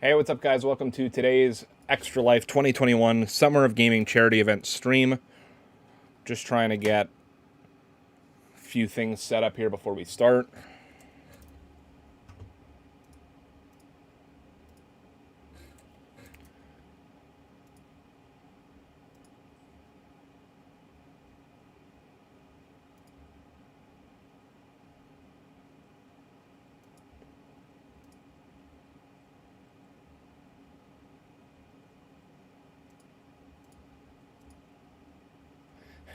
Hey, what's up, guys? Welcome to today's Extra Life 2021 Summer of Gaming Charity Event stream. Just trying to get a few things set up here before we start.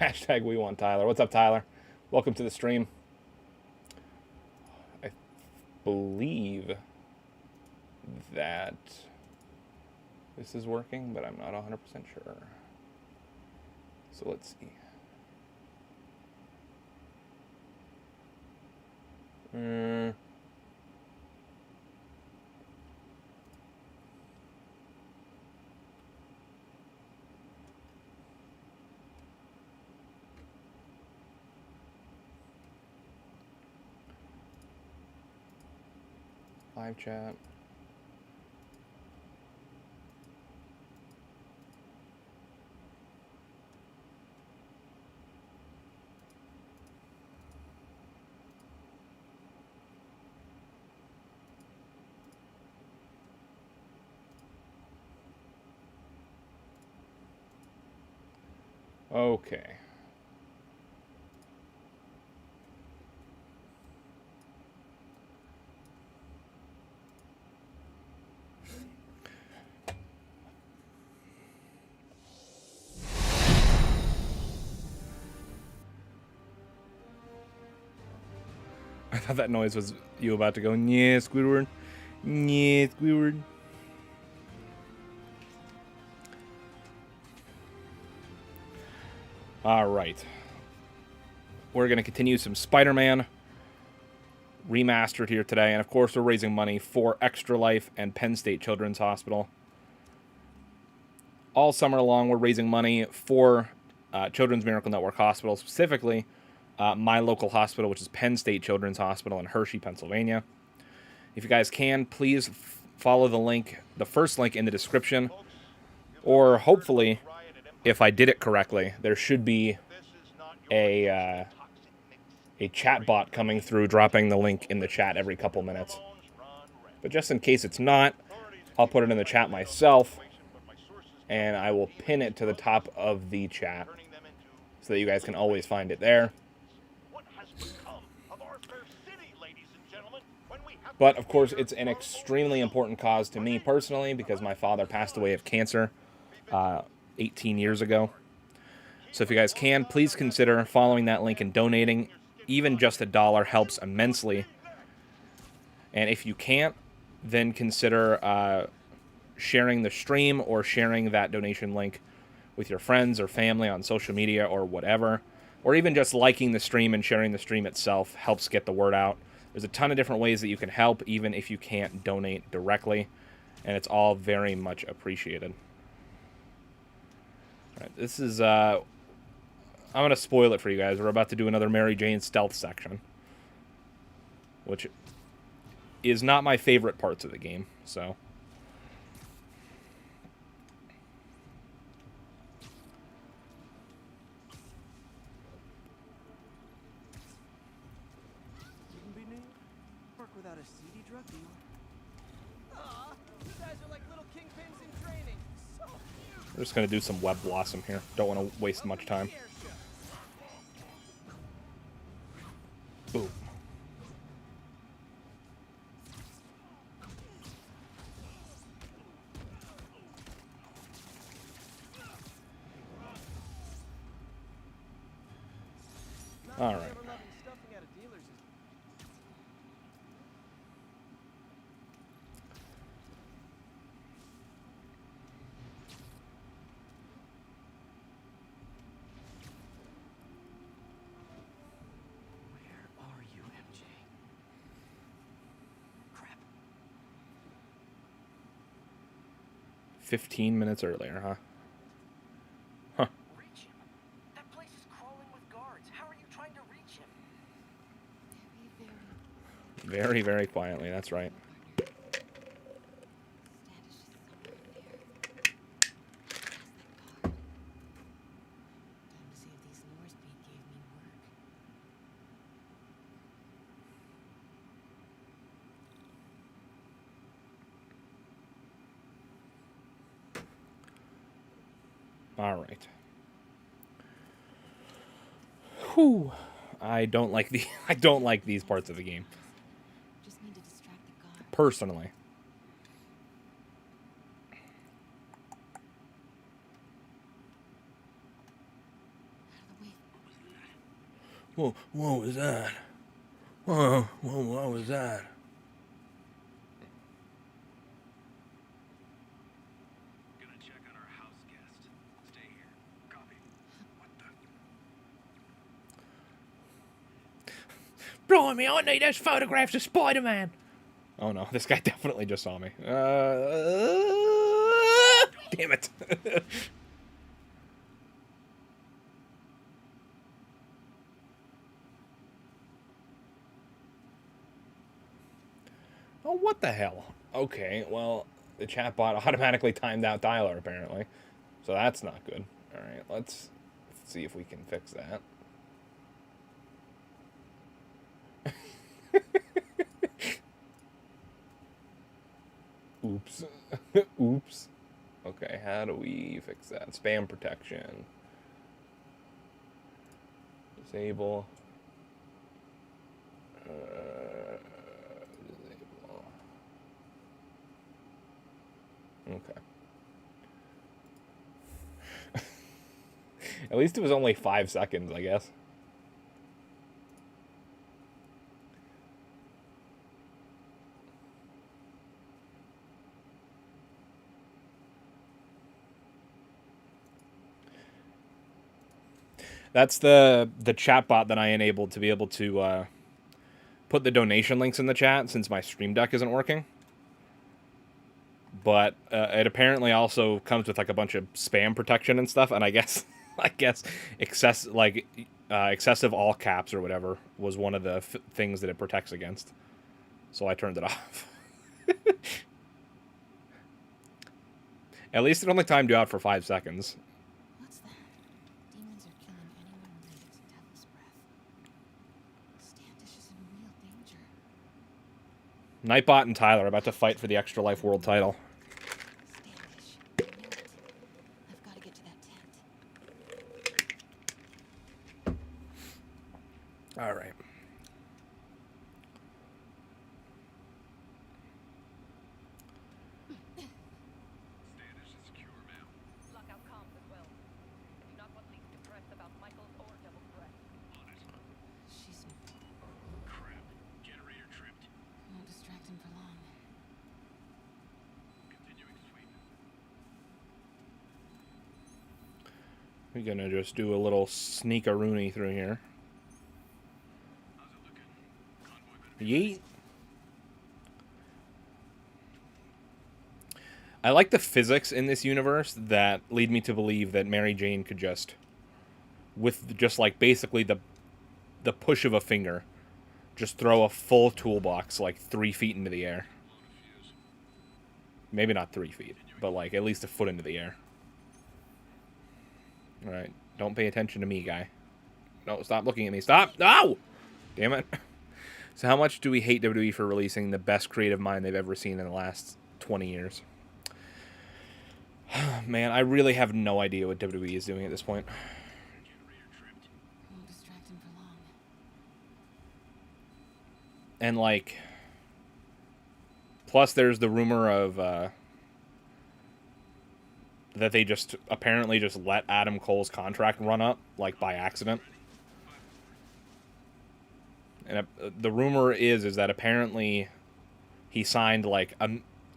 Hashtag we want Tyler. What's up, Tyler? Welcome to the stream. I believe that this is working, but I'm not 100% sure. So let's see. Live chat. Okay. I thought that noise was you about to go, yeah, Squidward. Yeah, Squidward. All right. We're going to continue some Spider-Man Remastered here today. And, of course, we're raising money for Extra Life and Penn State Children's Hospital. All summer long, we're raising money for Children's Miracle Network Hospital, specifically my local hospital, which is Penn State Children's Hospital in Hershey, Pennsylvania. If you guys can, please follow the link, the first link in the description, or hopefully, if I did it correctly, there should be a chat bot coming through, dropping the link in the chat every couple minutes. But just in case it's not, I'll put it in the chat myself, and I will pin it to the top of the chat so that you guys can always find it there. But, of course, it's an extremely important cause to me personally because my father passed away of cancer 18 years ago. So if you guys can, please consider following that link and donating. Even just $1 helps immensely. And if you can't, then consider sharing the stream or sharing that donation link with your friends or family on social media or whatever. Or even just liking the stream and sharing the stream itself helps get the word out. There's a ton of different ways that you can help, even if you can't donate directly. And it's all very much appreciated. All right, this is... I'm going to spoil it for you guys. We're about to do another Mary Jane stealth section, which is not my favorite parts of the game, so... We're just going to do some web blossom here. Don't want to waste much time. Boom. All right. Where are you, MJ? Crap. 15 minutes earlier, huh? Huh. Reach him. That place is crawling with guards. How are you trying to reach him? Very, very quietly, that's right. Standing All right. Whew. I don't like I don't like these parts of the game. Just need to distract the guard. Personally. Out of the way. What was that? What was that? Gonna check on our house guest. Stay here. Copy. What the? Blimey, I need those photographs of Spider-Man. Oh no, this guy definitely just saw me. Damn it. Oh, what the hell? Okay, well, the chatbot automatically timed out Tyler, apparently. So that's not good. Alright, let's see if we can fix that. Oops. Oops. Okay, how do we fix that? Spam protection. Disable. Disable. Okay. At least it was only 5 seconds, I guess. That's the chatbot that I enabled to be able to put the donation links in the chat since my Stream Deck isn't working. But it apparently also comes with like a bunch of spam protection and stuff, and I guess excessive all caps or whatever was one of the things that it protects against. So I turned it off. At least it only timed you out for 5 seconds. What's that? Demons are killing anyone related to Devil's Breath. Standish is in real danger. Nightbot and Tyler are about to fight for the Extra Life World title. Standish. I knew it. I've got to get to that tent. All right. Standish is secure, ma'am. Lock out comms as well. Do not want leaks to press about Michael's or Devil's Breath. On it. She's Crap. Generator tripped. won't distract him for long. Continuing sweep. We're gonna just do a little sneak-a-rooney through here. How's it looking? Convoy better be Yeet. I like the physics in this universe that lead me to believe that Mary Jane could just, with just like basically the push of a finger, just throw a full toolbox like 3 feet into the air. blown a fuse. Maybe not 3 feet, but like at least a foot into the air. All right, don't pay attention to me, guy. No, stop looking at me. Stop! No! Damn it. So how much do we hate WWE for releasing the best creative mind they've ever seen in the last 20 years? Man, I really have no idea what WWE is doing at this point. Generator tripped. Won't distract him for long. And like, plus there's the rumor of that they just apparently just let Adam Cole's contract run up like by accident. And the rumor is that apparently he signed like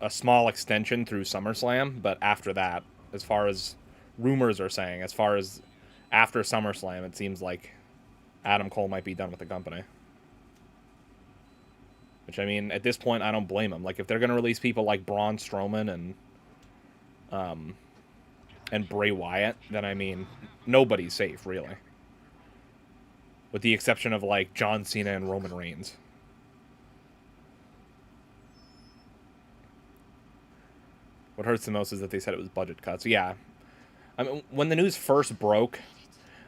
a small extension through SummerSlam, but after that, as far as rumors are saying, as far as after SummerSlam, it seems like Adam Cole might be done with the company. Which, I mean, at this point, I don't blame him. Like, if they're going to release people like Braun Strowman and Bray Wyatt, then, I mean, nobody's safe, really. With the exception of, like, John Cena and Roman Reigns. What hurts the most is that they said it was budget cuts. Yeah. I mean, when the news first broke,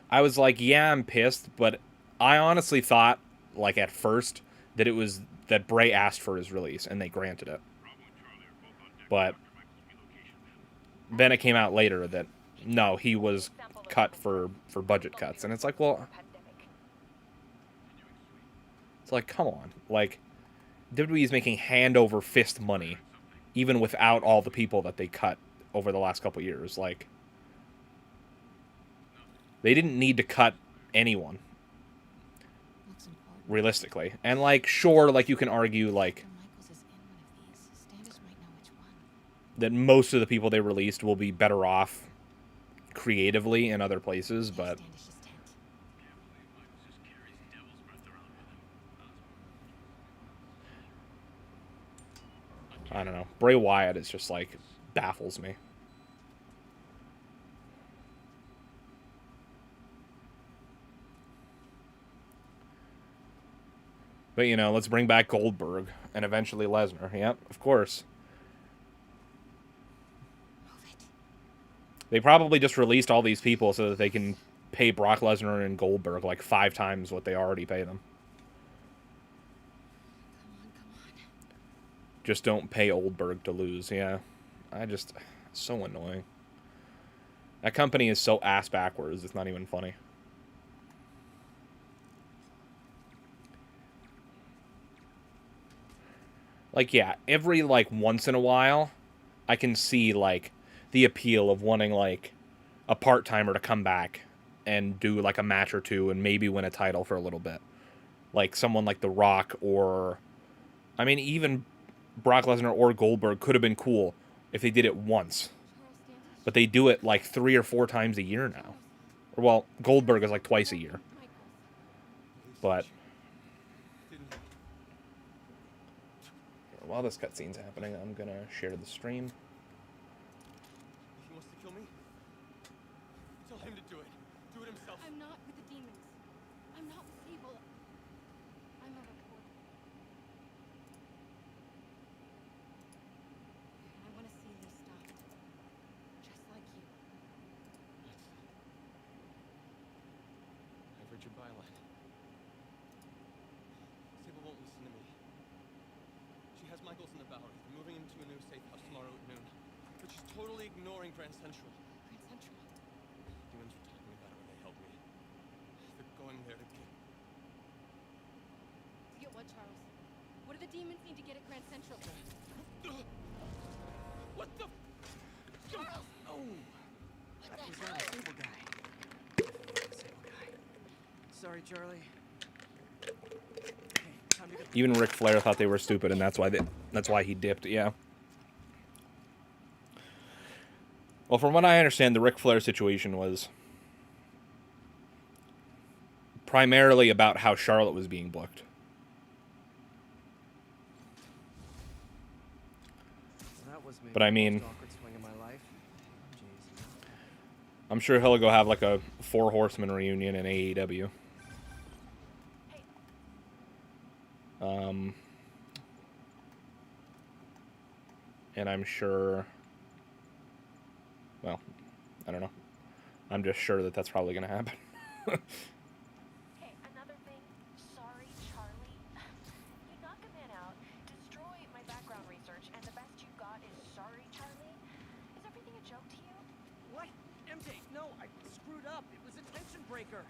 I was like, yeah, I'm pissed, but I honestly thought, like, at first, that it was that Bray asked for his release, and they granted it. Bravo and Charlie are both on deck. But Dr. Michael's relocation. then it came out later that no, he was cut for budget cuts. And it's like, well, it's like, come on. Like, WWE is making hand over fist money, even without all the people that they cut over the last couple years. Like, they didn't need to cut anyone, Looks important. realistically. And, like, sure, like, you can argue, like, Dr. Michaels is in one of these. Standish might know which one. that most of the people they released will be better off creatively in other places, but Standish's tent. Can't believe Michaels just carries devil's breath around with him. I don't know. Bray Wyatt is just, like, baffles me. But, you know, let's bring back Goldberg and eventually Lesnar. Yep, of course. Move it. They probably just released all these people so that they can pay Brock Lesnar and Goldberg like 5 times what they already pay them. Come on. Just don't pay Oldberg to lose. Yeah. So annoying. That company is so ass backwards, it's not even funny. Like, yeah, every, like, once in a while, I can see, like, the appeal of wanting, like, a part-timer to come back and do, like, a match or two and maybe win a title for a little bit. Like, someone like The Rock or... I mean, even Brock Lesnar or Goldberg could have been cool if they did it once. Charles Standish. But they do it, like, 3 or 4 times a year now. Or, well, Goldberg is, like, twice a year. Michaels. But... while this cutscene's happening, I'm gonna share the stream. He wants to kill me? Tell him to do it. Do it himself. I'm not with the demons. I'm not with Sable. I'm a reporter. And I want to see this stopped. Just like you. I've read your byline. Sable won't listen to me. She has Michaels in the Bowery. They're moving him to a new safe house tomorrow at noon. But she's totally ignoring Grand Central. Grand Central. Demons were talking about it when they held me. They're going there to get... To get what, Charles? What do the demons need to get at Grand Central? What the... Charles! Oh! What the Was hell? that a Sable guy? Sable guy. Sorry, Charlie. Okay, time to get... Even Ric Flair thought they were stupid, and that's why he dipped, yeah. Well, from what I understand, the Ric Flair situation was primarily about how Charlotte was being booked. Well, that was maybe But I the mean- most awkward swing of my life. Jeez. I'm sure he'll go have like a 4 Horsemen reunion in AEW. And I'm sure, well, I don't know. I'm just sure that that's probably going to happen. Hey, another thing. Sorry, Charlie. You knock a man out, destroy my background research, and the best you got is sorry, Charlie? Is everything a joke to you? What? MJ, no, I screwed up. It was a tension breaker.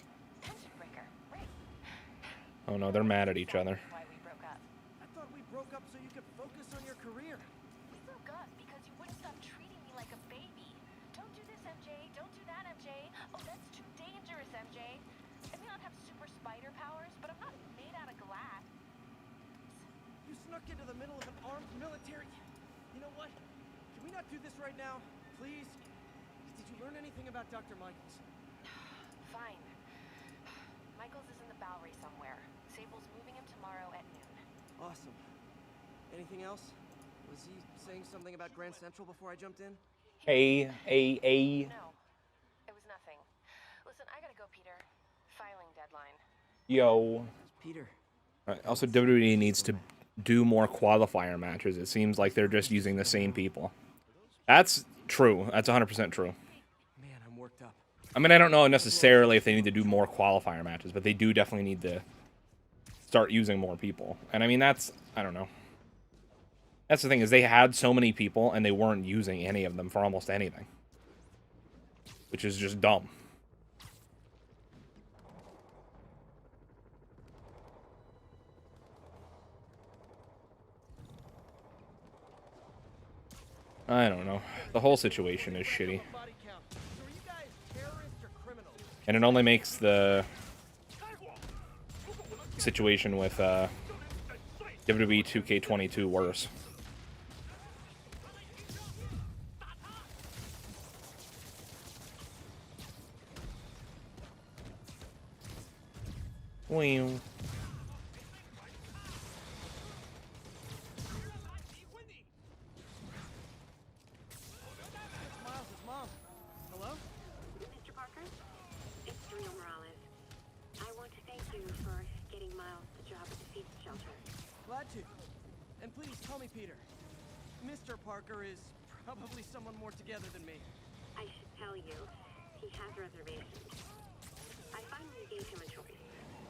Tension breaker, right? Oh no, they're mad at each other. Why we broke up. I thought we broke up so you could focus on your career. We broke up because you wouldn't stop treating me like a baby. Don't do this, MJ. Don't do that, MJ. Oh, that's too dangerous, MJ. I may not have super spider powers, but I'm not made out of glass. You snuck into the middle of an armed military. You know what? Can we not do this right now? Please? Did you learn anything about Dr. Michaels? Fine. Michaels is in the Bowery somewhere. Sable's moving him tomorrow at noon. Awesome. Anything else? Was he saying something about Grand Central before I jumped in? A. No, it was nothing. Listen, I gotta go, Peter. Filing deadline. Yo. Peter. Also, WWE needs to do more qualifier matches. It seems like they're just using the same people. That's true. That's 100% true. Man, I'm worked up. I mean, I don't know necessarily if they need to do more qualifier matches, but they do definitely need to start using more people. And I mean, I don't know. That's the thing, is they had so many people and they weren't using any of them for almost anything. which is just dumb. I don't know. The whole situation is shitty. Body count. So are you guys terrorists or criminals? And it only makes the situation with WWE 2K22 worse. Wow. Miles' mom. Hello? Mr. Parker, it's Daniel Morales. I want to thank you for getting Miles the job at the feed shelter. Glad to. And please call me Peter. Mr. Parker is probably someone more together than me. I should tell you, he has reservations. I finally gave him a choice.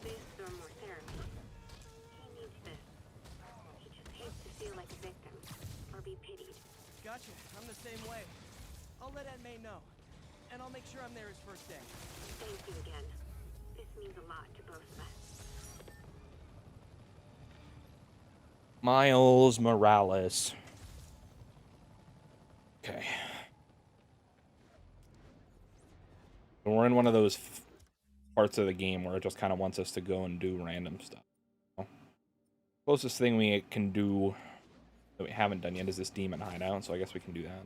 This or more therapy. He needs this. He just hates to feel like a victim or be pitied. Gotcha. I'm the same way. I'll let Aunt May know. And I'll make sure I'm there his first day. Thank you again. This means a lot to both of us. Miles Morales. Okay. We're in one of those parts of the game where it just kind of wants us to go and do random stuff. Closest thing we can do that we haven't done yet is this demon hideout, so I guess we can do that.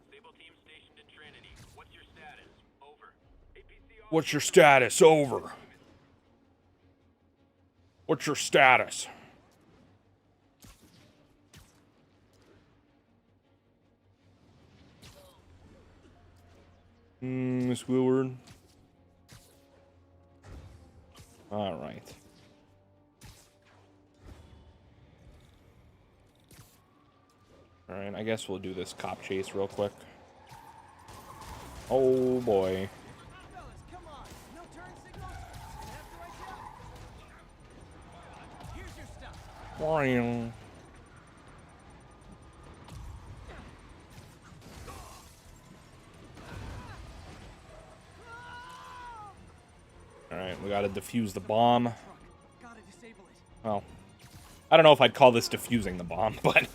Stable team stationed at Trinity. What's your status? Over. APC What's your status? Over. What's your status? Squidward. All right. All right, I guess we'll do this cop chase real quick. Oh boy. Fellas, come on. No turn signals? Gonna have to write down. Here's your stuff. Boing. Alright, we gotta defuse the bomb. Truck. Gotta disable it. Well, I don't know if I'd call this defusing the bomb, but...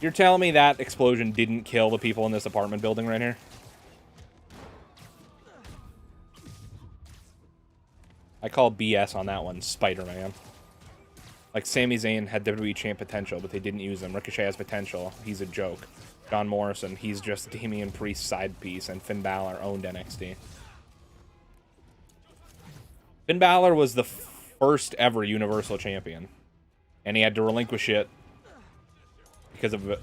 You're telling me that explosion didn't kill the people in this apartment building right here? I call BS on that one, Spider-Man. Like, Sami Zayn had WWE champ potential, but they didn't use him. Ricochet has potential. He's a joke. John Morrison, he's just Damian Priest's side piece, and Finn Balor owned NXT. Finn Balor was the first ever Universal Champion, and he had to relinquish it because of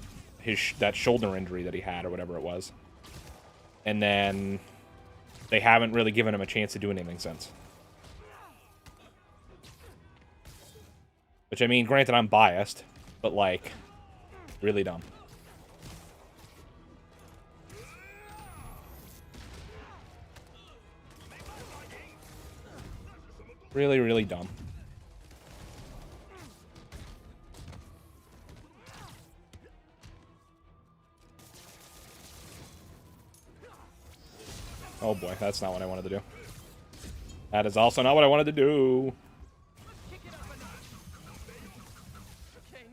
that shoulder injury that he had, or whatever it was. And then they haven't really given him a chance to do anything since. Which, I mean, granted, I'm biased, but, like, really dumb. Really, really dumb. Oh boy, that's not what I wanted to do. That is also not what I wanted to do. Okay,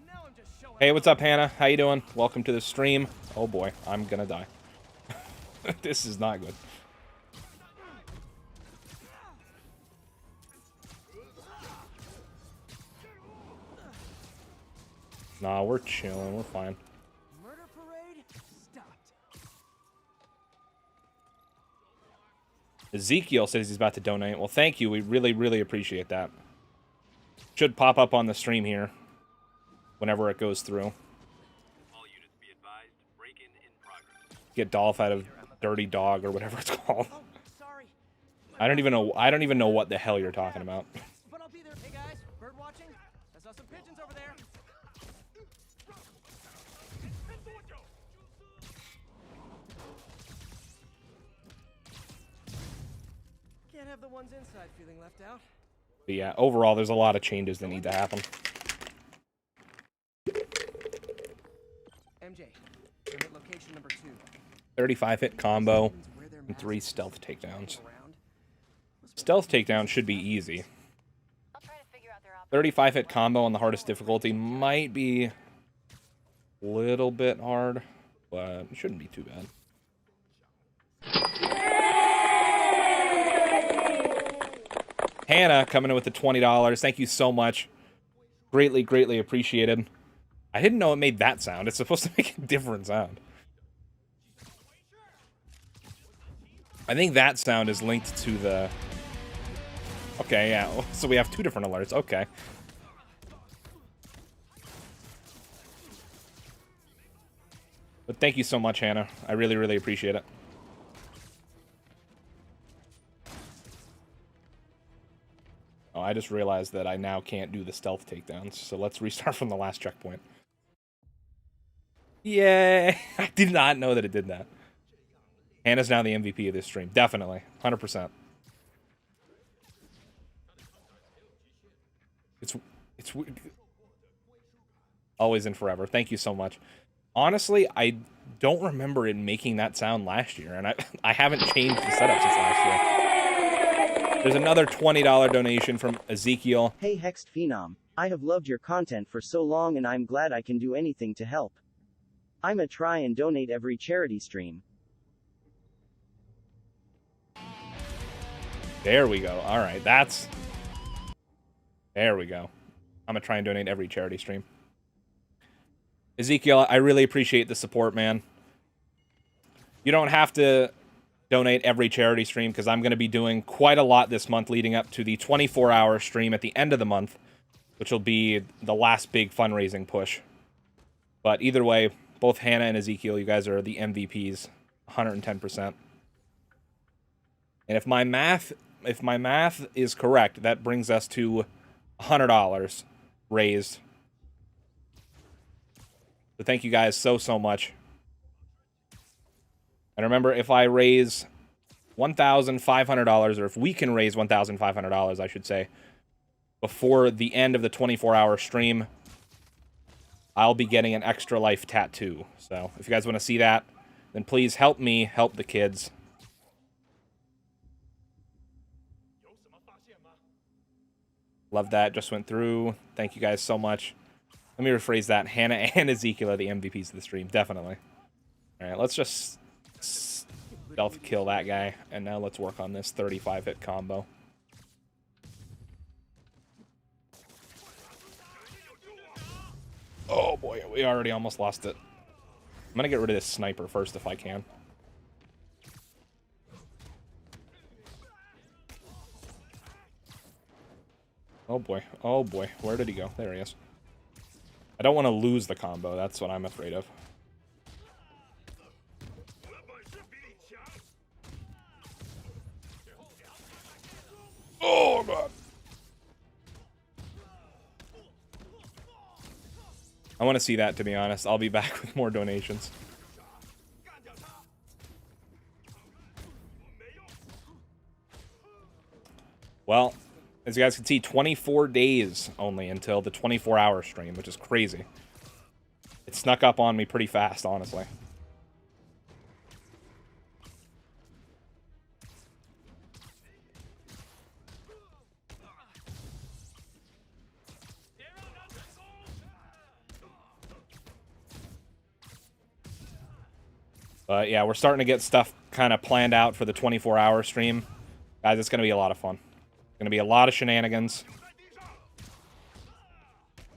now I'm just showing Hey, what's up, Hannah? How you doing? Welcome to the stream. Oh boy, I'm gonna die. This is not good. Nah, we're chilling. We're fine. Murder parade stopped. Ezekiel says he's about to donate. Well, thank you. We really, really appreciate that. Should pop up on the stream here whenever it goes through. All units be advised. Break-in in progress. Get Dolph out of Dirty Dog or whatever it's called. Oh, sorry. I don't even know what the hell you're talking about. But I'll be there. Hey guys, bird watching? I saw some pigeons over there. Can't have the ones inside feeling left out. But yeah, overall, there's a lot of changes that need to happen. 35 hit combo and 3 stealth takedowns. Stealth takedown should be easy. I'll try to figure out their 35 hit combo on the hardest difficulty might be a little bit hard, but it shouldn't be too bad. Hannah coming in with the $20. Thank you so much. Greatly, greatly appreciated. I didn't know it made that sound. It's supposed to make a different sound. I think that sound is linked to the... Okay, yeah. So we have 2 different alerts. Okay. But thank you so much, Hannah. I really, really appreciate it. Oh, I just realized that I now can't do the stealth takedowns, so let's restart from the last checkpoint. Yay! I did not know that it did that. Hannah's now the MVP of this stream. Definitely. 100%. It's always and forever. Thank you so much. Honestly, I don't remember it making that sound last year, and I haven't changed the setup since last year. There's another $20 donation from Ezekiel. Hey HexxedPhenom, I have loved your content for so long and I'm glad I can do anything to help. I'ma try and donate every charity stream. There we go. All right, that's... There we go. I'm gonna try and donate every charity stream. Ezekiel, I really appreciate the support, man. You don't have to donate every charity stream, because I'm going to be doing quite a lot this month leading up to the 24-hour stream at the end of the month, which will be the last big fundraising push. But either way, both Hannah and Ezekiel, you guys are the MVPs, 110%. And if my math is correct, that brings us to $100 raised. So thank you guys so much. And remember, if I raise $1,500, or if we can raise $1,500, I should say, before the end of the 24-hour stream, I'll be getting an Extra Life tattoo. So if you guys want to see that, then please help me help the kids. Love that. Just went through. Thank you guys so much. Let me rephrase that. Hannah and Ezekiel are the MVPs of the stream. Definitely. All right, let's just stealth kill that guy. And now let's work on this 35-hit combo. Oh boy, we already almost lost it. I'm gonna get rid of this sniper first if I can. Oh boy, where did he go? There he is. I don't want to lose the combo, that's what I'm afraid of. Oh god. I want to see that, to be honest. I'll be back with more donations. Well, as you guys can see, 24 days only until the 24-hour stream, which is crazy. It snuck up on me pretty fast, honestly. But yeah, we're starting to get stuff kind of planned out for the 24-hour stream. Guys, it's going to be a lot of fun. Going to be a lot of shenanigans.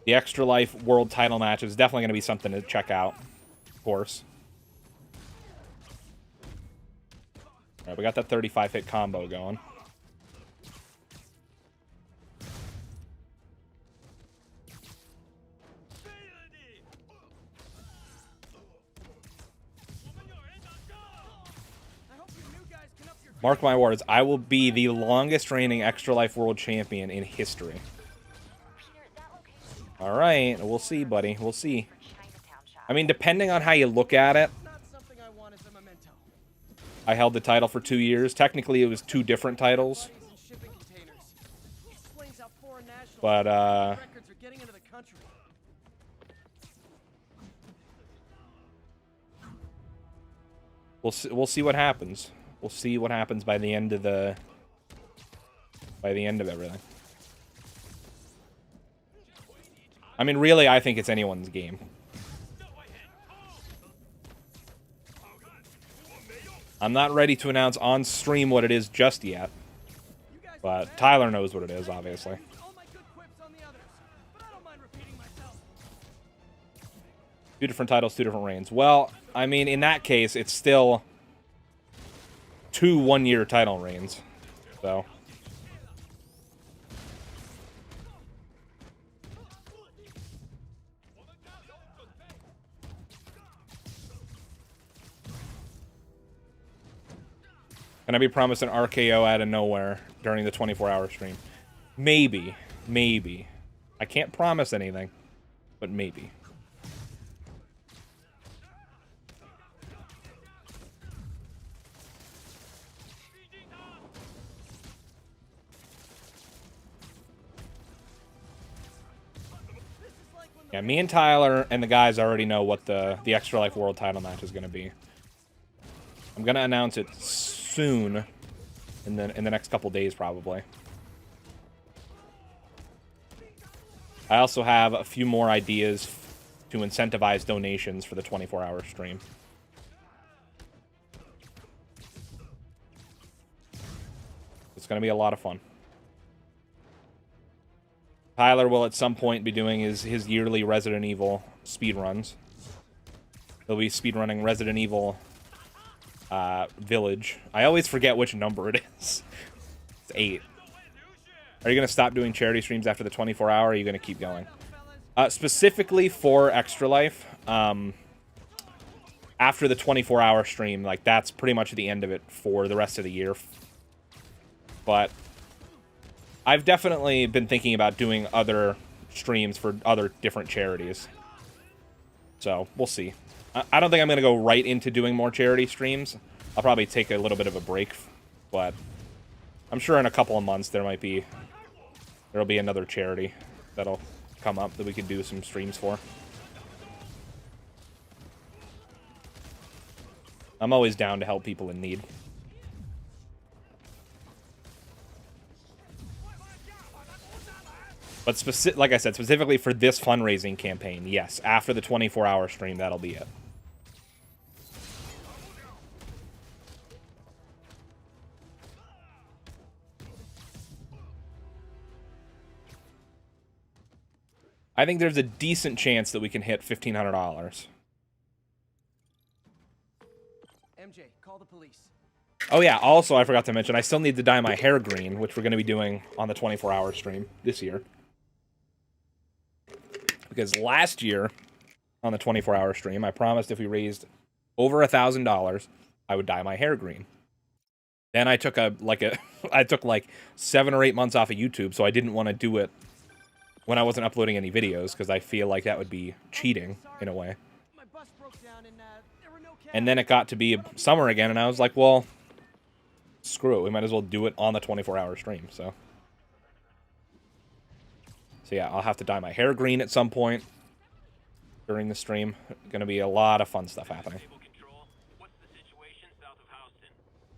The Extra Life World Title match is definitely going to be something to check out, of course. All right, we got that 35-hit combo going. Mark my words, I will be the longest reigning Extra Life World Champion in history. Alright, we'll see, buddy. We'll see. I mean, depending on how you look at it, I held the title for 2 years. Technically, it was 2 different titles. But, we'll see what happens. We'll see what happens by the end of everything. I mean, really, I think it's anyone's game. I'm not ready to announce on stream what it is just yet, but Tyler knows what it is, obviously. All my good quips on the others, but I don't mind repeating myself. 2 different titles, 2 different reigns. Well, I mean, in that case, it's still 2 one-year title reigns, so... Can I be promised an RKO out of nowhere during the 24-hour stream? Maybe. Maybe. I can't promise anything, but maybe. Yeah, me and Tyler and the guys already know what the Extra Life World title match is going to be. I'm going to announce it soon, in the next couple days, probably. I also have a few more ideas to incentivize donations for the 24-hour stream. It's going to be a lot of fun. Tyler will at some point be doing his yearly Resident Evil speedruns. He'll be speedrunning Resident Evil Village. I always forget which number it is. It's 8. Are you going to stop doing charity streams after the 24-hour, or are you going to keep going? Specifically for Extra Life, after the 24-hour stream, like, that's pretty much the end of it for the rest of the year. But I've definitely been thinking about doing other streams for other different charities. So, we'll see. I don't think I'm going to go right into doing more charity streams. I'll probably take a little bit of a break, but I'm sure in a couple of months there'll be another charity that'll come up that we can do some streams for. I'm always down to help people in need. But like I said, specifically for this fundraising campaign, yes, after the 24-hour stream, that'll be it. I think there's a decent chance that we can hit $1,500. MJ, call the police. Oh yeah, also I forgot to mention, I still need to dye my hair green, which we're going to be doing on the 24-hour stream this year. Because last year, on the 24-hour stream, I promised if we raised over $1,000, I would dye my hair green. Then I took I took like 7 or 8 months off of YouTube, so I didn't want to do it when I wasn't uploading any videos, because I feel like that would be cheating, in a way. My bus broke down and there were no cabs. And then it got to be summer again, and I was like, well, screw it, we might as well do it on the 24-hour stream, so yeah, I'll have to dye my hair green at some point during the stream. Gonna be a lot of fun stuff happening.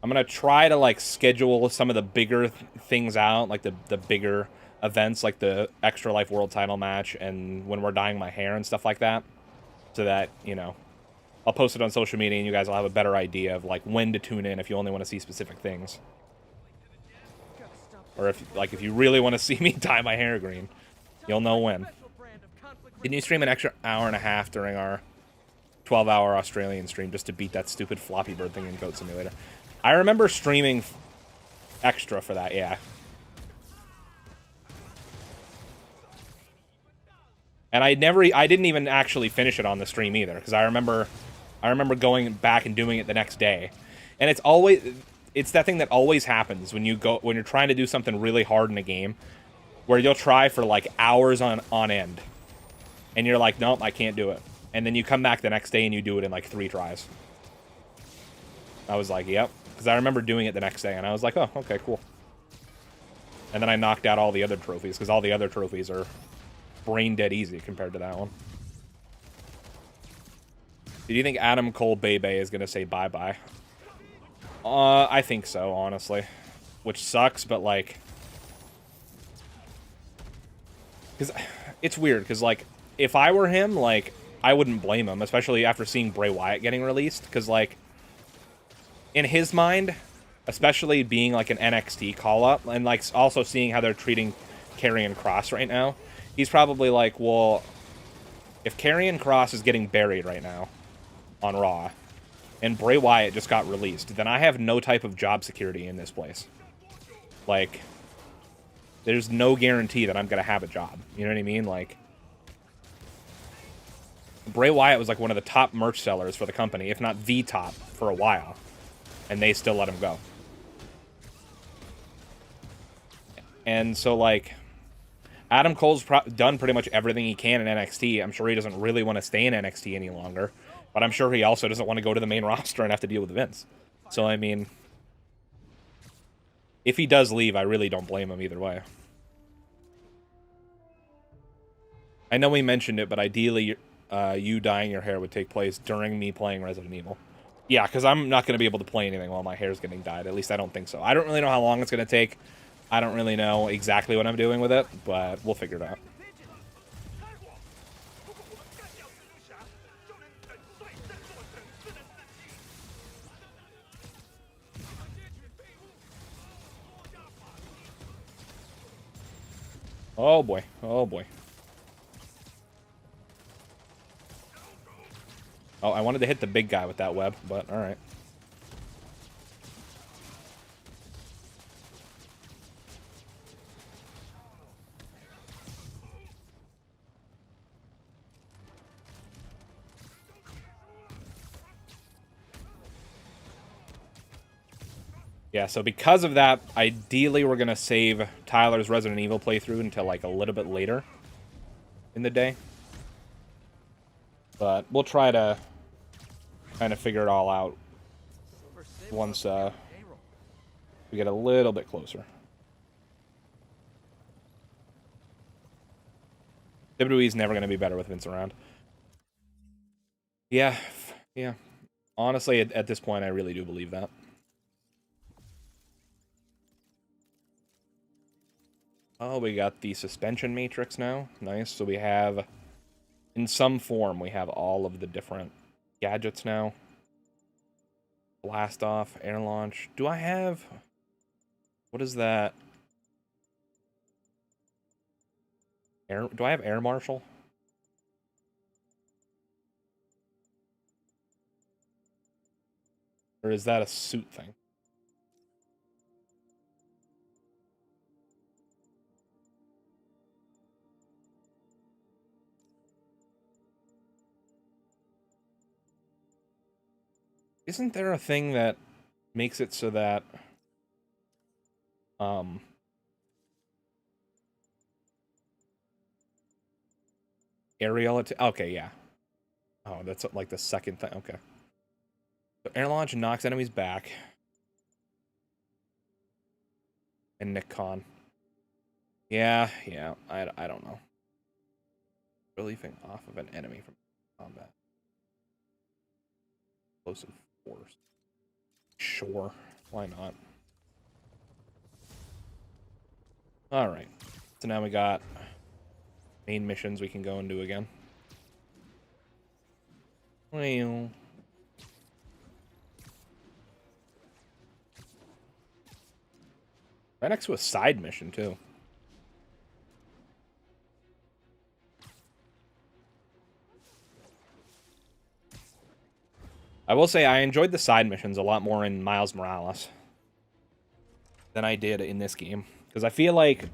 I'm gonna try to, like, schedule some of the bigger things out, like the bigger events, like the Extra Life World title match, and when we're dyeing my hair and stuff like that, so that, you know, I'll post it on social media and you guys will have a better idea of, like, when to tune in if you only want to see specific things. Or if you really want to see me dye my hair green, you'll know when. Can you stream an extra hour and a half during our 12-hour Australian stream just to beat that stupid Floppy Bird thing in Goat Simulator? I remember streaming extra for that, yeah. And I didn't even actually finish it on the stream either, because I remember going back and doing it the next day. And it's that thing that always happens when you're trying to do something really hard in a game, where you'll try for like hours on end, and you're like, nope, I can't do it. And then you come back the next day and you do it in like 3 tries. I was like, yep, because I remember doing it the next day, and I was like, oh, okay, cool. And then I knocked out all the other trophies, because all the other trophies are brain dead easy compared to that one. Do you think Adam Cole Bebe is going to say bye-bye? I think so, honestly. Which sucks, but, like... Because it's weird, because, like, if I were him, like, I wouldn't blame him, especially after seeing Bray Wyatt getting released, because, like, in his mind, especially being, like, an NXT call-up, and, like, also seeing how they're treating Karrion Kross right now, he's probably like, well, if Karrion Kross is getting buried right now on Raw, and Bray Wyatt just got released, then I have no type of job security in this place. Like, there's no guarantee that I'm going to have a job. You know what I mean? Like, Bray Wyatt was like one of the top merch sellers for the company, if not the top, for a while. And they still let him go. And so, like, Adam Cole's done pretty much everything he can in NXT. I'm sure he doesn't really want to stay in NXT any longer. But I'm sure he also doesn't want to go to the main roster and have to deal with Vince. So, I mean, if he does leave, I really don't blame him either way. I know we mentioned it, but ideally, you dyeing your hair would take place during me playing Resident Evil. Yeah, because I'm not going to be able to play anything while my hair's getting dyed. At least I don't think so. I don't really know how long it's going to take. I don't really know exactly what I'm doing with it, but we'll figure it out. Oh boy. Oh boy. Oh, I wanted to hit the big guy with that web, but alright. Yeah, so because of that, ideally we're going to save Tyler's Resident Evil playthrough until, like, a little bit later in the day. But we'll try to kind of figure it all out once we get a little bit closer. WWE's never going to be better with Vince around. Yeah, yeah. Honestly, at this point, I really do believe that. Oh, we got the suspension matrix now. Nice. So we have, in some form, we have all of the different gadgets now. Blast off, air launch. Do I have... What is that? Do I have air marshal? Or is that a suit thing? Isn't there a thing that makes it so that aerial okay, yeah. Oh, that's like the second thing. Okay. So air launch knocks enemies back. And Nick Khan. Yeah, I don't know. Relieving off of an enemy from combat. Explosive force. Sure, why not? Alright. So now we got main missions we can go and do again. Well... Right next to a side mission, too. I will say I enjoyed the side missions a lot more in Miles Morales than I did in this game. Because I feel like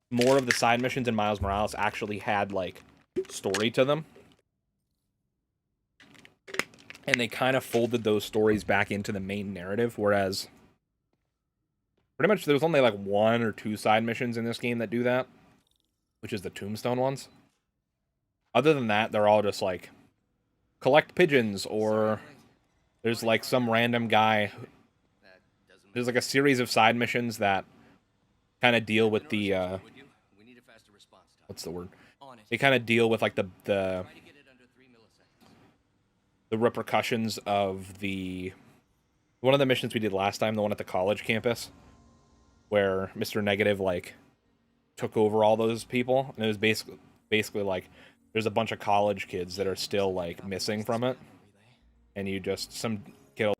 more of the side missions in Miles Morales actually had, like, story to them. And they kind of folded those stories back into the main narrative, whereas... Pretty much there's only, like, 1 or 2 side missions in this game that do that. Which is the Tombstone ones. Other than that, they're all just, like, collect pigeons, or... There's, like, some random guy... There's, like, a series of side missions that kind of deal with the, what's the word? They kind of deal with, like, the repercussions of the One of the missions we did last time, the one at the college campus, where Mr. Negative like took over all those people, and it was basically like there's a bunch of college kids that are still like missing from it, and you just some kill.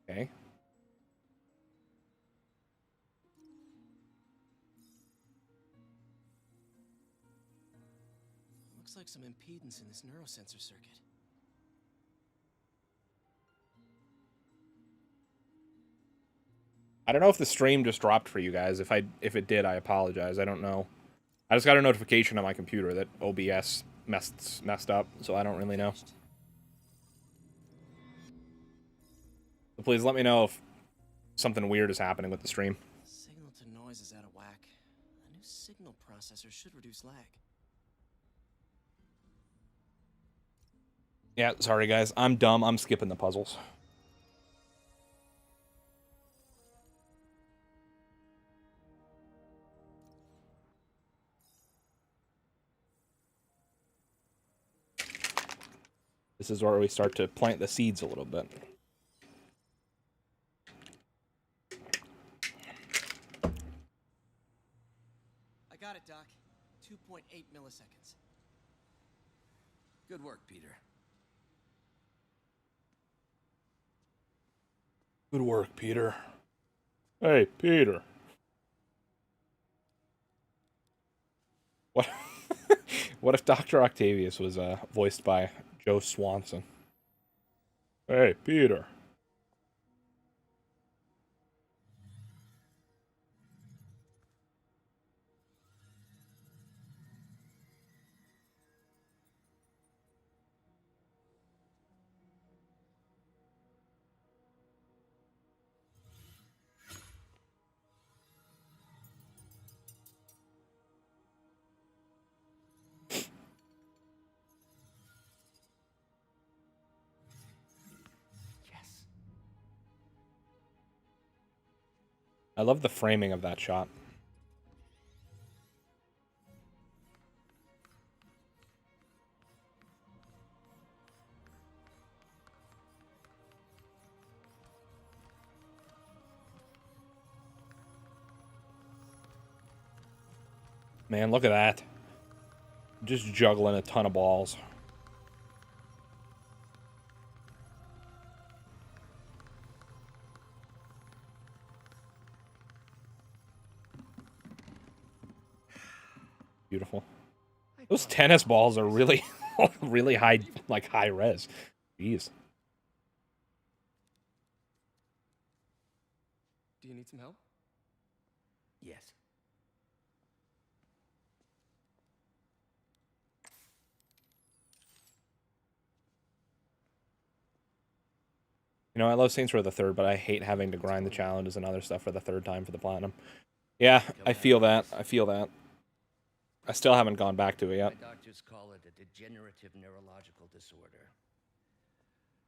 Okay. Looks like some impedance in this neurosensor circuit. I don't know if the stream just dropped for you guys. If it did, I apologize. I don't know. I just got a notification on my computer that OBS messed up, so I don't really know. So please let me know if something weird is happening with the stream. Signal to noise is out of whack. A new signal processor should reduce lag. Yeah, sorry guys. I'm dumb. I'm skipping the puzzles. This is where we start to plant the seeds a little bit. I got it, Doc. 2.8 milliseconds. Good work, Peter. Good work, Peter. Hey, Peter. What? What if Dr. Octavius was voiced by Joe Swanson? Hey, Peter. Yes. I love the framing of that shot. Man, look at that. Just juggling a ton of balls. Beautiful. Those tennis balls are really, really high, like high res. Jeez. Do you need some help? Yes. You know, I love Saints Row the Third, but I hate having to grind the challenges and other stuff for the third time for the platinum. Yeah, I feel that. I feel that. I still haven't gone back to it yet. My doctors call it a degenerative neurological disorder.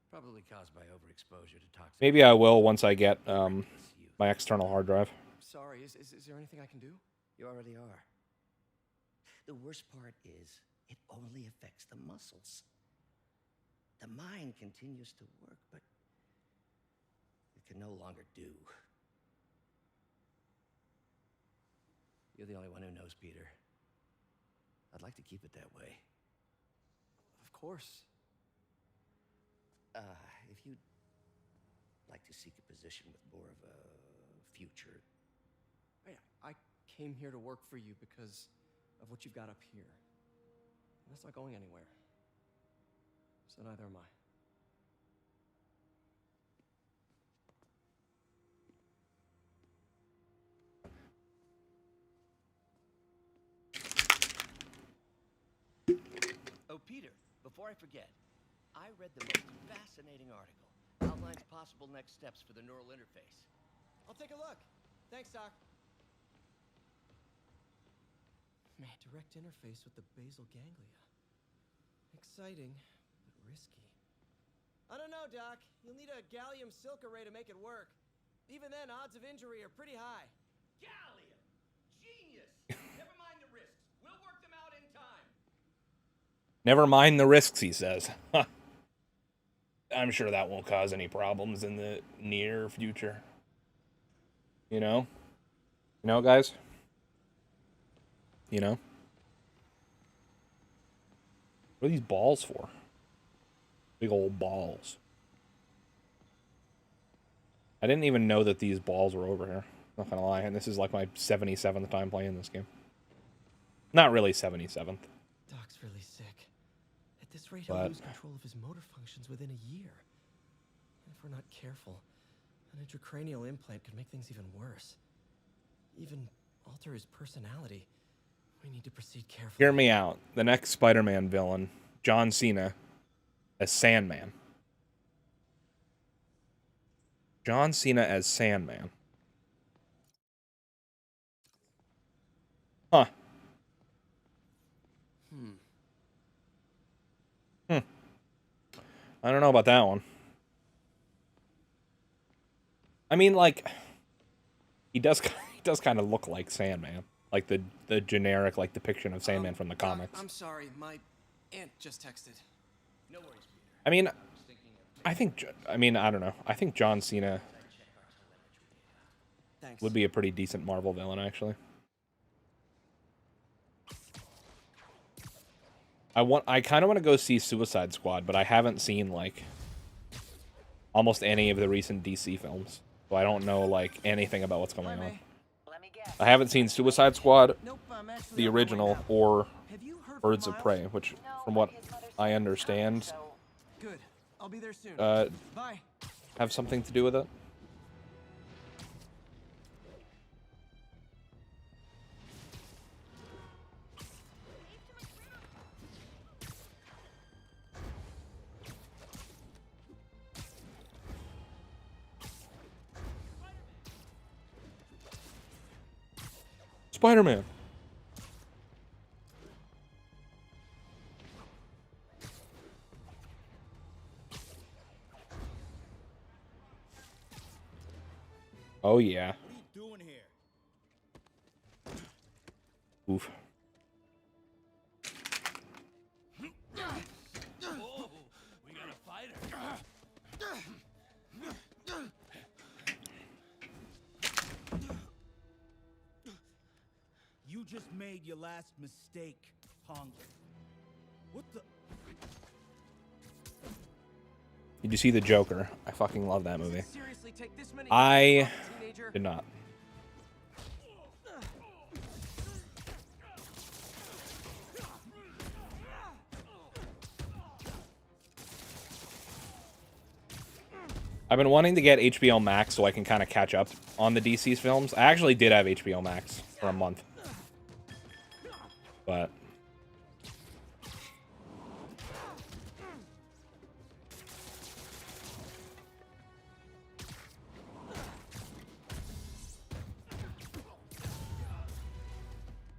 Probably caused by overexposure to toxic... Maybe I will once I get my external hard drive. Sorry, is there anything I can do? You already are. The worst part is, it only affects the muscles. The mind continues to work, but it can no longer do. You're the only one who knows, Peter. I'd like to keep it that way. Of course. If you'd like to seek a position with more of a future... I came here to work for you because of what you've got up here. And that's not going anywhere. So neither am I. Oh, Peter, before I forget, I read the most fascinating article. Outlines possible next steps for the neural interface. I'll take a look. Thanks, Doc. Man, direct interface with the basal ganglia. Exciting, but risky. I don't know, Doc. You'll need a gallium silk array to make it work. Even then, odds of injury are pretty high. Gallium! Genius! Never mind the risks. We'll work them out in time. Never mind the risks, he says. I'm sure that won't cause any problems in the near future. You know? You know, guys? You know? What are these balls for? Big old balls. I didn't even know that these balls were over here. Not gonna lie, and this is like my 77th time playing this game. Not really 77th. Doc's really sick. At this rate, But he'll lose control of his motor functions within a year. And if we're not careful, an intracranial implant could make things even worse. Even alter his personality. We need to proceed carefully. hear me out. The next Spider-Man villain, John Cena, as Sandman. John Cena as Sandman. Huh. I don't know about that one. I mean, like, he does kind of look like Sandman, like the generic like depiction of Sandman from the comics. I'm sorry, my aunt just texted. No worries, Peter. I mean, I don't know. I think John Cena Thanks. would be a pretty decent Marvel villain, actually. I kind of want to go see Suicide Squad, but I haven't seen like almost any of the recent DC films, so I don't know like anything about what's going on. I haven't seen Suicide Squad, the original, or Birds of Prey, which, from what I understand, Good. I'll be there soon. Bye. have something to do with it. Spider-Man. Oh yeah. What are you doing here? Oof. Oh, we got a fighter. You just made your last mistake, punk. What the? Did you see The Joker? I fucking love that movie. Seriously, take this many I teenager? did not. I've been wanting to get HBO Max so I can kind of catch up on the DC's films. I actually did have HBO Max for a month. But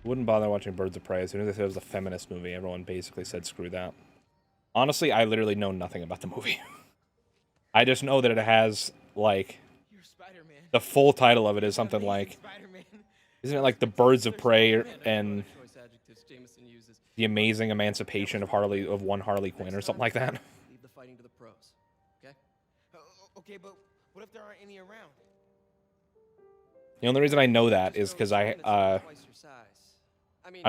wouldn't bother watching Birds of Prey. As soon as I said it was a feminist movie, everyone basically said screw that. Honestly, I literally know nothing about the movie. I just know that it has, like, You're Spider-Man. the full title of it is something like, Spider-Man. isn't it like The Birds of Prey and Choice adjectives Jameson uses. The Amazing Emancipation of one Harley Quinn or something like that? Leave the fighting to the pros. Okay? Okay, but what if there aren't any around? The only reason I know that is because I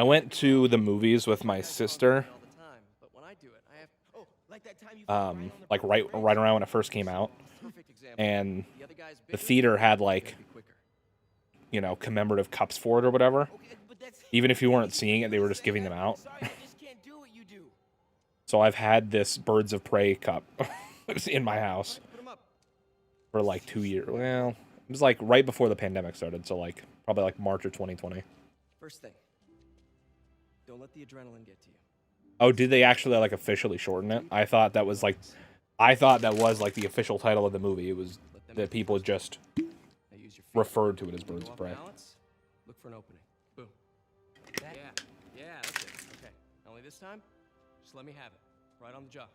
went to the movies with my sister, like right around when it first came out, and the theater had like, you know, commemorative cups for it or whatever. Even if you weren't seeing it, they were just giving them out. So I've had this Birds of Prey cup in my house for like 2 years. Well, it was like right before the pandemic started, so like probably like March of 2020. First thing, don't let the adrenaline get to you. Oh, did they actually like officially shorten it? I thought that was like the official title of the movie. It was that people just referred to it as Birds of Prey. Look for an opening. Boom. Yeah, that's it. Okay. Only this time, just let me have it. Right on the jaw.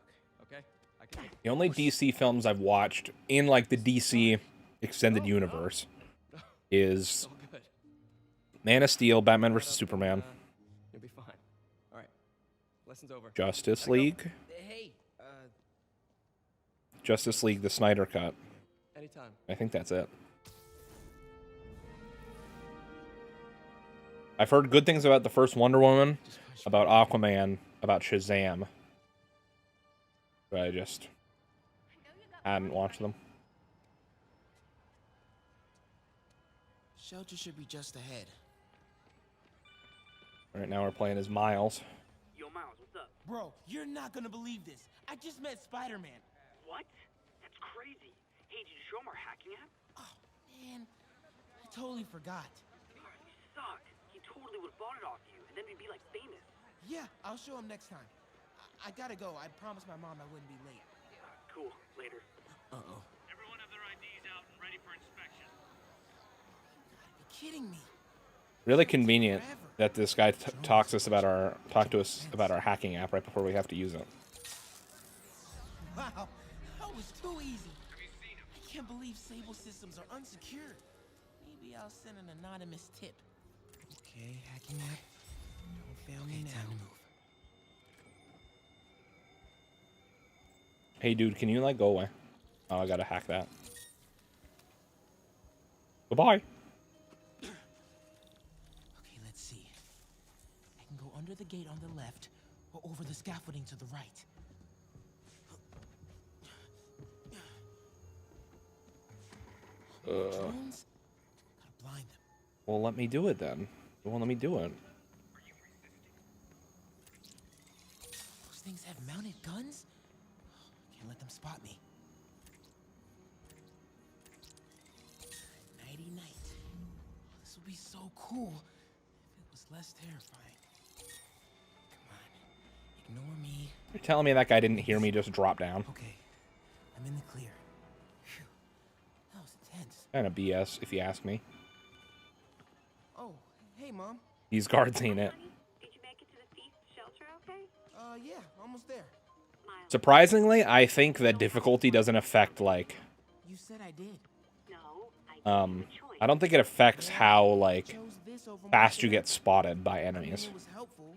Okay? I can take it. The only DC films I've watched in like the DC extended universe is All good. Man of Steel, Batman vs Superman, You'll be fine. All right. Lesson's over. Justice League, Hey, Justice League, the Snyder Cut. Anytime. I think that's it. I've heard good things about the first Wonder Woman, about Aquaman, about Shazam. But I just hadn't watched them. Shelter should be just ahead. Right now we're playing as Miles. Yo, Miles, what's up? Bro, you're not gonna believe this. I just met Spider-Man. What? That's crazy. Hey, did you show him our hacking app? Oh, man. I totally forgot. You suck. He totally would have bought it off you, and then we'd be, like, famous. Yeah, I'll show him next time. I gotta go. I promised my mom I wouldn't be late. Cool. Later. Uh-oh. Everyone have their IDs out and ready for inspection. You gotta be kidding me. Really convenient that this guy talk to us about our hacking app right before we have to use it. Wow, that was too easy. I can't believe Sable systems are unsecured. Maybe I'll send an anonymous tip. Okay, hacking app. Don't fail me now. Time to move. Hey, dude, can you, like, go away? Oh, I gotta hack that. Goodbye. Okay, let's see. I can go under the gate on the left, or over the scaffolding to the right. Drones? Gotta blind them. Well, let me do it then. Well, let me do it. Those things have mounted guns? Can't let them spot me. Nighty night. This would be so cool if it was less terrifying. Come on, ignore me. You're telling me that guy didn't hear me just drop down? Okay, I'm in the clear. Phew. That was intense. Kind of BS, if you ask me. Oh, hey, Mom. These guards ain't it. Did you make it to the feast shelter okay? Yeah, almost there. Surprisingly, I think that difficulty doesn't affect, like, You said I did. No, I I don't think it affects how, like, fast you get spotted by enemies. It was helpful.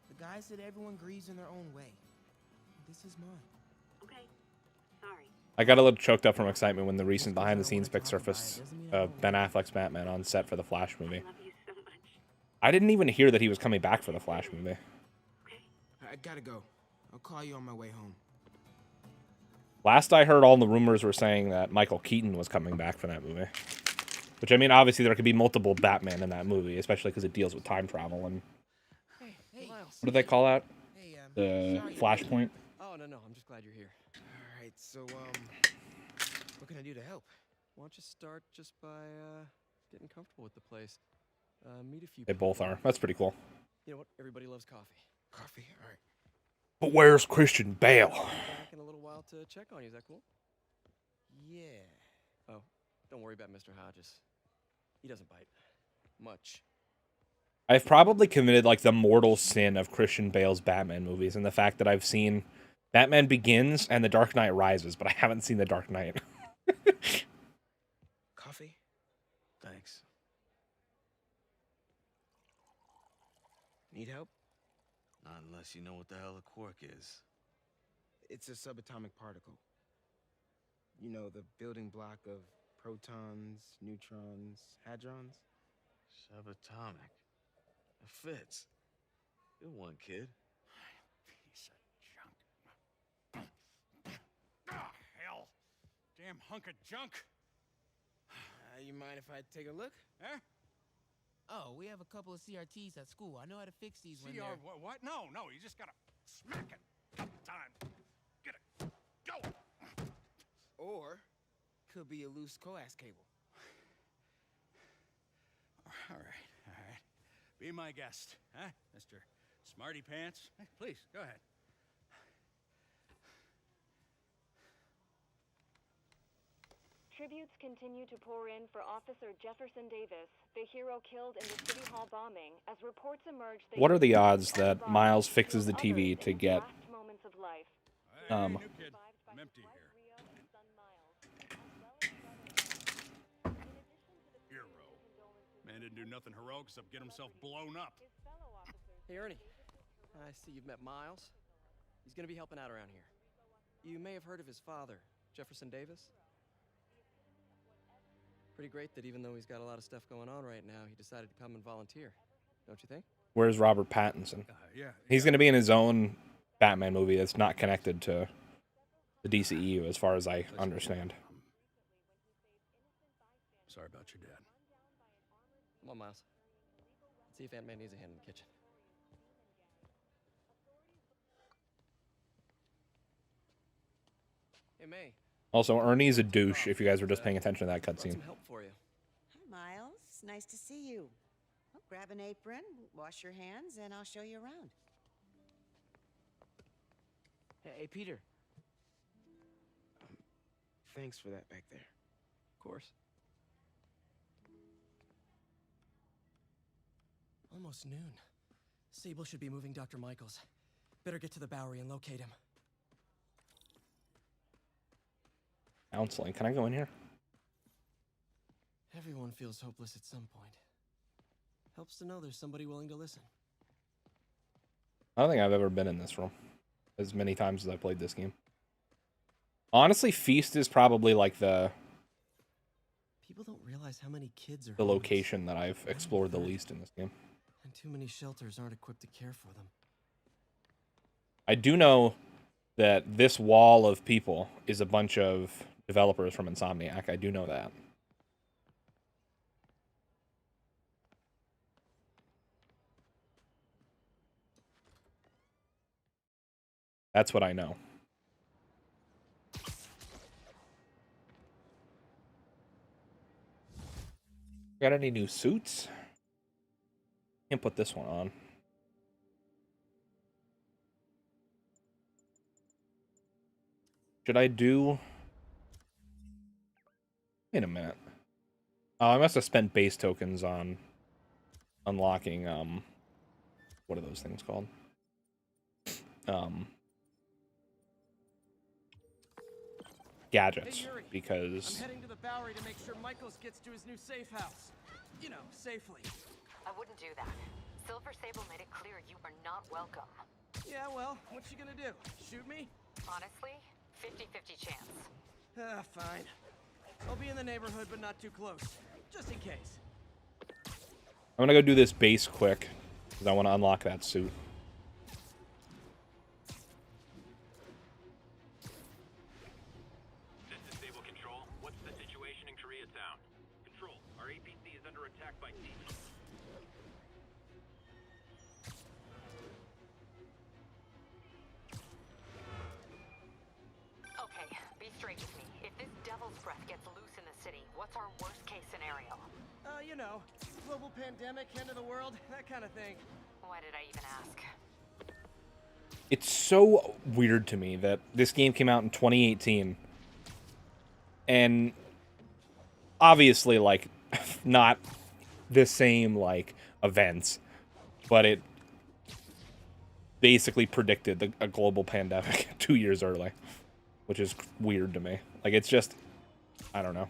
The guy said everyone grieves in their own way. This is mine. Okay. Sorry. I got a little choked up from excitement when the recent behind-the-scenes pic surfaced of Ben Affleck's Batman on set for the Flash movie. Love you so much. I didn't even hear that he was coming back for the Flash movie. I gotta go. I'll call you on my way home. Last I heard, all the rumors were saying that Michael Keaton was coming back for that movie. Which, I mean, obviously there could be multiple Batman in that movie, especially because it deals with time travel and... Hey, Miles. What do they call that? Hey, The Flashpoint? Oh, no, I'm just glad you're here. All right, so, what can I do to help? Why don't you start just by, getting comfortable with the place? Meet a few They both are. That's pretty cool. You know what? Everybody loves coffee. Coffee? All right. But where's Christian Bale? Back in a little while to check on you. Is that cool? Yeah. Oh, don't worry about Mr. Hodges. He doesn't bite. Much. I've probably committed, like, the mortal sin of Christian Bale's Batman movies, and the fact that I've seen Batman Begins and The Dark Knight Rises, but I haven't seen The Dark Knight. Coffee? Thanks. Need help? Not unless you know what the hell a quark is. It's a subatomic particle. You know, the building block of protons, neutrons, hadrons. Subatomic. It fits. Good one, kid. Piece of junk. Ah, hell. Damn hunk of junk. You mind if I take a look? Huh? Oh, we have a couple of CRTs at school. I know how to fix these when CR, they're... what? No, you just gotta smack it a couple times. Get it. Go! Or, could be a loose coax cable. All right. Be my guest, huh, Mr. Smarty Pants? Hey, please, go ahead. Tributes continue to pour in for Officer Jefferson Davis, the hero killed in the City Hall bombing, as reports emerge that What are the odds that Miles fixes the TV to get... last moments of life. Hey, new kid. I'm empty here. Hero. Man didn't do nothing heroic except get himself blown up. Hey, Ernie. I see you've met Miles. He's gonna be helping out around here. You may have heard of his father, Jefferson Davis? Pretty great that even though he's got a lot of stuff going on right now, he decided to come and volunteer. Don't you think? Where's Robert Pattinson? Yeah. He's going to be in his own Batman movie that's not connected to the DCEU, as far as I understand. Sorry about your dad. Come on, Miles. Let's see if Aunt May needs a hand in the kitchen. Hey, May. Also, Ernie's a douche, if you guys were just paying attention to that cutscene. Some help for you. Hi, Miles. Nice to see you. Well, grab an apron, wash your hands, and I'll show you around. Hey, Peter. Thanks for that back there. Of course. Almost noon. Sable should be moving Dr. Michaels. Better get to the Bowery and locate him. Counseling. Can I go in here? Everyone feels hopeless at some point. Helps to know there's somebody willing to listen. I don't think I've ever been in this room as many times as I played this game. Honestly, Feast is probably like the People don't realize how many kids are the homeless. location that I've explored the least in this game. And too many shelters aren't equipped to care for them. I do know that this wall of people is a bunch of developers from Insomniac. I do know that. That's what I know. Got any new suits? Can't put this one on. Should I do... Wait a minute. Oh, I must have spent base tokens on unlocking, what are those things called? Gadgets, Hey, Yuri. because... I'm heading to the Bowery to make sure Michaels gets to his new safe house. You know, safely. I wouldn't do that. Silver Sable made it clear you are not welcome. Yeah, well, what you gonna do? Shoot me? Honestly, 50-50 chance. Ah, fine. I'll be in the neighborhood, but not too close. Just in case. I'm gonna go do this base quick, because I want to unlock that suit. This is Sable Control. What's the situation in Koreatown? Control, our APC is under attack by thieves. Okay, be straight with me. If this devil's breath gets loose in the city, what's our worst case scenario? You know, global pandemic, end of the world, that kind of thing. Why did I even ask? It's so weird to me that this game came out in 2018, and obviously, like, not the same, like, events, but it basically predicted a global pandemic 2 years early, which is weird to me. Like, it's just, I don't know.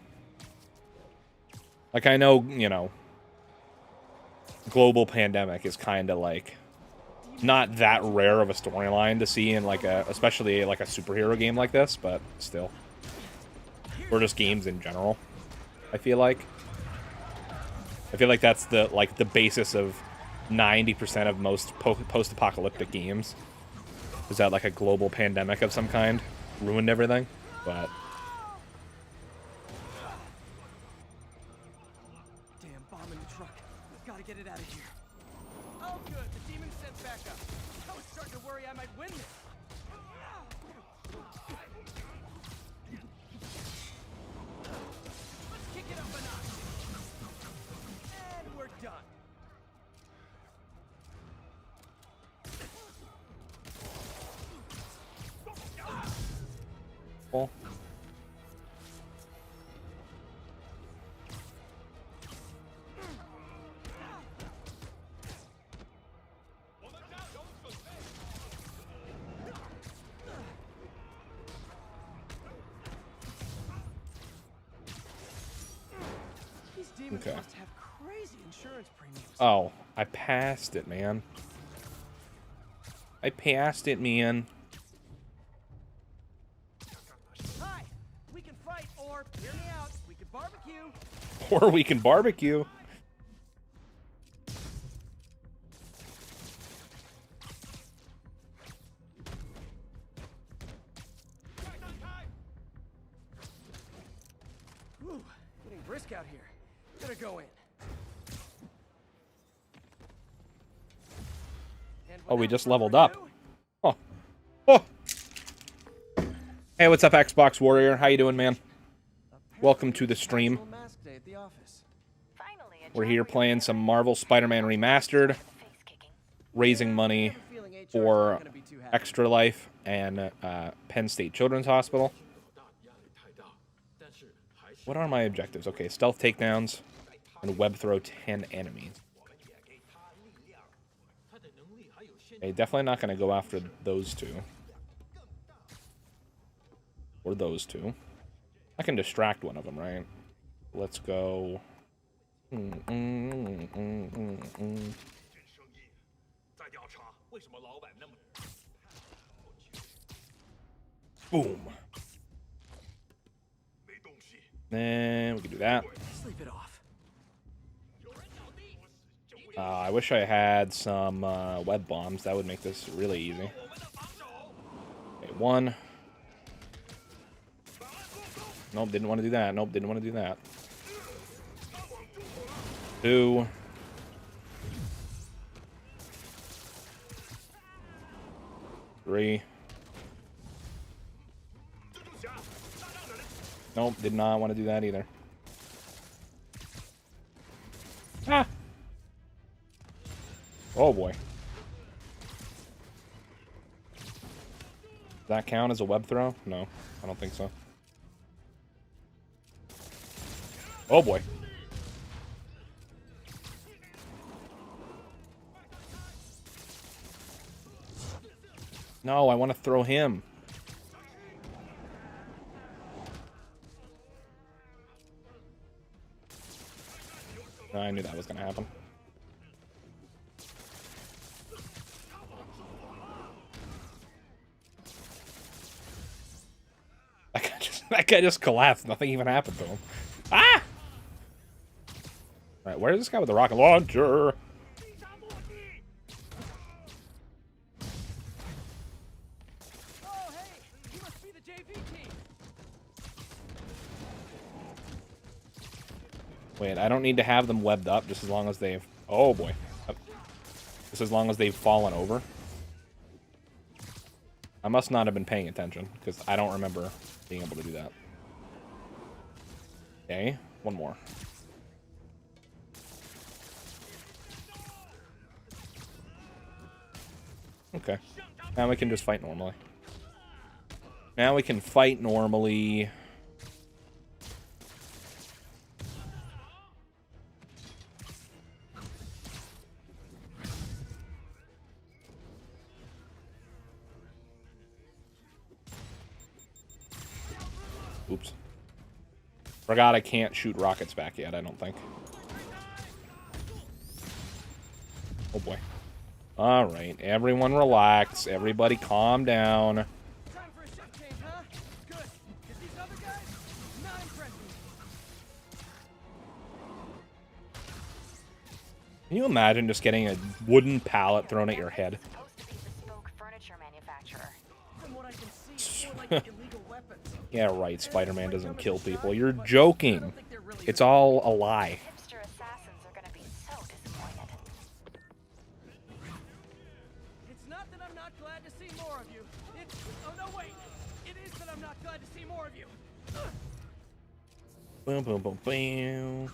Like, I know, you know, global pandemic is kind of like not that rare of a storyline to see in like especially like a superhero game like this, but still, or just games in general. I feel like that's the basis of 90% of most post-apocalyptic games, is that like a global pandemic of some kind ruined everything. But Damn bomb in the truck. Gotta get it out of here. Oh, good. The demon sent back up. I was starting to worry I might win this. Let's kick it up a notch. And we're done. well, These demons Okay. must have crazy insurance premiums. oh, I passed it, man. I passed it, man. Hi, Or, hear me out, we could barbecue. Or we can barbecue. Whew, getting brisk out here. Gonna go in. Oh, we just leveled up. Oh. Oh. Hey, what's up, Xbox Warrior? How you doing, man? Welcome to the stream. We're here playing some Marvel Spider-Man Remastered, raising money for Extra Life and Penn State Children's Hospital. What are my objectives? Okay, stealth takedowns and web throw 10 enemies. Okay, definitely not going to go after those two. Or those two. I can distract one of them, right? Let's go... Boom. Then we can do that. Sleep it off. I wish I had some web bombs. That would make this really easy. Okay, one. Nope, didn't want to do that. Nope, didn't want to do that. Two. Three. Nope, did not want to do that either. Ah! Oh boy. Does that count as a web throw? No, I don't think so. Oh boy. No, I want to throw him. I knew that was going to happen. That guy just collapsed. Nothing even happened to him. Ah! Alright, where's this guy with the rocket launcher? Oh, hey, you must be the JV team. Wait, I don't need to have them webbed up just as long as they've... Oh, boy. Just as long as they've fallen over. I must not have been paying attention, because I don't remember being able to do that. Okay, one more. Okay. Now we can just fight normally. Now we can fight normally. Oops. Forgot I can't shoot rockets back yet, I don't think. Oh boy. Alright, everyone relax. Everybody calm down. Time for a shift change, huh? Good. 'Cause these other guys, not impressing me. Can you imagine just getting a wooden pallet thrown at your head? From what I can see, more like illegal weapons. Yeah, right, Spider-Man doesn't kill people. You're joking. It's all a lie. Hipster assassins are gonna be so disappointed. It's not that I'm not glad to see more of you. It's... Oh, no, wait. It is that I'm not glad to see more of you. Boom, boom, boom, boom.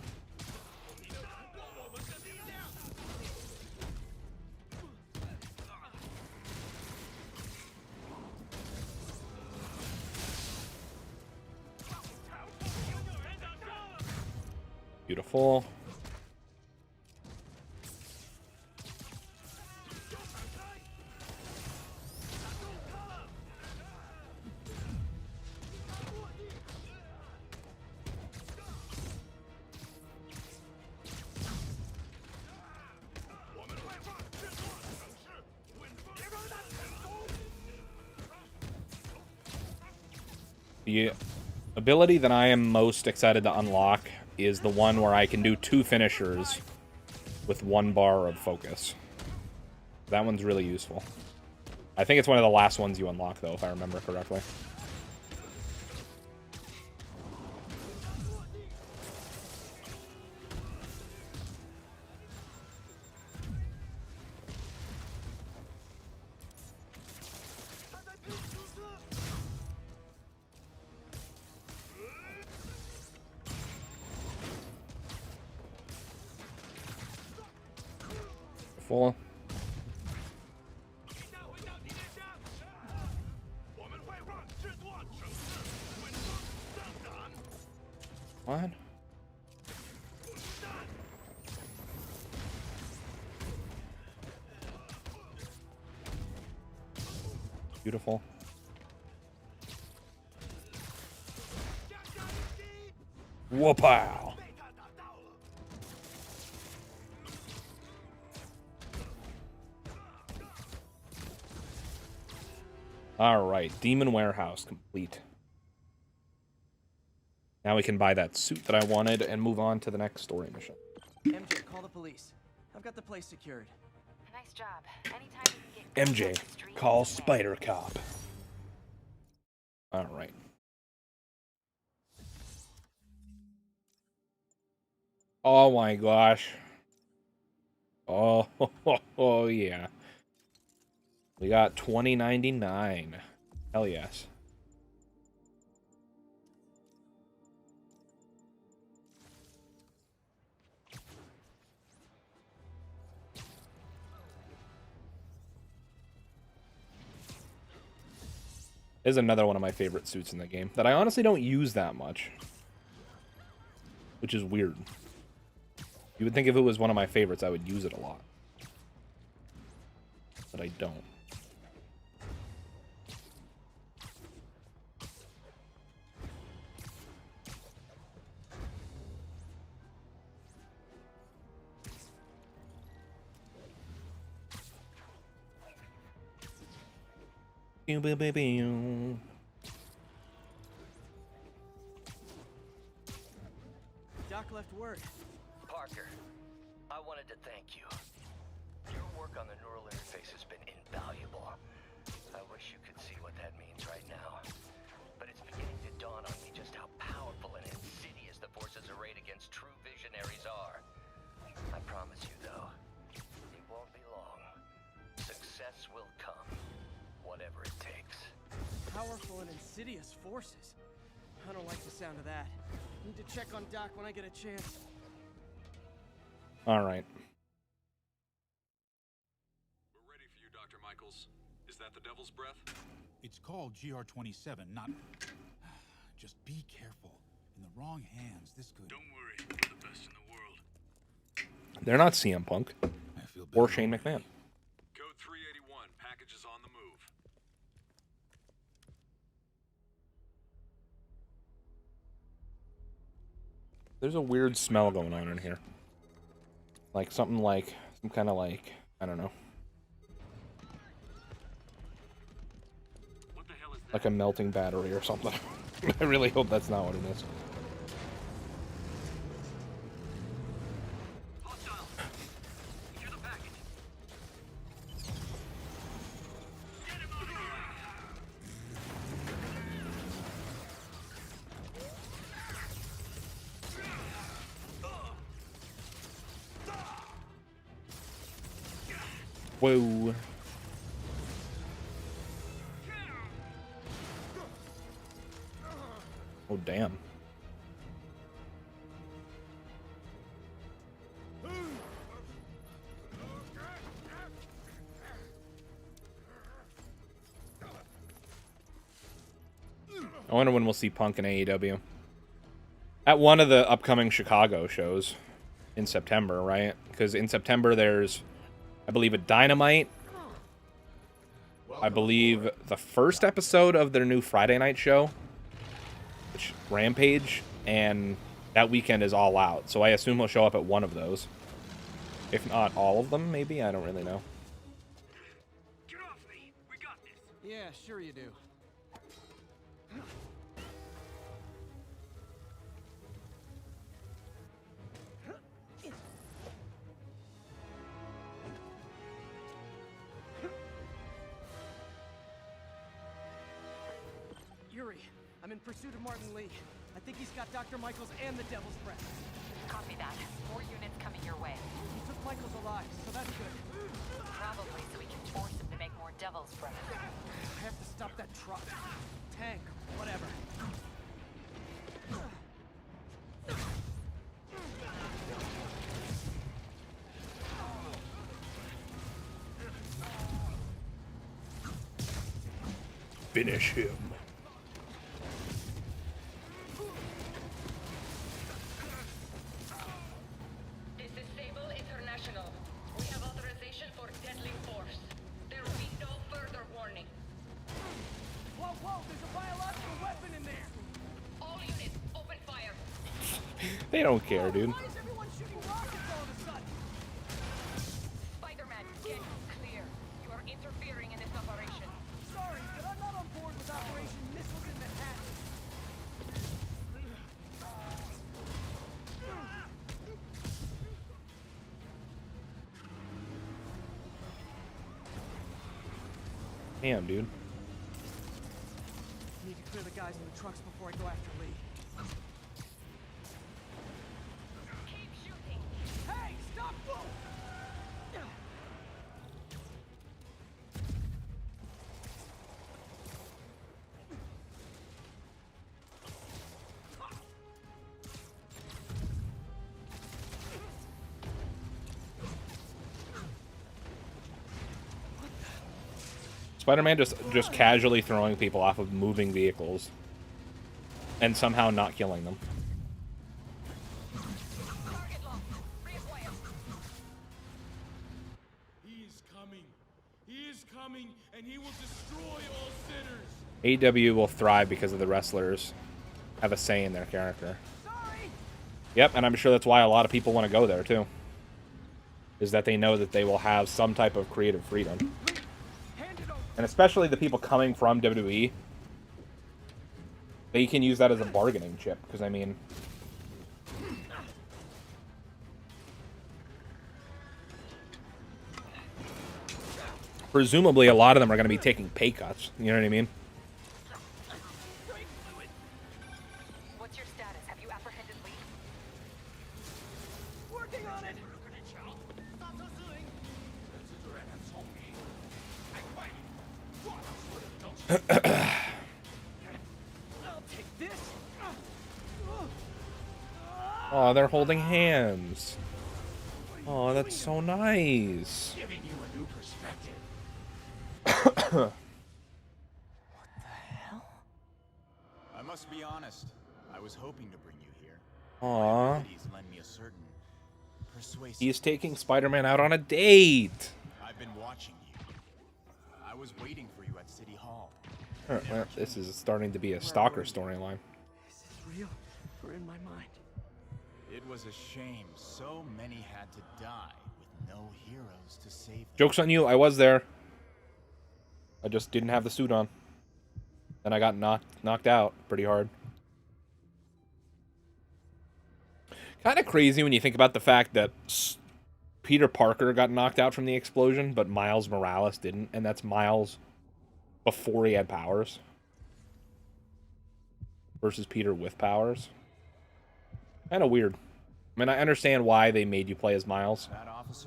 Beautiful. Yeah. ability that I am most excited to unlock is the one where I can do 2 finishers with 1 bar of focus. That one's really useful. I think it's one of the last ones you unlock, though, if I remember correctly. Full. What? Beautiful. Whoa-pow! Alright, Demon Warehouse complete. Now we can buy that suit that I wanted and move on to the next story mission. MJ, call the police. I've got the place secured. Nice job. Anytime you can get MJ, call Spider Cop. Alright. Oh my gosh. Oh, oh yeah. We got 2099. Hell yes. This is another one of my favorite suits in the game that I honestly don't use that much, which is weird. You would think if it was one of my favorites, I would use it a lot, but I don't. Doc left word. Parker, I wanted to thank you. Your work on the neural interface has been invaluable. I wish you could see what that means right now. But it's beginning to dawn on me just how powerful and insidious the forces arrayed against true visionaries are. I promise you, though, it won't be long. Success will come, whatever it takes. Powerful and insidious forces. I don't like the sound of that. Need to check on Doc when I get a chance. All right. We're ready for you, Dr. Michaels. Is that the Devil's Breath? It's called GR27, not... Just be careful. In the wrong hands, this could... Don't worry, we're the best in the world. They're not CM Punk or Shane McMahon. Code 381. Package is on the move. There's a weird smell going on in here. Like something like, some kind of like, I don't know. What the hell is that? Like a melting battery or something. I really hope that's not what it is. Hostile! Secure the package. Get him out of here! Whoa. Oh, damn. I wonder when we'll see Punk in AEW. At one of the upcoming Chicago shows in September, right? Because in September there's, I believe, a Dynamite. I believe the first episode of their new Friday night show, which Rampage, and that weekend is All Out. So I assume he'll show up at one of those. If not all of them, maybe? I don't really know. Get off me! We got this! Yeah, sure you do. I'm in pursuit of Martin Lee. I think he's got Dr. Michaels and the Devil's Breath. Copy that. More units coming your way. He took Michaels alive, so that's good. Probably so we can force him to make more Devil's Breath. I have to stop that truck. Tank, whatever. Finish him. This is Sable International. We have authorization for deadly force. There will be no further warning. Whoa, whoa, there's a biological weapon in there! All units, open fire. They don't care, dude. Why is everyone shooting rockets all of a sudden? Spider-Man, get clear. You are interfering in this operation. Sorry, but I'm not on board with Operation Missiles in Manhattan. Damn, dude. Need to clear the guys in the trucks before I go after Lee. Keep shooting. Hey, stop! Whoa! Spider-Man just casually throwing people off of moving vehicles and somehow not killing them. He is coming. He is coming, and he will destroy all sinners. AEW will thrive because of the wrestlers have a say in their character. Yep, and I'm sure that's why a lot of people want to go there too. Is that they know that they will have some type of creative freedom. And especially the people coming from WWE, they can use that as a bargaining chip. Because, I mean, presumably a lot of them are going to be taking pay cuts. You know what I mean? What's your status? Have you apprehended Lee? Working on it! I'll take this. Oh, they're holding hands. Oh, that's so nice. Giving you a new perspective. I must be honest. I was hoping to bring you here. Aw. My abilities lend me a certain persuasive. He's taking Spider-Man out on a date. I've been watching you. I was waiting for you at City Hall. Well, this is starting to be a stalker storyline. Is this real or in my mind? It was a shame so many had to die with no heroes to save them. Joke's on you, I was there. I just didn't have the suit on. Then I got knocked out pretty hard. Kind of crazy when you think about the fact that Peter Parker got knocked out from the explosion, but Miles Morales didn't, and that's Miles before he had powers versus Peter with powers. Kind of weird. I mean, I understand why they made you play as Miles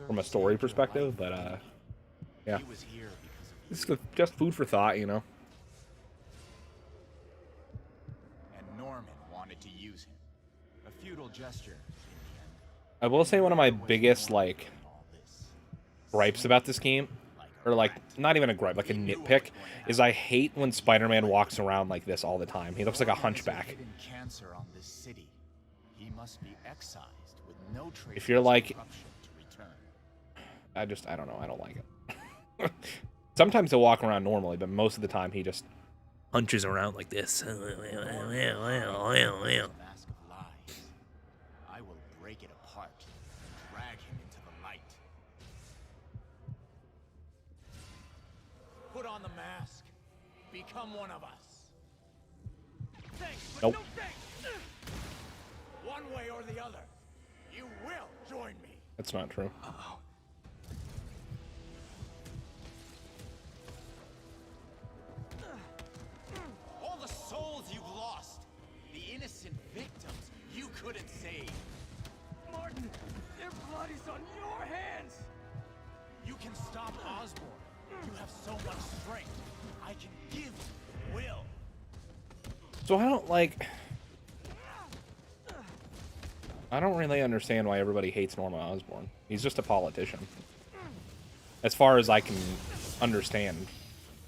from a story perspective, but yeah, it's just food for thought, you know. And Norman wanted to use him. A futile gesture. I will say one of my biggest, like, gripes about this game, or, like, not even a gripe, like a nitpick, is I hate when Spider-Man walks around like this all the time. He looks like a hunchback. Cancer on this city. He must be excised with no trace If you're like, of corruption to return. I don't know, I don't like it. Sometimes he'll walk around normally, but most of the time he just hunches around like this. Mask of lies. I will break it apart and drag him into the light. Put on the mask. Become one of us. Thanks, but Nope. no thanks. One way or the other, you will join me. That's not true. All the souls you've lost. So I don't really understand why everybody hates Norman Osborn. He's just a politician. As far as I can understand.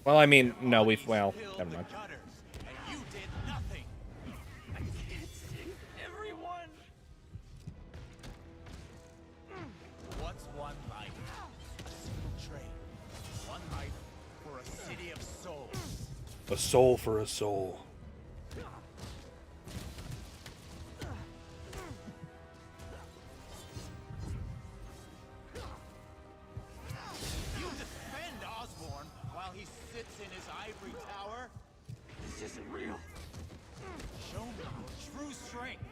Well, I mean, no, well, never mind. What's one life? A single train. One life for a city of souls. A soul for a soul. You defend Osborn while he sits in his ivory tower? This isn't real. Show me your true strength.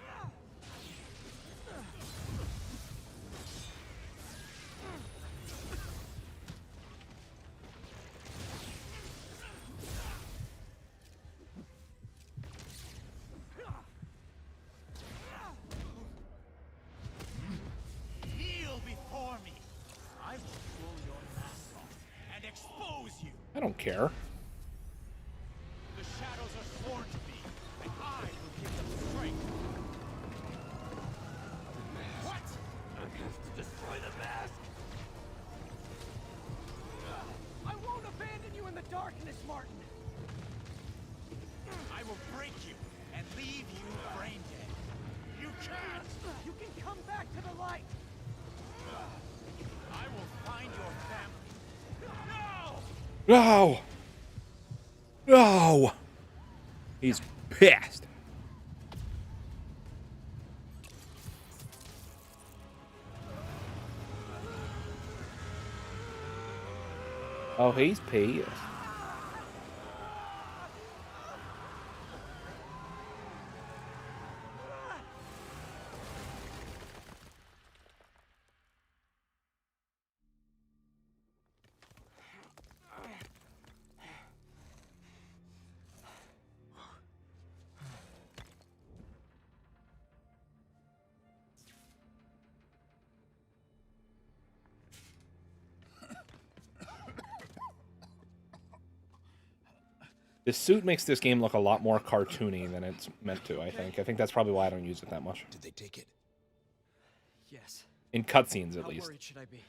Kneel before me. I will pull your mask off and expose you. I don't care. The shadows are sworn to me, and I will give them strength. What? I have to destroy the mask. I won't abandon you in the darkness, Martin. I will break you and leave you brain dead. You can't. You can come back to the light. I will find your family. No! No! No! He's pissed. Oh, he's pissed. This suit makes this game look a lot more cartoony than it's meant to, I think. I think that's probably why I don't use it that much. Did they take it? Yes. In cutscenes, at How least. worried should I be?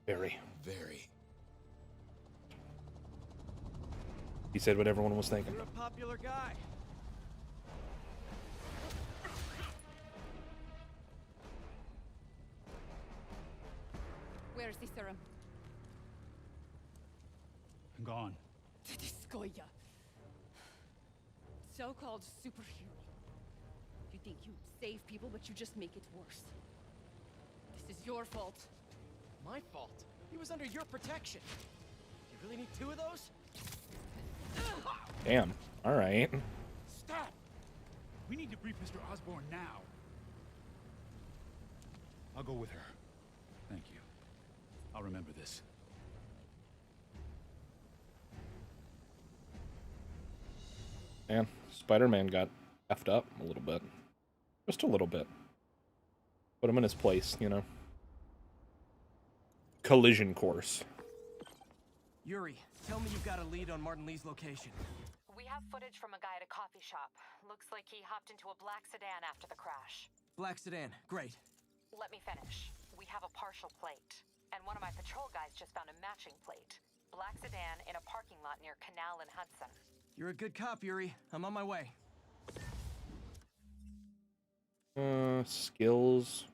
Very. Very. He said what everyone was thinking. You're a popular guy. Where's the serum? Gone. Tediscoya. So-called superhero. You think you save people, but you just make it worse. This is your fault. My fault. He was under your protection. You really need two of those? Damn. All right. Stop! We need to brief Mr. Osborn now. I'll go with her. Thank you. I'll remember this. Man, Spider-Man got effed up a little bit. Just a little bit. Put him in his place, you know. Collision course. Yuri, tell me you've got a lead on Martin Lee's location. We have footage from a guy at a coffee shop. Looks like he hopped into a black sedan after the crash. Black sedan, great. Let me finish. We have a partial plate. And one of my patrol guys just found a matching plate. Black sedan in a parking lot near Canal and Hudson. You're a good cop, Yuri. I'm on my way. Skills.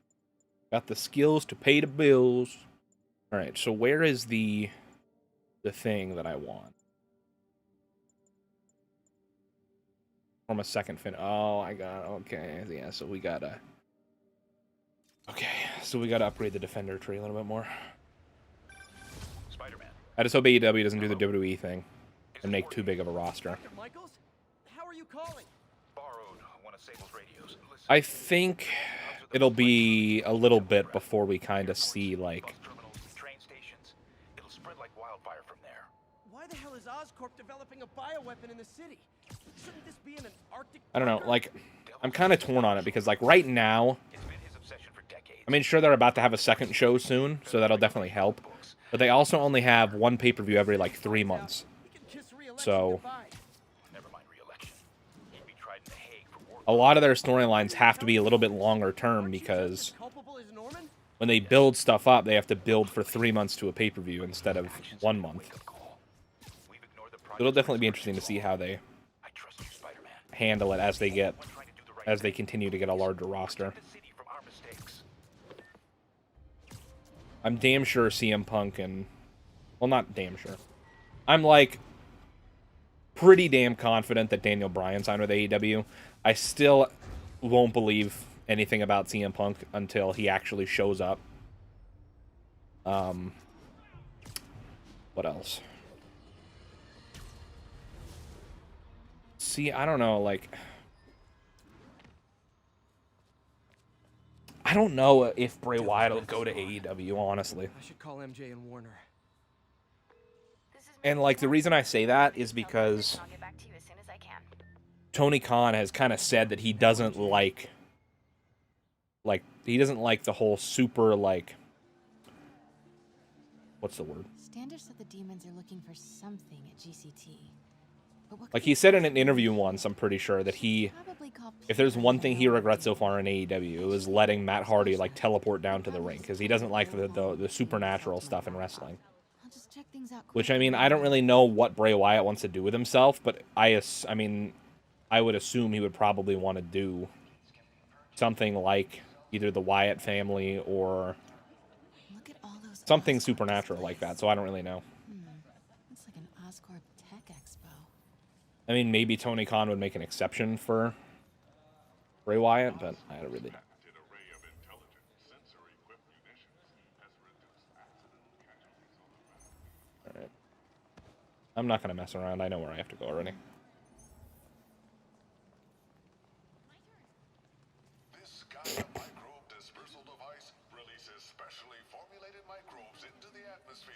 Got the skills to pay the bills. All right, so where is the thing that I want? From a second fin. Oh, I got. Okay, yeah. So we gotta. Okay, so we gotta upgrade the defender tree a little bit more. Spider-Man. I just hope AEW doesn't do the WWE thing and make too big of a roster. Dr. Michaels? How are you calling? Borrowed one of Sable's radios. Listen, I think it'll be a little bit before we kind of see, like... train stations. It'll spread like wildfire from there. Why the hell is Oscorp developing a bioweapon in the city? Shouldn't this be in an Arctic... I don't know, like, I'm kind of torn on it, because, like, right now... It's been his obsession for decades. I mean, sure, they're about to have a second show soon, so that'll definitely help. But they also only have one pay-per-view every, like, 3 months. So... Never mind re-election. a lot of their storylines have to be a little bit longer term because when they build stuff up, they have to build for 3 months to a pay-per-view instead of 1 month. It'll definitely be interesting to see how they handle it as they continue to get a larger roster. I'm damn sure CM Punk and, well, not damn sure. I'm like pretty damn confident that Daniel Bryan signed with AEW. I still won't believe anything about CM Punk until he actually shows up. What else? See, I don't know, like, I don't know if Bray Wyatt will go to AEW, honestly. I should call MJ and Warner. And, like, the reason I say that is because Tony Khan has kind of said that he doesn't like, he doesn't like the whole super, like, what's the word? Standish said the demons are looking for something at GCT. Like, he said in an interview once, I'm pretty sure, that if there's one thing he regrets so far in AEW, it was letting Matt Hardy, like, teleport down to the ring, because he doesn't like the supernatural stuff in wrestling. Which, I mean, I don't really know what Bray Wyatt wants to do with himself, but I mean, I would assume he would probably want to do something like either the Wyatt family or something supernatural like that, so I don't really know. It's like an Oscorp Tech Expo. I mean, maybe Tony Khan would make an exception for Bray Wyatt, but I don't really know. Alright. I'm not going to mess around. I know where I have to go already. This Gaia microbe dispersal device releases specially formulated microbes into the atmosphere.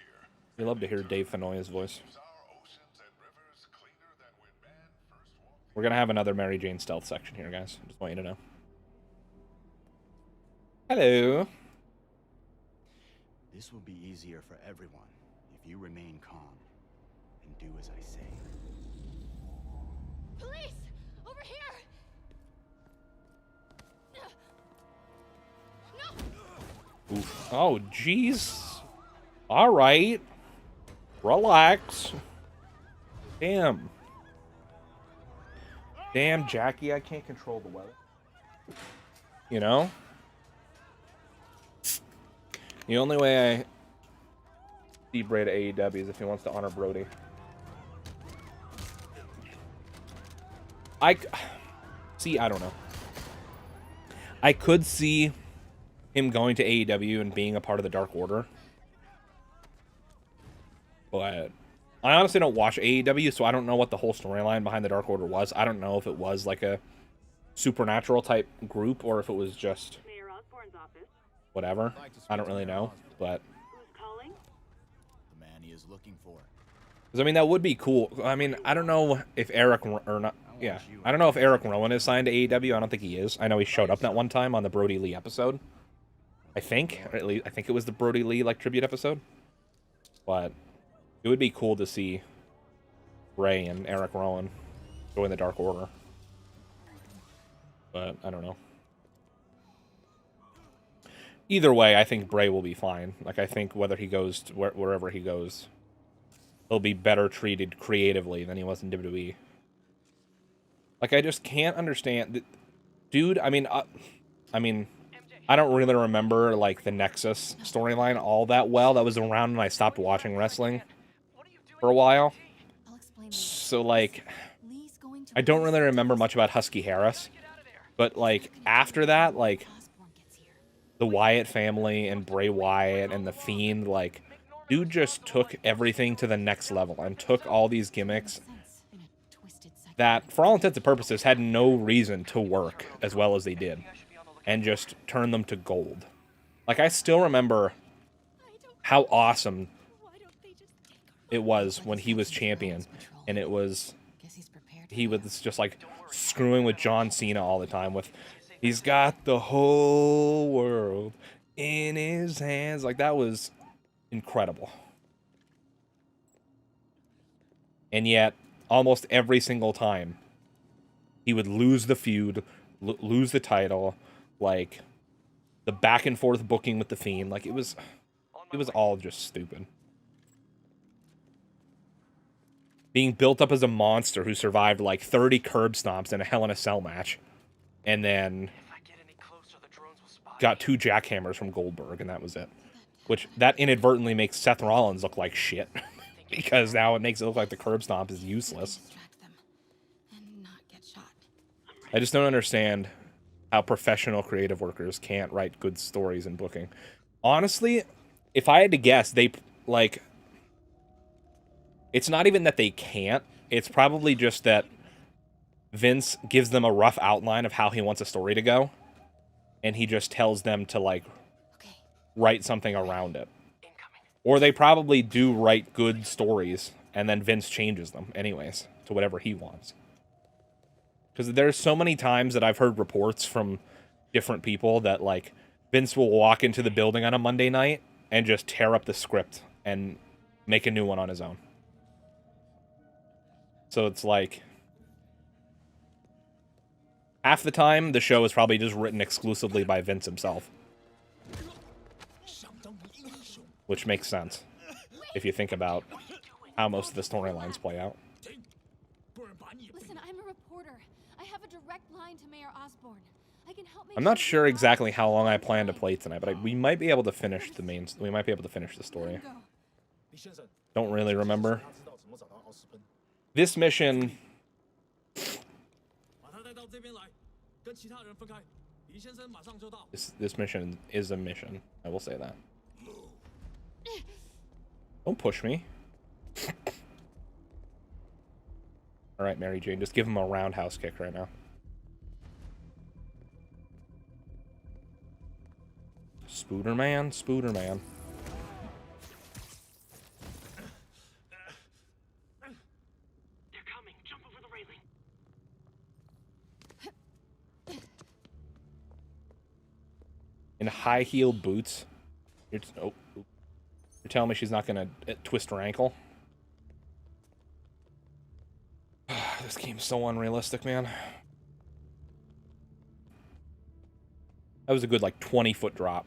We love to hear Dave Fenoya's voice. We're going to have another Mary Jane stealth section here, guys. Just want you to know. Hello. This will be easier for everyone if you remain calm and do as I say. Police! Over here! No! Oof. Oh, jeez. All right. Relax. Damn. Damn, Jackie, I can't control the weather. You know? The only way I see Bray to AEW is if he wants to honor Brody. See, I don't know. I could see him going to AEW and being a part of the Dark Order. But I honestly don't watch AEW, so I don't know what the whole storyline behind the Dark Order was. I don't know if it was like a supernatural type group or if it was just whatever. I don't really know, but The man he is looking for. I mean, that would be cool. I mean, I don't know if Eric or not. Yeah, I don't know if Eric Rowan is signed to AEW. I don't think he is. I know he showed up that one time on the Brody Lee episode. I think, or at least I think it was the Brody Lee like tribute episode. But it would be cool to see Ray and Eric Rowan join the Dark Order. But I don't know. Either way, I think Bray will be fine. Like, I think whether he goes to wherever he goes, he'll be better treated creatively than he was in WWE. Like, I just can't understand. Dude, I mean, I don't really remember, like, the Nexus storyline all that well. That was around when I stopped watching wrestling for a while. So, like, I don't really remember much about Husky Harris. But, like, after that, like, the Wyatt family and Bray Wyatt and The Fiend, like, dude just took everything to the next level and took all these gimmicks that, for all intents and purposes, had no reason to work as well as they did, and just turned them to gold. Like, I still remember how awesome it was when he was champion, and it was, he was just, like, screwing with John Cena all the time with, he's got the whole world in his hands. Like, that was incredible. And yet, almost every single time, he would lose the feud, lose the title, like the back and forth booking with the Fiend, like it was all just stupid. Being built up as a monster who survived like 30 curb stomps in a Hell in a Cell match, and then got 2 jackhammers from Goldberg, and that was it. Which, that inadvertently makes Seth Rollins look like shit. Because now it makes it look like the curb stomp is useless. I just don't understand how professional creative workers can't write good stories and booking. Honestly, if I had to guess, they, like... It's not even that they can't. It's probably just that Vince gives them a rough outline of how he wants a story to go. And he just tells them to, like, write something around it. Or they probably do write good stories, and then Vince changes them anyways to whatever he wants. Because there's so many times that I've heard reports from different people that, like, Vince will walk into the building on a Monday night and just tear up the script and make a new one on his own. So it's like, half the time, the show is probably just written exclusively by Vince himself. Which makes sense, if you think about how most of the storylines play out. Listen, I'm a reporter. I have a direct line to Mayor Osborne. I can help. I'm not sure exactly how long I plan to play tonight, but we might be able to finish the we might be able to finish the story. Don't really remember. This mission... This mission is a mission. I will say that. Don't push me. Alright, Mary Jane, just give him a roundhouse kick right now. Spooderman, Spooderman. They're coming. Jump over the railing. In high-heeled boots. You're telling me she's not gonna twist her ankle? This game's so unrealistic, man. That was a good, like, 20-foot drop.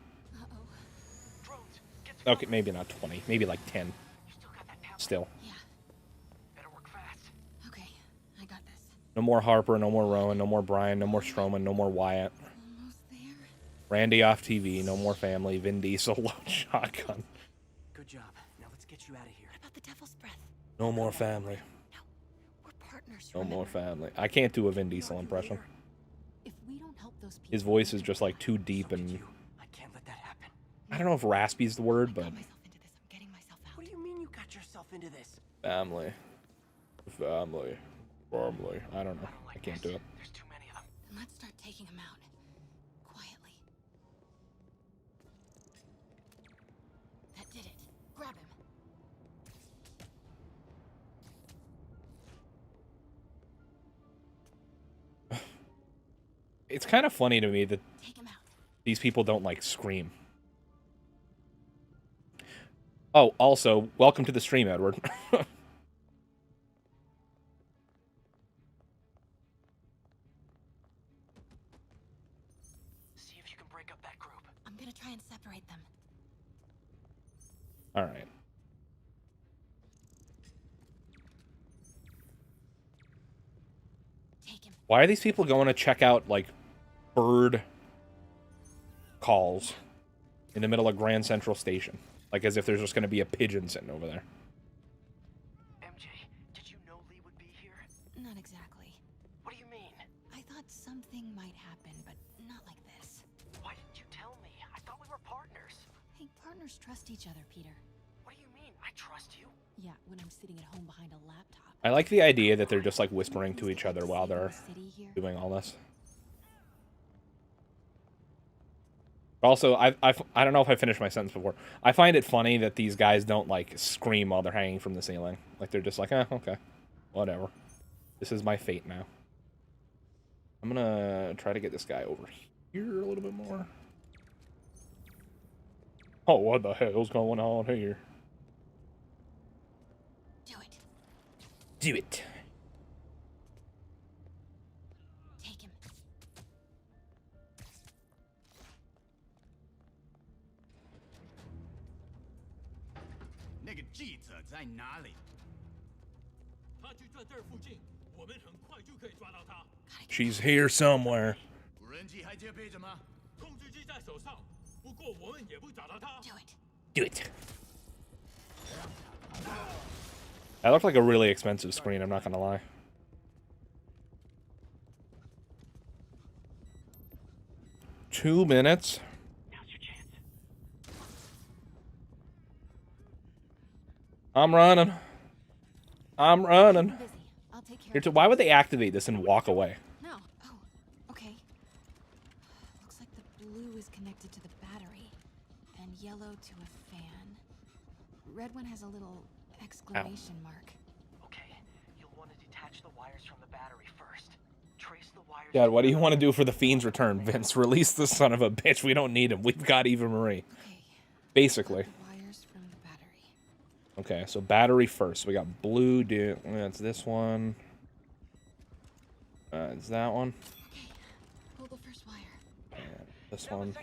Okay, maybe not 20. Maybe, like, 10. Still. Yeah. Better work fast. Okay, I got this. No more Harper, no more Rowan, no more Brian, no more Strowman, no more Wyatt. Almost there. Randy off TV, no more family, Vin Diesel, load shotgun. Good job. Now let's get you out of here. What about the Devil's Breath? No more family. We're partners. No more family. I can't do a Vin Diesel impression. If we don't help those people, His voice is just like too deep and... I can't let that happen. I don't know if raspy's the word, but... What do you mean you got yourself into this? Family. Family. Family. I don't know. I can't do it. There's too many of them. Then let's start taking them out. Quietly. That did it. Grab him. It's kind of funny to me that these people don't, like, scream. Oh, also, welcome to the stream, Edward. See if you can break up that group. I'm gonna try and separate them. All right. Why are these people going to check out, like, bird calls in the middle of Grand Central Station? Like, as if there's just going to be a pigeon sitting over there. MJ, did you know Lee would be here? Not exactly. What do you mean? I thought something might happen, but not like this. Why didn't you tell me? I thought we were partners. Hey, partners trust each other, Peter. What do you mean? I trust you. Yeah, when I'm sitting at home behind a laptop. I like the idea that they're just, like, whispering to each other while they're doing all this. Also, I don't know if I finished my sentence before. I find it funny that these guys don't, like, scream while they're hanging from the ceiling. Like, they're just like, okay, whatever. This is my fate now. I'm gonna try to get this guy over here a little bit more. Oh, what the hell's going on here? Do it. Take him. 个记者在哪里？ 他就在这儿附近，我们很快就可以抓到他。 She's here somewhere. 无人机还接配着吗？控制机在手上，不过我们也不找到他。Do it. That looked like a really expensive screen, I'm not gonna lie. Two minutes. I'm running. I'm running. I'll take care Here to, why would they activate this and walk away? No. Oh, okay. Looks like the blue is connected to the battery, and yellow to a fan. Red one has a little exclamation mark. Okay, you'll want to detach the wires from the battery first. Trace the wires. Dad, what do you want to do for the Fiend's return, Vince? Release this son of a bitch. We don't need him. We've got Eva Marie. Okay. Basically. Wires from the battery. Okay, so battery first. We got blue, dude. That's this one. It's that one. Okay. Pull the first wire. And this one.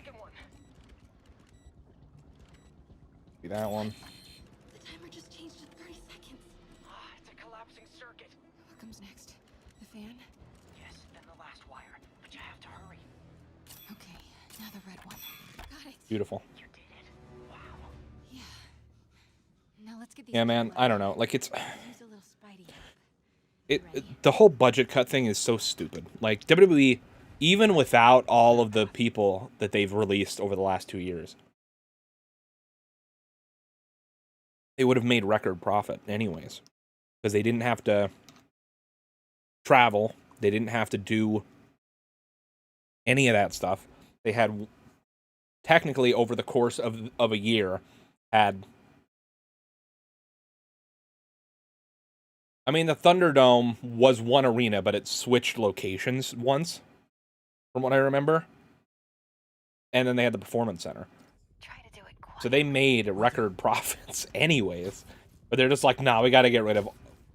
Be that one. The timer just changed to 30 seconds. It's a collapsing circuit. What comes next? The fan? Yes, then the last wire. But you have to hurry. Okay. Now the red one. Got it. Beautiful. You did it. Wow. Yeah. Now let's get these. Yeah, man. I don't know. Like, it's... Use a little Spidey. The whole budget cut thing is so stupid. Like, WWE, even without all of the people that they've released over the last 2 years, they would have made record profit anyways. Because they didn't have to travel. They didn't have to do any of that stuff. They had, technically, over the course of a year, had... I mean, the Thunderdome was one arena, but it switched locations once, from what I remember. And then they had the Performance Center. So they made record profits anyways. But they're just like, nah, we gotta get rid of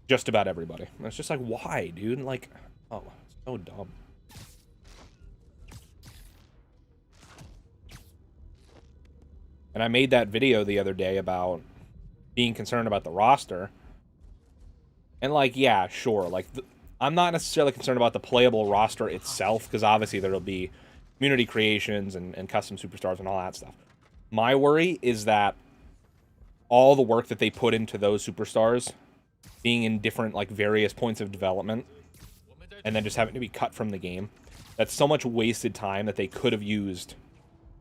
just about everybody. And it's just like, why, dude? Like, oh, so dumb. And I made that video the other day about being concerned about the roster. And, like, yeah, sure. Like, I'm not necessarily concerned about the playable roster itself, because obviously there'll be community creations and custom superstars and all that stuff. My worry is that all the work that they put into those superstars being in different, like, various points of development and then just having to be cut from the game, that's so much wasted time that they could have used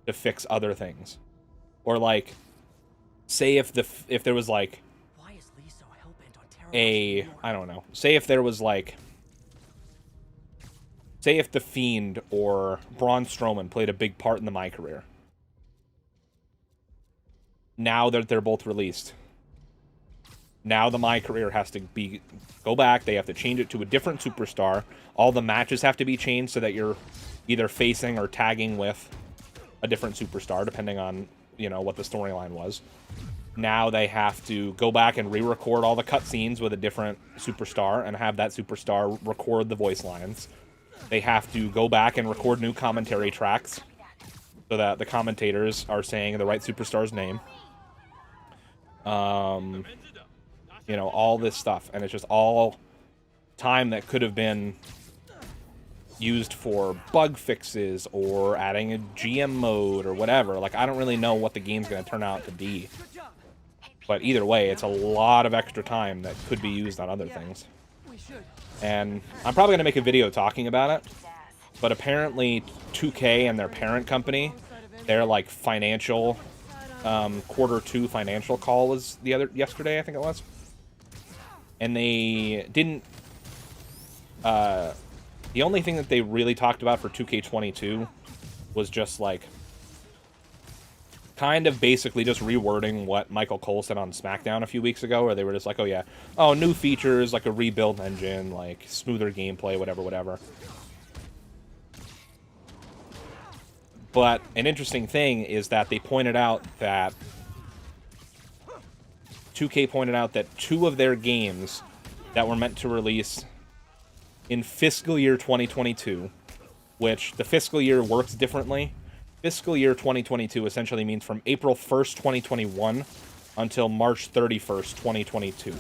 to fix other things. Or, like, say if there was, like, I don't know. Say if there was, like... Say if The Fiend or Braun Strowman played a big part in the My Career. Now that they're both released. Now the My Career has to be... Go back, they have to change it to a different superstar. All the matches have to be changed so that you're either facing or tagging with a different superstar, depending on, you know, what the storyline was. Now they have to go back and re-record all the cutscenes with a different superstar and have that superstar record the voice lines. They have to go back and record new commentary tracks so that the commentators are saying the right superstar's name. You know, all this stuff. And it's just all time that could have been used for bug fixes or adding a GM mode or whatever. Like, I don't really know what the game's going to turn out to be. But either way, it's a lot of extra time that could be used on other things. And I'm probably going to make a video talking about it. But apparently 2K and their parent company, their, like, financial, Q2 financial call was yesterday, I think it was. And they didn't, the only thing that they really talked about for 2K22 was just, like, kind of basically just rewording what Michael Cole said on SmackDown a few weeks ago, where they were just like, oh yeah, oh, new features, like a rebuild engine, like smoother gameplay, whatever. But an interesting thing is that they pointed out that 2K pointed out that 2 of their games that were meant to release in fiscal year 2022, which the fiscal year works differently. Fiscal year 2022 essentially means from April 1st, 2021 until March 31st, 2022.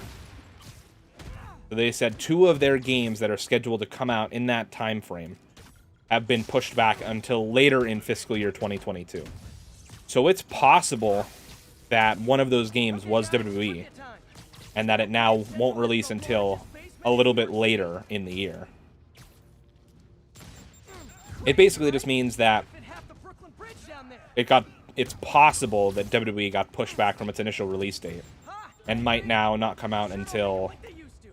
So they said 2 of their games that are scheduled to come out in that time frame have been pushed back until later in fiscal year 2022. So it's possible that one of those games was WWE, and that it now won't release until a little bit later in the year. It basically just means that it's possible that WWE got pushed back from its initial release date and might now not come out until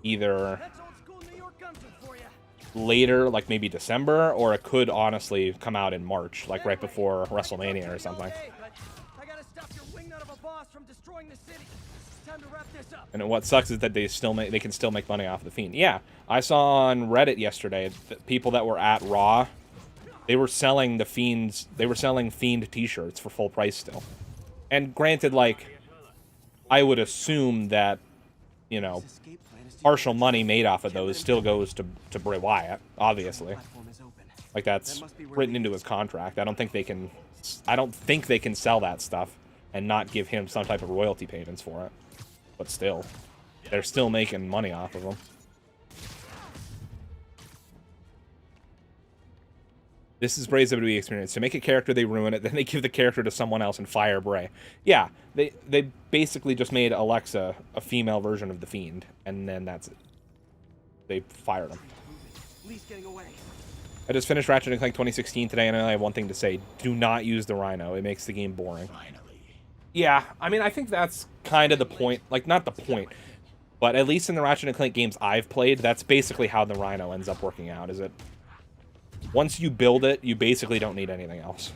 either later, like maybe December, or it could honestly come out in March, like right before WrestleMania or something. And what sucks is that they can still make money off the Fiend. Yeah, I saw on Reddit yesterday that people that were at Raw, they were selling Fiend t-shirts for full price still. And granted, like, I would assume that, you know, partial money made off of those still goes to Bray Wyatt, obviously. Like, that's written into his contract. I don't think they can sell that stuff and not give him some type of royalty payments for it. But still, they're still making money off of them. This is Bray's WWE experience. To make a character, they ruin it, then they give the character to someone else and fire Bray. Yeah, they basically just made Alexa a female version of the Fiend, and then that's it. They fired him. I just finished Ratchet & Clank 2016 today, and I only have one thing to say. Do not use the Rhino. It makes the game boring. Yeah, I mean, I think that's kind of the point. Like, not the point, but at least in the Ratchet & Clank games I've played, that's basically how the Rhino ends up working out, is it? Once you build it, you basically don't need anything else.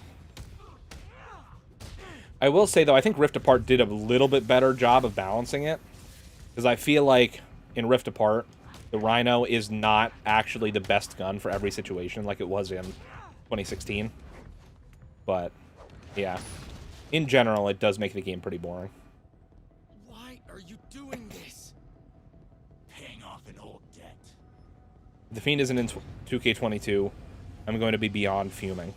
I will say, though, I think Rift Apart did a little bit better job of balancing it. Because I feel like in Rift Apart, the Rhino is not actually the best gun for every situation like it was in 2016. But, yeah. In general, it does make the game pretty boring. Why are you doing this? Paying off an old debt. If the Fiend isn't in 2K22, I'm going to be beyond fuming.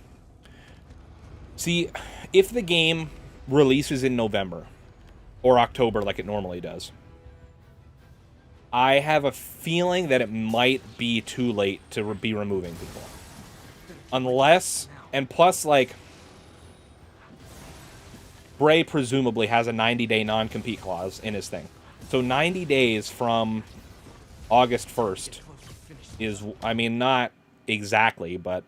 See, if the game releases in November or October like it normally does, I have a feeling that it might be too late to be removing people. Unless, and plus, like, Bray presumably has a 90-day non-compete clause in his thing. So 90 days from August 1st is, I mean, not exactly, but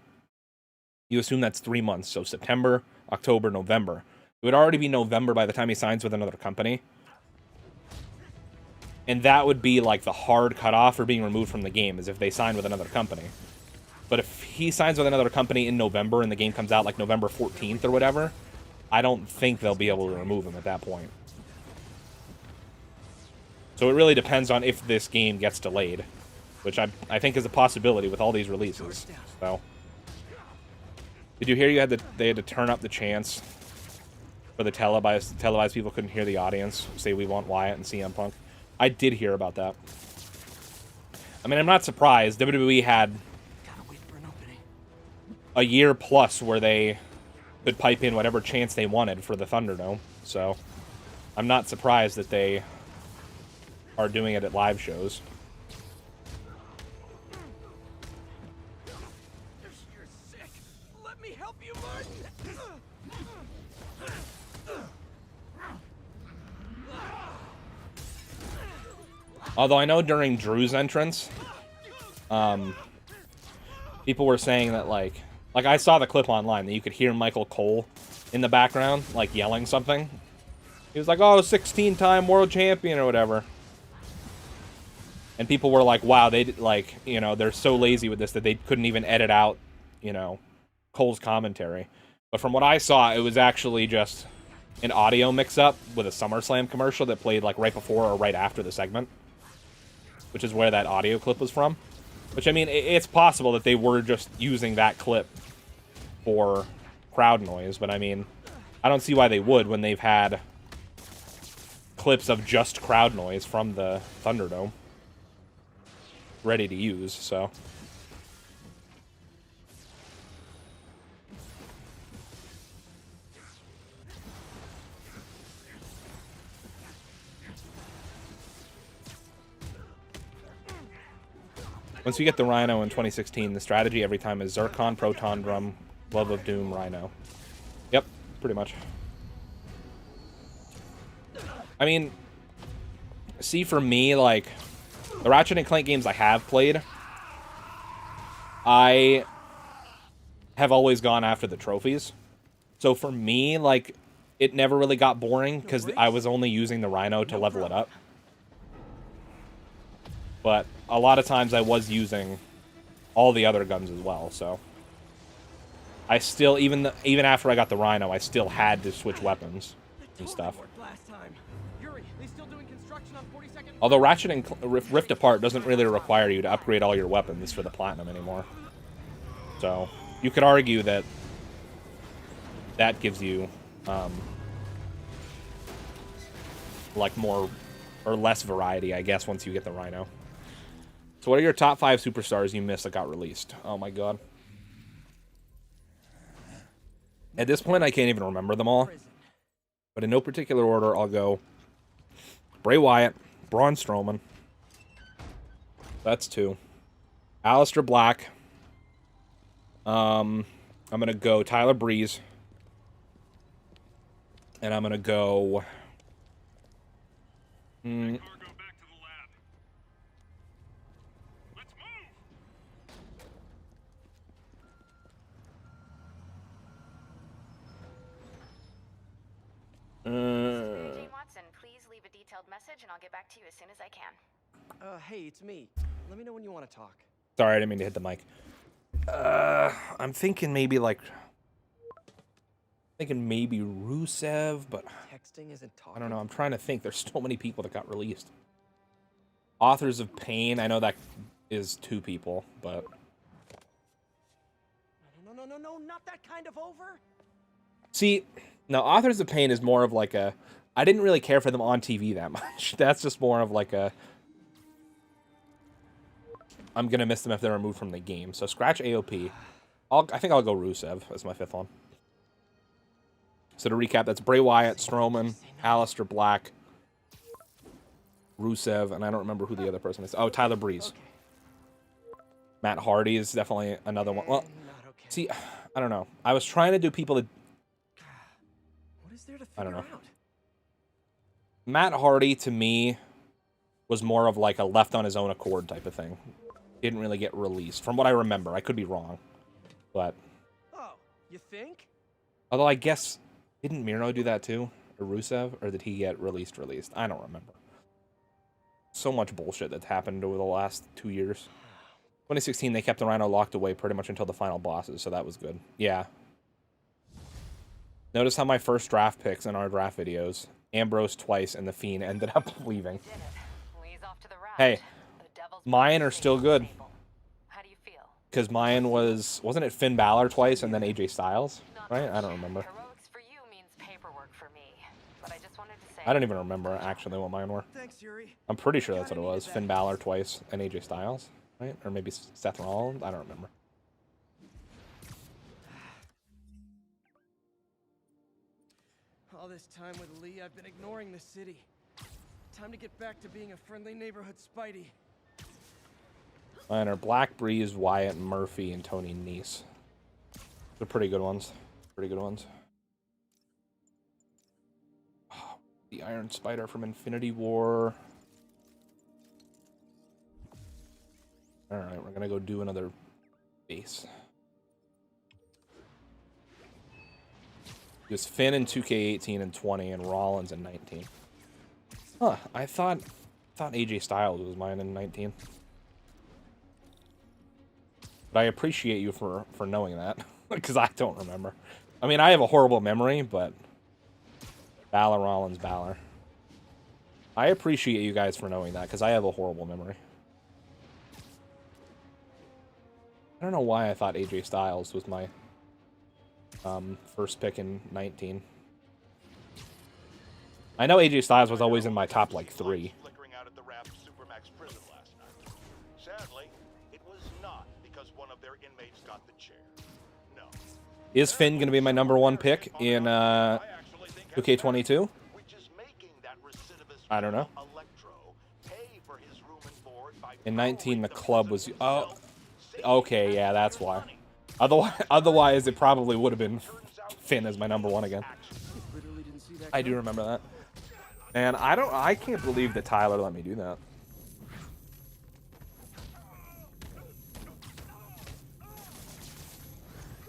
you assume that's 3 months. So September, October, November. It would already be November by the time he signs with another company. And that would be like the hard cutoff for being removed from the game, is if they sign with another company. But if he signs with another company in November and the game comes out like November 14th or whatever, I don't think they'll be able to remove him at that point. So it really depends on if this game gets delayed, which I think is a possibility with all these releases. So, did you hear they had to turn up the chants for the televised people couldn't hear the audience say we want Wyatt and CM Punk? I did hear about that. I mean, I'm not surprised. WWE had a year plus where they could pipe in whatever chants they wanted for the Thunderdome, so I'm not surprised that they are doing it at live shows. You're sick. Let me help you, Martin. Although I know during Drew's entrance, people were saying that, like I saw the clip online that you could hear Michael Cole in the background, like, yelling something. He was like, oh, 16-time world champion or whatever. And people were like, wow, they, like, you know, they're so lazy with this that they couldn't even edit out, you know, Cole's commentary. But from what I saw, it was actually just an audio mix-up with a SummerSlam commercial that played, like, right before or right after the segment, which is where that audio clip was from. Which, I mean, it's possible that they were just using that clip for crowd noise, but I mean, I don't see why they would when they've had clips of just crowd noise from the Thunderdome ready to use, so. Once you get the Rhino in 2016, the strategy every time is Zircon, Proton Drum, Glove of Doom, Rhino. Yep, pretty much. I mean, see, for me, like, the Ratchet and Clank games I have played, I have always gone after the trophies. So for me, like, it never really got boring because I was only using the Rhino to level it up. But a lot of times I was using all the other guns as well, so I still, even after I got the Rhino, I still had to switch weapons and stuff. Although Ratchet and Rift Apart doesn't really require you to upgrade all your weapons for the Platinum anymore. So you could argue that that gives you like more or less variety, I guess, once you get the Rhino. So what are your top 5 superstars you missed that got released? Oh my god. At this point, I can't even remember them all. But in no particular order, I'll go Bray Wyatt, Braun Strowman. That's 2. Aleister Black. I'm going to go Tyler Breeze. And I'm going to go... Jane Watson, please leave a detailed message and I'll get back to you as soon as I can. Hey, it's me. Let me know when you want to talk. Sorry, I didn't mean to hit the mic. I'm thinking maybe like... maybe Rusev, but... Texting isn't talking. I don't know, I'm trying to think. There's so many people that got released. Authors of Pain, I know that is 2 people, but... No, not that kind of over. See, no, Authors of Pain is more of like a... I didn't really care for them on TV that much. That's just more of like a... I'm gonna miss them if they're removed from the game. So scratch AOP. I think I'll go Rusev as my 5th one. So to recap, that's Bray Wyatt, Strowman, Aleister Black, Rusev, and I don't remember who the other person is. Oh, Tyler Breeze. Matt Hardy is definitely another one. Well, see, I don't know. I was trying to do people that... What is there to I don't know. out? Matt Hardy, to me, was more of like a left on his own accord type of thing. Didn't really get released, from what I remember. I could be wrong, but... Oh, you think? Although I guess... Didn't Miro do that too? Or Rusev? Or did he get released? I don't remember. So much bullshit that's happened over the last 2 years. 2016, they kept the Rhino locked away pretty much until the final bosses, so that was good. Yeah. Notice how my first draft picks in our draft videos, Ambrose twice and the Fiend, ended up leaving. Hey, mine are still good. How do you feel? Because mine was... Wasn't it Finn Balor twice and then AJ Styles? Right? I don't remember. Heroics for you means paperwork for me. But I just wanted to say... I don't even remember, actually, what mine were. Thanks, Yuri. I'm pretty sure that's what it was. Finn Balor twice and AJ Styles, right? Or maybe Seth Rollins? I don't remember. All this time with Lee, I've been ignoring the city. Time to get back to being a friendly neighborhood Spidey. Mine are Black Breeze, Wyatt, Murphy, and Tony Nese. They're pretty good ones. Pretty good ones. Oh, the Iron Spider from Infinity War. Alright, we're gonna go do another base. It was Finn in 2K18 and 20, and Rollins in 19. Huh, I thought AJ Styles was mine in 19. But I appreciate you for knowing that, because I don't remember. I mean, I have a horrible memory, but... Balor, Rollins, Balor. I appreciate you guys for knowing that, because I have a horrible memory. I don't know why I thought AJ Styles was my first pick in 19. I know AJ Styles was always in my top, like, 3. Sadly, it was not because one of their inmates got the chair. No. Is Finn going to be my #1 pick in 2K22? I don't know. Electro pay for his room and board by In 19, the club was... Oh, okay, yeah, that's why. Otherwise, it probably would have been Finn as my #1 again. I do remember that. And I can't believe that Tyler let me do that.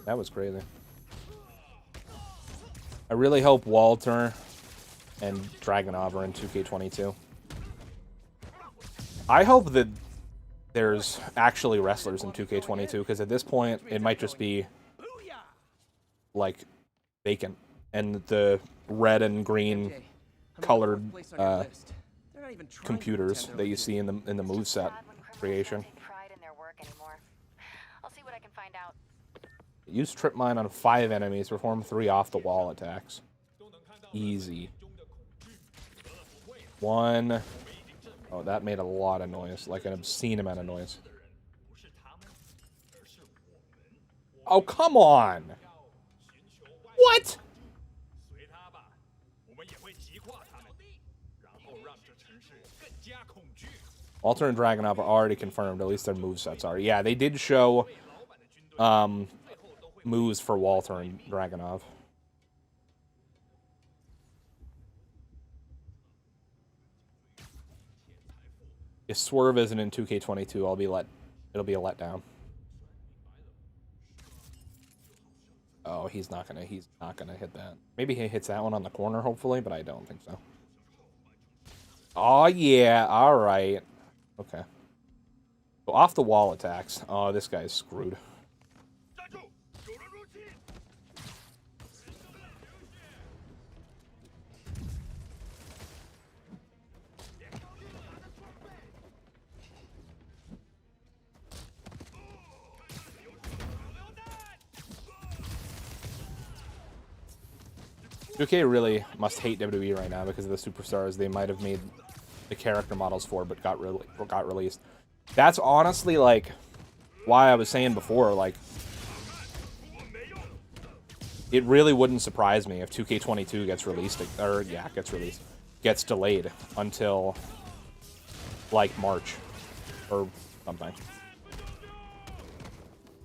That was crazy. I really hope Walter and Dragunov are in 2K22. I hope that there's actually wrestlers in 2K22, because at this point, it might just be, like, vacant. And the red and green colored computers that you see in the moveset creation. I'll see what I can find out. Use Trip Mine on 5 enemies. Perform 3 off-the-wall attacks. Easy. 1. Oh, that made a lot of noise. Like an obscene amount of noise. Oh, come on! What?! Walter and Dragunov are already confirmed. At least their movesets are. Yeah, they did show moves for Walter and Dragunov. If Swerve isn't in 2K22, it'll be a letdown. Oh, he's not gonna hit that. Maybe he hits that one on the corner, hopefully, but I don't think so. Oh yeah, alright. Okay. So off the wall attacks. Oh, this guy's screwed. UK really must hate WWE right now because of the superstars they might have made the character models for, but got released. That's honestly, like, why I was saying before, like, it really wouldn't surprise me if 2K22 gets released, or, yeah, gets delayed until, like, March, or something.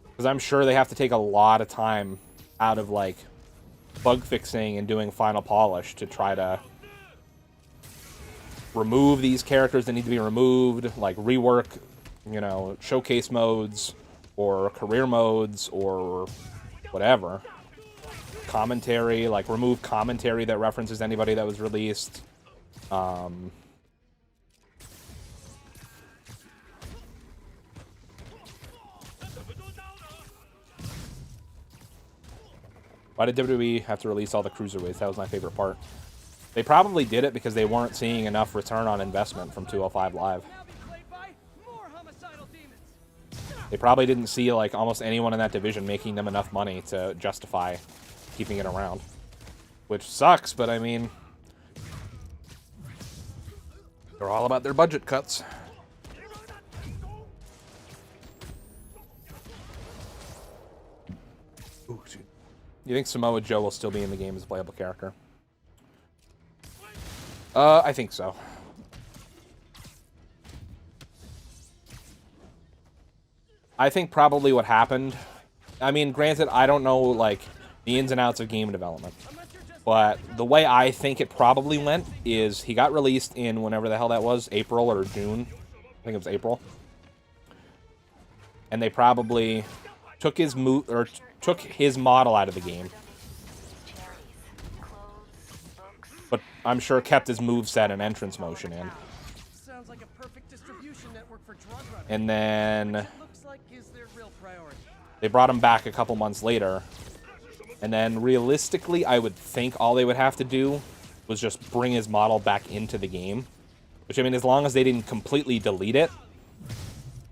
Because I'm sure they have to take a lot of time out of, like, bug fixing and doing final polish to try to remove these characters that need to be removed, like rework, you know, showcase modes or career modes or whatever. Commentary, like remove commentary that references anybody that was released. Why did WWE have to release all the cruiserweights? That was my favorite part. They probably did it because they weren't seeing enough return on investment from 205 Live. They probably didn't see, like, almost anyone in that division making them enough money to justify keeping it around. Which sucks, but I mean, they're all about their budget cuts. Ooh, shoot. You think Samoa Joe will still be in the game as a playable character? I think so. I think probably what happened... I mean, granted, I don't know, like, the ins and outs of game development. But the way I think it probably went is he got released in whenever the hell that was, April or June. I think it was April. And they probably took his model out of the game. But I'm sure kept his moveset and entrance motion in. Sounds like a perfect distribution network for drug runners. And then Looks like is their real priority. They brought him back a couple months later. And then realistically, I would think all they would have to do was just bring his model back into the game. Which, I mean, as long as they didn't completely delete it,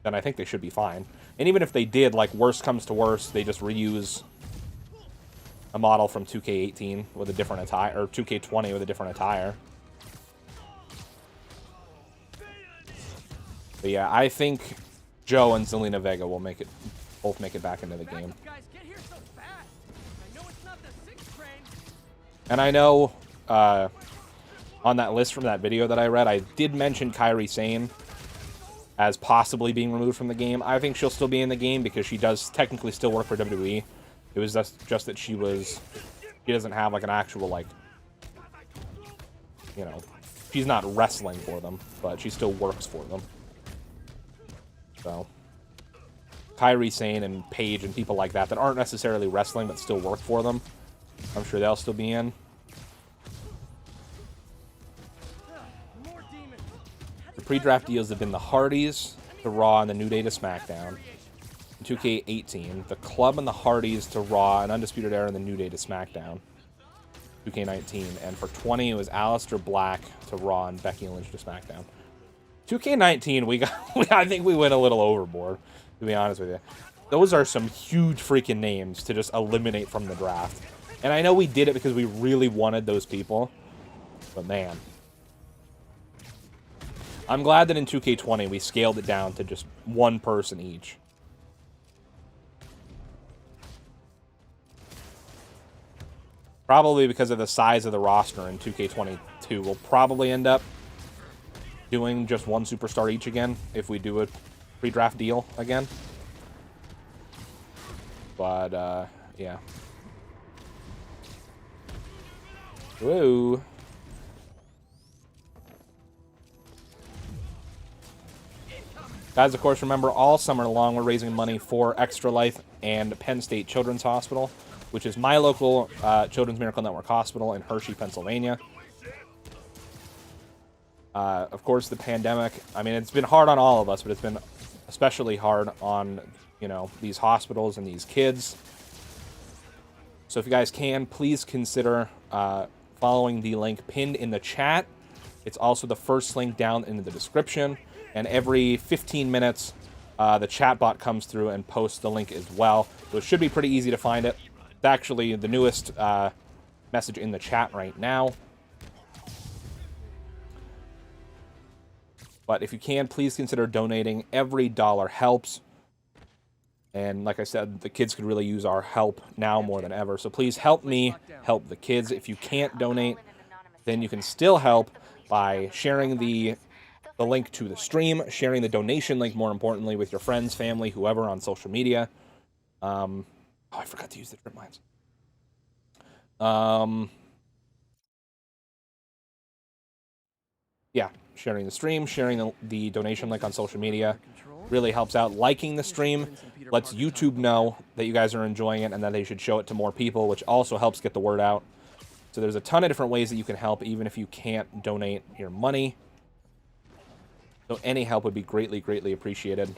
then I think they should be fine. And even if they did, like, worst comes to worst, they just reuse a model from 2K18 with a different attire, or 2K20 with a different attire. But yeah, I think Joe and Zelina Vega will both make it back into the game. And I know, on that list from that video that I read, I did mention Kairi Sane as possibly being removed from the game. I think she'll still be in the game because she does technically still work for WWE. It was just that she doesn't have like an actual like, you know, she's not wrestling for them, but she still works for them. So Kairi Sane and Paige and people like that aren't necessarily wrestling but still work for them, I'm sure they'll still be in. The pre-draft deals have been the Hardys to Raw and the New Day to SmackDown. In 2K18, the Club and the Hardys to Raw and Undisputed Era and the New Day to SmackDown. 2K19, and for 20 it was Aleister Black to Raw and Becky Lynch to SmackDown. 2K19, I think we went a little overboard, to be honest with you. Those are some huge freaking names to just eliminate from the draft. And I know we did it because we really wanted those people, but man. I'm glad that in 2K20 we scaled it down to just one person each. Probably because of the size of the roster in 2K22. We'll probably end up doing just one superstar each again if we do a pre-draft deal again. But, yeah. Whoa. Guys, of course, remember, all summer long we're raising money for Extra Life and Penn State Children's Hospital, which is my local Children's Miracle Network hospital in Hershey, Pennsylvania. Of course, the pandemic, I mean, it's been hard on all of us, but it's been especially hard on, you know, these hospitals and these kids. So if you guys can, please consider following the link pinned in the chat. It's also the first link down in the description. And every 15 minutes, the chat bot comes through and posts the link as well. So it should be pretty easy to find it. It's actually the newest message in the chat right now. But if you can, please consider donating. Every dollar helps. And like I said, the kids could really use our help now more than ever. So please help me help the kids. If you can't donate, then you can still help by sharing the link to the stream, sharing the donation link, more importantly, with your friends, family, whoever on social media. Oh, I forgot to use the trip mines. Yeah, sharing the stream, sharing the donation link on social media really helps out. Liking the stream lets YouTube know that you guys are enjoying it and that they should show it to more people, which also helps get the word out. So there's a ton of different ways that you can help, even if you can't donate your money. So any help would be greatly, greatly appreciated.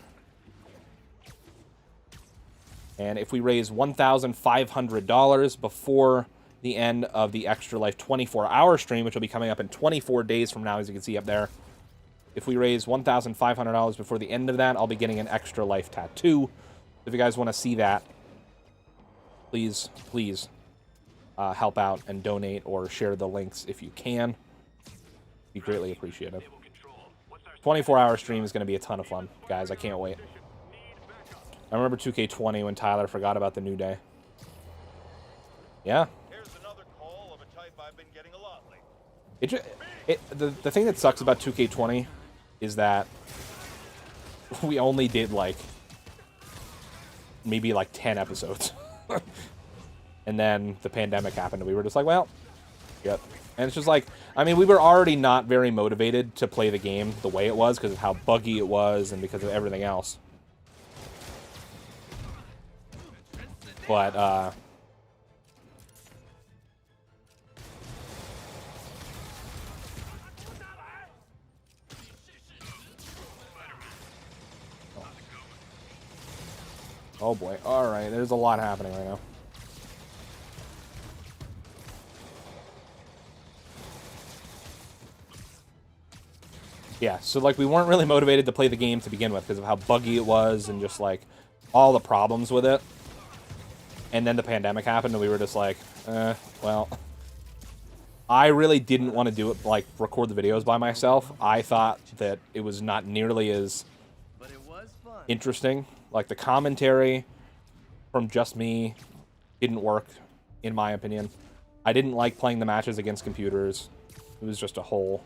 And if we raise $1,500 before the end of the Extra Life 24-hour stream, which will be coming up in 24 days from now, as you can see up there. If we raise $1,500 before the end of that, I'll be getting an Extra Life tattoo. If you guys want to see that, please, please help out and donate or share the links if you can. Be greatly appreciated. 24-hour stream is going to be a ton of fun, guys. I can't wait. I remember 2K20 when Tyler forgot about the New Day. Yeah. Here's another call of a type I've been getting a lot lately. The thing that sucks about 2K20 is that we only did like maybe like 10 episodes. And then the pandemic happened and we were just like, well, yep. And it's just like, I mean, we were already not very motivated to play the game the way it was because of how buggy it was and because of everything else. But, oh boy. Alright, there's a lot happening right now. Yeah, so like we weren't really motivated to play the game to begin with because of how buggy it was and just like all the problems with it. And then the pandemic happened and we were just like, well, I really didn't want to do it, like record the videos by myself. I thought that it was not nearly as interesting. Like the commentary from just me didn't work, in my opinion. I didn't like playing the matches against computers. It was just a whole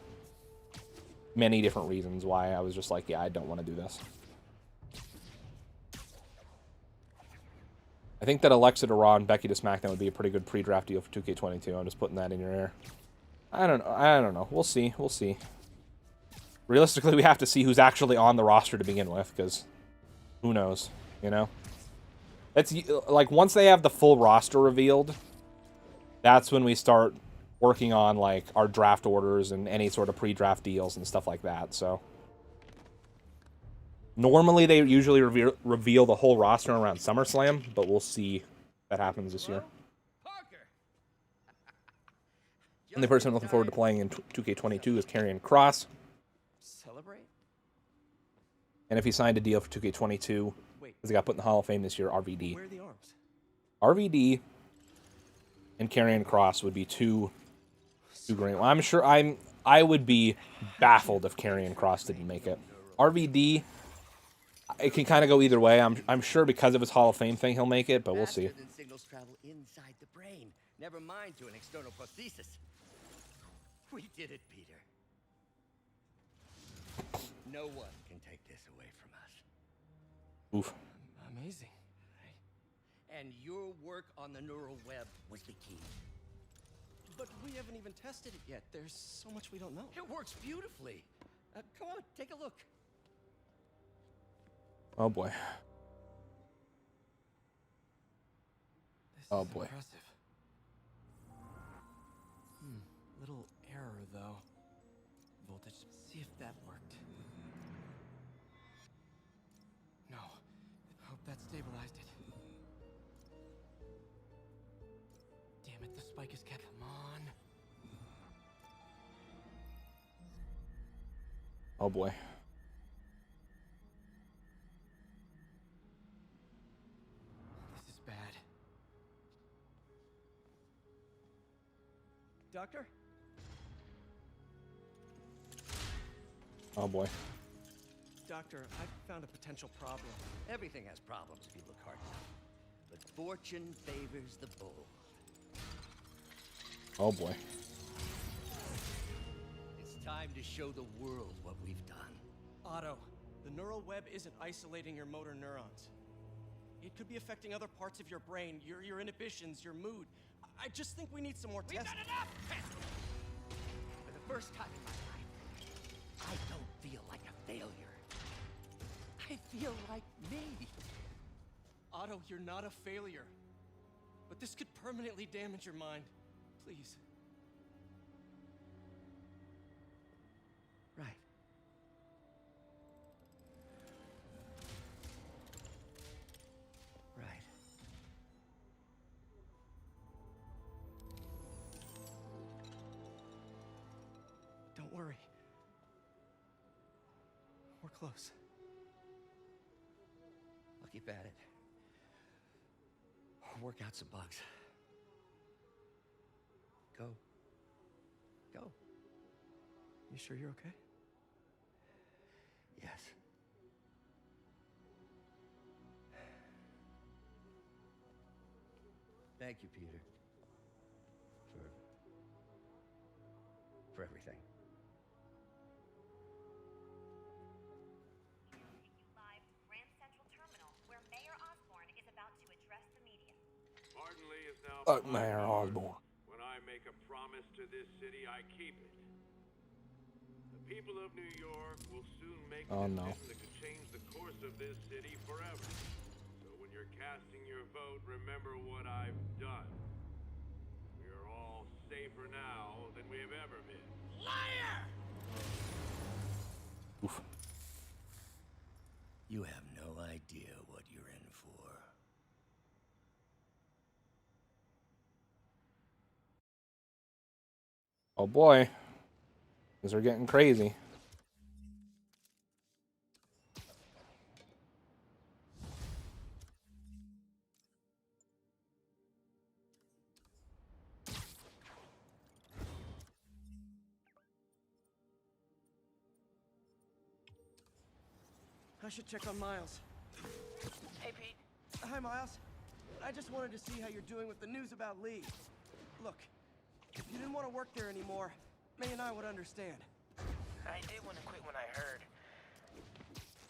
many different reasons why I was just like, yeah, I don't want to do this. I think that Alexa to Raw and Becky to SmackDown would be a pretty good pre-draft deal for 2K22. I'm just putting that in your ear. I don't know. We'll see. We'll see. Realistically, we have to see who's actually on the roster to begin with, because who knows, you know? It's like once they have the full roster revealed, that's when we start working on like our draft orders and any sort of pre-draft deals and stuff like that. So normally they usually reveal the whole roster around SummerSlam, but we'll see if that happens this year. The only person I'm looking forward to playing in 2K22 is Karrion Kross. Celebrate? And if he signed a deal for 2K22, because he got put in the Hall of Fame this year, RVD. Where are the arms? RVD and Karrion Kross would be two great. Well, I'm sure I would be baffled if Karrion Kross didn't make it. RVD, it can kind of go either way. I'm sure because of his Hall of Fame thing he'll make it, but we'll see. Signals travel inside the brain. Never mind to an external prosthesis. We did it, Peter. No one can take this away from us. Oof. Amazing. And your work on the neural web was the key. But we haven't even tested it yet. There's so much we don't know. It works beautifully. Come on, take a look. Oh boy. Oh boy. Impressive. Little error though. Voltage. See if that worked. No. Hope that stabilized it. Damn it, the spike is kept. Come on. Oh boy. This is bad. Doctor? Oh boy. Doctor, I found a potential problem. Everything has problems if you look hard enough. But fortune favors the bold. Oh boy. It's time to show the world what we've done. Otto, the neural web isn't isolating your motor neurons. It could be affecting other parts of your brain, your inhibitions, your mood. I just think we need some more tests. We've done enough! For the first time in my life, I don't feel like a failure. I feel like me. Otto, you're not a failure. But this could permanently damage your mind. Please. Right. Right. Don't worry. We're close. I'll keep at it. Work out some bugs. Go. Go. You sure you're okay? Yes. Thank you, Peter. For everything. Live Grand Central Terminal, where Mayor Osborne is about to address the media. Martinley is now Mayor Osborne. When I make a promise to this city, I keep it. The people of New York will soon make a decision that could change the course of this city forever. So when you're casting your vote, remember what I've done. We are all safer now than we have ever been. Liar! Oof. You have no idea what you're in for. Oh boy. Things are getting crazy. I should check on Miles. Hey, Pete. Hi, Miles. I just wanted to see how you're doing with the news about Lee. Look, if you didn't want to work there anymore, May and I would understand. I did want to quit when I heard.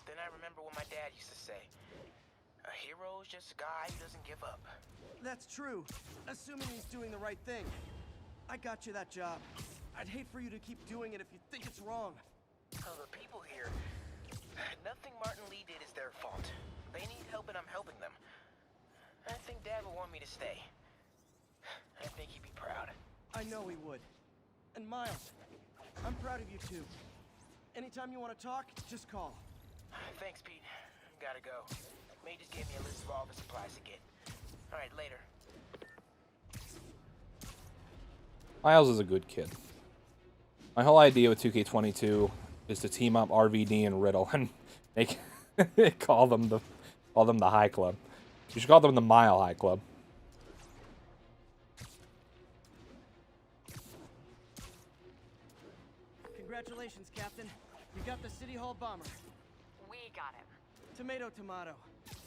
Then I remember what my dad used to say. A hero is just a guy who doesn't give up. That's true, assuming he's doing the right thing. I got you that job. I'd hate for you to keep doing it if you think it's wrong. Oh, the people here. Nothing Martin Lee did is their fault. They need help and I'm helping them. I think Dad would want me to stay. I think he'd be proud. I know he would. And Miles, I'm proud of you too. Anytime you want to talk, just call. Thanks, Pete. Gotta go. May just gave me a list of all the supplies to get. Alright, later. Miles is a good kid. My whole idea with 2K22 is to team up RVD and Riddle and make call them the High Club. You should call them the Mile High Club. Congratulations, Captain. You got the City Hall bomber. We got him. Tomato, tomato.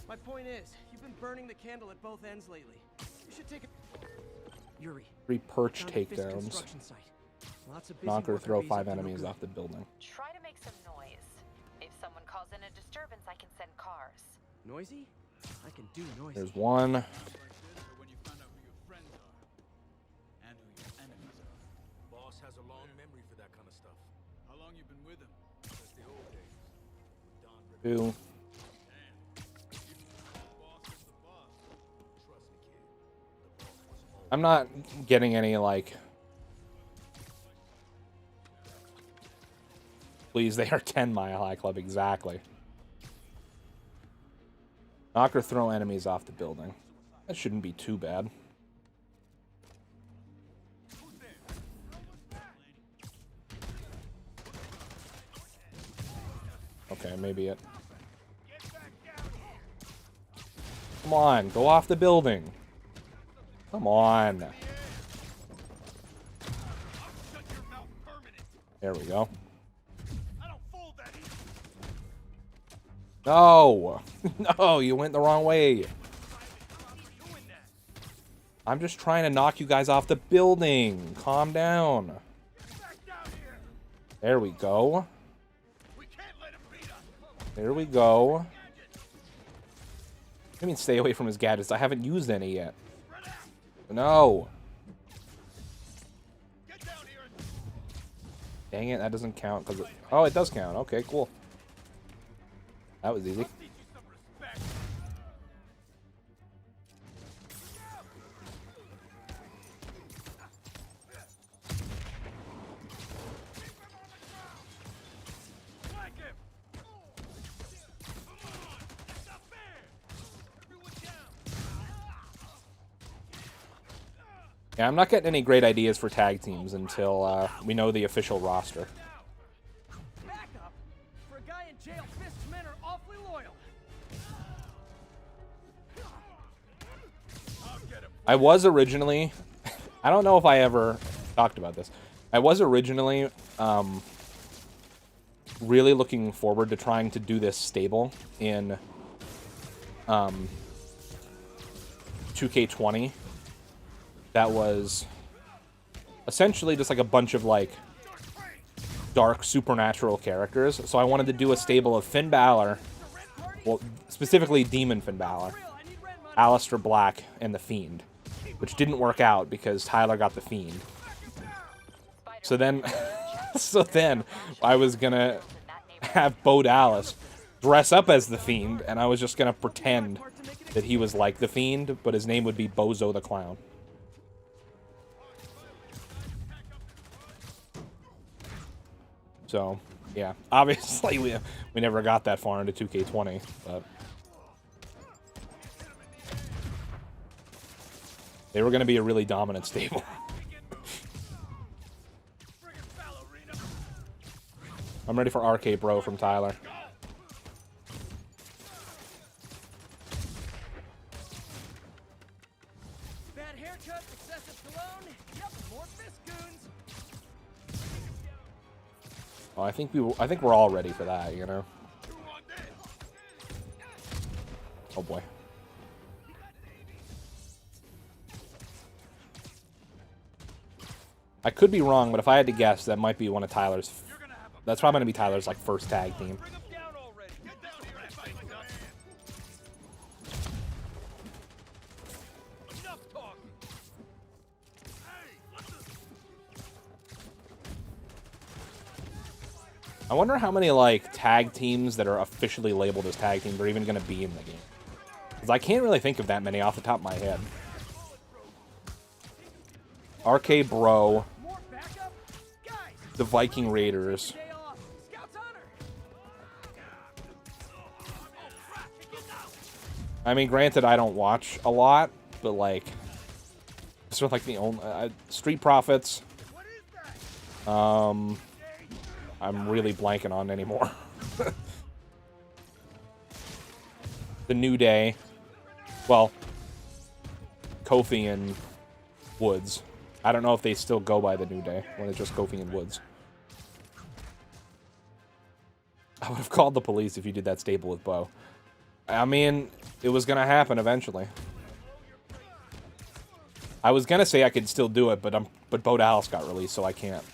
My point is, you've been burning the candle at both ends lately. You should take a... Yuri. 3 perch found a Fisk takedowns. construction site. Lots of busy Knock or worker throw bees 5 up to no enemies good. off the building. Try to make some noise. If someone calls in a disturbance, I can send cars. Noisy? I can do noisy. There's one. When you find out who your friends are and who your enemies are. Boss has a long memory for that kind of stuff. How long you been with him? Since the old days. Don 2. I'm not getting any, like... Please, they are 10 Mile High Club, exactly. Knock or throw enemies off the building. That shouldn't be too bad. Okay, maybe it. Come on, go off the building. Come on. There we go. No! No, you went the wrong way. I'm just trying to knock you guys off the building. Calm down. There we go. There we go. I mean, stay away from his gadgets. I haven't used any yet. No. Dang it, that doesn't count because oh, it does count. Okay, cool. That was easy. Yeah, I'm not getting any great ideas for tag teams until we know the official roster. Backup? For a guy in jail, Fisk's men are awfully loyal. I was originally... I don't know if I ever talked about this. I was originally really looking forward to trying to do this stable in 2K20. That was essentially just like a bunch of like dark supernatural characters. So I wanted to do a stable of Finn Balor, well, specifically Demon Finn Balor, Aleister Black, and The Fiend, which didn't work out because Tyler got The Fiend. So then, I was gonna have Bo Dallas dress up as The Fiend, and I was just gonna pretend that he was like The Fiend, but his name would be Bozo the Clown. So, yeah, obviously we never got that far into 2K20, but they were going to be a really dominant stable. I'm ready for RK Bro from Tyler. Bad haircut, excessive cologne. Yep, more Fisk goons. Well, I think we're all ready for that, you know. Oh boy. I could be wrong, but if I had to guess, that might be one of Tyler's That's probably gonna be Tyler's like first tag team. I wonder how many like tag teams that are officially labeled as tag teams are even gonna be in the game. Because I can't really think of that many off the top of my head. RK Bro, the Viking Raiders. I mean, granted, I don't watch a lot, but like, sort of like the only Street Profits. I'm really blanking on anymore. The New Day. Well, Kofi and Woods. I don't know if they still go by the New Day when it's just Kofi and Woods. I would have called the police if you did that stable with Bo. I mean, it was gonna happen eventually. I was gonna say I could still do it, but Bo Dallas got released, so I can't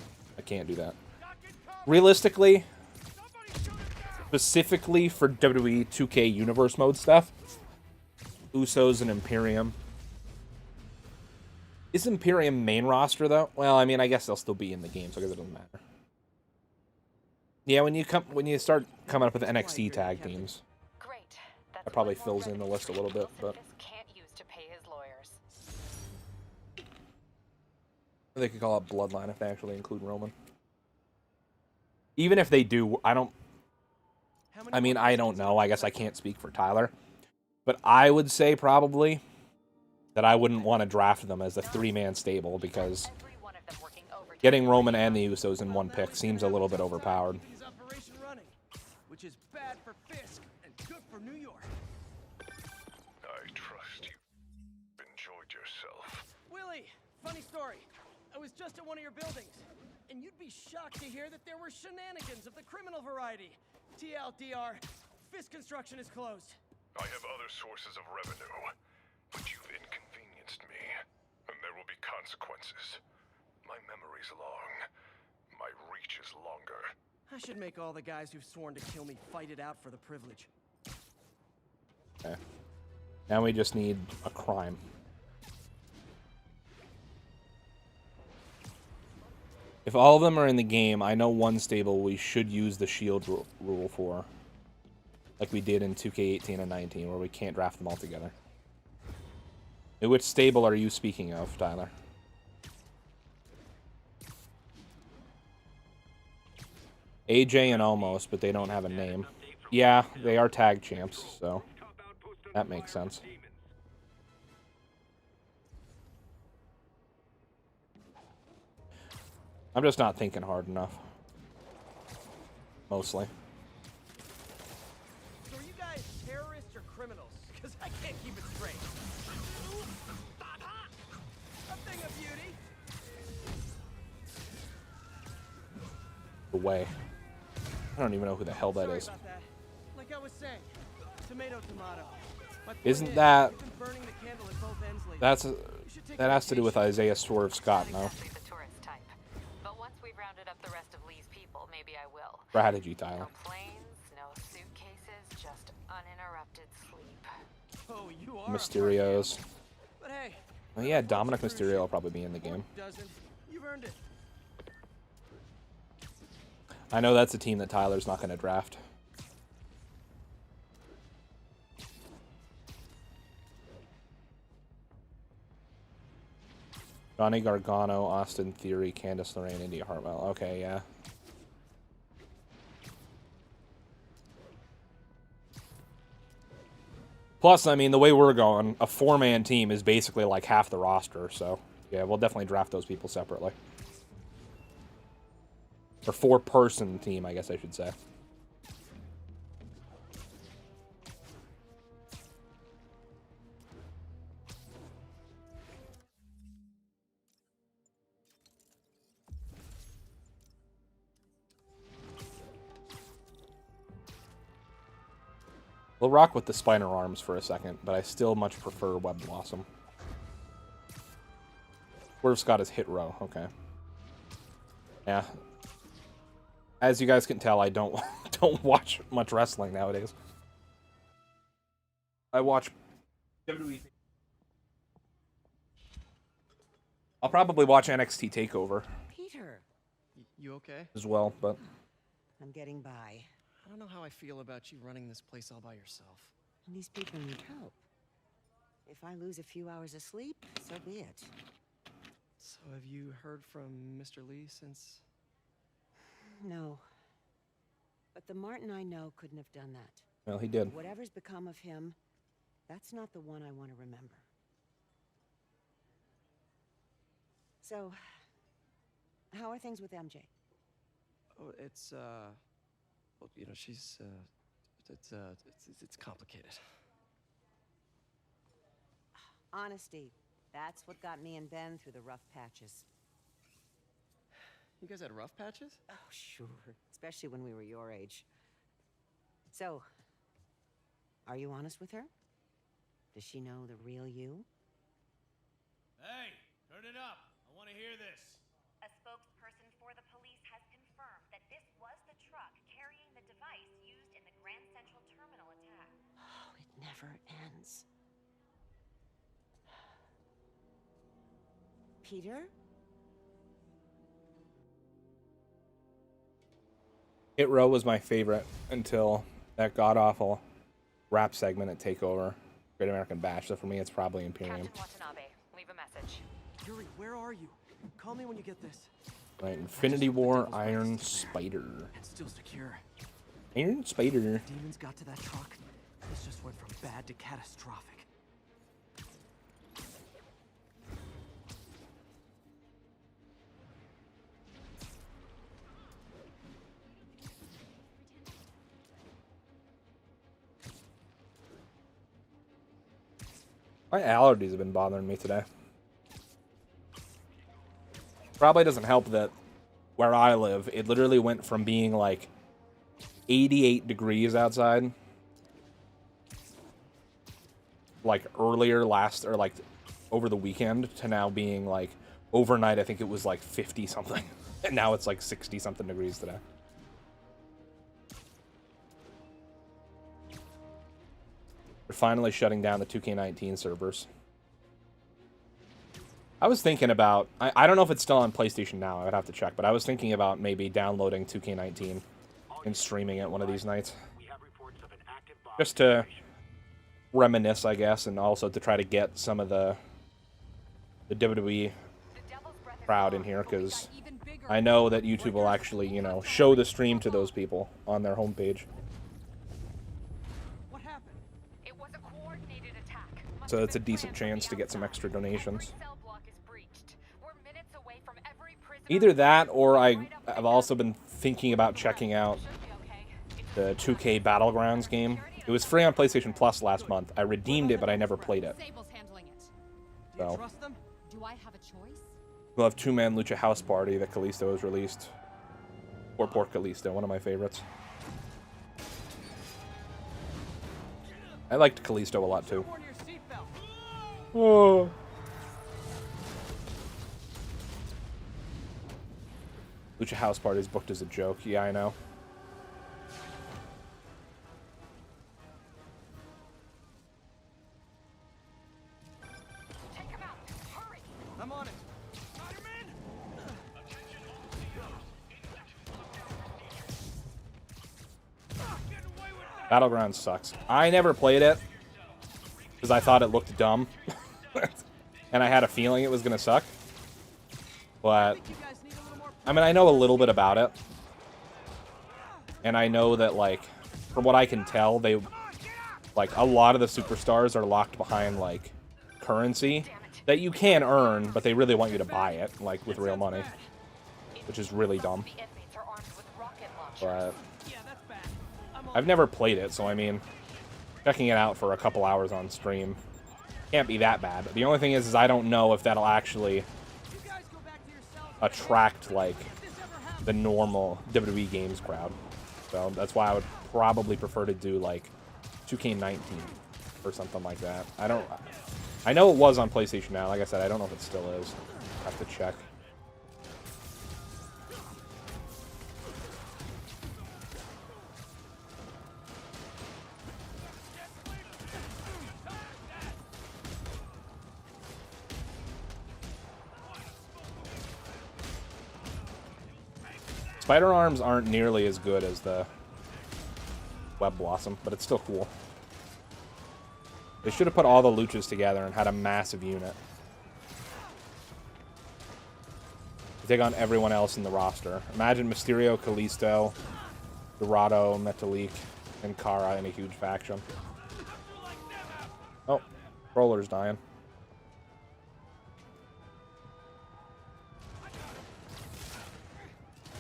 do that. Realistically, specifically for WWE 2K Universe mode stuff, Usos and Imperium. Is Imperium main roster though? Well, I mean, I guess they'll still be in the game, so I guess it doesn't matter. Yeah, when you start coming up with NXT tag teams, that probably fills in the list a little bit, but they could call it Bloodline if they actually include Roman. Even if they do, I don't know. I guess I can't speak for Tyler, but I would say probably that I wouldn't want to draft them as a three-man stable because getting Roman and the Usos in one pick seems a little bit overpowered. Which is bad for Fisk and good for New York. I trust you enjoyed yourself. Willie, funny story. I was just at one of your buildings, and you'd be shocked to hear that there were shenanigans of the criminal variety. TLDR, Fisk Construction is closed. I have other sources of revenue, but you've inconvenienced me, and there will be consequences. My memory's long. My reach is longer. I should make all the guys who've sworn to kill me fight it out for the privilege. Okay. Now we just need a crime. If all of them are in the game, I know one stable we should use the shield rule for. Like we did in 2K18 and 19, where we can't draft them all together. Which stable are you speaking of, Tyler? AJ and Almost, but they don't have a name. Yeah, they are tag champs, so that makes sense. I'm just not thinking hard enough. Mostly. So are you guys terrorists or criminals? Because I can't keep it straight. A thing of beauty. The way. I don't even know who the hell that is. Like I was saying, tomato. Isn't that... That has to do with Isaiah Swerve Scott, no? But once we've rounded up the rest of Lee's people, maybe I will. Strategy, Tyler. No planes, no suitcases, just uninterrupted sleep. Oh, you are Mysterios. But hey, Well, yeah, Dominic Mysterio will probably be in the game. You've earned it. I know that's a team that Tyler's not going to draft. Johnny Gargano, Austin Theory, Candice LeRae, Indy Hartwell. Okay, yeah. Plus, I mean, the way we're going, a four-man team is basically like half the roster, so yeah, we'll definitely draft those people separately. Or four-person team, I guess I should say. We'll rock with the Spiner Arms for a second, but I still much prefer Web Blossom. Swerve Scott is Hit Row, okay. Yeah. As you guys can tell, I don't don't watch much wrestling nowadays. I watch WWE. I'll probably watch NXT TakeOver Peter, you okay? as well, but I'm getting by. I don't know how I feel about you running this place all by yourself. And these people need help. If I lose a few hours of sleep, so be it. So have you heard from Mr. Lee since? No. But the Martin I know couldn't have done that. well, he did. Whatever's become of him, that's not the one I want to remember. So, how are things with MJ? Oh, it's well, you know, she's it's complicated. Honesty. That's what got me and Ben through the rough patches. You guys had rough patches? Oh, sure. Especially when we were your age. So, are you honest with her? Does she know the real you? Hey, turn it up. I want to hear this. A spokesperson for the police has confirmed that this was the truck carrying the device used in the Grand Central Terminal attack. Oh, it never ends. Peter? Hit Row was my favorite until that god-awful rap segment at TakeOver. Great American Bash. So for me, it's probably Imperium. Captain Watanabe, leave a message. Yuri, where are you? Call me when you get this. Right, Infinity War, Iron Spider. It's still secure. Iron Spider. Demons got to that truck. This just went from bad to catastrophic. My allergies have been bothering me today. Probably doesn't help that where I live, it literally went from being like 88 degrees outside like earlier or like over the weekend to now being like overnight. I think it was like 50 something, and now it's like 60 something degrees today. They're finally shutting down the 2K19 servers. I was thinking about, I don't know if it's still on PlayStation Now, I would have to check, but I was thinking about maybe downloading 2K19 and streaming it one of these nights. Just to reminisce, I guess, and also to try to get some of the WWE crowd in here, because I know that YouTube will actually, you know, show the stream to those people on their homepage. So it's a decent chance to get some extra donations. Either that, or I have also been thinking about checking out the 2K Battlegrounds game. It was free on PlayStation Plus last month. I redeemed it, but I never played it. So we'll have two-man Lucha House Party that Kalisto has released. Or Poor Kalisto, one of my favorites. I liked Kalisto a lot too. Oh. Lucha House Party is booked as a joke. Yeah, I know. Take him out. Hurry. I'm on it. Spider-Man! Battlegrounds sucks. I never played it because I thought it looked dumb. And I had a feeling it was going to suck. But, I mean, I know a little bit about it. And I know that, like, from what I can tell, they, like, a lot of the superstars are locked behind, like, currency that you can earn, but they really want you to buy it, like, with real money. Which is really dumb. But I've never played it, so, I mean, checking it out for a couple hours on stream can't be that bad. The only thing is I don't know if that'll actually attract, like, the normal WWE games crowd. So that's why I would probably prefer to do, like, 2K19 or something like that. I know it was on PlayStation Now. Like I said, I don't know if it still is. I have to check. Spider arms aren't nearly as good as the Web Blossom, but it's still cool. They should have put all the luchas together and had a massive unit. To take on everyone else in the roster. Imagine Mysterio, Kalisto, Dorado, Metalik, and Kara in a huge faction. Oh, Roller's dying.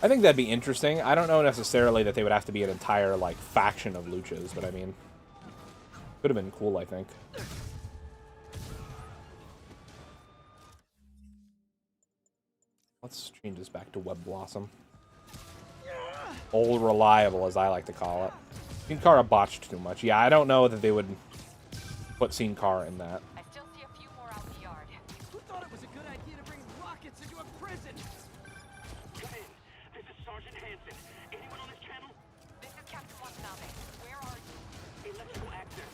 I think that'd be interesting. I don't know necessarily that they would have to be an entire, like, faction of luchas, but I mean, could have been cool, I think. Let's change this back to Web Blossom. Old Reliable, as I like to call it. Sin Cara botched too much. Yeah, I don't know that they would put Sin Cara in that. I still see a few more out in the yard. Who thought it was a good idea to bring rockets into a prison? Come in. This is Sergeant Hansen. Anyone on this channel? This is Captain Watanabe. Where are you? Electrical access.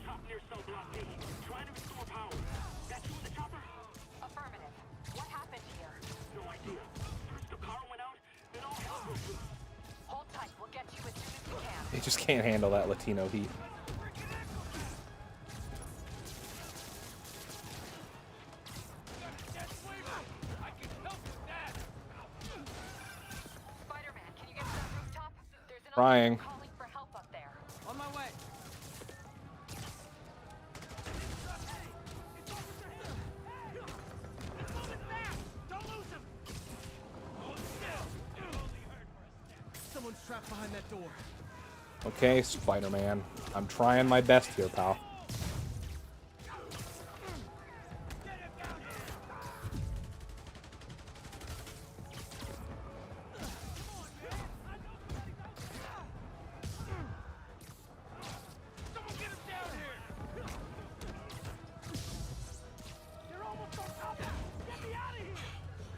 Top near cell block D. Trying to restore power. That you in the chopper? Affirmative. What happened here? No idea. First the power went out, then all hell broke loose. Hold tight. We'll get you as soon as we can. They just can't handle that Latino heat. Spider-Man, can you get to that rooftop? There's an Trying. officer calling for help up there. On my way. Someone's trapped behind that door. Okay, Spider-Man. I'm trying my best here, pal.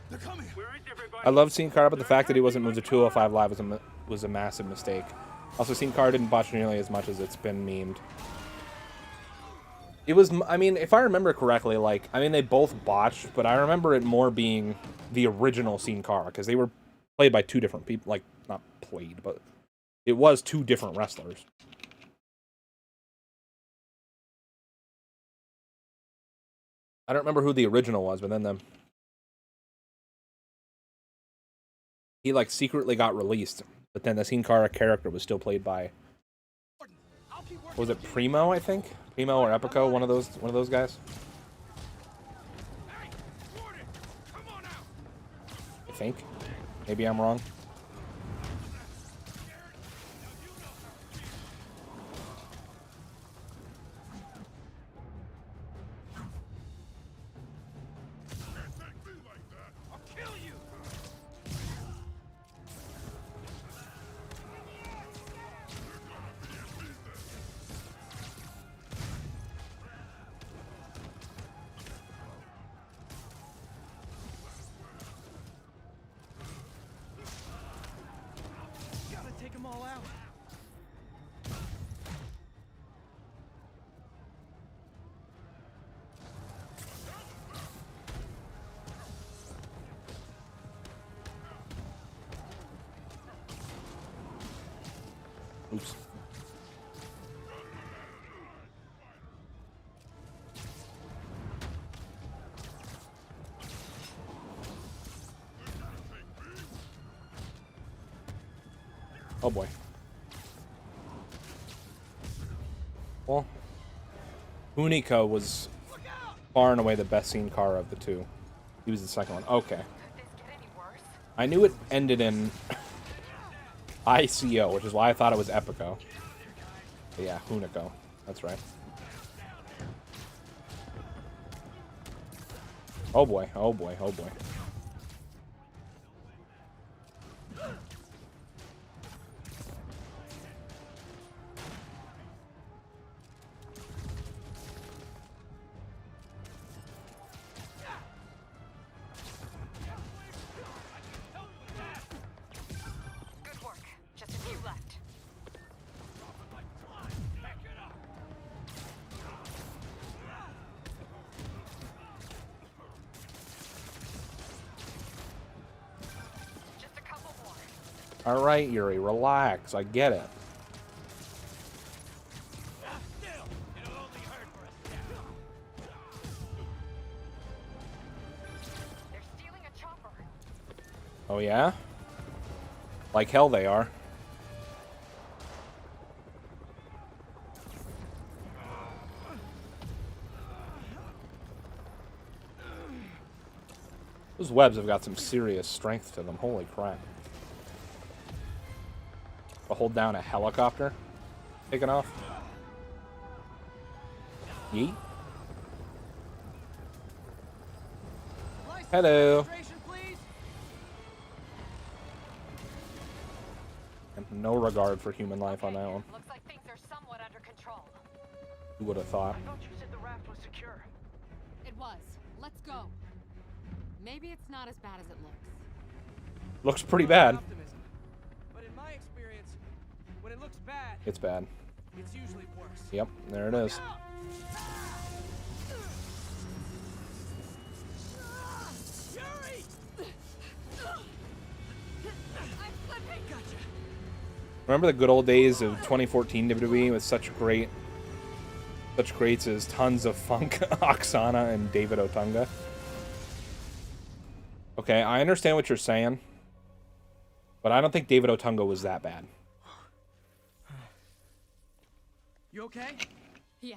They're coming. I love Sin Cara, but the fact that he wasn't moved to 205 Live was a massive mistake. Also, Sin Cara didn't botch nearly as much as it's been memed. It was, I mean, if I remember correctly, like, I mean, they both botched, but I remember it more being the original Sin Cara, because they were played by two different people, like, not played, but it was two different wrestlers. I don't remember who the original was, but then he, like, secretly got released, but then the Sin Cara character was still played by, was it Primo, I think? Primo or Epico, one of those guys. I think. Maybe I'm wrong. Gotta take them all out. Oops. Oh boy. Well, Unico was far and away the best Sin Cara of the two. He was the second one. Okay. I knew it ended in ICO, which is why I thought it was Epico. But yeah, Hunico. That's right. Oh boy, oh boy, oh boy. Good work. Just a few left. All right, Yuri, relax. I get it. Oh, yeah? Like hell they are. Those webs have got some serious strength to them. Holy crap. I'll hold down a helicopter. Taking off. Yeet. Hello. And no regard for human life on that one. Looks like things are somewhat under control. Who would have thought? I thought you said the raft was secure. It was. Let's go. Maybe it's not as bad as it looks. Looks pretty bad. But in my experience, when it looks bad, It's bad. it's usually worse. Yep, there it is. Remember the good old days of 2014 WWE with such greats as tons of Funk, Oksana, and David Otunga? Okay, I understand what you're saying, but I don't think David Otunga was that bad. You okay? Yeah.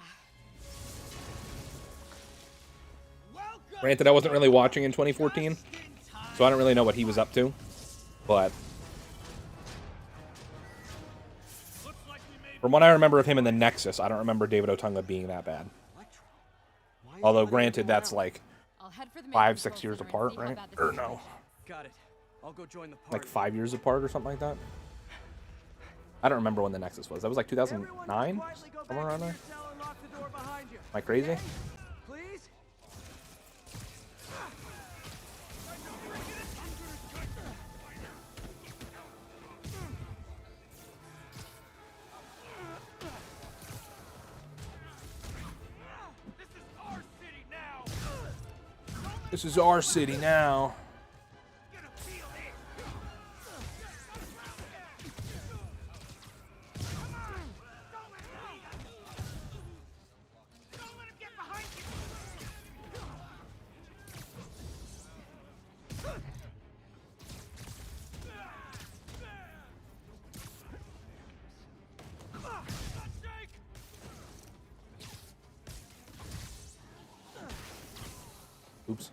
Granted, I wasn't really watching in 2014, so I don't really know what he was up to, but from what I remember of him in the Nexus, I don't remember David Otunga being that bad. Although, granted, that's like 5-6 years apart, right? Or no, Got it. I'll go join the party. like 5 years apart or something like that. I don't remember when the Nexus was. That was like 2009, somewhere around there. Am I crazy? Please? This is our city now. Oops.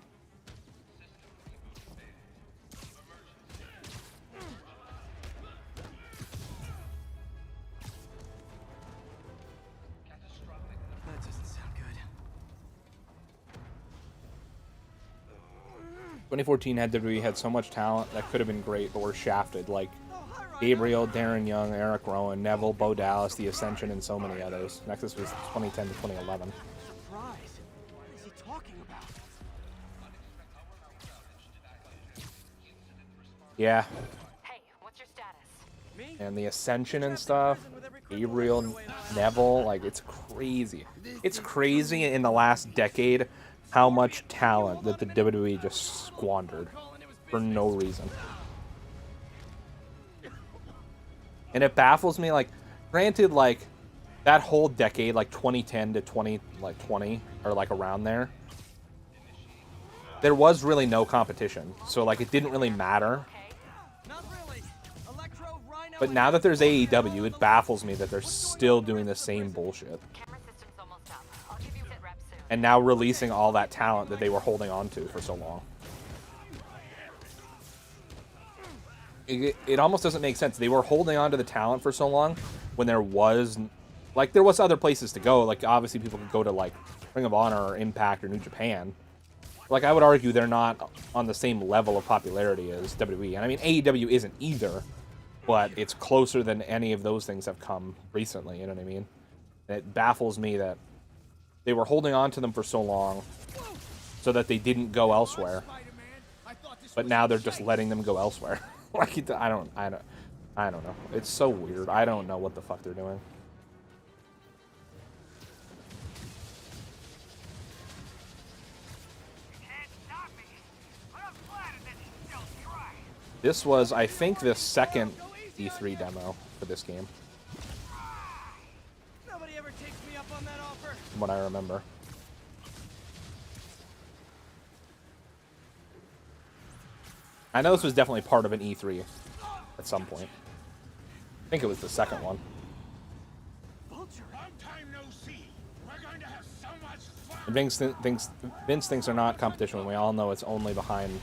That doesn't sound good. 2014 had WWE had so much talent that could have been great, but were shafted, like Gabriel, Darren Young, Eric Rowan, Neville, Bo Dallas, The Ascension, and so many others. Nexus was 2010 to 2011. Surprise. What is he talking about? Yeah. Hey, what's your status? And The Ascension and stuff. Gabriel, Neville, like, it's crazy. It's crazy in the last decade how much talent that the WWE just squandered for no reason. And it baffles me, like, granted, like, that whole decade, like 2010 to 2020, or like around there, there was really no competition. So, like, it didn't really matter. But now that there's AEW, it baffles me that they're still doing the same bullshit. And now releasing all that talent that they were holding on to for so long. It almost doesn't make sense. They were holding on to the talent for so long when there was other places to go. Like, obviously people could go to, like, Ring of Honor or Impact or New Japan. Like, I would argue they're not on the same level of popularity as WWE. And I mean, AEW isn't either, but it's closer than any of those things have come recently, you know what I mean? And it baffles me that they were holding on to them for so long so that they didn't go elsewhere. But now they're just letting them go elsewhere. Like, I don't know. It's so weird. I don't know what the fuck they're doing. This was, I think, the second E3 demo for this game. Nobody ever takes me up on that offer. From what I remember. I know this was definitely part of an E3 at some point. I think it was the second one. And Vince thinks they're not competition when we all know it's only behind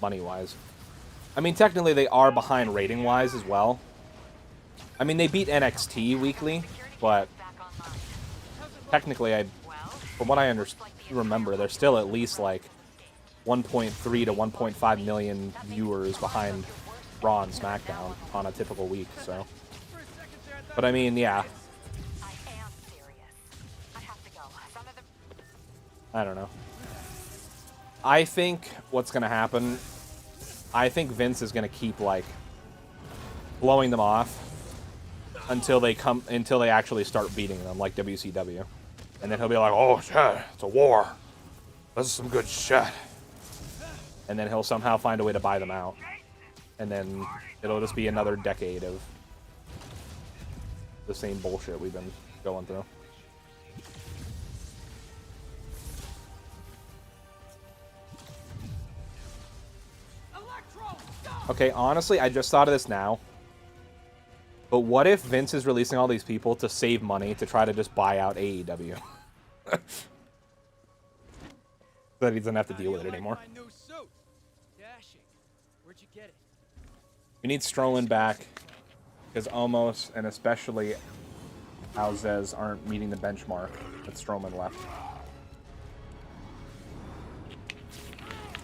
money-wise. I mean, technically they are behind rating-wise as well. I mean, they beat NXT weekly, but technically, from what I remember, they're still at least like 1.3 to 1.5 million viewers behind Raw and SmackDown on a typical week. So, but I mean, yeah. I don't know. I think what's going to happen, I think Vince is going to keep, like, blowing them off until they actually start beating them, like WCW. And then he'll be like, oh, shit, it's a war. This is some good shit. And then he'll somehow find a way to buy them out. And then it'll just be another decade of the same bullshit we've been going through. Okay, honestly, I just thought of this now. But what if Vince is releasing all these people to save money to try to just buy out AEW? So that he doesn't have to deal with it anymore. We need Strowman back because Omos and especially Alzez aren't meeting the benchmark that Strowman left.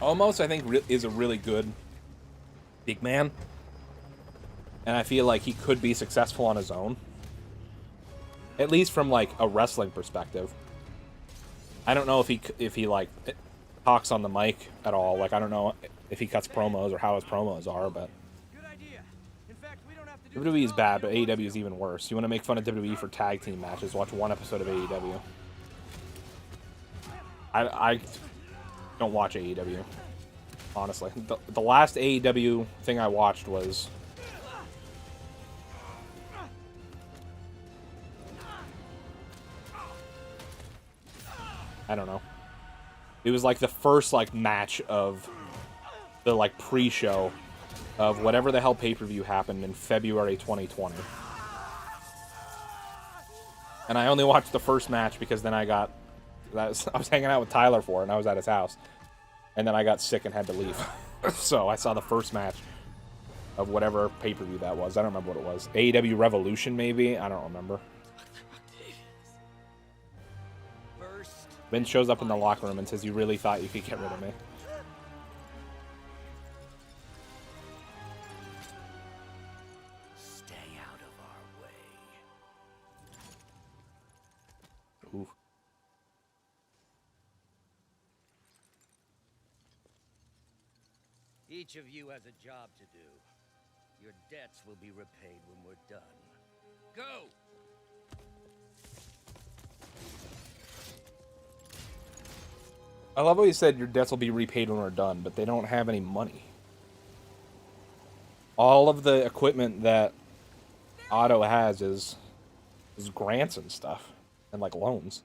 Omos, I think, is a really good big man, and I feel like he could be successful on his own, at least from like a wrestling perspective. I don't know if he like talks on the mic at all. Like, I don't know if he cuts promos or how his promos are, but WWE is bad, but AEW is even worse. You want to make fun of WWE for tag team matches? Watch one episode of AEW. I don't watch AEW. Honestly, the last AEW thing I watched was I don't know. It was like the first like match of the like pre-show of whatever the hell pay-per-view happened in February 2020. And I only watched the first match because then I was hanging out with Tyler for it, and I was at his house. And then I got sick and had to leave. So I saw the first match of whatever pay-per-view that was. I don't remember what it was. AEW Revolution, maybe? I don't remember. Vince shows up in the locker room and says, you really thought you could get rid of me? Stay out of our way. Ooh. Each of you has a job to do. Your debts will be repaid when we're done. Go! I love how he said your debts will be repaid when we're done, but they don't have any money. All of the equipment that Otto has is grants and stuff, and like loans.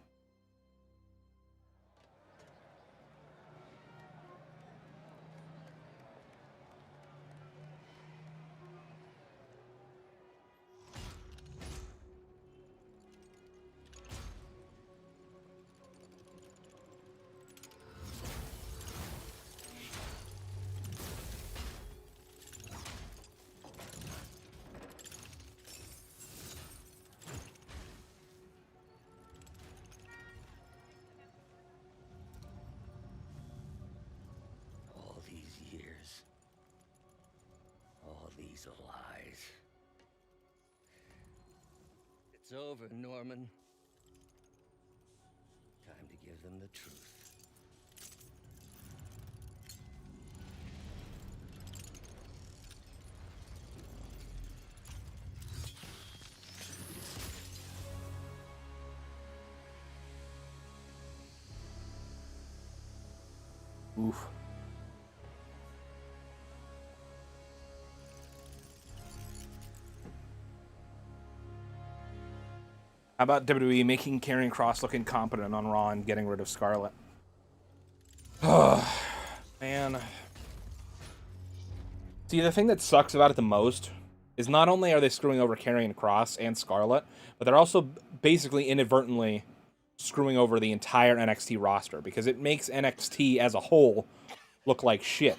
Lies. It's over, Norman. Time to give them the truth. Oof. How about WWE making Karrion Kross look incompetent on Raw and getting rid of Scarlett? Oh, man. See, the thing that sucks about it the most is not only are they screwing over Karrion Kross and Scarlett, but they're also basically inadvertently screwing over the entire NXT roster, because it makes NXT as a whole look like shit.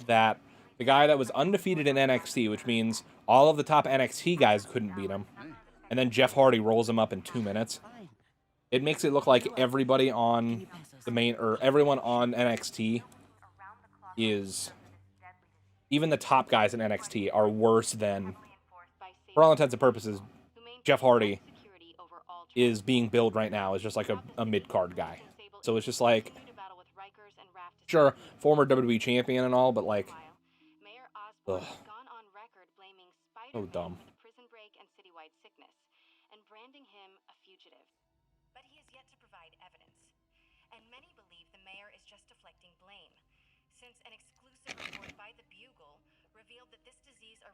That the guy that was undefeated in NXT, which means all of the top NXT guys couldn't beat him, and then Jeff Hardy rolls him up in 2 minutes. It makes it look like everybody on the main, or everyone on NXT is, even the top guys in NXT are worse than, for all intents and purposes, Jeff Hardy is being billed right now as just like a mid-card guy. So it's just like, sure, former WWE champion and all, but like, ugh. So dumb.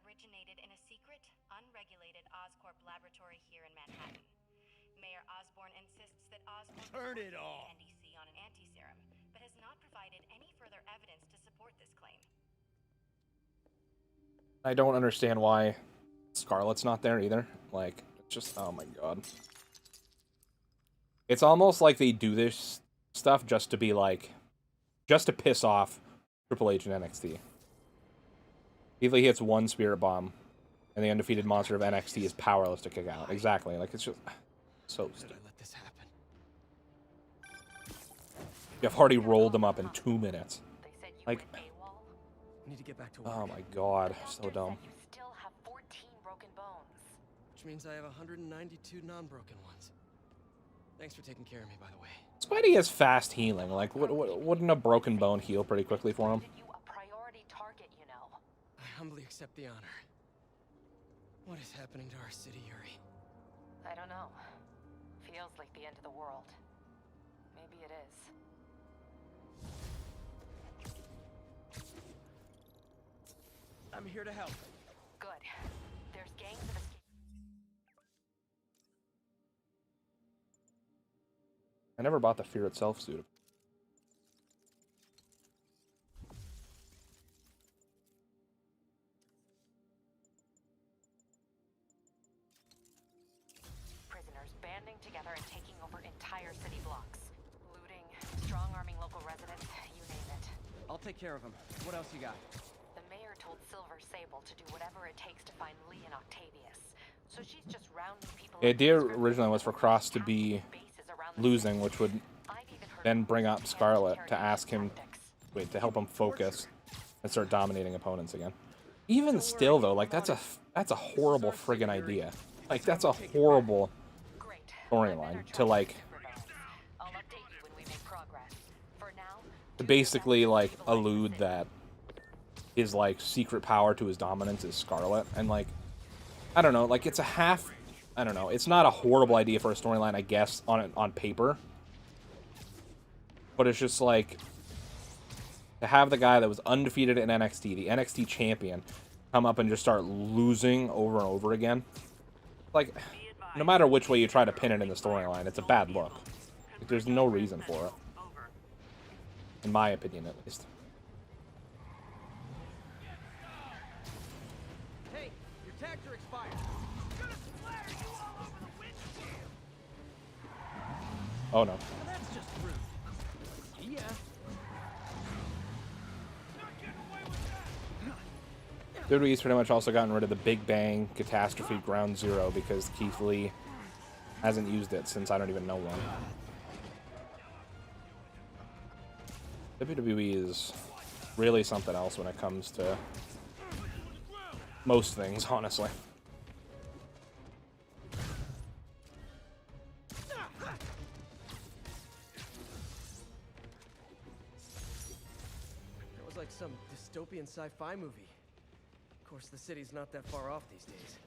Originated in a secret, unregulated Oscorp laboratory here in Manhattan. Mayor Osborne insists that Oscorp Turn it off. NDC on an anti-serum, but has not provided any further evidence to support this claim. I don't understand why Scarlett's not there either. Like, it's just, oh my god. It's almost like they do this stuff just to be like, just to piss off Triple H and NXT. If he hits one Spirit Bomb, and the undefeated monster of NXT is powerless to kick out. Exactly. Like, it's just so stupid. Let this happen. Jeff Hardy rolled him up in 2 minutes. Like, Need to get back to work. oh my god, so dumb. You still have 14 broken bones. Which means I have 192 non-broken ones. Thanks for taking care of me, by the way. Spidey has fast healing. Like, wouldn't a broken bone heal pretty quickly for him? I humbly accept the honor. What is happening to our city, Yuri? I don't know. Feels like the end of the world. Maybe it is. I'm here to help. Good. There's gangs of I never bought the Fear Itself suit. banding together and taking over entire city blocks. Looting, strong-arming local residents, you name it. I'll take care of him. What else you got? The mayor told Silver Sable to do whatever it takes to find Lee and Octavius. So she's just rounding people. The idea originally was for Cross to be losing, which would then bring up Scarlet to ask him, to help him focus and start dominating opponents again. Even still, though, like, that's a horrible friggin' idea. Like, that's a horrible storyline to, like, to basically, like, allude that his, like, secret power to his dominance is Scarlet. And, like, I don't know, like, it's a half, I don't know, it's not a horrible idea for a storyline, I guess, on paper. But it's just, like, to have the guy that was undefeated in NXT, the NXT champion, come up and just start losing over and over again. Like, no matter which way you try to pin it in the storyline, it's a bad look. Like, there's no reason for it. In my opinion, at least. Hey, your tags are expired. Oh no. Well, that's just rude. Yeah. WWE's pretty much also gotten rid of the Big Bang Catastrophe Ground Zero because Keith Lee hasn't used it since I don't even know when. WWE is really something else when it comes to most things, honestly. That was like some dystopian sci-fi movie. Of course, the city's not that far off these days.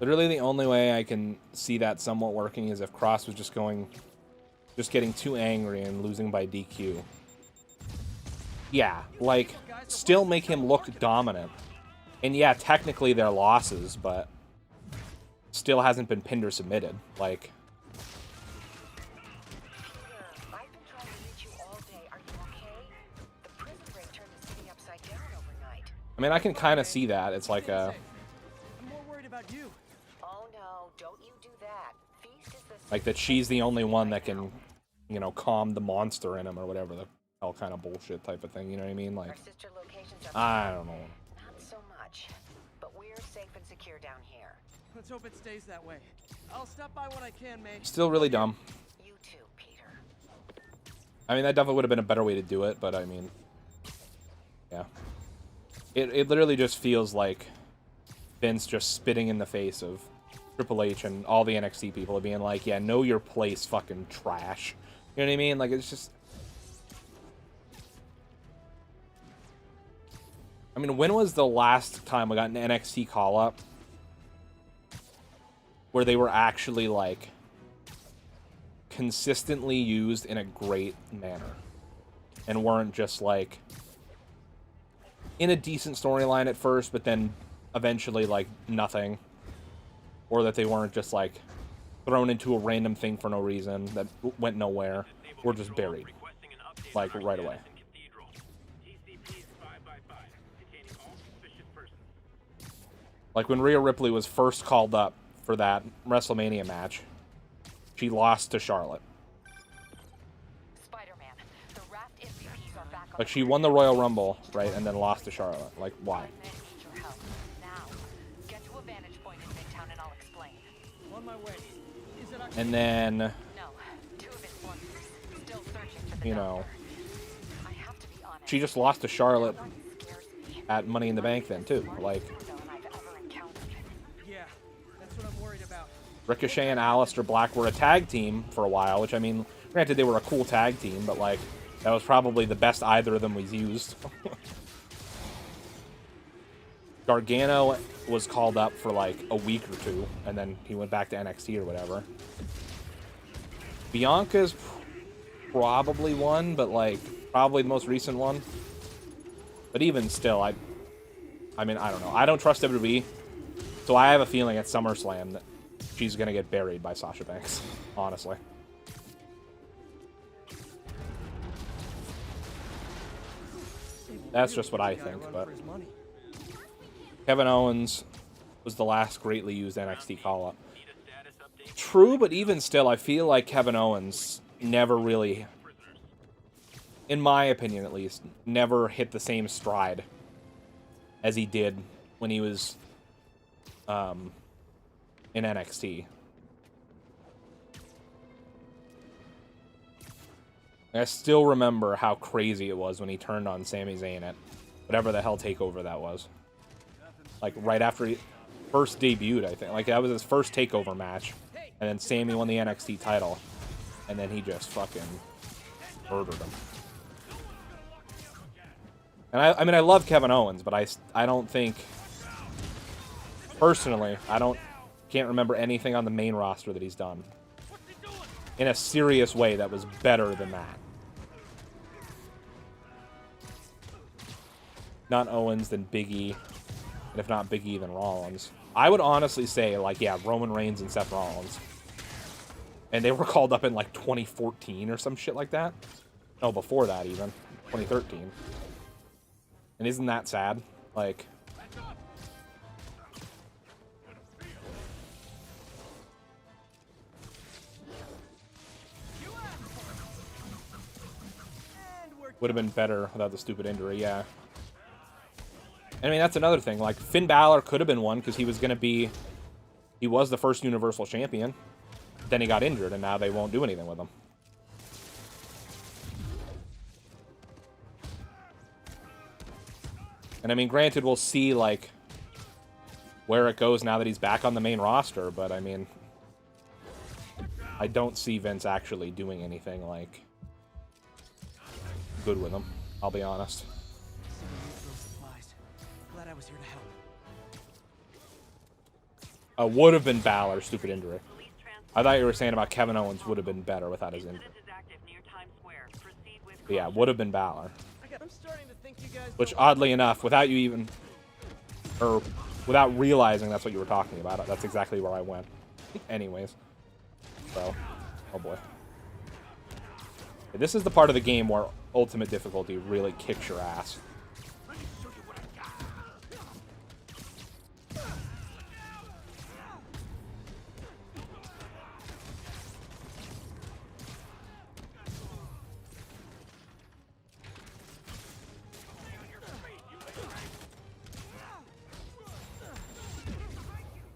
Literally the only way I can see that somewhat working is if Cross was just getting too angry and losing by DQ. Yeah, like, still make him look dominant. And yeah, technically they're losses, but still hasn't been pinned or submitted. Like, I've been trying to reach you all day. Are you okay? The prison break turned the city upside down overnight. I mean, I can kind of see that. It's like a, I'm more worried about you. Oh no, don't you do that. Feast is the like that she's the only one that can, you know, calm the monster in him or whatever the hell kind of bullshit type of thing. You know what I mean? Like, sister locations are I don't know. not so much, but we're safe and secure down here. Let's hope it stays that way. I'll stop by when I can, May. Still really dumb. You too, Peter. I mean, that definitely would have been a better way to do it, but I mean, yeah. It literally just feels like Vince just spitting in the face of Triple H and all the NXT people being like, yeah, know your place, fucking trash. You know what I mean? Like, it's just... I mean, when was the last time we got an NXT call-up where they were actually, like, consistently used in a great manner and weren't just, like, in a decent storyline at first, but then eventually, like, nothing? Or that they weren't just, like, thrown into a random thing for no reason that went nowhere, or just buried, like, right away. Like, when Rhea Ripley was first called up for that WrestleMania match, she lost to Charlotte. Spider-Man, the Raft MVPs are back on. Like, she won the Royal Rumble, right, and then lost to Charlotte. Like, why? Get to a vantage point in Midtown and I'll explain. On my way. Is it And then, No, two of his forces still searching for the you know, I have to be honest. she just lost to Charlotte at Money in the Bank then, too. Like, Yeah, that's what I'm worried about. Ricochet and Aleister Black were a tag team for a while, which, I mean, granted, they were a cool tag team, but, like, that was probably the best either of them was used. Gargano was called up for, like, a week or two, and then he went back to NXT or whatever. Bianca's probably one, but, like, probably the most recent one. But even still, I mean, I don't know. I don't trust WWE, so I have a feeling at SummerSlam that she's going to get buried by Sasha Banks, honestly. That's just what I think, but Kevin Owens was the last greatly used NXT call-up. True, but even still, I feel like Kevin Owens never really, in my opinion at least, never hit the same stride as he did when he was in NXT. I still remember how crazy it was when he turned on Sami Zayn at whatever the hell takeover that was. Like, right after he first debuted, I think. Like, that was his first takeover match. And then Sami won the NXT title. And then he just fucking murdered him. And I mean, I love Kevin Owens, but I don't think... Personally, can't remember anything on the main roster that he's done in a serious way that was better than that. Not Owens, then Big E. And if not Big E, then Rollins. I would honestly say, like, yeah, Roman Reigns and Seth Rollins. And they were called up in, like, 2014 or some shit like that. No, before that even. 2013. And isn't that sad? Like... Would have been better without the stupid injury, yeah. I mean, that's another thing. Like, Finn Balor could have been one because he was going to be... He was the first Universal Champion. Then he got injured, and now they won't do anything with him. And I mean, granted, we'll see, like, where it goes now that he's back on the main roster, but I mean... I don't see Vince actually doing anything, like... good with him, I'll be honest. Glad I was here to help. Would have been Balor, stupid injury. I thought you were saying about Kevin Owens would have been better without his injury. But yeah, would have been Balor. Which, oddly enough, without you even... Or without realizing that's what you were talking about. That's exactly where I went. Anyways. So, oh boy. This is the part of the game where ultimate difficulty really kicks your ass.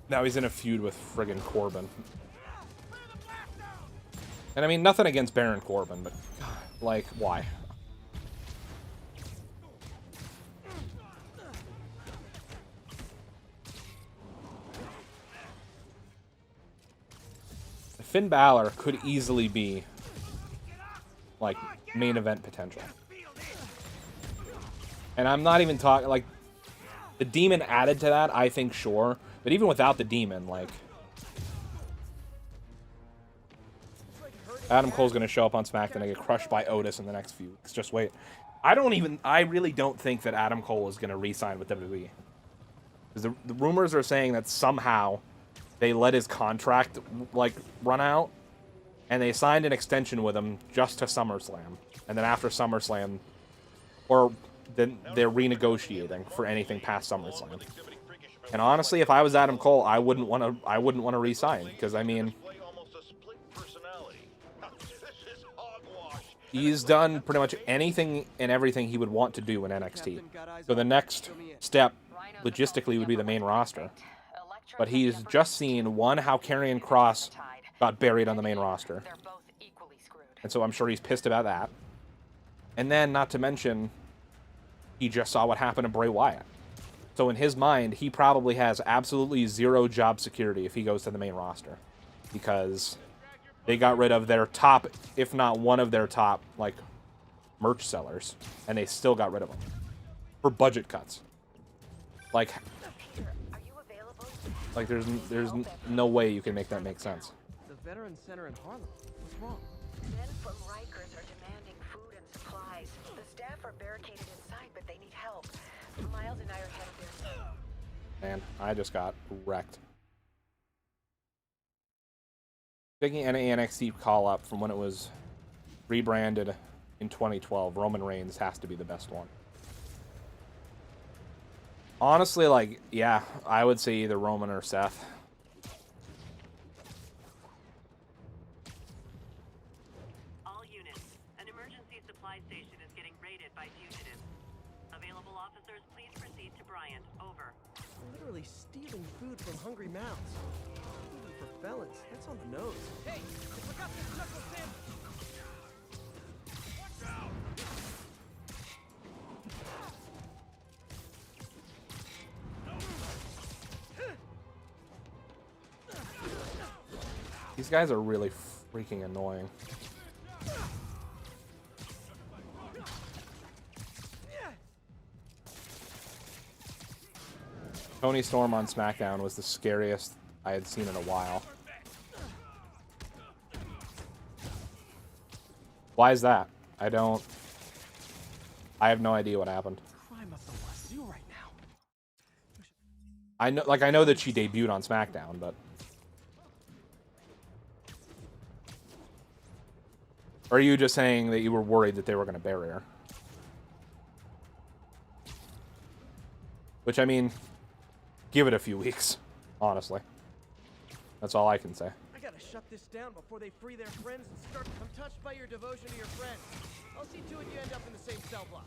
Now he's in a feud with friggin' Corbin. And I mean, nothing against Baron Corbin, but, God, like, why? Finn Balor could easily be, like, main event potential. And I'm not even talking, like, the demon added to that, I think, sure. But even without the demon, like... Adam Cole's gonna show up on SmackDown and get crushed by Otis in the next few weeks. Just wait. I really don't think that Adam Cole is gonna re-sign with WWE. Because the rumors are saying that somehow they let his contract, like, run out, and they signed an extension with him just to SummerSlam. And then after SummerSlam, or then they're renegotiating for anything past SummerSlam. And honestly, if I was Adam Cole, I wouldn't want to re-sign, because I mean, he's done pretty much anything and everything he would want to do in NXT. So the next step, logistically, would be the main roster. But he's just seen, one, how Karrion Kross got buried on the main roster. And so I'm sure he's pissed about that. And then, not to mention, he just saw what happened to Bray Wyatt. So in his mind, he probably has absolutely zero job security if he goes to the main roster. Because they got rid of their top, if not one of their top, like, merch sellers. And they still got rid of them. For budget cuts. Like, there's no way you can make that make sense. The Veteran Center in Harlem. What's wrong? Men from Rikers are demanding food and supplies. The staff are barricaded inside, but they need help. Miles and I are headed there. Man, I just got wrecked. Taking any NXT call-up from when it was rebranded in 2012, Roman Reigns has to be the best one. Honestly, like, yeah, I would say either Roman or Seth. All units, an emergency supply station is getting raided by fugitives. Available officers, please proceed to Bryant. Over. Literally stealing food from hungry mouths. Even for felons, that's on the nose. Hey, I forgot this knuckle sandwich. Watch out! These guys are really freaking annoying. Tony Storm on SmackDown was the scariest I had seen in a while. Why is that? I have no idea what happened. Crime of the Wazoo right now. I know that she debuted on SmackDown, but... Or are you just saying that you were worried that they were going to bury her? Which, I mean, give it a few weeks, honestly. That's all I can say. I gotta shut this down before they free their friends and start. I'm touched by your devotion to your friends. I'll see to it you end up in the same cell block.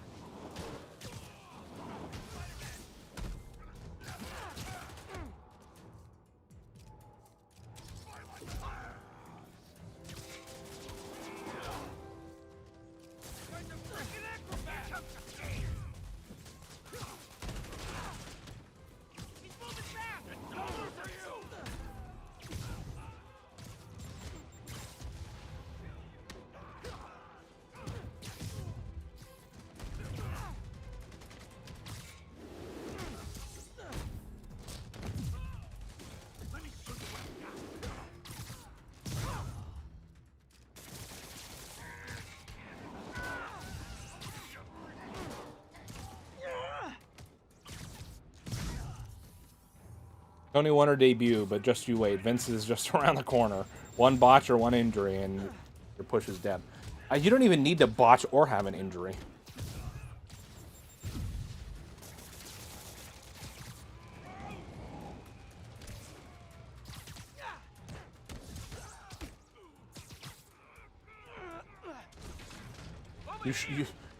Only won her debut, but just you wait. Vince is just around the corner. One botch or one injury, and your push is dead. You don't even need to botch or have an injury.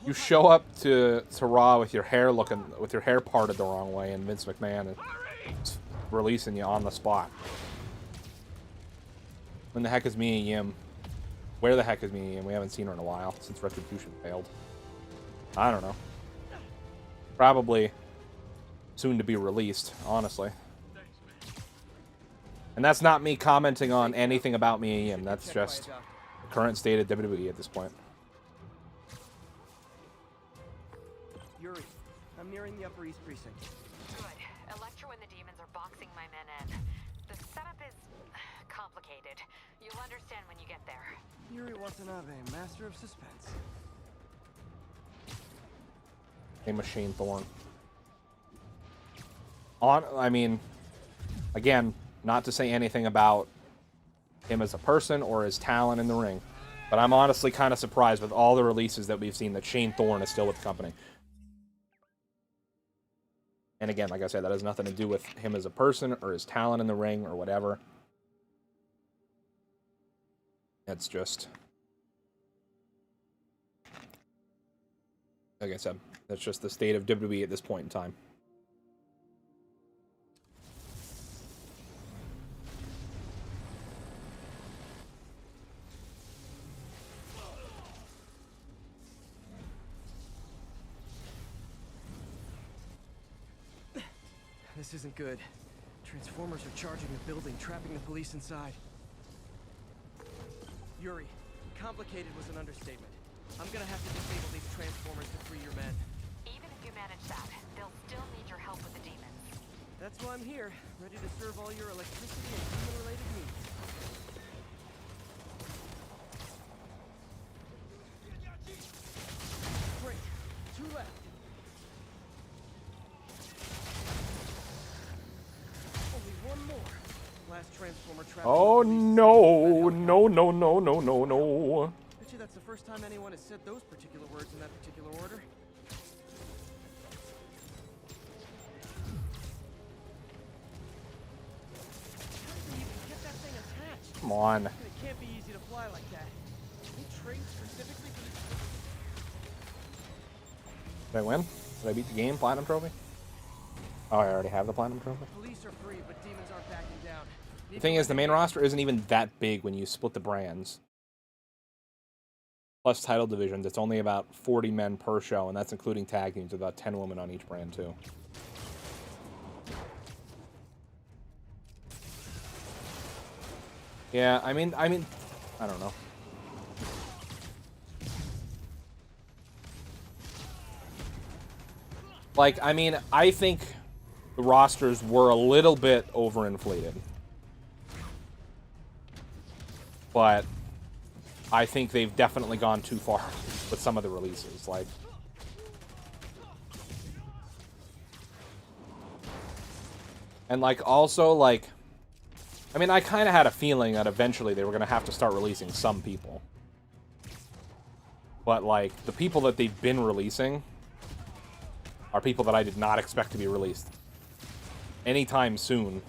You show up to Raw with your hair parted the wrong way, and Vince McMahon is releasing you on the spot. When the heck is Mia Yim? Where the heck is Mia Yim? We haven't seen her in a while since Retribution failed. I don't know. Probably soon to be released, honestly. And that's not me commenting on anything about Mia Yim. That's just the current state of WWE at this point. Yuri, I'm nearing the Upper East Precinct. Good. Electro and the demons are boxing my men in. The setup is complicated. You'll understand when you get there. Yuri Watanabe, master of suspense. A Machine Thorn. I mean, again, not to say anything about him as a person or his talent in the ring, but I'm honestly kind of surprised with all the releases that we've seen that Shane Thorne is still with the company. And again, like I said, that has nothing to do with him as a person or his talent in the ring or whatever. It's just, like I said, that's just the state of WWE at this point in time. This isn't good. Transformers are charging the building, trapping the police inside. Yuri, complicated was an understatement. I'm gonna have to disable these transformers to free your men. Even if you manage that, they'll still need your help with the demons. That's why I'm here, ready to serve all your electricity and human-related needs. Great. 2 left. Only 1 more. Last transformer trap. Oh no, no, no, no, no, no, no. Bet you that's the first time anyone has said those particular words in that particular order. How do you even get that thing attached? Come on. It can't be easy to fly like that. They trained specifically for this. Did I win? Did I beat the game? Platinum Trophy? Oh, I already have the Platinum Trophy. Police are free, but demons aren't backing down. The thing is, the main roster isn't even that big when you split the brands. Plus title divisions, it's only about 40 men per show, and that's including tag teams, about 10 women on each brand, too. Yeah, I mean, I don't know. Like, I mean, I think the rosters were a little bit overinflated. But I think they've definitely gone too far with some of the releases. Like, and like also like, I mean, I kind of had a feeling that eventually they were going to have to start releasing some people. But like, the people that they've been releasing are people that I did not expect to be released anytime soon,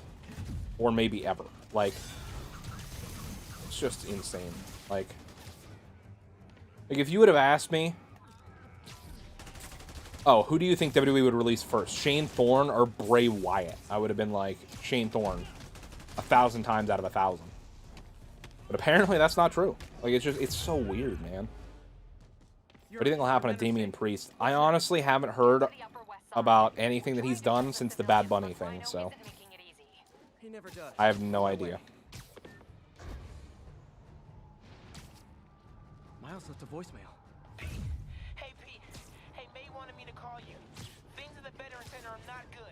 or maybe ever. Like, it's just insane. Like if you would have asked me, oh, who do you think WWE would release first, Shane Thorne or Bray Wyatt? I would have been like, Shane Thorne 1,000 times out of 1,000. But apparently that's not true. Like, it's so weird, man. What do you think will happen to Damian Priest? I honestly haven't heard about anything that he's done since the Bad Bunny thing, so He never does. I have no idea. Miles left a voicemail. Hey, Pete. Hey, May wanted me to call you. Things at the Veteran Center are not good.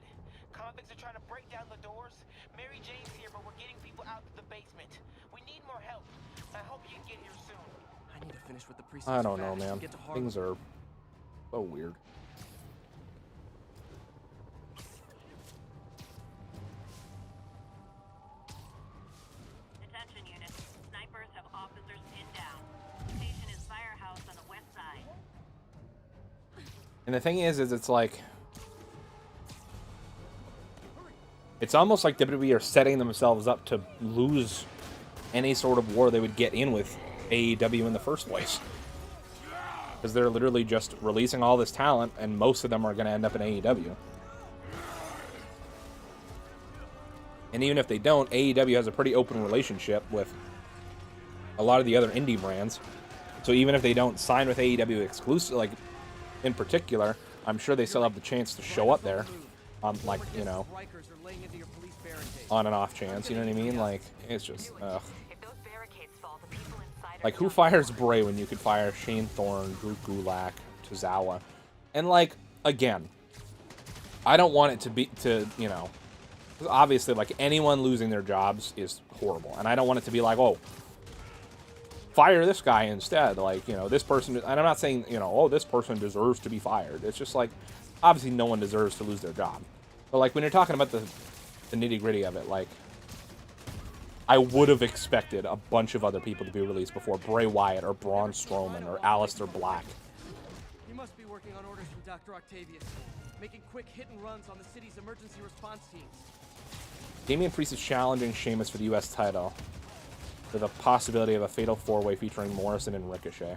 Convicts are trying to break down the doors. Mary Jane's here, but we're getting people out to the basement. We need more help. I hope you can get here soon. I need to finish with the precinct. I don't know, fast. man. Get to Harlem. Things are so weird. And the thing is it's like, it's almost like WWE are setting themselves up to lose any sort of war they would get in with AEW in the first place. Because they're literally just releasing all this talent, and most of them are going to end up in AEW. And even if they don't, AEW has a pretty open relationship with a lot of the other indie brands. So even if they don't sign with AEW exclusive, like, in particular, I'm sure they still have the chance to show up there. Like, you know, on an off chance, you know what I mean? Like, it's just, ugh. Like, who fires Bray when you could fire Shane Thorne, Drew Gulak, Tozawa? And, like, again, I don't want it to be, you know, obviously, like, anyone losing their jobs is horrible. And I don't want it to be like, oh, fire this guy instead. Like, you know, this person, and I'm not saying, you know, oh, this person deserves to be fired. It's just like, obviously no one deserves to lose their job. But, like, when you're talking about the nitty-gritty of it, like, I would have expected a bunch of other people to be released before Bray Wyatt or Braun Strowman or Aleister Black. You must be working on orders from Dr. Octavius, making quick hit-and-runs on the city's emergency response teams. Damian Priest is challenging Sheamus for the U.S. title with a possibility of a fatal four-way featuring Morrison and Ricochet.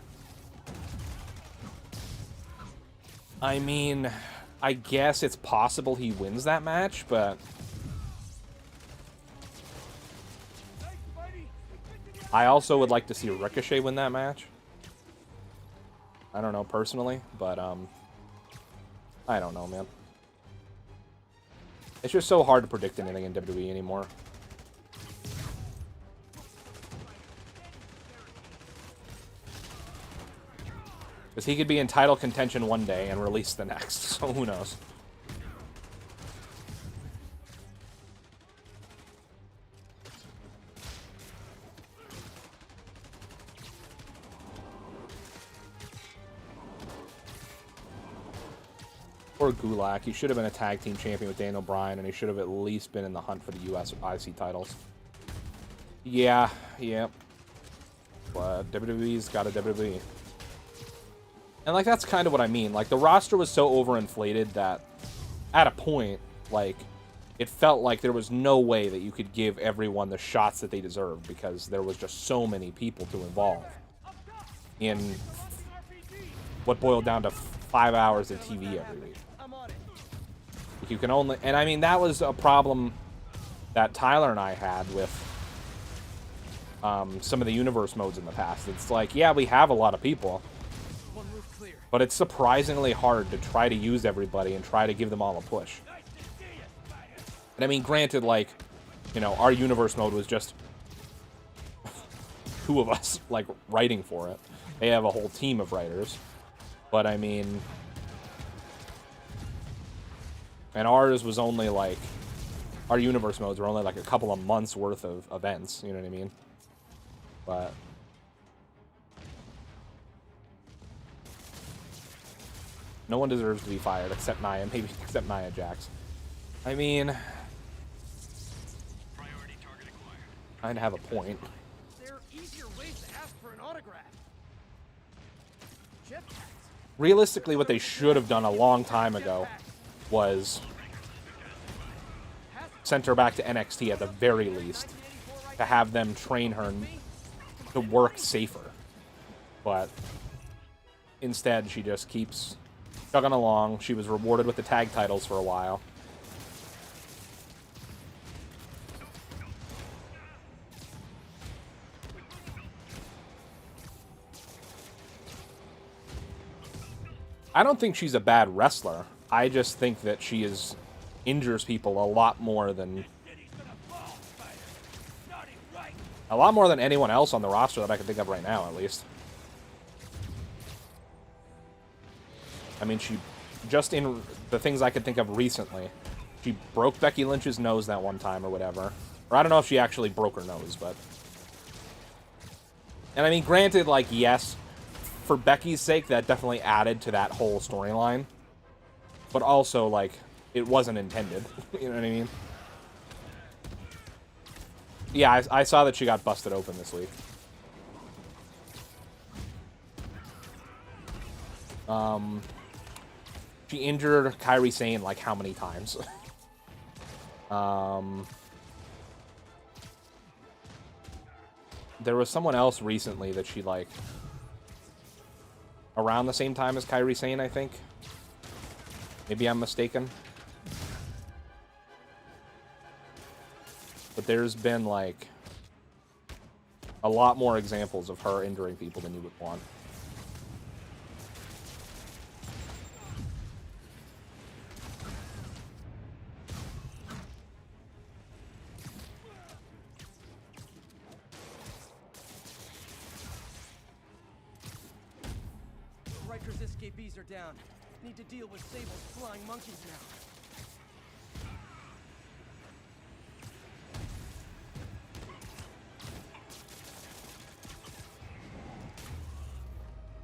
I mean, I guess it's possible he wins that match, but I also would like to see Ricochet win that match. I don't know personally, but I don't know, man. It's just so hard to predict anything in WWE anymore. Because he could be in title contention one day and release the next, so who knows. Or Gulak. He should have been a tag team champion with Daniel Bryan, and he should have at least been in the hunt for the US IC titles. Yeah, yeah. But WWE's got a WWE. And, like, that's kind of what I mean. Like, the roster was so overinflated that, at a point, like, it felt like there was no way that you could give everyone the shots that they deserved because there was just so many people to involve in what boiled down to 5 hours of TV every week. You can only, and I mean, that was a problem that Tyler and I had with some of the universe modes in the past. It's like, yeah, we have a lot of people, but it's surprisingly hard to try to use everybody and try to give them all a push. And I mean, granted, like, you know, our universe mode was just 2 of us, like, writing for it. They have a whole team of writers. But I mean, and ours was only like, our universe modes were only like a couple of months worth of events, you know what I mean? But no one deserves to be fired except Nia, maybe except Nia Jax. I mean, I'd have a point. There are easier ways to ask for an autograph. Realistically, what they should have done a long time ago was sent her back to NXT at the very least to have them train her to work safer. But instead, she just keeps chugging along. She was rewarded with the tag titles for a while. I don't think she's a bad wrestler. I just think that she injures people a lot more than anyone else on the roster that I can think of right now, at least. I mean, she, just in the things I could think of recently, she broke Becky Lynch's nose that one time or whatever. Or I don't know if she actually broke her nose, but... And I mean, granted, like, yes, for Becky's sake, that definitely added to that whole storyline. But also, like, it wasn't intended. You know what I mean? Yeah, I saw that she got busted open this week. She injured Kairi Sane like how many times? There was someone else recently that she like around the same time as Kairi Sane, I think. Maybe I'm mistaken. But there's been like a lot more examples of her injuring people than you would want. Riker's escapees are down. Need to deal with Sable's flying monkeys now.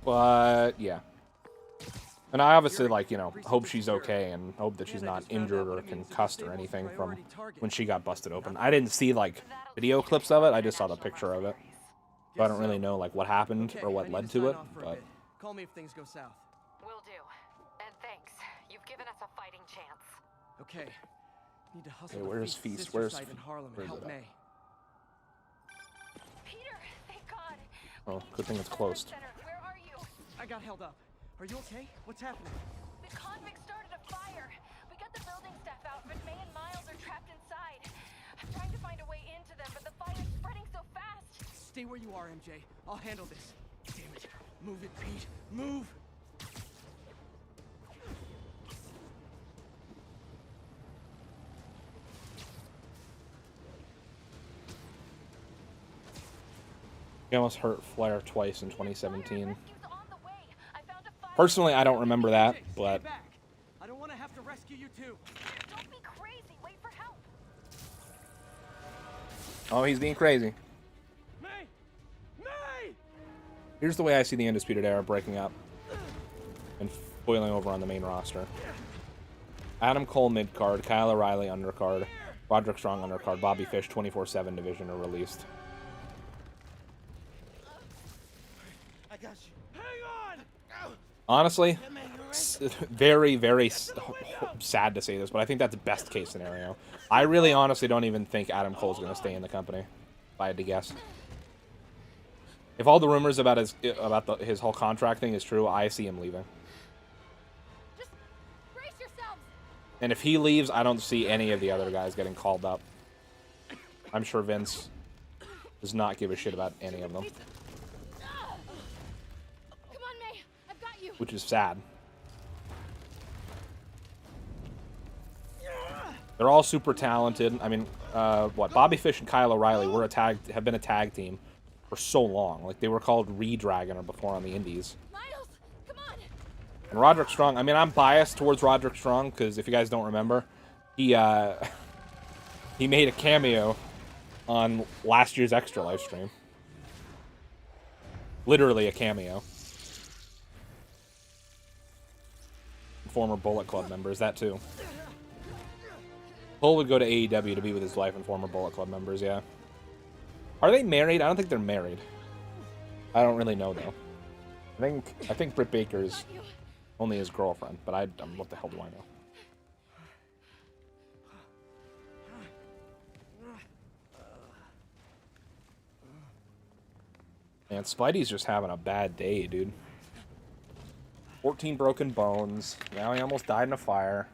But yeah. And I obviously, like, you know, hope she's okay and hope that she's not injured or concussed or anything from when she got busted open. I didn't see, like, video clips of it. I just saw the picture of it. So I don't really know, like, what happened or what led to it, but... Call me if things go south. Will do. And thanks. You've given us a fighting chance. Okay. Need to hustle. Hey, where's Feast? Where's Where's in Harlem where's and help it at? May. Peter, thank God. Oh, good thing it's closed. Where are you? I got held up. Are you okay? What's happening? The convicts started a fire. We got the building staff out, but May and Miles are trapped inside. I'm trying to find a way into them, but the fire's spreading so fast. Stay where you are, MJ. I'll handle this. Damn it. Move it, Pete. Move! He almost hurt Flair twice in 2017. Personally, I don't remember that, but... I don't want to have to rescue you too. Don't be crazy. Wait for help. Oh, he's being crazy. May! May! Here's the way I see the Undisputed Era breaking up and boiling over on the main roster. Adam Cole mid-card, Kyle O'Reilly undercard, Roderick Strong undercard, Bobby Fish 24/7 division are released. I got you. Hang on! Honestly, very, very sad to say this, but I think that's the best case scenario. I really honestly don't even think Adam Cole's going to stay in the company, if I had to guess. If all the rumors about his whole contract thing is true, I see him leaving. Just brace yourselves. And if he leaves, I don't see any of the other guys getting called up. I'm sure Vince does not give a shit about any of them. Come on, May. I've got you. Which is sad. They're all super talented. I mean, Bobby Fish and Kyle O'Reilly have been a tag team for so long. Like, they were called Re-Dragon or before on the Indies. Miles, come on. And Roderick Strong, I mean, I'm biased towards Roderick Strong because if you guys don't remember, he made a cameo on last year's Extra live stream. Literally a cameo. Former Bullet Club members, that too. Cole would go to AEW to be with his wife and former Bullet Club members, yeah. Are they married? I don't think they're married. I don't really know, though. I think Britt Baker's only his girlfriend, but what the hell do I know? Man, Spidey's just having a bad day, dude. 14 broken bones. Now he almost died in a fire.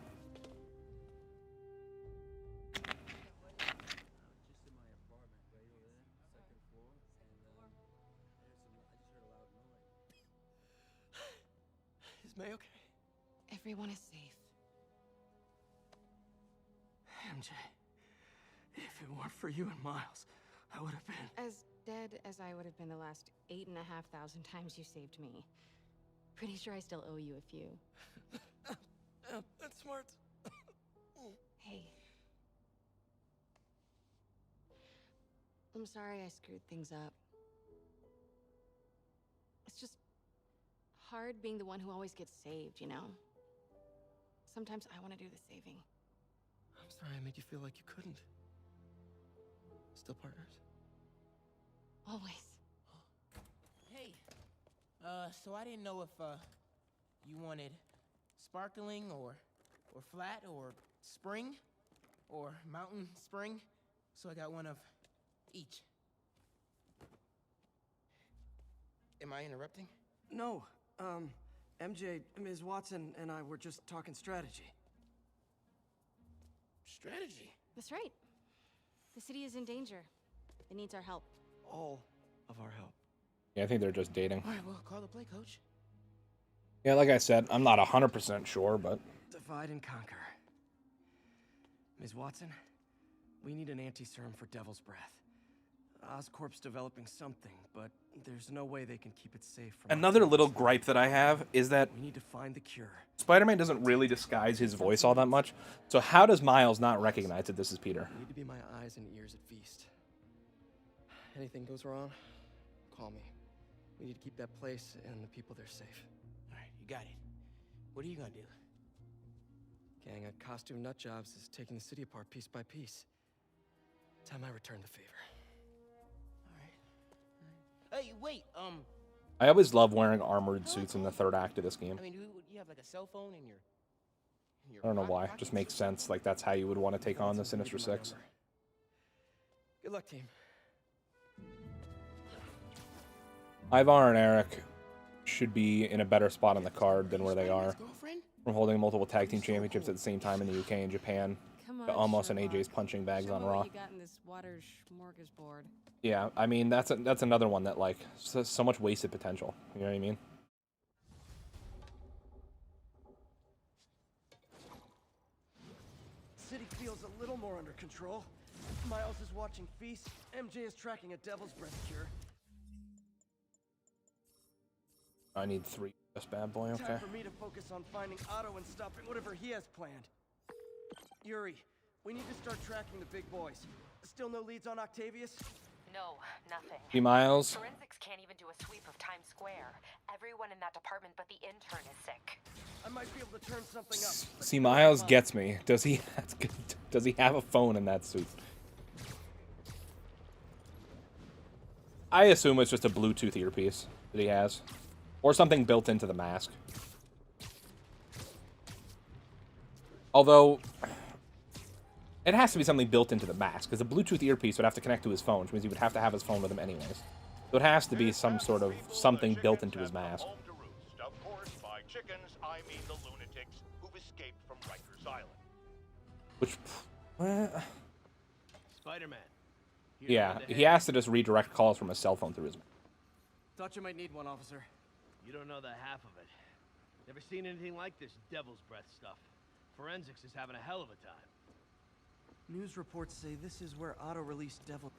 Is May okay? Everyone is safe. MJ, if it weren't for you and Miles, I would have been... As dead as I would have been the last 8,500 times you saved me. Pretty sure I still owe you a few. That's smart. Hey. I'm sorry I screwed things up. It's just hard being the one who always gets saved, you know? Sometimes I want to do the saving. I'm sorry I made you feel like you couldn't. Still partners? Always. Hey, so I didn't know if, you wanted sparkling or flat or spring or mountain spring. So I got one of each. Am I interrupting? No, MJ, Ms. Watson, and I were just talking strategy. Strategy? That's right. The city is in danger. It needs our help. All of our help. Yeah, I think they're just dating. All right, well, call the play, coach. Yeah, like I said, I'm not 100% sure, but... Divide and conquer. Ms. Watson, we need an anti-serum for Devil's Breath. Oscorp's developing something, but there's no way they can keep it safe from... Another little gripe that I have is that we need to find the cure. Spider-Man doesn't really disguise his voice all that much, so how does Miles not recognize that this is Peter? You need to be my eyes and ears at Feast. Anything goes wrong, call me. We need to keep that place and the people there safe. All right, you got it. What are you gonna do? Gang of costume nut jobs is taking the city apart piece by piece. Time I return the favor. Hey, wait, I always love wearing armored suits in the third act of this game. I mean, you have like a cell phone in your I don't know why. It just makes sense. Like, that's how you would want to take on the Sinister Six. Good luck, team. Ivar and Eric should be in a better spot on the card than where they are. From holding multiple tag team championships at the same time in the UK and Japan. To almost an AJ's punching bags on Raw. You got in this water smorgasbord. Yeah, I mean, that's another one that, like, so much wasted potential. You know what I mean? City feels a little more under control. Miles is watching Feast. MJ is tracking a Devil's Breath cure. I need 3. This bad boy, okay. Time for me to focus on finding Otto and stopping whatever he has planned. Yuri, we need to start tracking the big boys. Still no leads on Octavius? No, nothing. See, Miles? Forensics can't even do a sweep of Times Square. Everyone in that department but the intern is sick. I might be able to turn something up. See, Miles gets me. Does he have a phone in that suit? I assume it's just a Bluetooth earpiece that he has. Or something built into the mask. Although, it has to be something built into the mask, because a Bluetooth earpiece would have to connect to his phone, which means he would have to have his phone with him anyways. So it has to be some sort of something built into his mask. Of course, by chickens, I mean the lunatics who've escaped from Rikers Island. Which, Spider-Man. yeah, he has to just redirect calls from his cell phone through his. Thought you might need one, officer. You don't know the half of it. Never seen anything like this Devil's Breath stuff. Forensics is having a hell of a time. News reports say this is where Otto released Devil.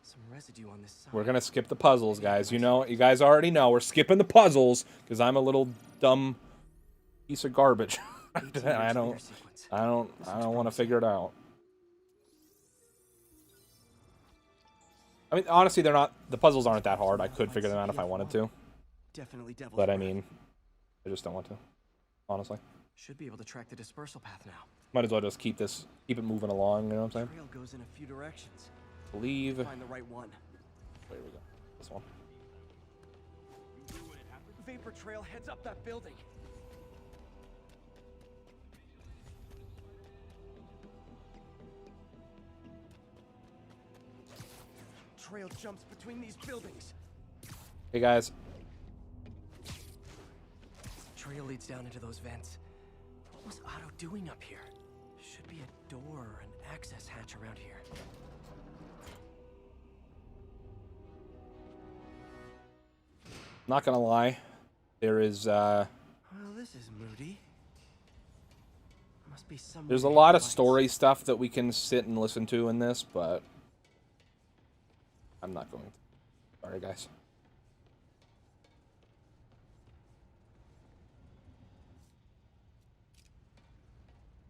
Some residue on this side. We're gonna skip the puzzles, guys. You know, you guys already know we're skipping the puzzles because I'm a little dumb piece of garbage. I don't want to figure it out. I mean, honestly, the puzzles aren't that hard. I could figure them out if I wanted to. Definitely Devil's But I Breath. mean, I just don't want to. Honestly. Should be able to track the dispersal path now. Might as well just keep it moving along, you know what I'm saying? Trail goes in a few directions. Believe. Find the right one. Where we go? This one. Vapor trail heads up that building. Trail jumps between these buildings. Hey guys. Trail leads down into those vents. What was Otto doing up here? Should be a door or an access hatch around here. Not gonna lie, there is. Well, this is moody. Must be some. There's a lot of story stuff that we can sit and listen to in this, but I'm not going to. Sorry, guys.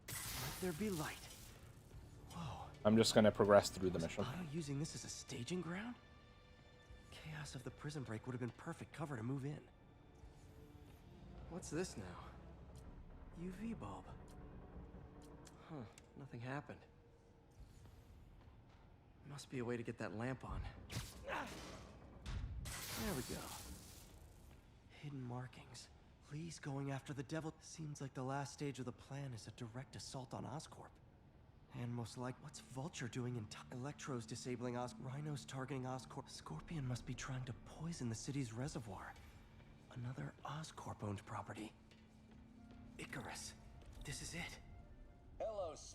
Let there be light. Whoa. I'm just gonna progress through the mission. Otto using this as a staging ground? Chaos of the prison break would have been perfect cover to move in. What's this now? UV bulb. Huh, nothing happened. Must be a way to get that lamp on. There we go. hidden markings. Lee's going after the devil. Seems like the last stage of the plan is a direct assault on Oscorp. And most like, what's Vulture doing in Electro's disabling Rhino's targeting Oscorp. Scorpion must be trying to poison the city's reservoir. Another Oscorp-owned property. Icarus. This is it.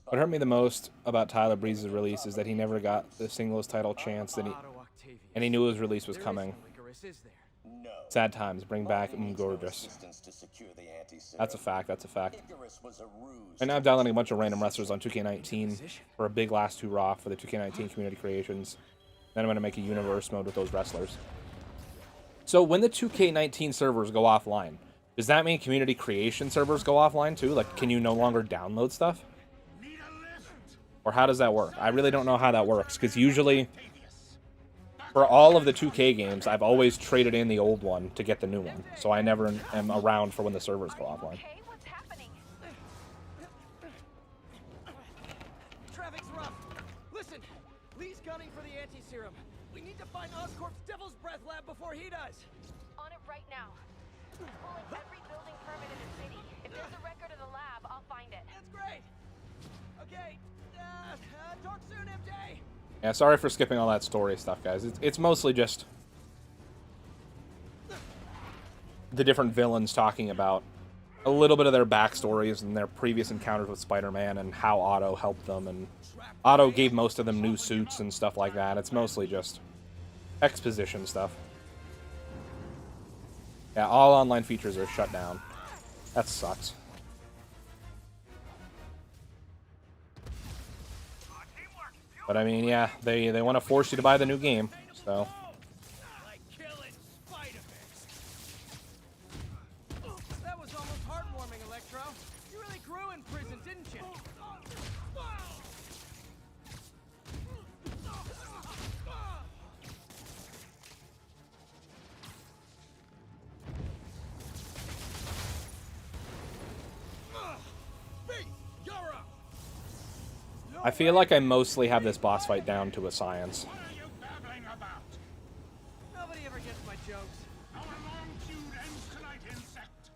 What hurt me the most about Tyler Breeze's release is that he never got the singles title chance and he knew his release was coming. Sad times. Bring back Gorgeous. That's a fact. That's a fact. And now I'm downloading a bunch of random wrestlers on 2K19 for a big last hurrah for the 2K19 community creations. Then I'm going to make a universe mode with those wrestlers. So when the 2K19 servers go offline, does that mean community creation servers go offline too? Like, can you no longer download stuff? Or how does that work? I really don't know how that works, because usually, for all of the 2K games, I've always traded in the old one to get the new one. So I never am around for when the servers go offline. Traffic's rough. Listen, Lee's gunning for the anti-serum. We need to find Oscorp's Devil's Breath lab before he does. On it right now. Pulling every building permit in the city. If there's a record of the lab, I'll find it. That's great. Okay, talk soon, MJ. Yeah, sorry for skipping all that story stuff, guys. It's mostly just the different villains talking about a little bit of their backstories and their previous encounters with Spider-Man and how Otto helped them. And Otto gave most of them new suits and stuff like that. It's mostly just exposition stuff. Yeah, all online features are shut down. That sucks. But I mean, yeah, they want to force you to buy the new game, so. That was almost heartwarming, Electro. You really grew in prison, didn't you? I feel like I mostly have this boss fight down to a science. Nobody ever gets my jokes. Our long feud ends tonight, insect.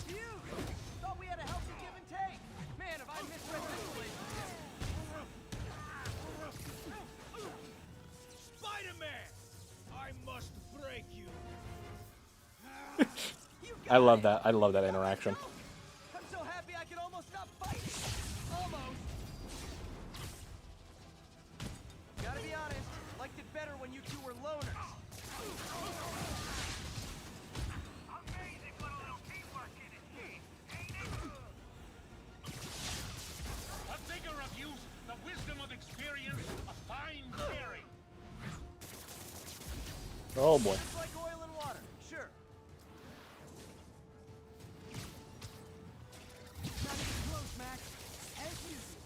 You thought we had a healthy give and take. Man, have I misread this relationship. Spider-Man! I must break you. I love that. I love that interaction. I'm so happy I could almost stop fighting. Almost. Gotta be honest, liked it better when you two were loners. Amazing what a little teamwork can achieve, ain't it? A vigor of youth, the wisdom of experience, a fine theory. Oh boy. Just like oil and water, sure. Not even close, Max. As usual.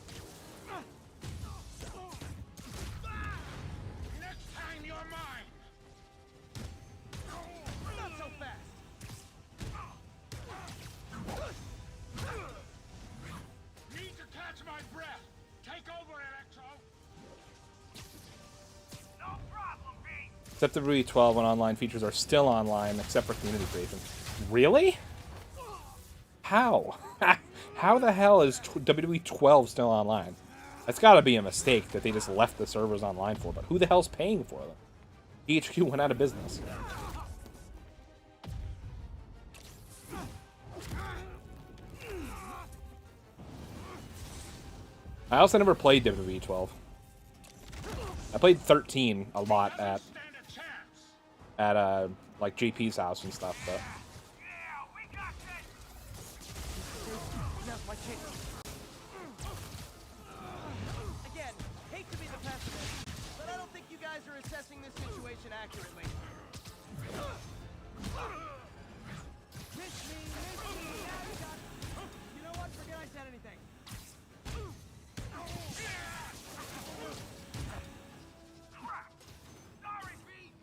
Next time you're mine. Not so fast. Need to catch my breath. Take over, Electro. No problem, B. Except the WWE 12 and online features are still online, except for community creation. Really? How? How the hell is WWE 12 still online? That's got to be a mistake that they just left the servers online for, but who the hell's paying for them? DHQ went out of business. I also never played WWE 12. I played 13 a lot at like JP's house and stuff, but Now's my chance. Again, hate to be the pessimist, but I don't think you guys are assessing this situation accurately. Miss me, yeah, you got it. You know what? Forget I said anything. Sorry, B.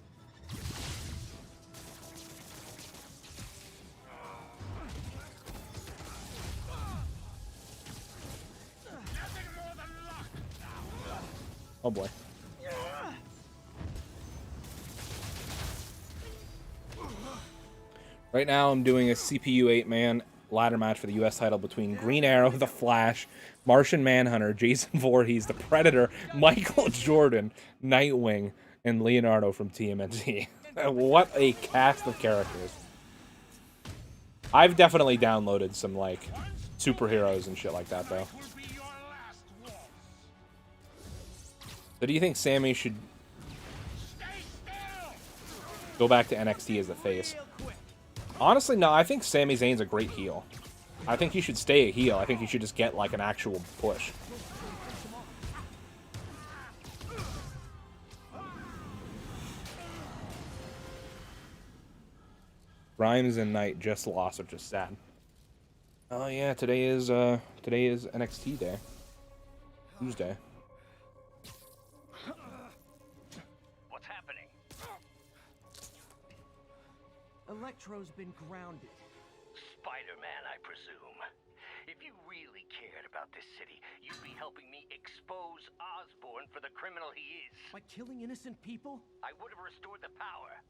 Nothing more than luck. oh boy. Right now, I'm doing a CPU 8-man ladder match for the U.S. title between Green Arrow, The Flash, Martian Manhunter, Jason Voorhees, The Predator, Michael Jordan, Nightwing, and Leonardo from TMNT. What a cast of characters. I've definitely downloaded some, like, superheroes and shit like that, though. So do you think Sammy should go back to NXT as the face? Honestly, no. I think Sami Zayn's a great heel. I think he should stay a heel. I think he should just get, like, an actual push. Grimes and Knight just lost, which is sad. Oh yeah, today is NXT day. Tuesday. What's happening? Electro's been grounded. Spider-Man, I presume. If you really cared about this city, you'd be helping me expose Osborn for the criminal he is. By killing innocent people? I would have restored the power.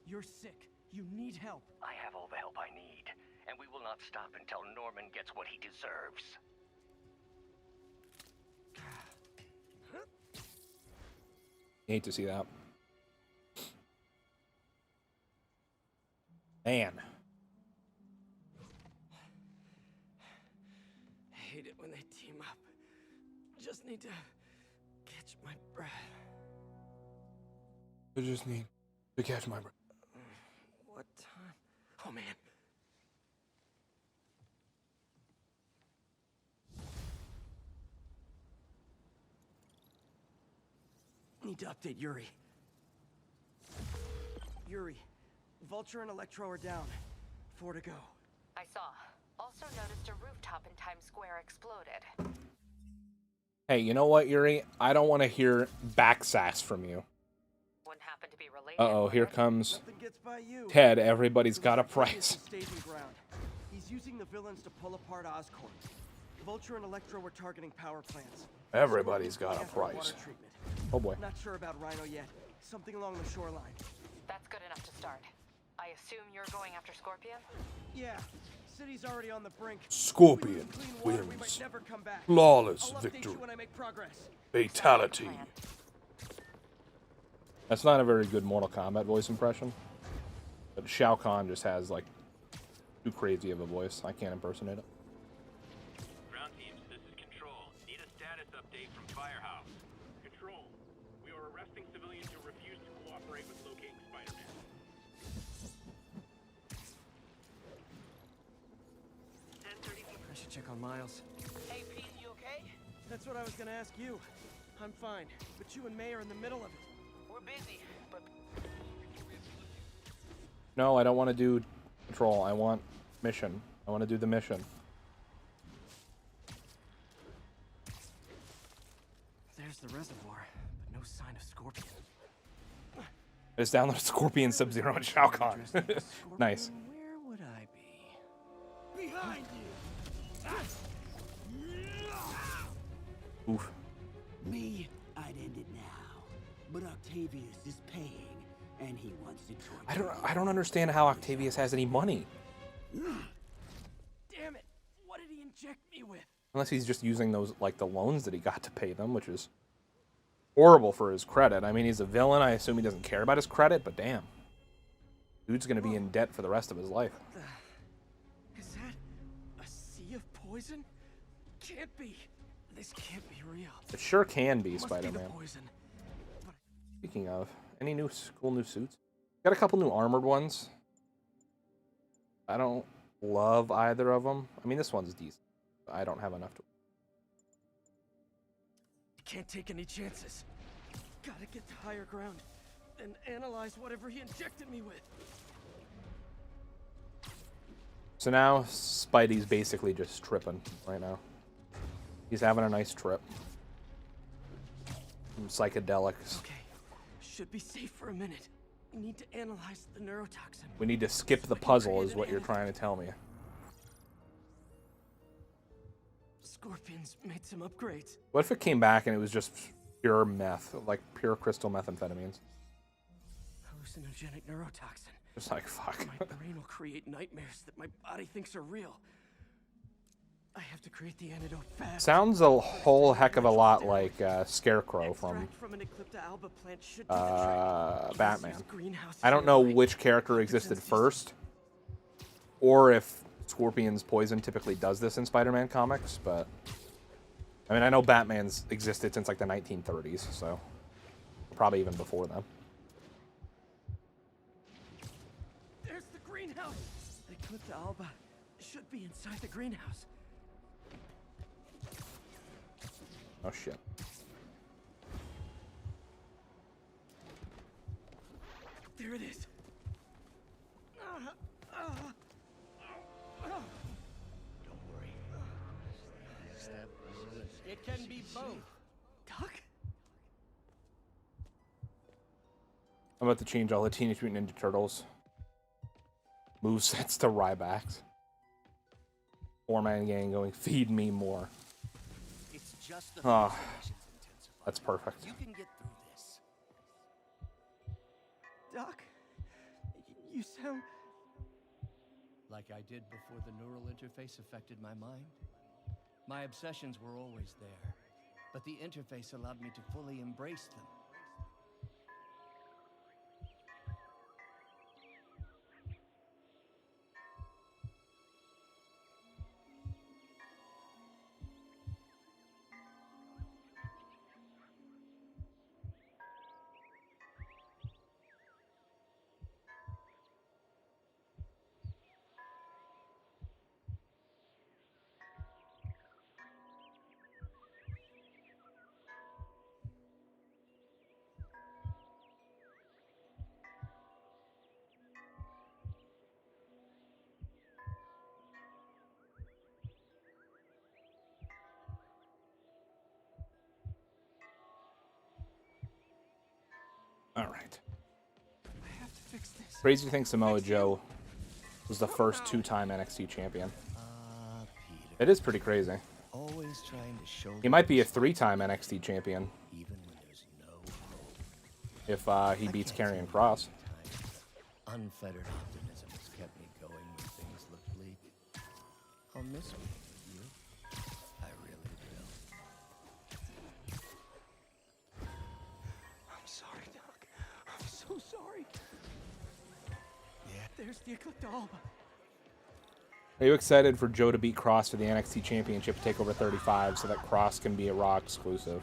You're sick. You need help. I have all the help I need, and we will not stop until Norman gets what he deserves. Hate to see that. Man. I hate it when they team up. Just need to catch my breath. I just need to catch my breath. What time? Oh, man. Need to update Yuri. Yuri, Vulture and Electro are down. 4 to go. I saw. Also noticed a rooftop in Times Square exploded. Hey, you know what, Yuri? I don't want to hear backsass from you. Wouldn't happen to be related. Uh-oh, here comes Nothing gets by you. Ted. Everybody's got a price. Staging ground. He's using the villains to pull apart Oscorp. Vulture and Electro were targeting power plants. Everybody's got a price. Water treatment. Oh boy. Not sure about Rhino yet. Something along the shoreline. That's good enough to start. I assume you're going after Scorpion? Yeah. City's already on the brink. Scorpion We wins. might never come back. Flawless I'll update victory. you when I make progress. Fatality. That's not a very good Mortal Kombat voice impression. But Shao Kahn just has, like, too crazy of a voice. I can't impersonate it. Ground teams, this is Control. Need a status update from Firehouse. Control, we are arresting civilians who refuse to cooperate with locating Spider-Man. I should check on Miles. Hey, Pete, you okay? That's what I was gonna ask you. I'm fine, but you and May are in the middle of it. We're busy, but No, I don't want to do Control. I want mission. I want to do the mission. There's the reservoir, but no sign of Scorpion. I just downloaded Scorpion, Sub-Zero, and Shao Kahn. Nice. Where would I be? Behind you! Oof. Me, I'd end it now. But Octavius is paying, and he wants to join. I don't understand how Octavius has any money. Damn it! What did he inject me with? Unless he's just using those, like, the loans that he got to pay them, which is horrible for his credit. I mean, he's a villain. I assume he doesn't care about his credit, but damn. Dude's gonna be in debt for the rest of his life. Is that a sea of poison? Can't be. This can't be real. It sure can be, Must be the Spider-Man. poison. Speaking of, any new cool new suits? Got a couple new armored ones. I don't love either of them. I mean, this one's decent. I don't have enough to... Can't take any chances. Gotta get to higher ground and analyze whatever he injected me with. So now, Spidey's basically just tripping right now. He's having a nice trip. Some psychedelics. Okay, should be safe for a minute. We need to analyze the neurotoxin. We need to skip the puzzle, is what you're trying to tell me. Scorpion's made some upgrades. What if it came back and it was just pure meth, like pure crystal methamphetamines? Who hallucinogenic neurotoxin. Just like, fuck. My brain will create nightmares that my body thinks are real. I have to create the antidote fast. Sounds a whole heck of a lot like Scarecrow from Batman. I don't know which character existed first, or if Scorpion's poison typically does this in Spider-Man comics, but I mean, I know Batman's existed since like the 1930s, so probably even before then. There's the greenhouse. The Eclipta alba should be inside the greenhouse. Oh shit. There it is. Don't worry. It can be both. Doc? I'm about to change all the Teenage Mutant Ninja Turtles movesets to Rybacks. Four-man gang going, feed me more. It's just the Ah, that's perfect. You can get through this. Doc? You sound... Like I did before the neural interface affected my mind? My obsessions were always there, but the interface allowed me to fully embrace them. Alright. I have to fix this. Crazy thing Samoa Joe was the first two-time NXT champion. It is pretty crazy. Always trying to show He might be a three-time NXT champion even when there's no if hope. he beats Karrion Kross. Unfettered optimism has kept me going when things look bleak. I'll miss you. I really will. I'm sorry, Doc. I'm so sorry. Yeah. There's the Eclipta alba. Are you excited for Joe to beat Kross for the NXT Championship to take over 35 so that Kross can be a Raw exclusive?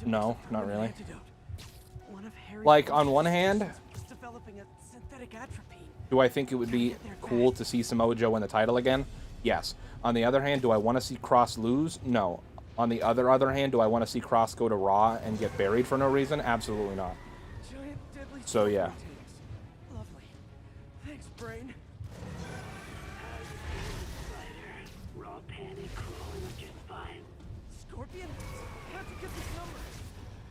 No, not really. Like, on one hand, do I think it would be cool to see Samoa Joe win the title again? Yes. On the other hand, do I want to see Kross lose? No. On the other hand, do I want to see Kross go to Raw and get buried for no reason? Absolutely not. So, yeah. Lovely. Thanks, Brain. Raw panic crawling just fine. Scorpion? How'd you get this number?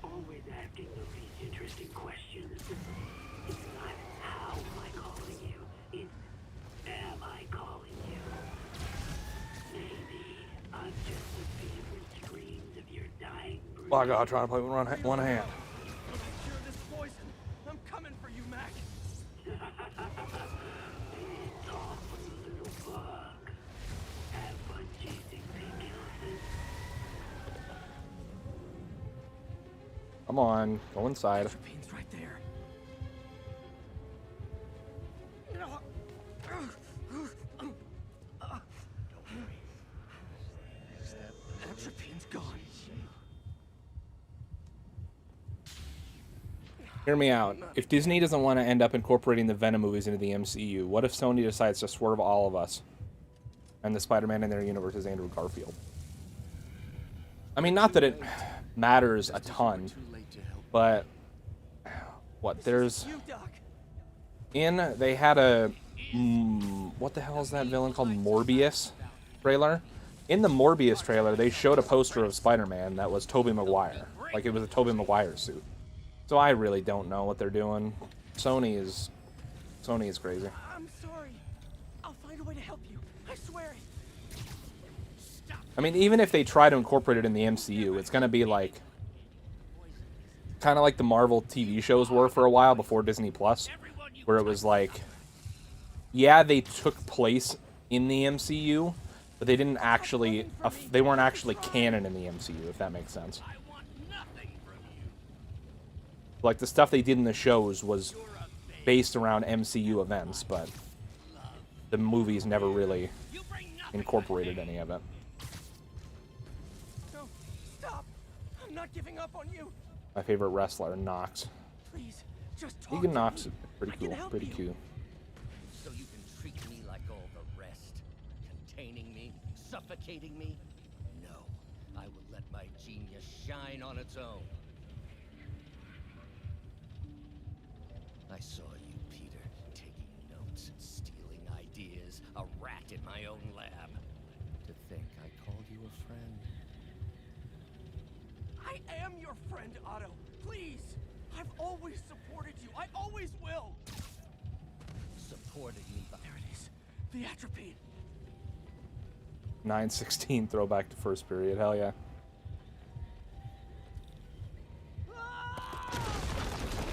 Always asking the least interesting questions. It's not how am I calling you, it's am I calling you? Maybe I'm just the favorite screams of your dying breath. Oh, God, trying to play with one hand. Cure this poison. I'm coming for you, Mac. Talk with a little bug. Have fun chasing pink elephants. Come on, go inside. Bean's right there. Atropine's gone. Hear me out. If Disney doesn't want to end up incorporating the Venom movies into the MCU, what if Sony decides to swerve all of us and the Spider-Man in their universe is Andrew Garfield? I mean, not that it matters a ton, but what, there's... They had a... what the hell is that villain called? Morbius trailer? In the Morbius trailer, they showed a poster of Spider-Man that was Tobey Maguire. Like, it was a Tobey Maguire suit. So I really don't know what they're doing. Sony is crazy. I'm sorry. I'll find a way to help you. I swear. I mean, even if they try to incorporate it in the MCU, it's gonna be like kind of like the Marvel TV shows were for a while before Disney Plus, where it was like, yeah, they took place in the MCU, but they didn't actually, they weren't actually canon in the MCU, if that makes sense. Like, the stuff they did in the shows was based around MCU events, but the movies never really incorporated any of it. No, stop! I'm not giving up on you. My favorite wrestler, Nox. Please, just talk Negan to Nox me. is pretty cool, pretty cute. So you can treat me like all the rest, containing me, suffocating me? No, I will let my genius shine on its own. I saw you, Peter, taking notes and stealing ideas, a rat in my own lab. To think I called you a friend. I am your friend, Otto. Please! I've always supported you. I always will! Supported me by... There it is. The atropine. 9/16 throwback to first period. Hell yeah.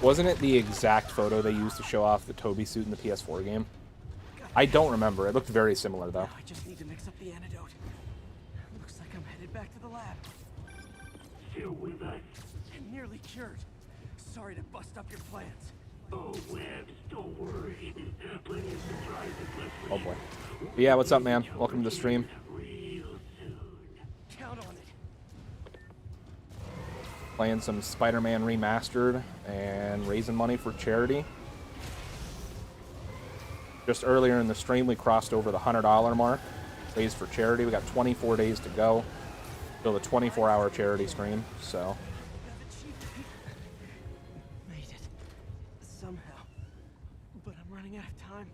Wasn't it the exact photo they used to show off the Toby suit in the PS4 game? I don't remember. It looked very similar, though. I just need to mix up the antidote. Looks like I'm headed back to the lab. Still with us? And nearly cured. Sorry to bust up your plans. Oh, Webs, don't worry. Plenty of surprises. Oh boy. But yeah, what's up, man? Welcome to the stream. Count on it. Playing some Spider-Man Remastered and raising money for charity. Just earlier in the stream, we crossed over the $100 mark. Raised for charity. We got 24 days to go till the 24-hour charity stream. So. Made it. Somehow. But I'm running out of time.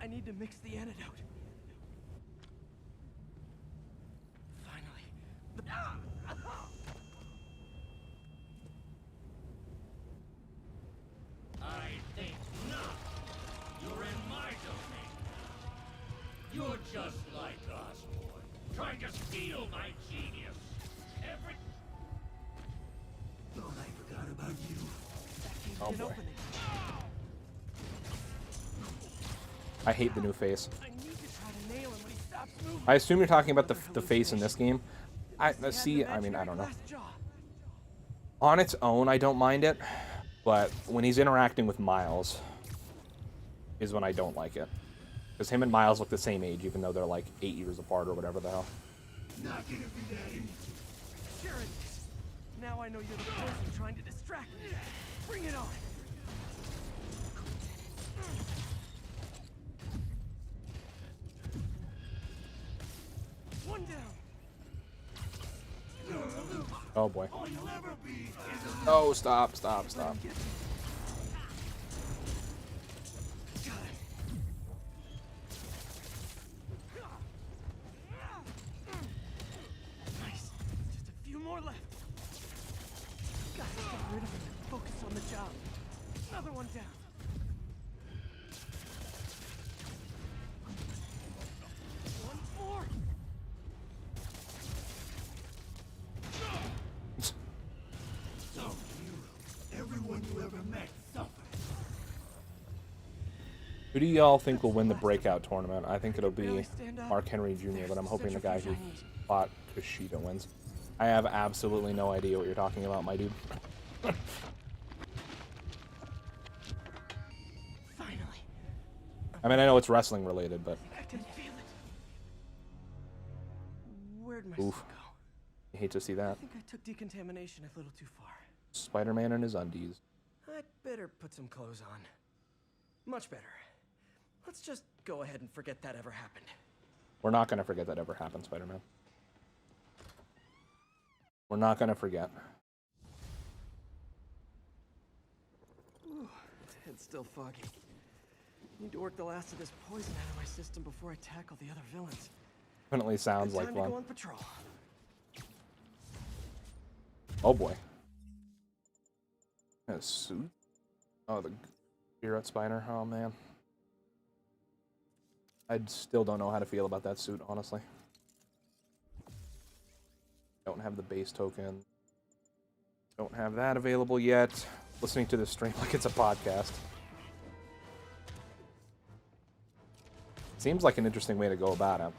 I need to mix the antidote. Finally. I think not. You're in my domain. You're just like Osborn, trying to steal my genius. Every... Thought I forgot about you. Oh boy. I hate the new face. I assume you're talking about the face in this game. I mean, I don't know. On its own, I don't mind it, but when he's interacting with Miles is when I don't like it. Because him and Miles look the same age, even though they're like 8 years apart or whatever the hell. Not gonna be that easy. Sure it is. Now I know you're the person trying to distract me. Bring it on. One down. Oh boy. Oh, stop, stop, stop. Nice. Just a few more left. Gotta get rid of him and focus on the job. Another one down. One more. So you, everyone you ever met suffered. Who do y'all think will win the breakout tournament? I think it'll be Mark Henry Jr., but I'm hoping the guy who fought Kushida wins. I have absolutely no idea what you're talking about, my dude. Finally. I mean, I know it's wrestling related, but... I didn't feel it. Where'd my Oof. suit go? I hate to see that. I think I took decontamination a little too far. Spider-Man in his undies. I'd better put some clothes on. Much better. Let's just go ahead and forget that ever happened. We're not going to forget that ever happened, Spider-Man. We're not going to forget. Ooh, head's still foggy. Need to work the last of this poison out of my system before I tackle the other villains. Definitely sounds like Time to one. go on patrol. Oh boy. A suit? Oh, the Spirit Spider. Oh man. I still don't know how to feel about that suit, honestly. Don't have the base token. Don't have that available yet. Listening to this stream like it's a podcast. Seems like an interesting way to go about it.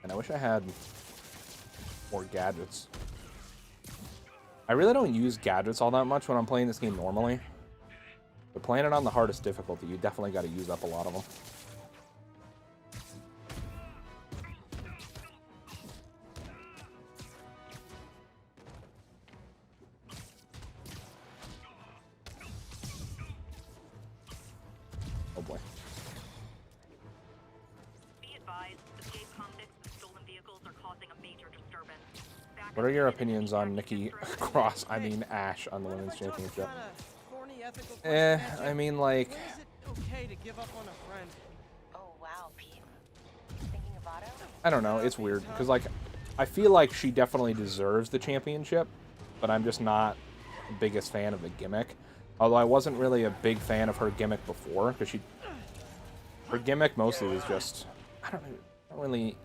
And I wish I had more gadgets. I really don't use gadgets all that much when I'm playing this game normally. But playing it on the hardest difficulty, you definitely got to use up a lot of them. Oh boy. Be advised, escape convicts and stolen vehicles are causing a major disturbance. What are your opinions on Nikki Cross, I mean Ash, on the Women's Championship? I mean, like... When is it okay to give up on a friend? Oh, wow, Pete. Thinking of Otto? I don't know, it's weird, because, like, I feel like she definitely deserves the championship, but I'm just not the biggest fan of the gimmick. Although I wasn't really a big fan of her gimmick before, because her gimmick mostly was just, I don't really,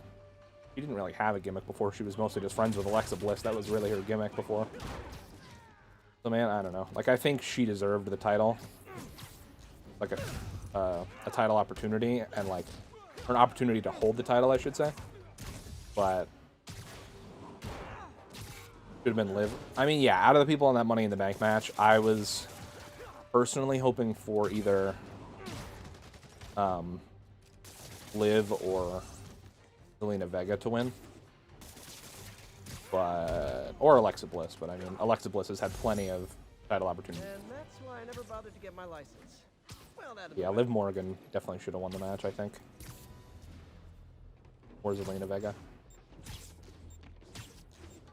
she didn't really have a gimmick before. She was mostly just friends with Alexa Bliss. That was really her gimmick before. So man, I don't know. Like, I think she deserved the title, like a title opportunity, and like, or an opportunity to hold the title, I should say. But should have been Liv. I mean, yeah, out of the people in that Money in the Bank match, I was personally hoping for either Liv or Zelina Vega to win, or Alexa Bliss. But I mean, Alexa Bliss has had plenty of title opportunities. And that's why I never bothered to get my license. Well, that Yeah, Liv Morgan definitely should have won the match, I think. Or Zelina Vega.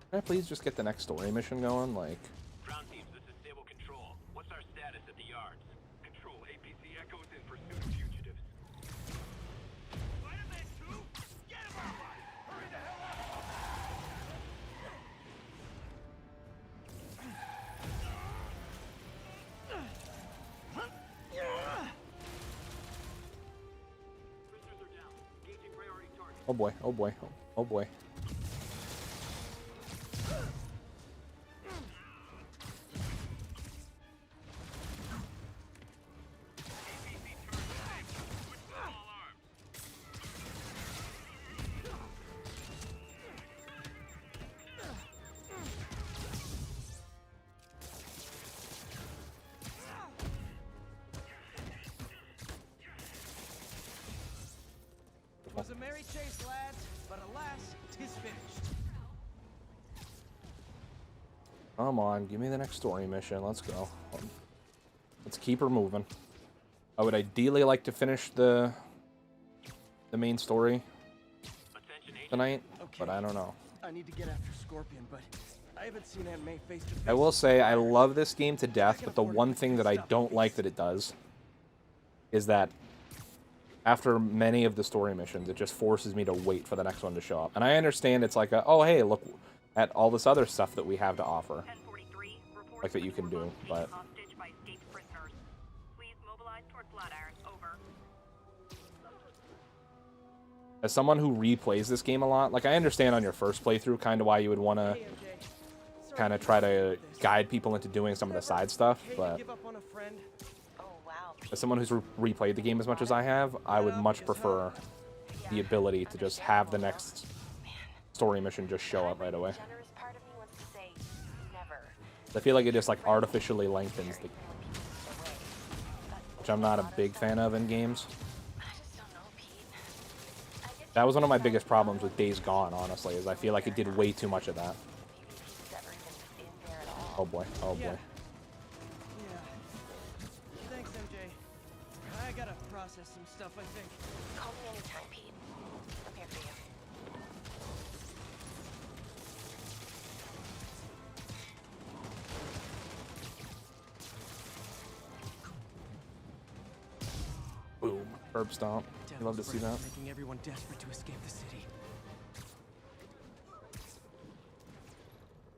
Can I please just get the next story mission going? Like, Ground teams, this is Stable Control. What's our status at the yards? Control, APC Echo's in pursuit of fugitives. Spider-Man 2? Get him out! Hurry the hell up! Prisoners are down. Engaging priority target. oh boy, oh boy, oh boy. It was a merry chase, lads, but alas, 'tis finished. Come on, give me the next story mission. Let's go. Let's keep her moving. I would ideally like to finish the main story tonight, but I don't know. I need to get after Scorpion, but I haven't seen Aunt May face to face. I will say I love this game to death, but the one thing that I don't like that it does is that after many of the story missions, it just forces me to wait for the next one to show up. And I understand it's like, oh, hey, look at all this other stuff that we have to offer, like that you can do, but... As someone who replays this game a lot, like, I understand on your first playthrough kind of why you would want to kind of try to guide people into doing some of the side stuff, but as someone who's replayed the game as much as I have, I would much prefer the ability to just have the next story mission just show up right away. I feel like it just like artificially lengthens the, which I'm not a big fan of in games. That was one of my biggest problems with Days Gone, honestly, is I feel like it did way too much of that. Oh boy, oh boy. Yeah. Thanks, MJ. I gotta process some stuff, I think. Call me anytime, Pete. I'm here for you. Boom. Herb stomp. You love to see that. Making everyone desperate to escape the city.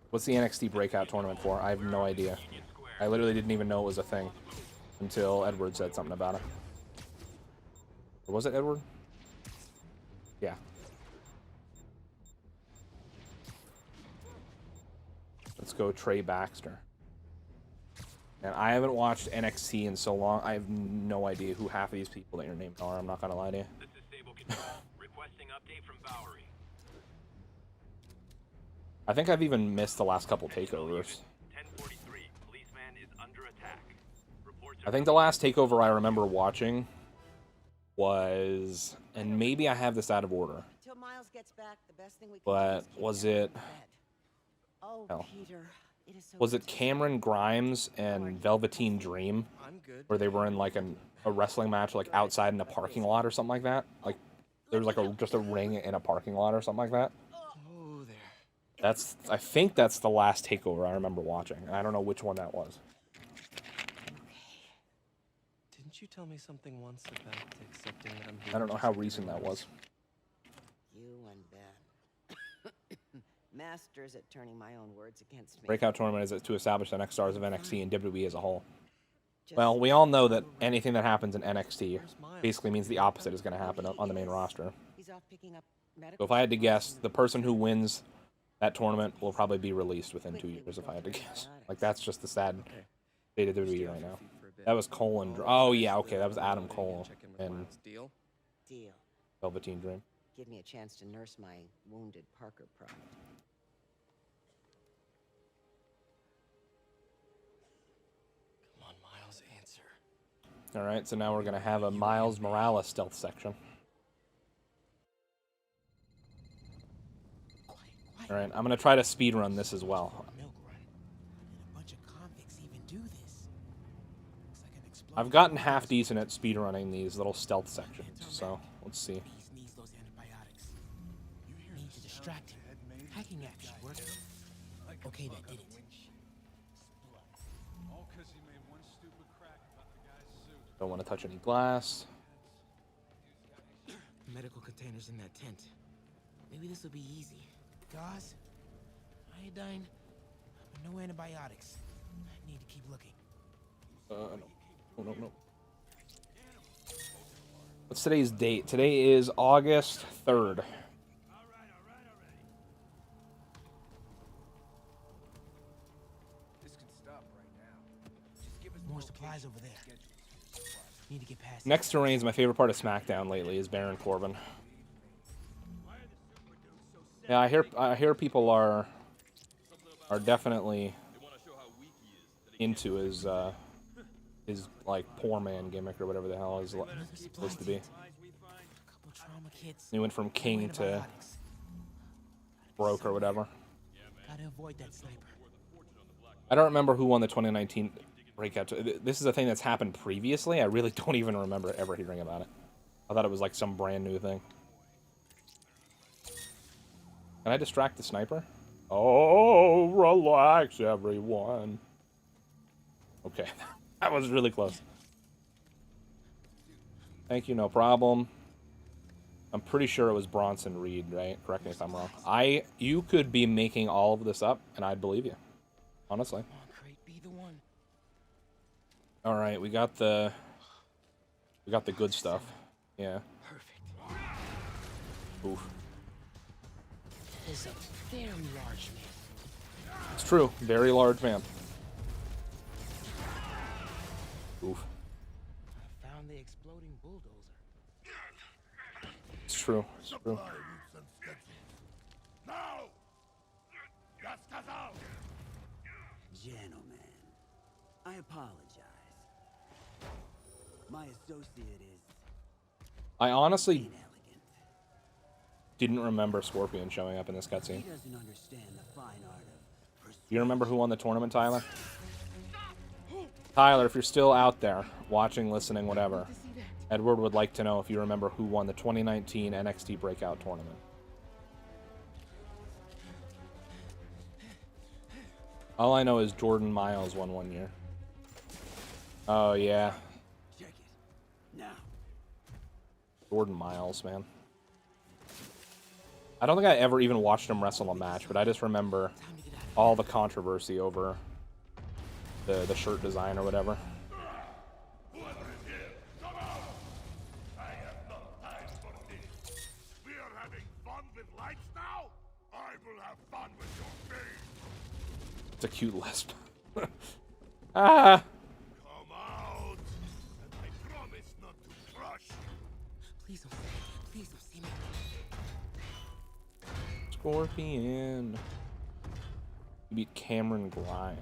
What's the NXT Breakout Tournament for? I have no idea. I literally didn't even know it was a thing until Edward said something about it. Or was it Edward? Yeah. Let's go Trey Baxter. And I haven't watched NXT in so long, I have no idea who half of these people that you're naming are. I'm not gonna lie to you. This is Stable Control. Requesting update from Bowery. I think I've even missed the last couple takeovers. 1043. Policeman is under attack. Reports I think the last takeover I remember watching was, and maybe I have this out of order, Until Miles gets back, the best thing we can but do is keep was him in it, bed. Oh, hell, Peter, it is so was good it Cameron Grimes and Velveteen Dream, where they were in like a wrestling match like outside in a parking lot or something like that? Like there was like just a ring in a parking lot or something like that. Oh, there. I think that's the last takeover I remember watching. I don't know which one that was. Didn't you tell me something once about accepting that I'm here? I don't know how recent that was. You and Ben. Masters at turning my own words against me. Breakout tournament is to establish the next stars of NXT and WWE as a whole. Well, we all know that anything that happens in NXT basically means the opposite is going to happen on the main roster. He's off picking up So medical if I had to guess, the person who wins that tournament will probably be released within 2 years, if I had to guess. Like, that's just the sad state of WWE right now. That was Cole and... Oh, yeah, okay, that was Adam Cole and Deal? Deal. Velveteen Dream. Give me a chance to nurse my wounded Parker pride. Come on, Miles, answer. Alright, so now we're going to have a Miles Morales stealth section. Alright, I'm going to try to speedrun this as well. A bunch of convicts even do this. Looks like an explosion. I've gotten half decent at speedrunning these little stealth sections, so let's see. He needs those antibiotics. Need to distract him. Hacking app should work. Okay, that did it. All 'cause he made one stupid crack about the guy's suit. Don't want to touch any glass. Medical containers in that tent. Maybe this will be easy. Gauze, iodine, no antibiotics. I need to keep looking. No. Oh, no. What's today's date? Today is August 3rd. This can stop right now. Just give us more supplies over there. Need to get past. Next to Reigns, my favorite part of SmackDown lately is Baron Corbin. Yeah, I hear people are definitely into his like poor man gimmick or whatever the hell is supposed to be. He went from king to broke or whatever. Gotta avoid that sniper. I don't remember who won the 2019 breakout. This is a thing that's happened previously. I really don't even remember ever hearing about it. I thought it was like some brand new thing. Can I distract the sniper? Oh, relax, everyone. Okay, that was really close. Thank you, no problem. I'm pretty sure it was Bronson Reed, right? Correct me if I'm wrong. You could be making all of this up, and I'd believe you. Honestly. Be the one. All right, we got the good stuff. Yeah. Perfect. Oof. Is a very large man. It's true. Very large man. Oof. Found the exploding bulldozer. It's true. It's true. Gentlemen, I apologize. My associate is I honestly didn't remember Scorpion showing up in this cutscene. he doesn't understand the fine art of You remember who won the tournament, Tyler? Tyler, if you're still out there, watching, listening, whatever, Edward would like to know if you remember who won the 2019 NXT Breakout Tournament. All I know is Jordan Miles won one year. Oh, yeah. Check it. Now. Jordan Miles, man. I don't think I ever even watched him wrestle a match, but I just remember all the controversy over the shirt design or whatever. Whoever is here, come out! I have no time for this. We are having fun with lights now? I will have fun with your face. It's a cute lisp. Ah! Come out, and I promise not to crush you. Please don't see me. Scorpion. You beat Cameron Grimes.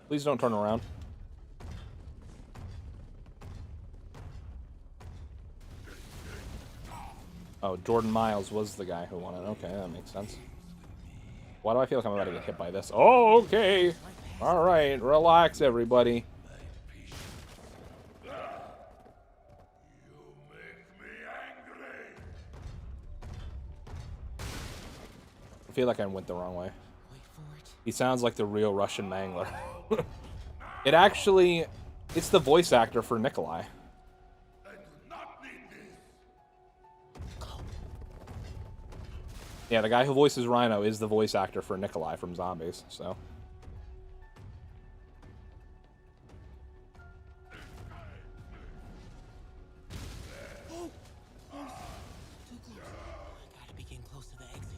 Please don't turn around. Oh, Jordan Miles was the guy who won it. Okay, that makes sense. Why do I feel like I'm about to get hit by this? Oh, okay. All right, relax, everybody. I feel like I went the wrong way. He sounds like the real Russian Mangler. It actually, it's the voice actor for Nikolai. Yeah, the guy who voices Rhino is the voice actor for Nikolai from Zombies, so. Oh! Too close. I gotta be getting close to the exit.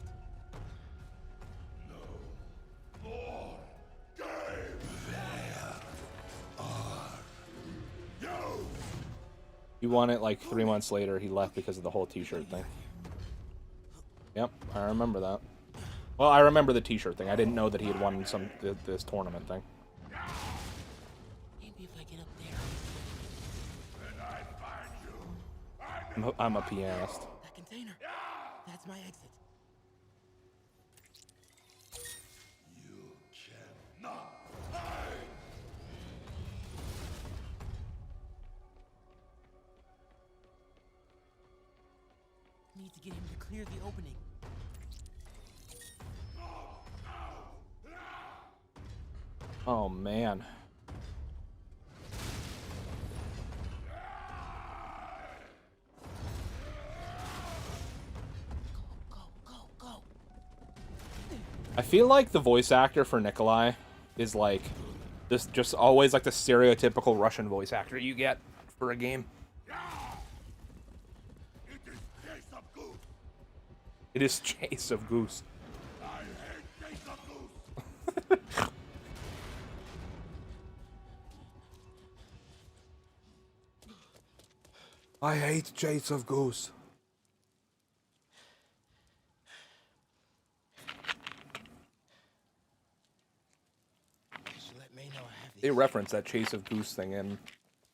He won it like 3 months later. He left because of the whole t-shirt thing. Yep, I remember that. Well, I remember the t-shirt thing. I didn't know that he had won this tournament thing. Maybe if I get up there. I'm a pianist. That container. That's my exit. Need to get him to clear the opening. Oh, man. Go. I feel like the voice actor for Nikolai is like this, just always like the stereotypical Russian voice actor you get for a game. It is Chase of Goose. I hate Chase of Goose. They reference that Chase of Goose thing in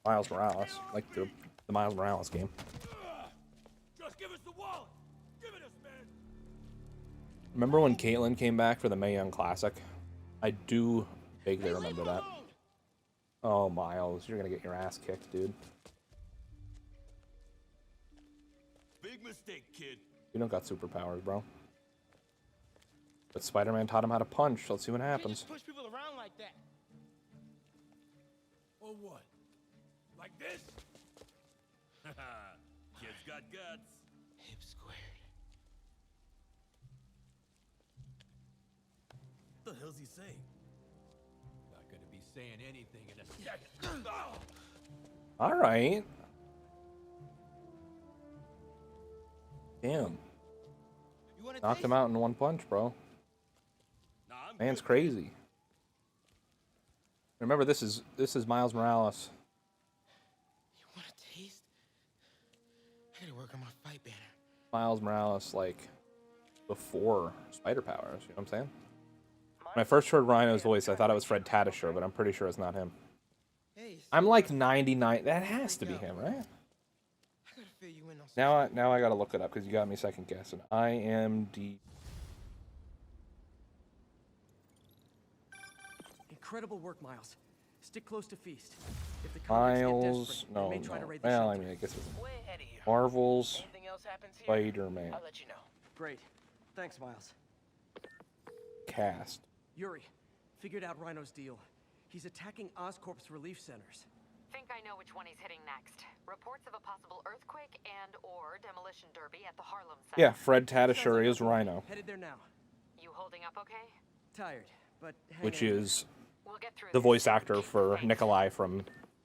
Miles Morales, like the Miles Morales game. Just give us the wallet. Give it us, man. Remember when Caitlyn came back for the Mae Young Classic? I do vaguely remember that. Oh, Miles, you're gonna get your ass kicked, dude. Big mistake, kid. You don't got superpowers, bro. But Spider-Man taught him how to punch. Let's see what happens. Push people around like that. Or what? Like this? Haha. Kid's got guts. Hip squared. What the hell's he saying? Not gonna be saying anything in a second. All right. Damn. Knocked him out in one punch, bro. Man's crazy. Remember, this is Miles Morales. You want a taste? I gotta work on my fight banner. Miles Morales, like, before spider powers, you know what I'm saying? When I first heard Rhino's voice, I thought it was Fred Tatasciore, but I'm pretty sure it's not him. I'm like 99. That has to be him, right? Now I gotta look it up because you got me second guessing. IMDb. Incredible work, Miles. Stick close to Feast. If the convicts get Miles, desperate, no, they may try to no. raid the Well, I shelter. mean, I guess it's Marvel's Spider-Man I'll let you know. Great. Thanks, Miles. cast. Yuri, figured out Rhino's deal. He's attacking Oscorp's relief centers. Think I know which one he's hitting next. Reports of a possible earthquake and/or demolition derby at the Harlem site. Yeah, Fred Tatasciore is Rhino, Headed there now. You holding up okay? Tired, but hanging which in there. is We'll get through the this. voice actor for Nikolai from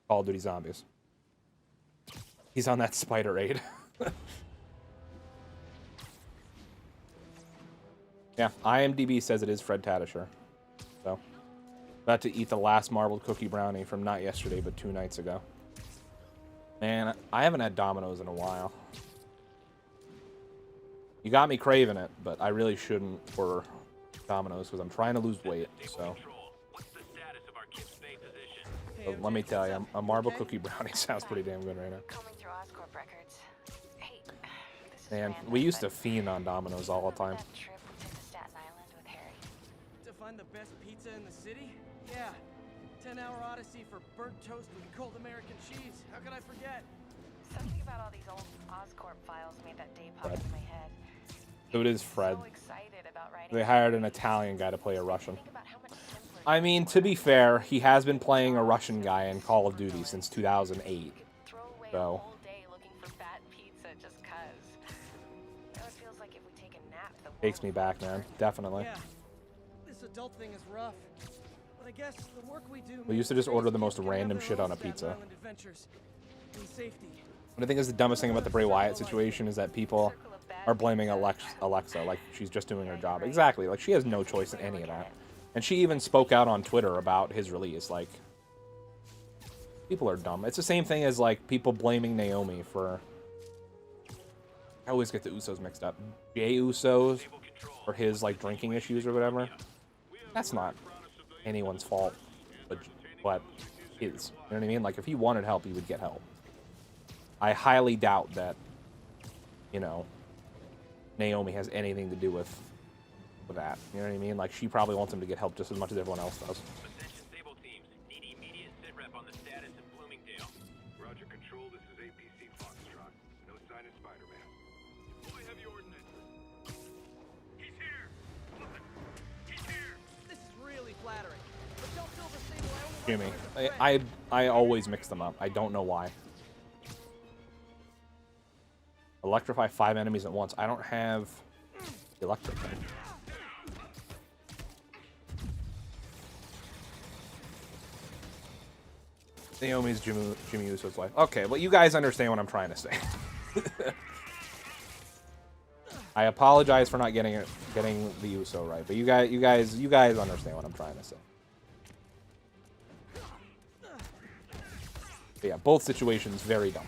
Call of Duty Zombies. He's on that spider raid. Yeah, IMDb says it is Fred Tatasciore. So, about to eat the last marbled cookie brownie from not yesterday, but 2 nights ago. Man, I haven't had Domino's in a while. You got me craving it, but I really shouldn't for Domino's because I'm trying to lose weight, so. But let me tell you, a marble cookie brownie sounds pretty damn good right now. Combing through Oscorp records. Hey, this is Man, random, we used to but fiend on Domino's all the time. that trip we took to Staten Island with Harry. To find the best pizza in the city? Yeah. 10-hour odyssey for burnt toast with cold American cheese. How could I forget? Something about all these old Oscorp files made that day pop Fred. into my head. So it is Fred. So excited about writing. They hired an Italian guy to play a Russian. I mean, to be fair, he has been playing a Russian guy in Call of Duty since 2008. So. Takes me back, man. Definitely. Yeah. This adult thing is rough. But I guess the work we do. We used to just order the most random shit on a pizza. But I think is the dumbest thing about the Bray Wyatt situation is that people are blaming Alexa like she's just doing her job. Exactly. Like she has no choice in any of that. And she even spoke out on Twitter about his release. Like, people are dumb. It's the same thing as like people blaming Naomi for. I always get the Usos mixed up. Jey Usos for his like drinking issues or whatever. That's not anyone's fault, but his. You know what I mean? Like if he wanted help, he would get help. I highly doubt that, you know, Naomi has anything to do with that. You know what I mean? Like she probably wants him to get help just as much as everyone else does. Roger, Control, this is APC Foxtrot. No sign of Spider-Man. Boy, have you ordnance. He's here! He's here! This is really flattering. But don't fill the stable. I only Jimmy, I always mix them up. I don't know why. Electrify 5 enemies at once. I don't have the electric thing. Naomi's Jimmy Uso's wife. Okay, well you guys understand what I'm trying to say. I apologize for not getting the Uso right, but you guys understand what I'm trying to say. But yeah, both situations very dumb.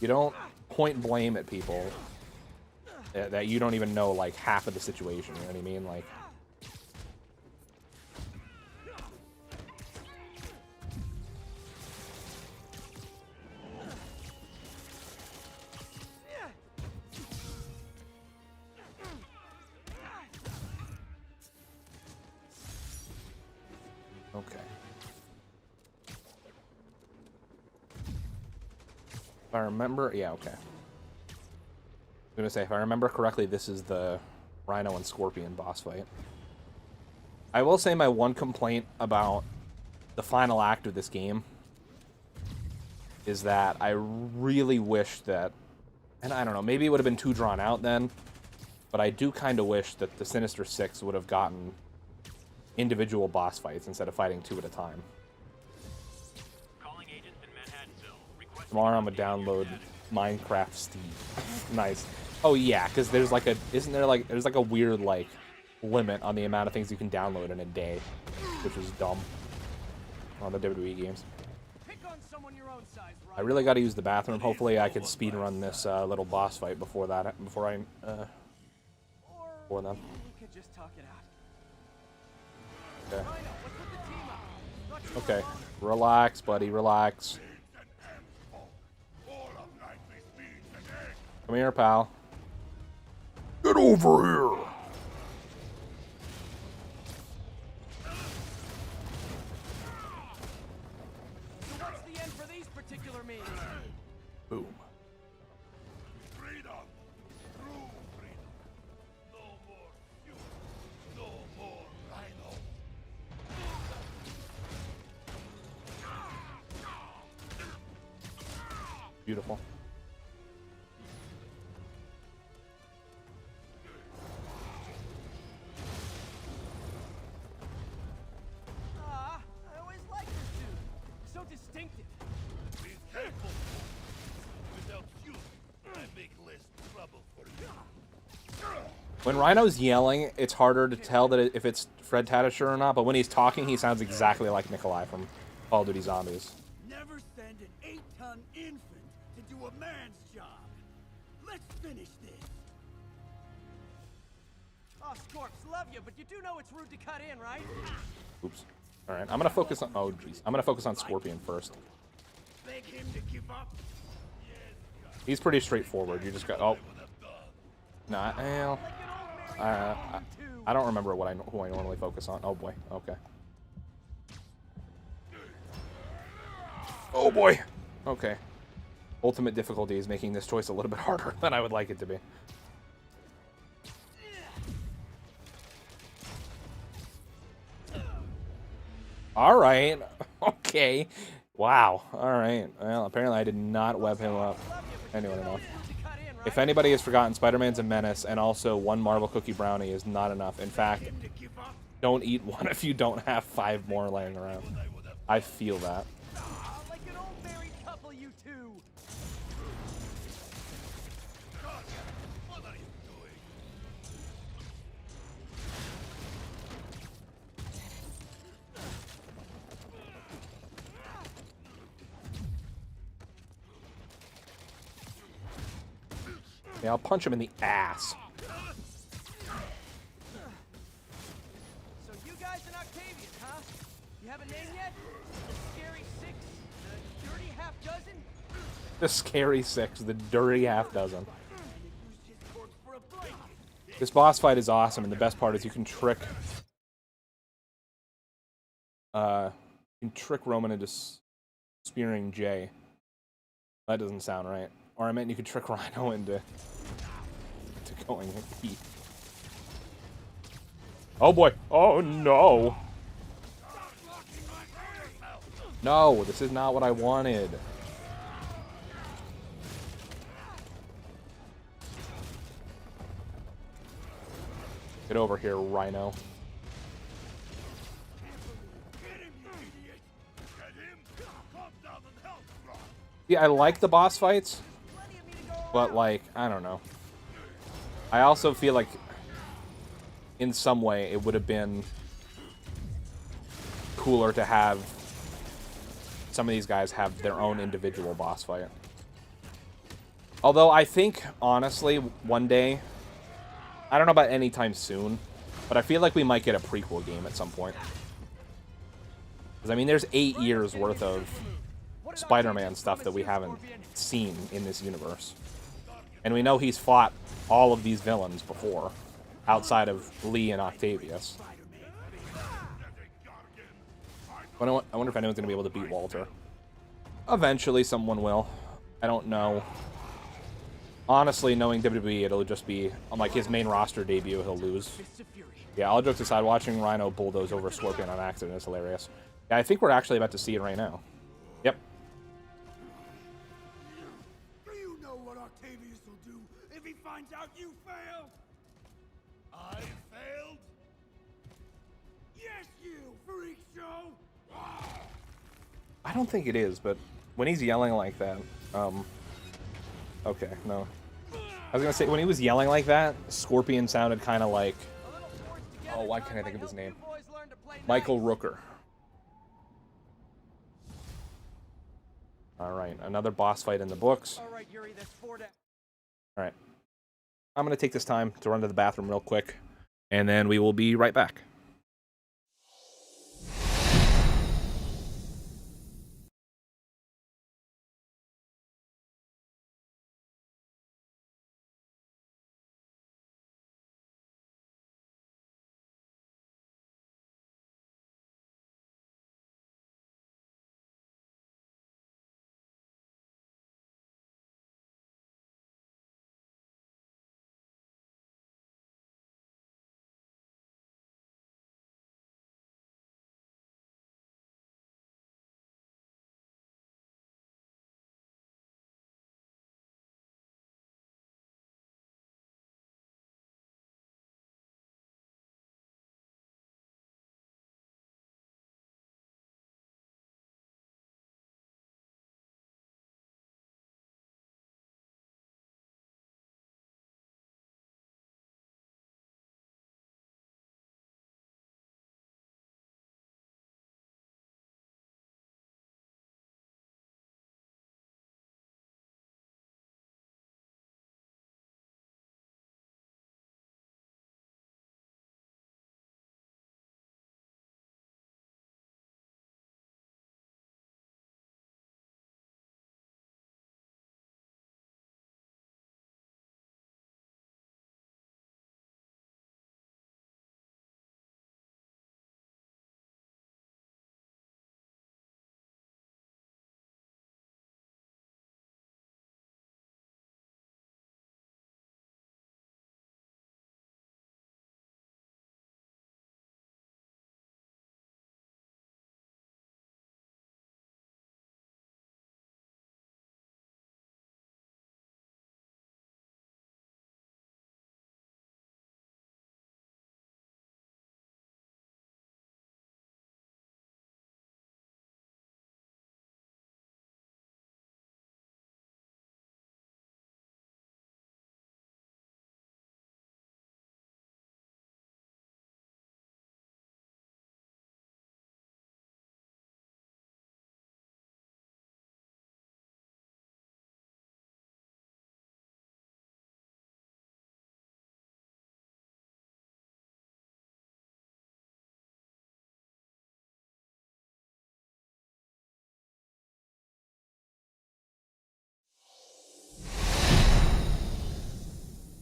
You don't point blame at people that you don't even know like half of the situation. You know what I mean? Like. Okay. If I remember, yeah, okay. I was gonna say, if I remember correctly, this is the Rhino and Scorpion boss fight. I will say my one complaint about the final act of this game is that I really wish that, and I don't know, maybe it would have been too drawn out then, but I do kind of wish that the Sinister Six would have gotten individual boss fights instead of fighting 2 at a time. Tomorrow I'm gonna download Minecraft Steve. Nice. Oh yeah, because there's like a there's like a weird like limit on the amount of things you can download in a day, which is dumb on the WWE games. I really got to use the bathroom. Hopefully I can speed run this little boss fight before then. Okay. Okay. Relax, buddy. Relax. Come here, pal. Get over here. So what's the end for these particular means? Boom. Freedom! True freedom. No more you. No more Rhino. Beautiful. When Rhino's yelling, it's harder to tell that if it's Fred Tatasciore or not, but when he's talking, he sounds exactly like Nikolai from Call of Duty Zombies. Never send an 8-ton infant to do a man's job. Let's finish this. Oh, Scorps, love you, but you do know it's rude to cut in, right? Oops. Alright, I'm gonna focus on... Oh, jeez. I'm gonna focus on Scorpion first. Beg him to give up. He's pretty straightforward. You just got... Oh. Nah, well... I don't remember who I normally focus on. Oh, boy. Okay. Oh, boy! Okay. Ultimate difficulty is making this choice a little bit harder than I would like it to be. Alright. Okay. Wow. Alright. Well, apparently I did not web him up. Anyway, enough. If anybody has forgotten, Spider-Man's a menace, and also one Marvel Cookie Brownie is not enough. In fact, don't eat one if you don't have 5 more laying around. I feel that. Like an old married couple, you two. What are you doing? Yeah, I'll punch him in the ass. So you guys in Octavius, huh? You have a name yet? The Scary Six? The Dirty Half Dozen? The Scary Six, the dirty half dozen. This boss fight is awesome, and the best part is you can trick... Roman into spearing Jay. That doesn't sound right. Or I meant you could trick Rhino into going heat. Oh boy! Oh no! No, this is not what I wanted. Get over here, Rhino. Yeah, I like the boss fights, but like, I don't know. I also feel like in some way it would have been cooler to have some of these guys have their own individual boss fight. Although I think, honestly, one day, I don't know about anytime soon, but I feel like we might get a prequel game at some point. Because, I mean, there's 8 years worth of Spider-Man stuff that we haven't seen in this universe. And we know he's fought all of these villains before, outside of Lee and Octavius. I wonder if anyone's going to be able to beat Walter. Eventually, someone will. I don't know. Honestly, knowing WWE, it'll just be, on like his main roster debut, he'll lose. Yeah, all jokes aside, watching Rhino bulldoze over Scorpion on accident is hilarious. Yeah, I think we're actually about to see it right now. Yep. Do you know what Octavius will do if he finds out you failed? I failed? Yes, you freak show! I don't think it is, but when he's yelling like that, okay, no. I was gonna say, when he was yelling like that, Scorpion sounded kind of like... Oh, why can't I think of his name? Michael Rooker. Alright, another boss fight in the books. Alright. I'm gonna take this time to run to the bathroom real quick, and then we will be right back.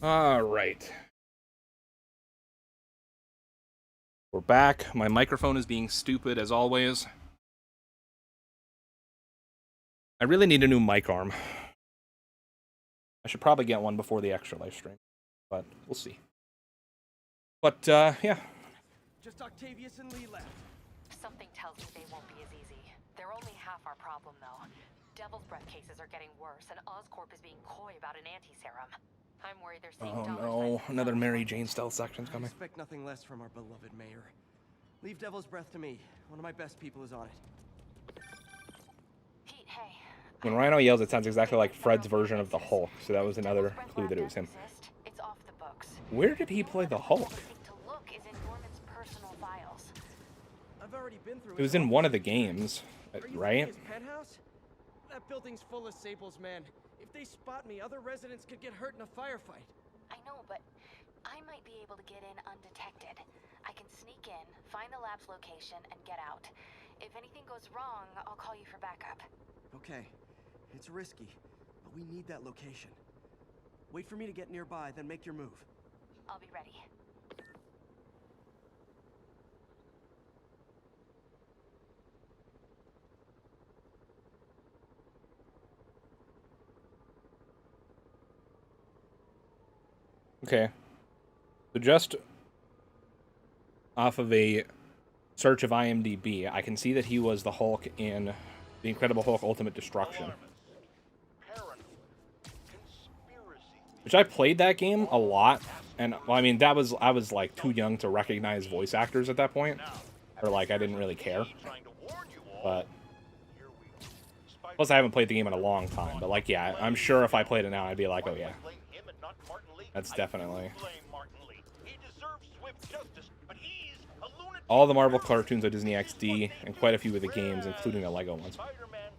All right. We're back. My microphone is being stupid as always. I really need a new mic arm. I should probably get one before the extra live stream, but we'll see. But, yeah. Just Octavius and Lee left. Something tells me they won't be as easy. They're only half our problem, though. Devil's Breath cases are getting worse, and Oscorp is being coy about an anti-serum. I'm worried they're seeing dollar Oh no, another Mary Jane stealth section's coming. I expect nothing less from our beloved mayor. Leave Devil's Breath to me. One of my best people is on it. Pete, hey. When Rhino yells, it sounds exactly like Fred's version of the Hulk, so that was another clue that it was him. It's off the books. Where did he play the Hulk? To look is in Norman's personal files. I've already been through It was in one of the games, right? His penthouse? That building's full of Sables, man. If they spot me, other residents could get hurt in a firefight. I know, but I might be able to get in undetected. I can sneak in, find the lab's location, and get out. If anything goes wrong, I'll call you for backup. Okay. It's risky, but we need that location. Wait for me to get nearby, then make your move. I'll be ready. Okay. So just off of a search of IMDb, I can see that he was the Hulk in The Incredible Hulk Ultimate Destruction. Which I played that game a lot, and well, I mean I was like too young to recognize voice actors at that point, or like I didn't really care. But plus I haven't played the game in a long time. But like yeah, I'm sure if I played it now, I'd be like, oh yeah, that's definitely. All the Marvel cartoons of Disney XD and quite a few of the games, including the Lego ones.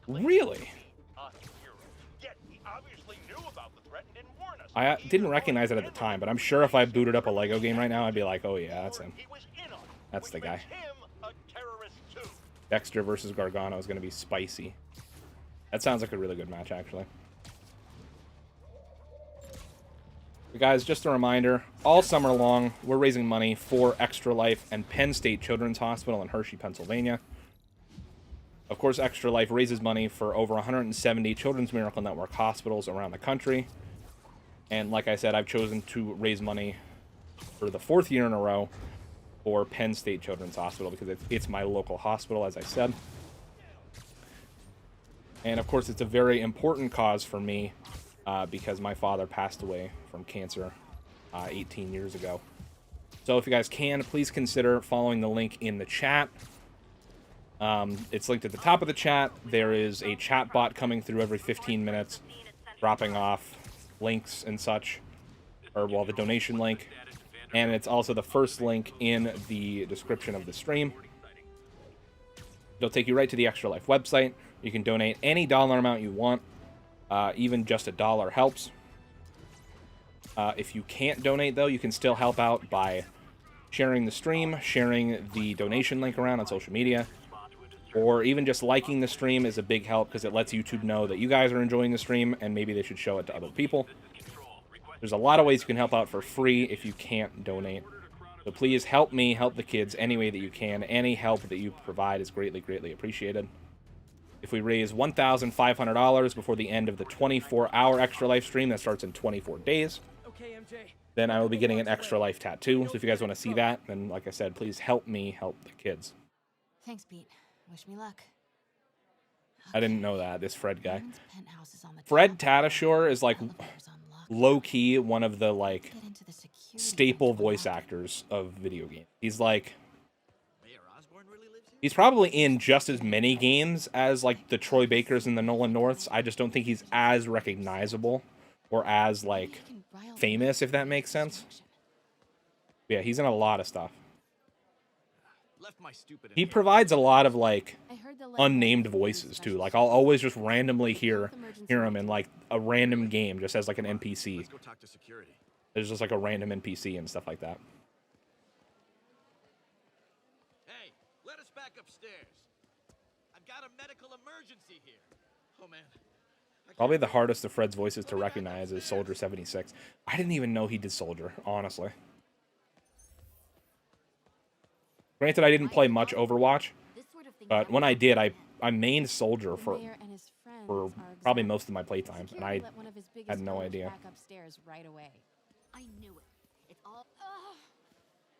Really? I didn't recognize it at the time, but I'm sure if I booted up a Lego game right now, I'd be like, oh yeah, that's him. That's the guy. Dexter versus Gargano is going to be spicy. That sounds like a really good match, actually. But guys, just a reminder, all summer long, we're raising money for Extra Life and Penn State Children's Hospital in Hershey, Pennsylvania. Of course, Extra Life raises money for over 170 Children's Miracle Network hospitals around the country. And like I said, I've chosen to raise money for the 4th year in a row for Penn State Children's Hospital because it's my local hospital, as I said. And of course, it's a very important cause for me because my father passed away from cancer 18 years ago. So if you guys can, please consider following the link in the chat. It's linked at the top of the chat. There is a chat bot coming through every 15 minutes, dropping off links and such, or well, the donation link, and it's also the first link in the description of the stream. It'll take you right to the Extra Life website. You can donate any dollar amount you want, even just $1 helps. If you can't donate, though, you can still help out by sharing the stream, sharing the donation link around on social media, or even just liking the stream is a big help because it lets YouTube know that you guys are enjoying the stream and maybe they should show it to other people. There's a lot of ways you can help out for free if you can't donate. So please help me, help the kids any way that you can. Any help that you provide is greatly, greatly appreciated. If we raise $1,500 before the end of the 24-hour Extra Life stream that starts in 24 days, then I will be getting an Extra Life tattoo. So if you guys want to see that, then like I said, please help me help the kids. Thanks, Pete. Wish me luck. I didn't know that, this Fred guy. Fred Tatasciore is like low-key one of the like staple voice actors of video games. He's like he's probably in just as many games as like the Troy Bakers and the Nolan Norths. I just don't think he's as recognizable or as like famous, if that makes sense. Yeah, he's in a lot of stuff. He provides a lot of like unnamed voices too. Like I'll always just randomly hear him in like a random game just as like an NPC. There's just like a random NPC and stuff like that. Hey, let us back upstairs. I've got a medical emergency here. Oh man, Probably the hardest of Fred's voices to recognize is Soldier 76. I didn't even know he did Soldier, honestly. Granted, I didn't play much Overwatch, but when I did, I mained Soldier for probably most of my playtime, and I had no idea. I knew it. It's all.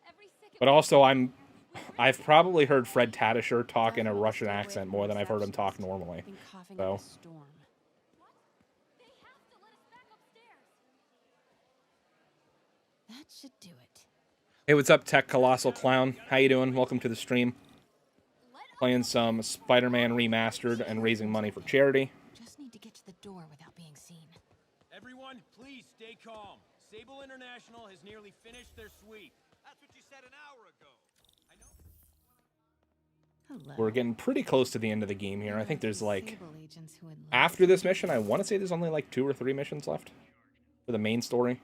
Every second. But also, I've probably heard Fred Tatasciore talk in a Russian accent more than I've heard him talk normally. So. That should do it. Hey, what's up, Tech Colossal Clown? How you doing? Welcome to the stream. Playing some Spider-Man Remastered and raising money for charity. Just need to get to the door without being seen. Everyone, please stay calm. Sable International has nearly finished their sweep. That's what you said an hour ago. I know. We're getting pretty close to the end of the game here. I think there's like, after this mission, I want to say there's only like 2 or 3 missions left for the main story.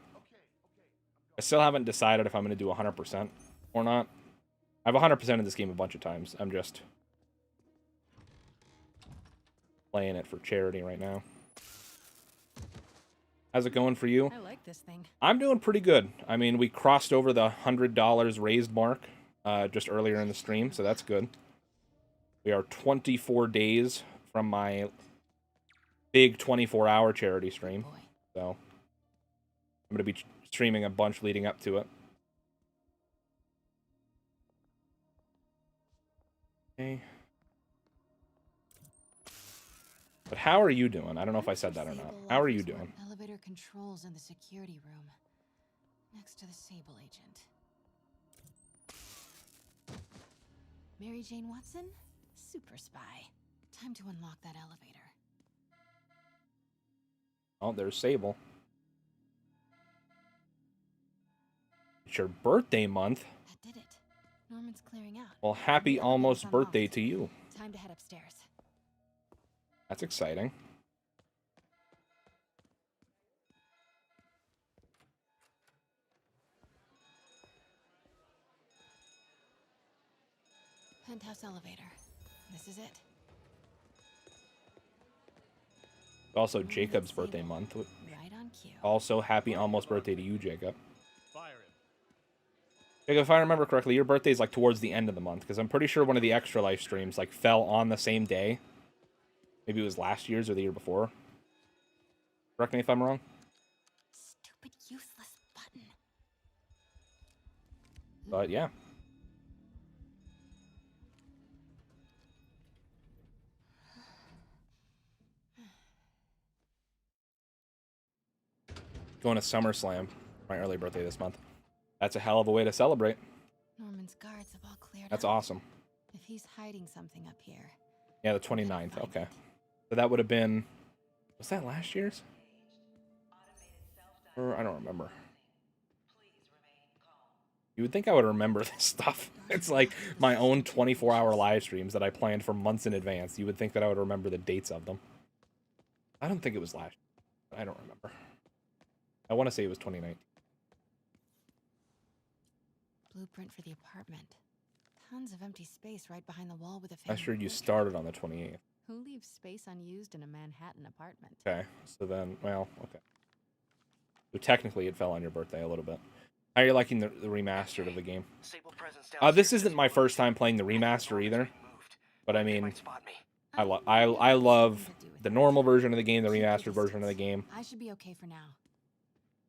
I still haven't decided if I'm going to do 100% or not. I've 100% in this game a bunch of times. I'm just playing it for charity right now. How's it going for you? I like this thing. I'm doing pretty good. I mean, we crossed over the $100 raised mark just earlier in the stream, so that's good. We are 24 days from my big 24-hour charity stream, so I'm going to be streaming a bunch leading up to it. Okay. But how are you doing? I don't know if I said that or not. How are you doing? Elevator controls in the security room, next to the Sable agent. Mary Jane Watson, super spy. Time to unlock that elevator. Oh, there's Sable. It's your birthday month. That did it. Norman's clearing out. Well, happy almost birthday to you. Time to head upstairs. That's exciting. Penthouse elevator. This is it. Also, Jacob's birthday month. Right on cue. Also, happy almost birthday to you, Jacob. Jacob, if I remember correctly, your birthday is like towards the end of the month, because I'm pretty sure one of the Extra Life streams like fell on the same day. Maybe it was last year's or the year before. Correct me if I'm wrong. Stupid useless button. But yeah. Going to SummerSlam, my early birthday this month. That's a hell of a way to celebrate. Norman's guards have all cleared That's up. awesome. If he's hiding something up here. Yeah, the 29th. Okay. So that would have been... Was that last year's? Or I don't remember. You would think I would remember this stuff. It's like my own 24-hour live streams that I planned for months in advance. You would think that I would remember the dates of them. I don't think it was last year. I don't remember. I want to say it was 2019. Blueprint for the apartment. Tons of empty space right behind the wall with a I'm sure you started on the 28th. Who leaves space unused in a Manhattan apartment? Okay, so then, well, okay. So technically it fell on your birthday a little bit. How are you liking the remastered of the game? This isn't my first time playing the remaster either. But I mean, I love the normal version of the game, the remastered version of the game. I should be okay for now.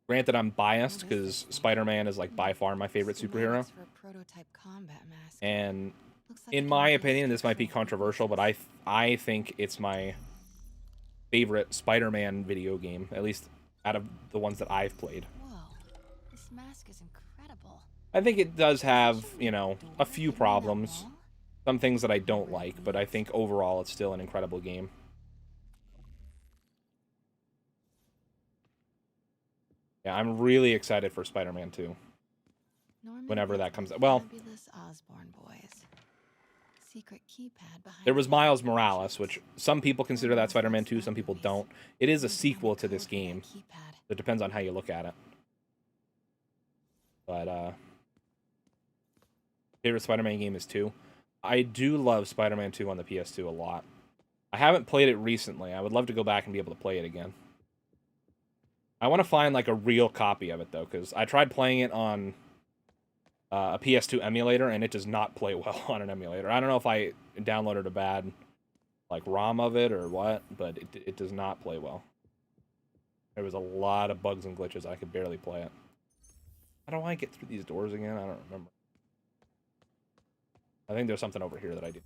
Granted, I'm biased because Spider-Man is like by far my favorite superhero. For a prototype combat mask. And in my opinion, this might be controversial, but I think it's my favorite Spider-Man video game, at least out of the ones that I've played. Whoa, this mask is incredible. I think it does have, you know, a few problems. Some things that I don't like, but I think overall it's still an incredible game. Yeah, I'm really excited for Spider-Man 2. Whenever that comes out. Well, Osborn boys. Secret keypad behind there was Miles Morales, which some people consider that Spider-Man 2, some people don't. It is a sequel to this game. It depends on how you look at it. But, favorite Spider-Man game is 2. I do love Spider-Man 2 on the PS2 a lot. I haven't played it recently. I would love to go back and be able to play it again. I want to find like a real copy of it though, because I tried playing it on a PS2 emulator and it does not play well on an emulator. I don't know if I downloaded a bad like ROM of it or what, but it does not play well. There was a lot of bugs and glitches. I could barely play it. How do I get through these doors again? I don't remember. I think there's something over here that I do.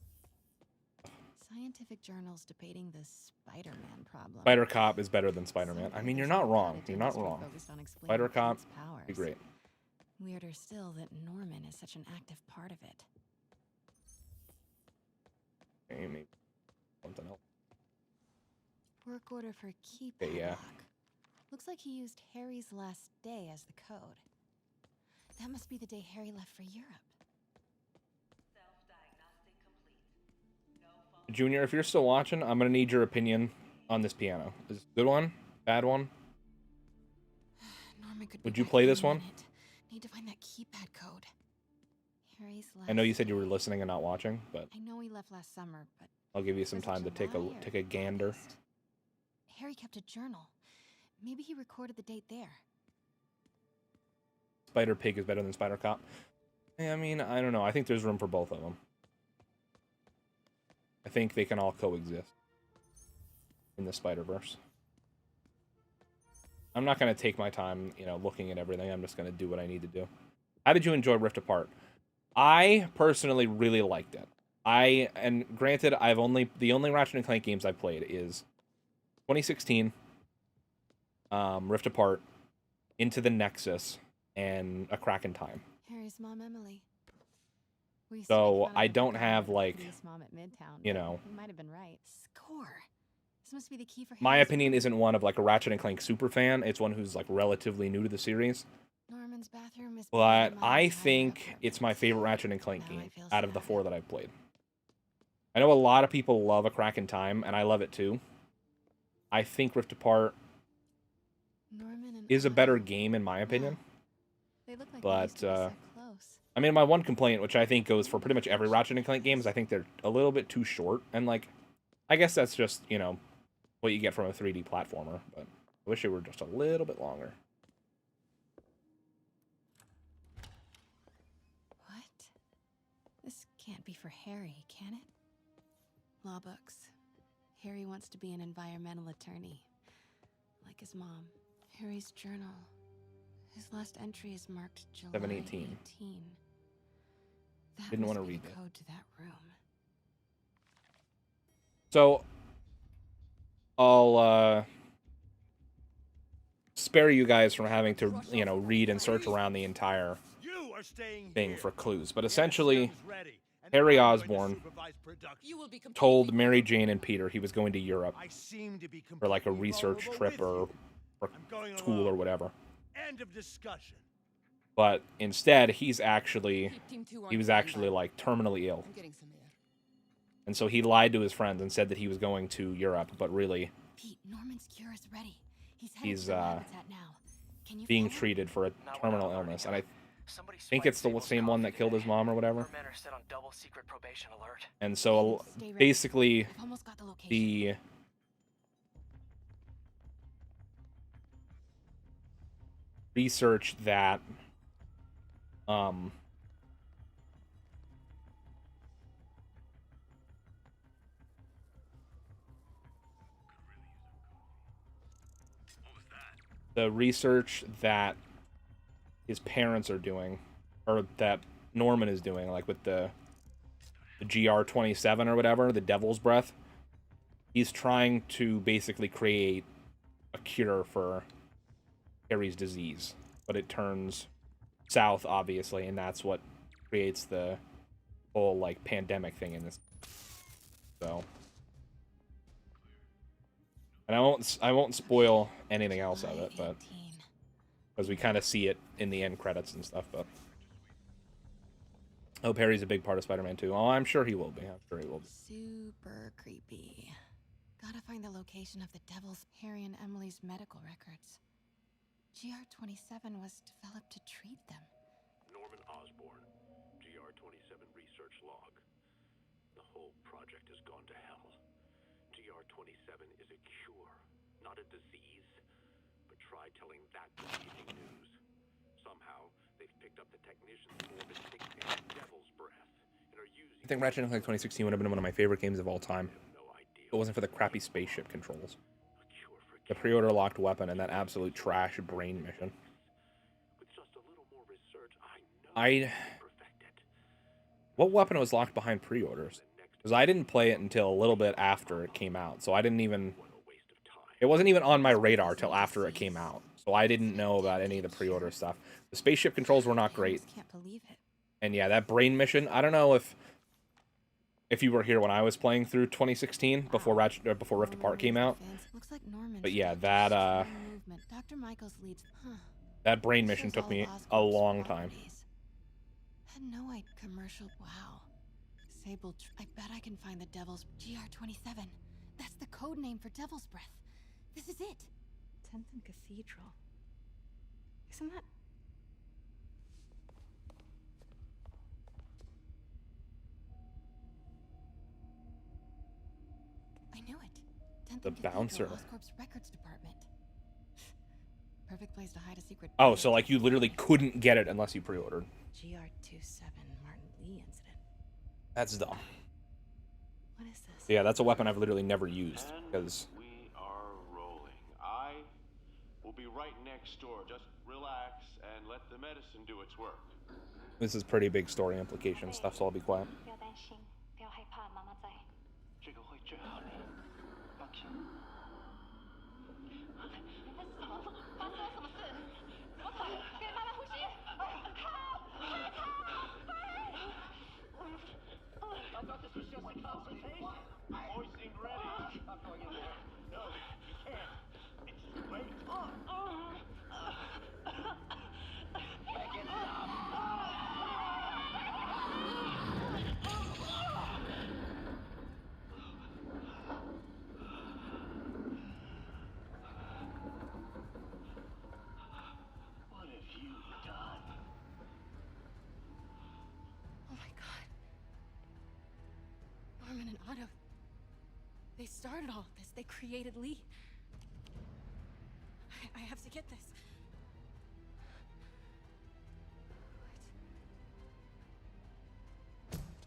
Scientific journals debating the Spider-Man problem. Spider Cop is better than Spider-Man. I mean, you're not wrong. You're not wrong. Spider Cop would be great. Weirder still that Norman is such an active part of it. Okay, maybe something else. Work order for key Okay, yeah. padlock. Looks like he used Harry's last day as the code. That must be the day Harry left for Europe. Junior, if you're still watching, I'm gonna need your opinion on this piano. Is it a good one? Bad one? Norman could Would be you back play any this one? minute. Need to find that keypad code. Harry's last I know you said you were listening and not watching, but I know he left last summer, but I'll give you some was it time to take July a gander. Harry kept a journal. Maybe he recorded the date there. Spider Pig is better than Spider Cop. I mean, I don't know. I think there's room for both of them. I think they can all coexist in the Spider-Verse. I'm not going to take my time, you know, looking at everything. I'm just going to do what I need to do. How did you enjoy Rift Apart? I personally really liked it. And granted, the only Ratchet and Clank games I played is 2016, Rift Apart, Into the Nexus, and A Crack in Time. Harry's mom, Emily. So I don't have like, Mom at Midtown, you know, you might have been right. Score. This must be the key for my Harry's opinion isn't one of like a Ratchet and Clank super fan. It's one who's like relatively new to the series. Norman's bathroom is But I think it's my favorite Ratchet and Clank game out of the 4 that I've played. I know a lot of people love A Crack in Time, and I love it too. I think Rift Apart is a better game in my opinion. They look like But I mean, my one complaint, which I think goes for pretty much every Ratchet and Clank game, is I think they're a little bit too short. And like, I guess that's just, you know, what you get from a 3D platformer. But I wish they were just a little bit longer. What? This can't be for Harry, can it? Law books. Harry wants to be an environmental attorney, like his mom. Harry's journal. His last entry is marked July 7/18. 18. That Didn't must want to be read the that. code to that room. So I'll spare you guys from having to, you know, read and search around the entire thing for clues. But essentially, Harry Osborn told Mary Jane and Peter he was going to Europe for like a research trip or school or whatever. End of discussion. But instead, he was actually like terminally ill. And so he lied to his friends and said that he was going to Europe, but really Pete, Norman's cure is ready. he's being treated for a terminal illness. And I think it's the same one that killed his mom or whatever. And so basically the research that the research that his parents are doing, or that Norman is doing, like with the GR27 or whatever, the Devil's Breath, he's trying to basically create a cure for Harry's disease, but it turns south, obviously, and that's what creates the whole like pandemic thing in this. So, and I won't spoil anything else of it, but because we kind of see it in the end credits and stuff. But I hope Harry's a big part of Spider-Man 2. Oh, I'm sure he will be. I'm sure he will be. Super creepy. Gotta find the location of the Devil's, Harry and Emily's medical records. GR27 was developed to treat them. Norman Osborn, GR27 research log. The whole project has gone to hell. Do GR27 is a cure, not a disease. But try telling that deceiving news. Somehow, they've picked up the technician's morbid nickname, Devil's Breath, and are using... I think Ratchet & Clank 2016 would have been one of my favorite games of all time. If it wasn't for the crappy spaceship controls. The pre-order locked weapon and that absolute trash brain mission. What weapon was locked behind pre-orders? Because I didn't play it until a little bit after it came out, so I didn't even... It wasn't even on my radar till after it came out, so I didn't know about any of the pre-order stuff. The spaceship controls were not great. Can't believe it. And yeah, that brain mission, I don't know if you were here when I was playing through 2016 before Rift Apart came out. But yeah, that Dr. Michaels leads. that brain mission took me a long time. Had no idea. Commercial. Wow. Sable. I bet I can find the Devil's GR27. That's the code name for Devil's Breath. This is it. 10th and Cathedral. Isn't that? I knew it. 10th The and Cathedral, bouncer. Oscorp's records department. Perfect place to hide a secret. Oh, so like you literally couldn't get it unless you pre-ordered. GR27 Martin Lee incident. That's dumb. What is this? Yeah, that's a weapon I've literally never used because We are rolling. I will be right next door. Just relax and let the medicine do its work. this is pretty big story implication stuff, so I'll be quiet. 不要担心，不要害怕，妈妈在。这个会治好的，放心。你在什么？发生了什么事？怎么办？给妈妈呼吸。I thought this was just a consultation. Boy seemed ready. I'm going in there. No, you can't. It's too late. Make it stop. What have you done? Oh my god. Norman and Otto. They started all of this. They created Lee. I have to get this.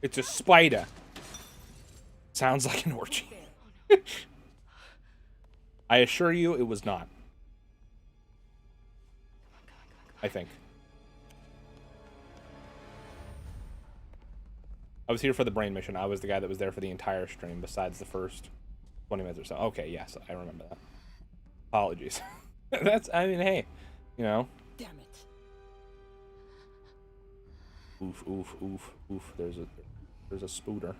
It's a spider. Sounds like an orgy. I assure you it was not. I think. I was here for the brain mission. I was the guy that was there for the entire stream besides the first 20 minutes or so. Okay, yes, I remember that. Apologies. That's, I mean, hey, you know. Damn it. Oof, oof, oof, oof. There's a spooter.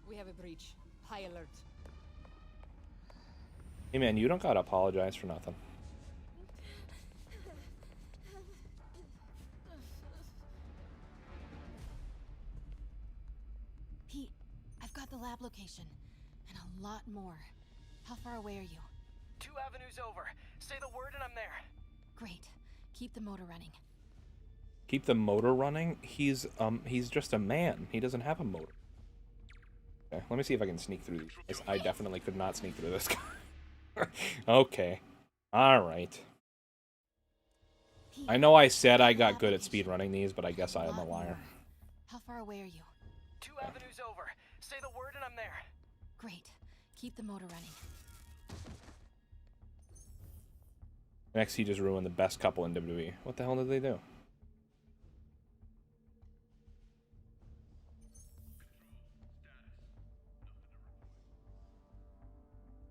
We have a breach. High alert. Hey man, you don't gotta apologize for nothing. Pete, I've got the lab location. And a lot more. How far away are you? 2 avenues over. Say the word and I'm there. Great. Keep the motor running. Keep the motor running? He's just a man. He doesn't have a motor. Okay, let me see if I can sneak through these. I definitely could not sneak through this guy. Okay. Alright. I know I said I got good at speedrunning these, but I guess I am a liar. How far away are you? 2 avenues over. Say the word and I'm there. Great. Keep the motor running. NXT just ruined the best couple in WWE. What the hell did they do?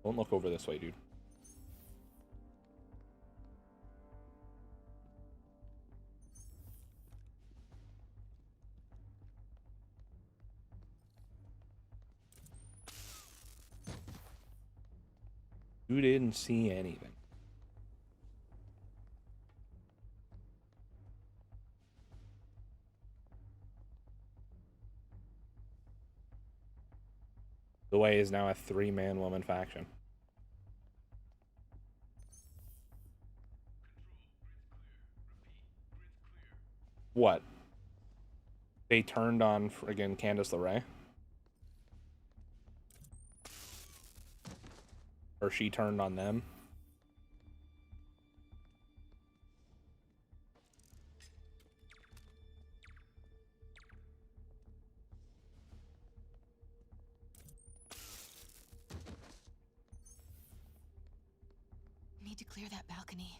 Don't look over this way, dude. You didn't see anything. The Way is now a 3-man woman faction. What? They turned on friggin' Candice LeRae? Or she turned on them. Need to clear that balcony.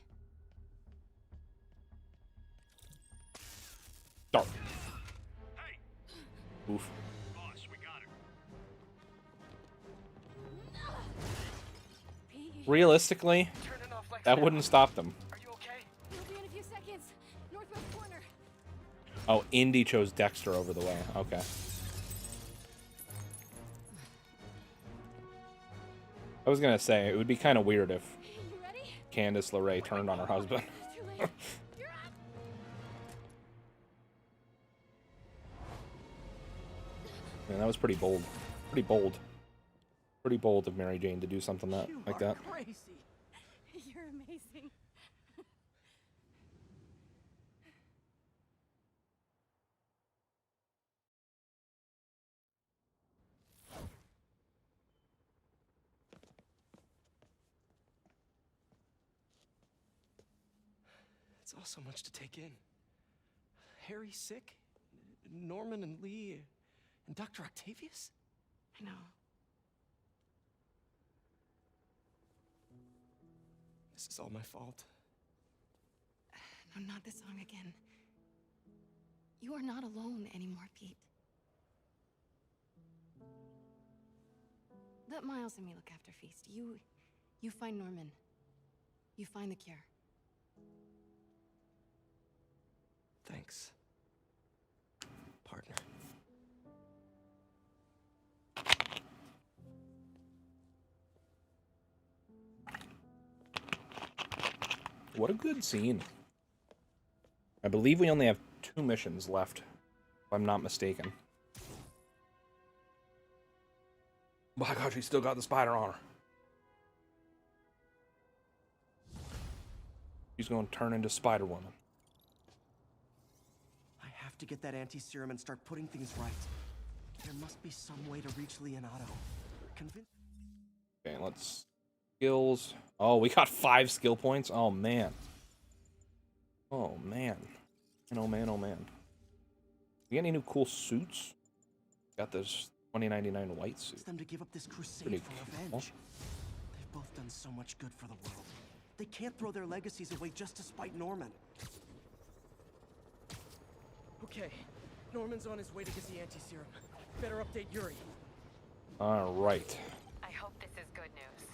Oh. Oof. Boss, we got her. Realistically, that wouldn't stop them. We'll be in a few seconds. Northwest corner. Oh, Indy chose Dexter over the way. Okay. I was gonna say, it would be kind of weird if Candace LeRae turned on her husband. Man, that was pretty bold. Pretty bold. Pretty bold of Mary Jane to do something like that. Crazy. You're amazing. It's all so much to take in. Harry sick? Norman and Lee and Dr. Octavius? I know. This is all my fault. No, not this song again. You are not alone anymore, Pete. Let Miles and me look after Feast. You find Norman. You find the cure. Thanks, partner. What a good scene. I believe we only have 2 missions left, if I'm not mistaken. My God, she still got the spider on her. She's going to turn into Spider-Woman. I have to get that anti-serum and start putting things right. There must be some way to reach Leonardo. Okay, let's... Skills. Oh, we got 5 skill points? Oh, man. Oh, man. Oh, man, oh, man. You got any new cool suits? Got this 2099 white suit. It's them to give up this crusade Pretty for cool. revenge. They've both done so much good for the world. They can't throw their legacies away just to spite Norman. Okay, Norman's on his way to get the anti-serum. Better update Yuri. All right. I hope this is good news.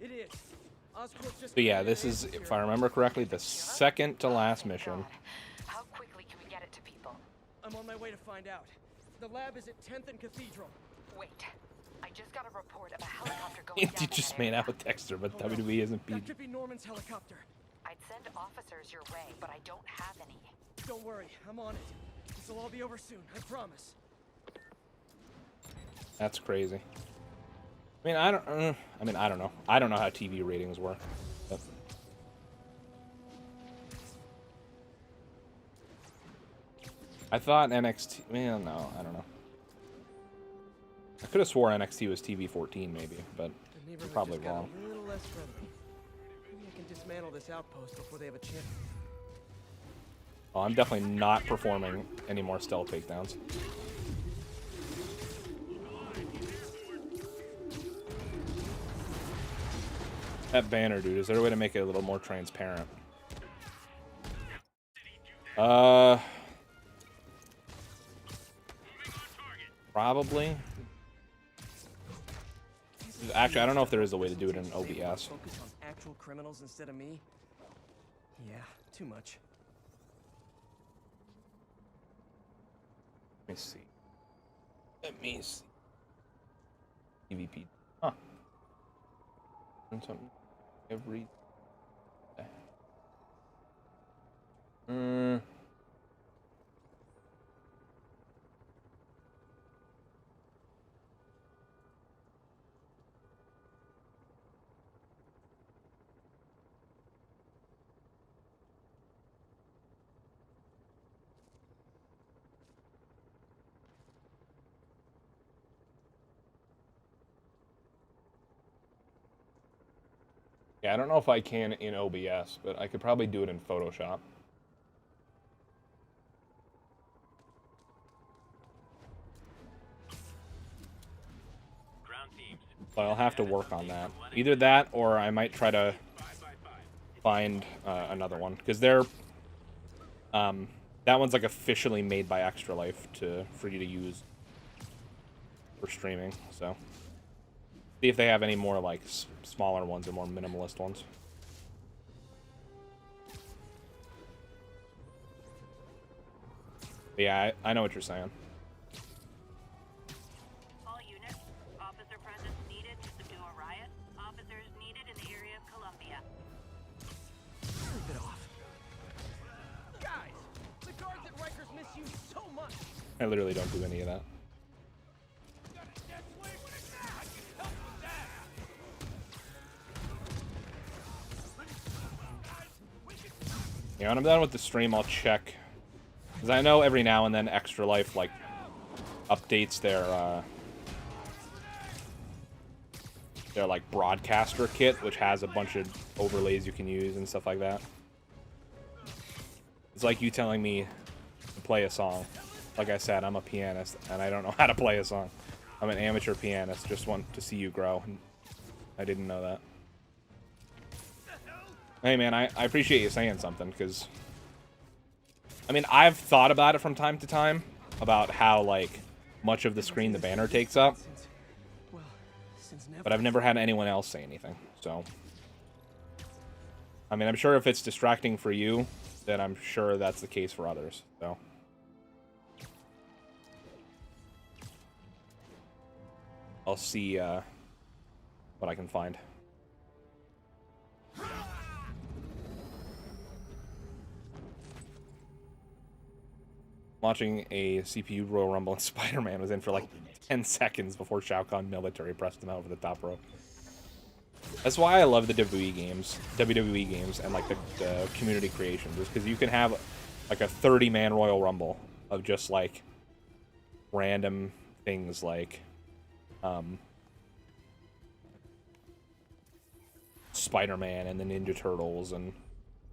It is. Oscorp just So yeah, this is, if I remember correctly, the second to last mission. How quickly can we get it to people? I'm on my way to find out. The lab is at 10th and Cathedral. Wait. I just got a report of a helicopter going down You just made out with Dexter, but WWE isn't That beat. could be Norman's helicopter. I'd send officers your way, but I don't have any. Don't worry, I'm on it. This will all be over soon, I promise. That's crazy. I mean, I don't know. I don't know how TV ratings work. But... I thought NXT. Well, no, I don't know. I could have swore NXT was TV 14, maybe, but I'm probably just got wrong. A little less friendly. Maybe I can dismantle this outpost before they have a chance. Oh, I'm definitely not performing any more stealth takedowns. That banner, dude, is there a way to make it a little more transparent? Probably. Actually, I don't know if there is a way to do it in OBS. Focus on actual criminals instead of me? Yeah, too much. Let me see. Let me see. EVP. Huh. And something. Every. Yeah, I don't know if I can in OBS, but I could probably do it in Photoshop. But I'll have to work on that. Either that, or I might try to find another one, because they're that one's like officially made by Extra Life for you to use for streaming. So see if they have any more like smaller ones or more minimalist ones. But yeah, I know what you're saying. All units, officer presence needed to subdue a riot. Officers needed in the area of Columbia. Sleep it off. Guys, the guards at Rikers miss you so much. I literally don't do any of that. Yeah, when I'm done with the stream, I'll check. Because I know every now and then Extra Life, like, updates their like, broadcaster kit, which has a bunch of overlays you can use and stuff like that. It's like you telling me to play a song. Like I said, I'm a pianist, and I don't know how to play a song. I'm an amateur pianist, just want to see you grow. And I didn't know that. Hey man, I appreciate you saying something, because I mean, I've thought about it from time to time, about how, like, much of the screen the banner takes up, but I've never had anyone else say anything, so. I mean, I'm sure if it's distracting for you, then I'm sure that's the case for others, so. I'll see what I can find. Watching a CPU Royal Rumble and Spider-Man was in for like 10 seconds before Shao Kahn military pressed him out over the top rope. That's why I love the WWE games, and like the community creations, is because you can have like a 30-man Royal Rumble of just like random things like Spider-Man and the Ninja Turtles and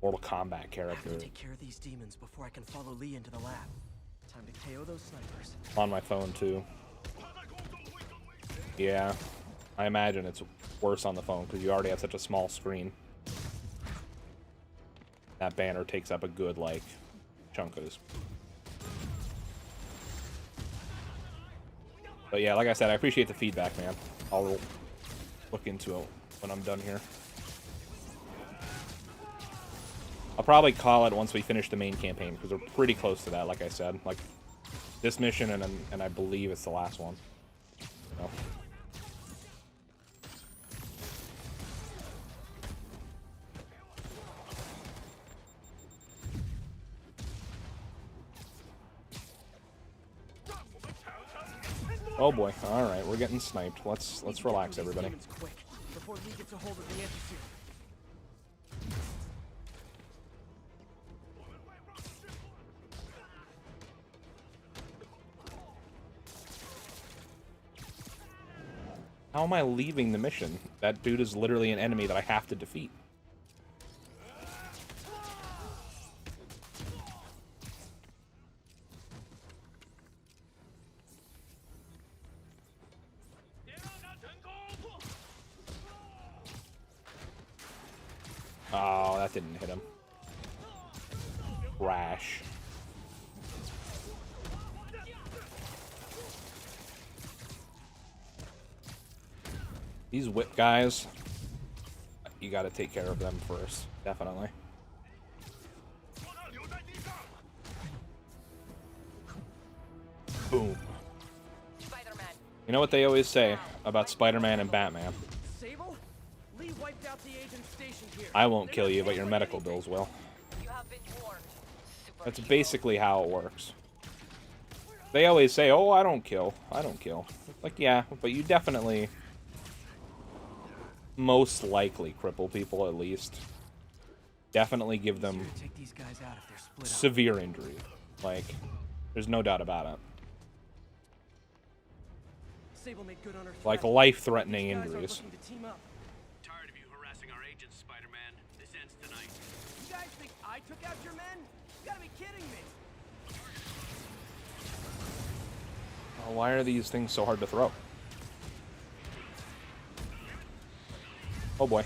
Mortal Kombat characters. I have to take care of these demons before I can follow Lee into the lab. Time to KO those snipers. On my phone too. Yeah, I imagine it's worse on the phone because you already have such a small screen. That banner takes up a good like chunk of this. But yeah, like I said, I appreciate the feedback, man. I'll look into it when I'm done here. I'll probably call it once we finish the main campaign, because we're pretty close to that, like I said. Like, this mission, and I believe it's the last one. So. Oh boy, alright, we're getting sniped. Let's relax, everybody. Quick, before Lee gets a hold of the anti-serum. How am I leaving the mission? That dude is literally an enemy that I have to defeat. Oh, that didn't hit him. Crash. These whip guys, you gotta take care of them first, definitely. Boom. You know what they always say about Spider-Man and Batman? Sable? Lee wiped out the agent stationed here. I won't kill you, but your medical bills will. That's basically how it works. They always say, oh, I don't kill. I don't kill. Like, yeah, but you definitely... most likely cripple people, at least. Definitely give them severe injury. Like, there's no doubt about it. Like life-threatening injuries. Tired of you harassing our agents Congratulations, Spider-Man. This ends tonight. You guys think I took out your men? You gotta be kidding me. Oh, why are these things so hard to throw? Oh boy.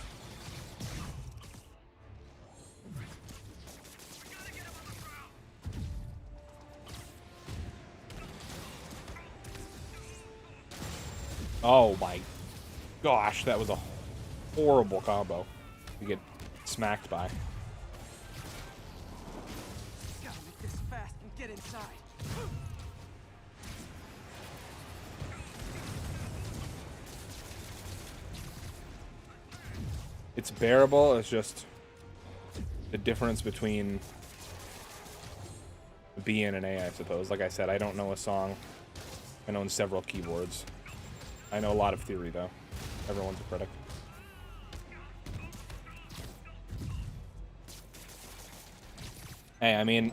Oh my gosh, that was a horrible combo to get smacked by. Gotta make this fast and get inside. It's bearable, it's just the difference between B and an A, I suppose. Like I said, I don't know a song. I own several keyboards. I know a lot of theory, though. Everyone's a critic. Hey, I mean,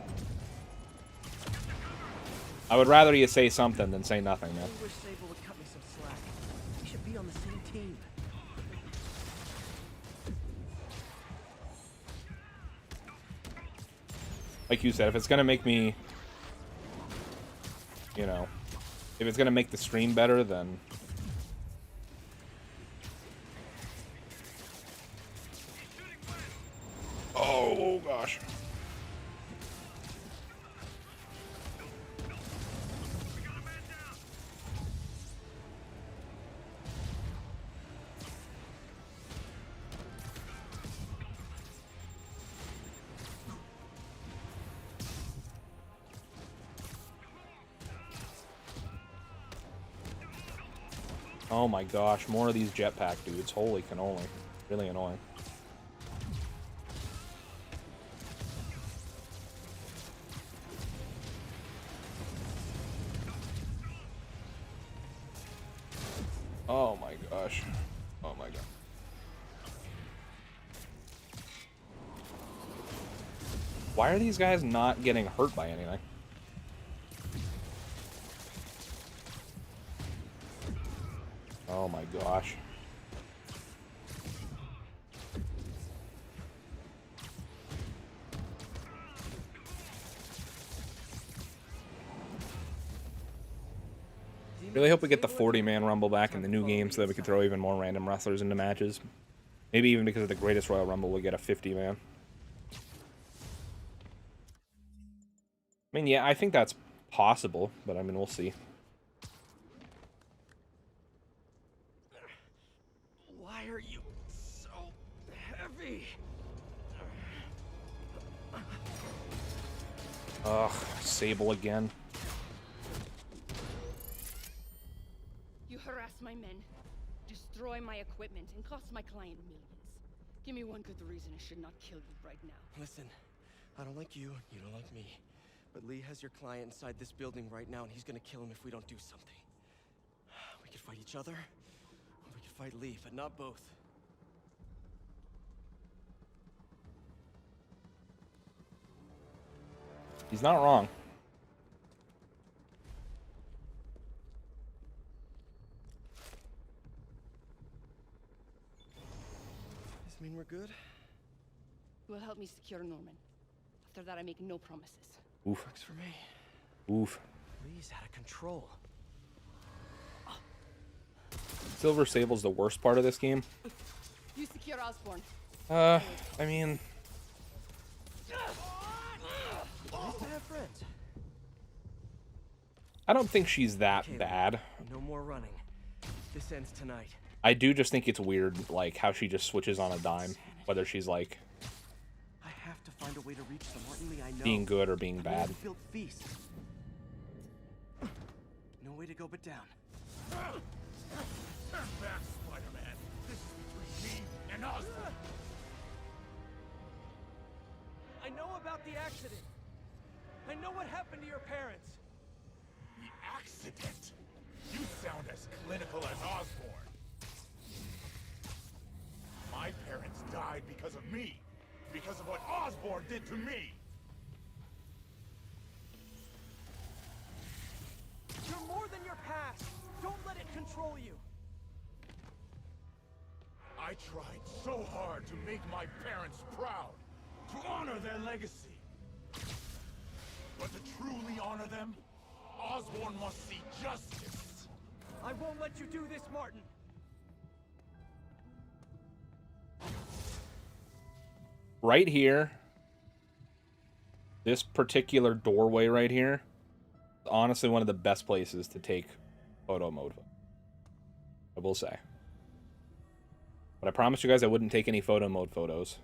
I would rather you say something than say nothing, man. I wish Sable would cut me some slack. We should be on the same team. Like you said, if it's gonna make me, you know, if it's gonna make the stream better, then oh gosh. Oh my gosh, more of these jetpack dudes. Holy cannoli. Really annoying. Oh my gosh. Oh my god. Why are these guys not getting hurt by anything? Oh my gosh. Really hope we get the 40-man Rumble back in the new game so that we can throw even more random wrestlers into matches. Maybe even because of the Greatest Royal Rumble, we'll get a 50-man. I mean, yeah, I think that's possible, but I mean, we'll see. Why are you so heavy? Ugh, Sable again. You harass my men, destroy my equipment, and cost my client millions. Give me one good reason I should not kill you right now. Listen, I don't like you, you don't like me. But Lee has your client inside this building right now, and he's gonna kill him if we don't do something. We could fight each other, or we could fight Lee, but not both. He's not wrong. Does this mean we're good? You will help me secure Norman. After that, I make no promises. Oof. Works for me. Oof. Lee's out of control. Silver Sable's the worst part of this game. You secure Osborn. I mean... Nice to have friends. I don't think she's that bad. No more running. This ends tonight. I do just think it's weird, like, how she just switches on a dime. Whether she's, like, I have to find a way to reach the Martin Lee I know. being good or being bad. Built feast. No way to go but down. Turn back, Spider-Man. This is between me and Osborn. I know about the accident. I know what happened to your parents. The accident? You sound as clinical as Osborn. My parents died because of me. Because of what Osborn did to me. You're more than your past. Don't let it control you. I I tried so hard to make my parents proud, to honor their legacy. But to truly honor them, Osborn must see justice. I won't let you do this, Martin. Right here, this particular doorway right here, is honestly one of the best places to take photo mode. I will say. But I promised you guys I wouldn't take any photo mode photos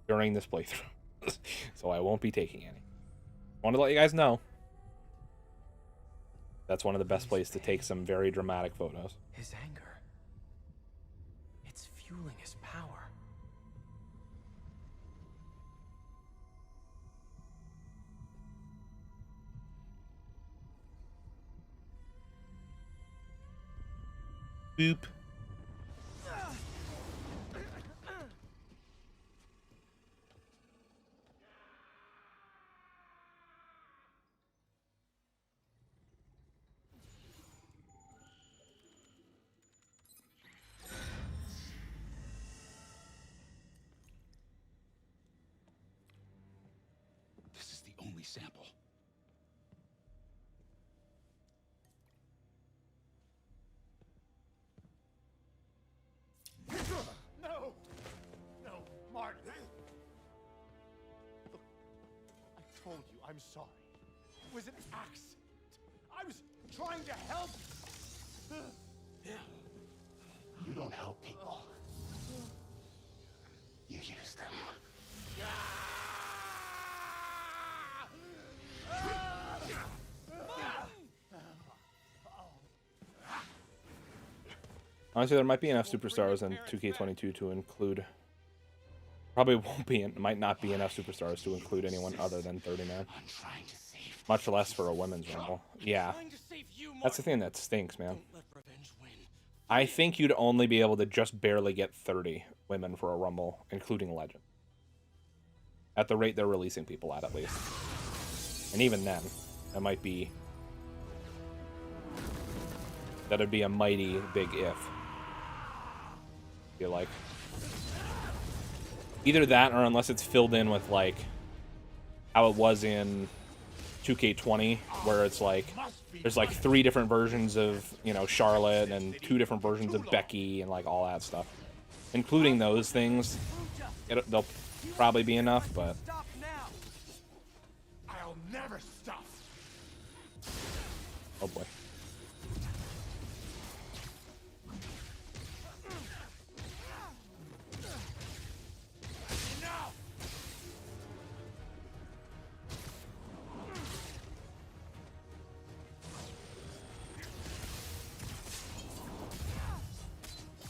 during this playthrough. So I won't be taking any. I want to let you guys know. That's one of the best places to take some very dramatic photos. His anger. It's fueling his power. Boop. This is the only sample. No! No, Martin! Look, I told you I'm sorry. It was an accident. I was trying to help. You don't help people. You use them. Honestly, there might be enough superstars in 2K22 to include... Probably won't be, might not be enough superstars to include anyone other than 30-man. Much less for a women's rumble. Yeah. That's the thing that stinks, man. I think you'd only be able to just barely get 30 women for a rumble, including Legend. At the rate they're releasing people at least. And even then, that might be... That'd be a mighty big if. I feel like. Either that, or unless it's filled in with, like, how it was in 2K20, where it's like, there's like 3 different versions of, you know, Charlotte, and 2 different versions of Becky, and like all that stuff. Including those things, they'll probably be enough, but... I'll never stop. Oh boy.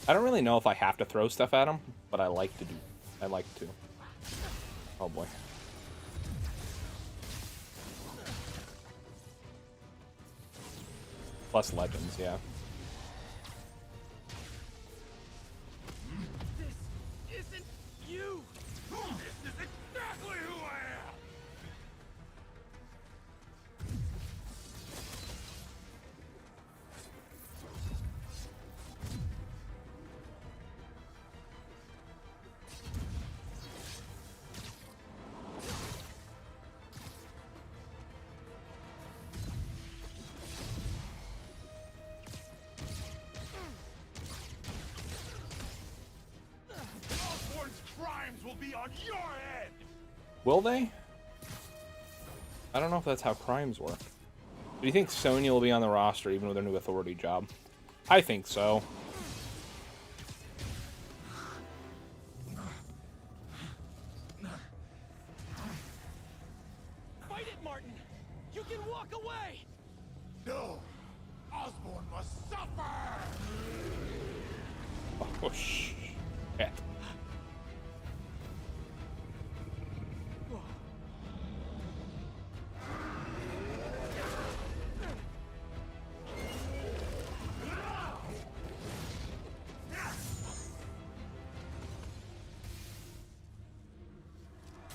I don't really know if I have to throw stuff at him, but I like to do. I like to. Oh boy. Plus Legends, yeah. This isn't you! This is exactly who I am! Crimes will be on your head. Will they? I don't know if that's how crimes work. Do you think Sonya will be on the roster even with her new authority job? I think so. Fight it, Martin! You can walk away! No! Osborn must suffer! Oh, shit.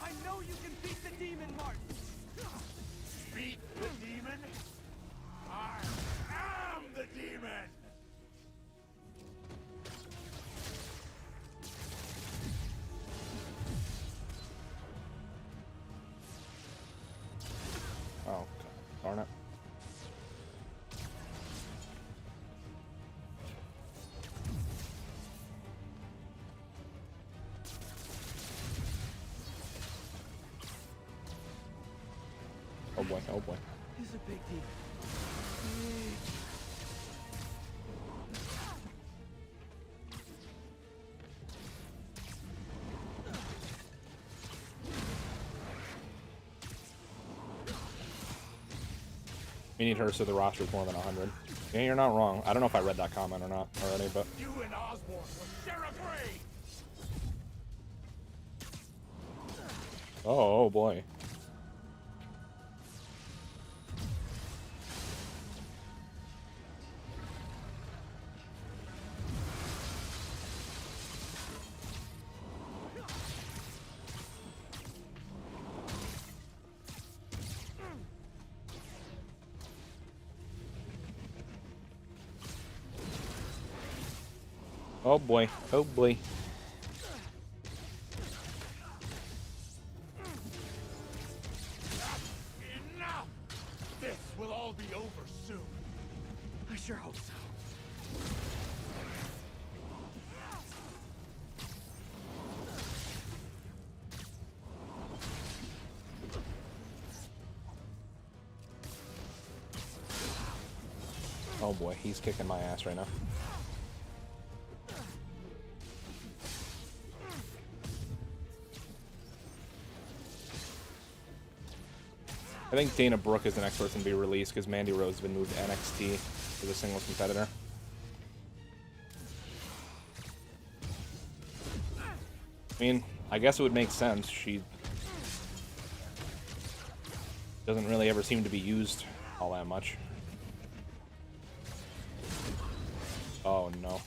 I know you can beat the demon, Martin! Beat the demon? I am the demon! Oh boy, oh boy. He's a big deal. We need her so the roster's more than 100. Yeah, you're not wrong. I don't know if I read that comment or not already, but... You and Osborn will share a grave! Oh boy. Oh boy, oh boy. Enough! This will all be over soon. I sure hope so. Oh boy, he's kicking my ass right now. I think Dana Brooke is the next person to be released because Mandy Rose has been moved to NXT as a singles competitor. I mean, I guess it would make sense. She doesn't really ever seem to be used all that much. Oh no.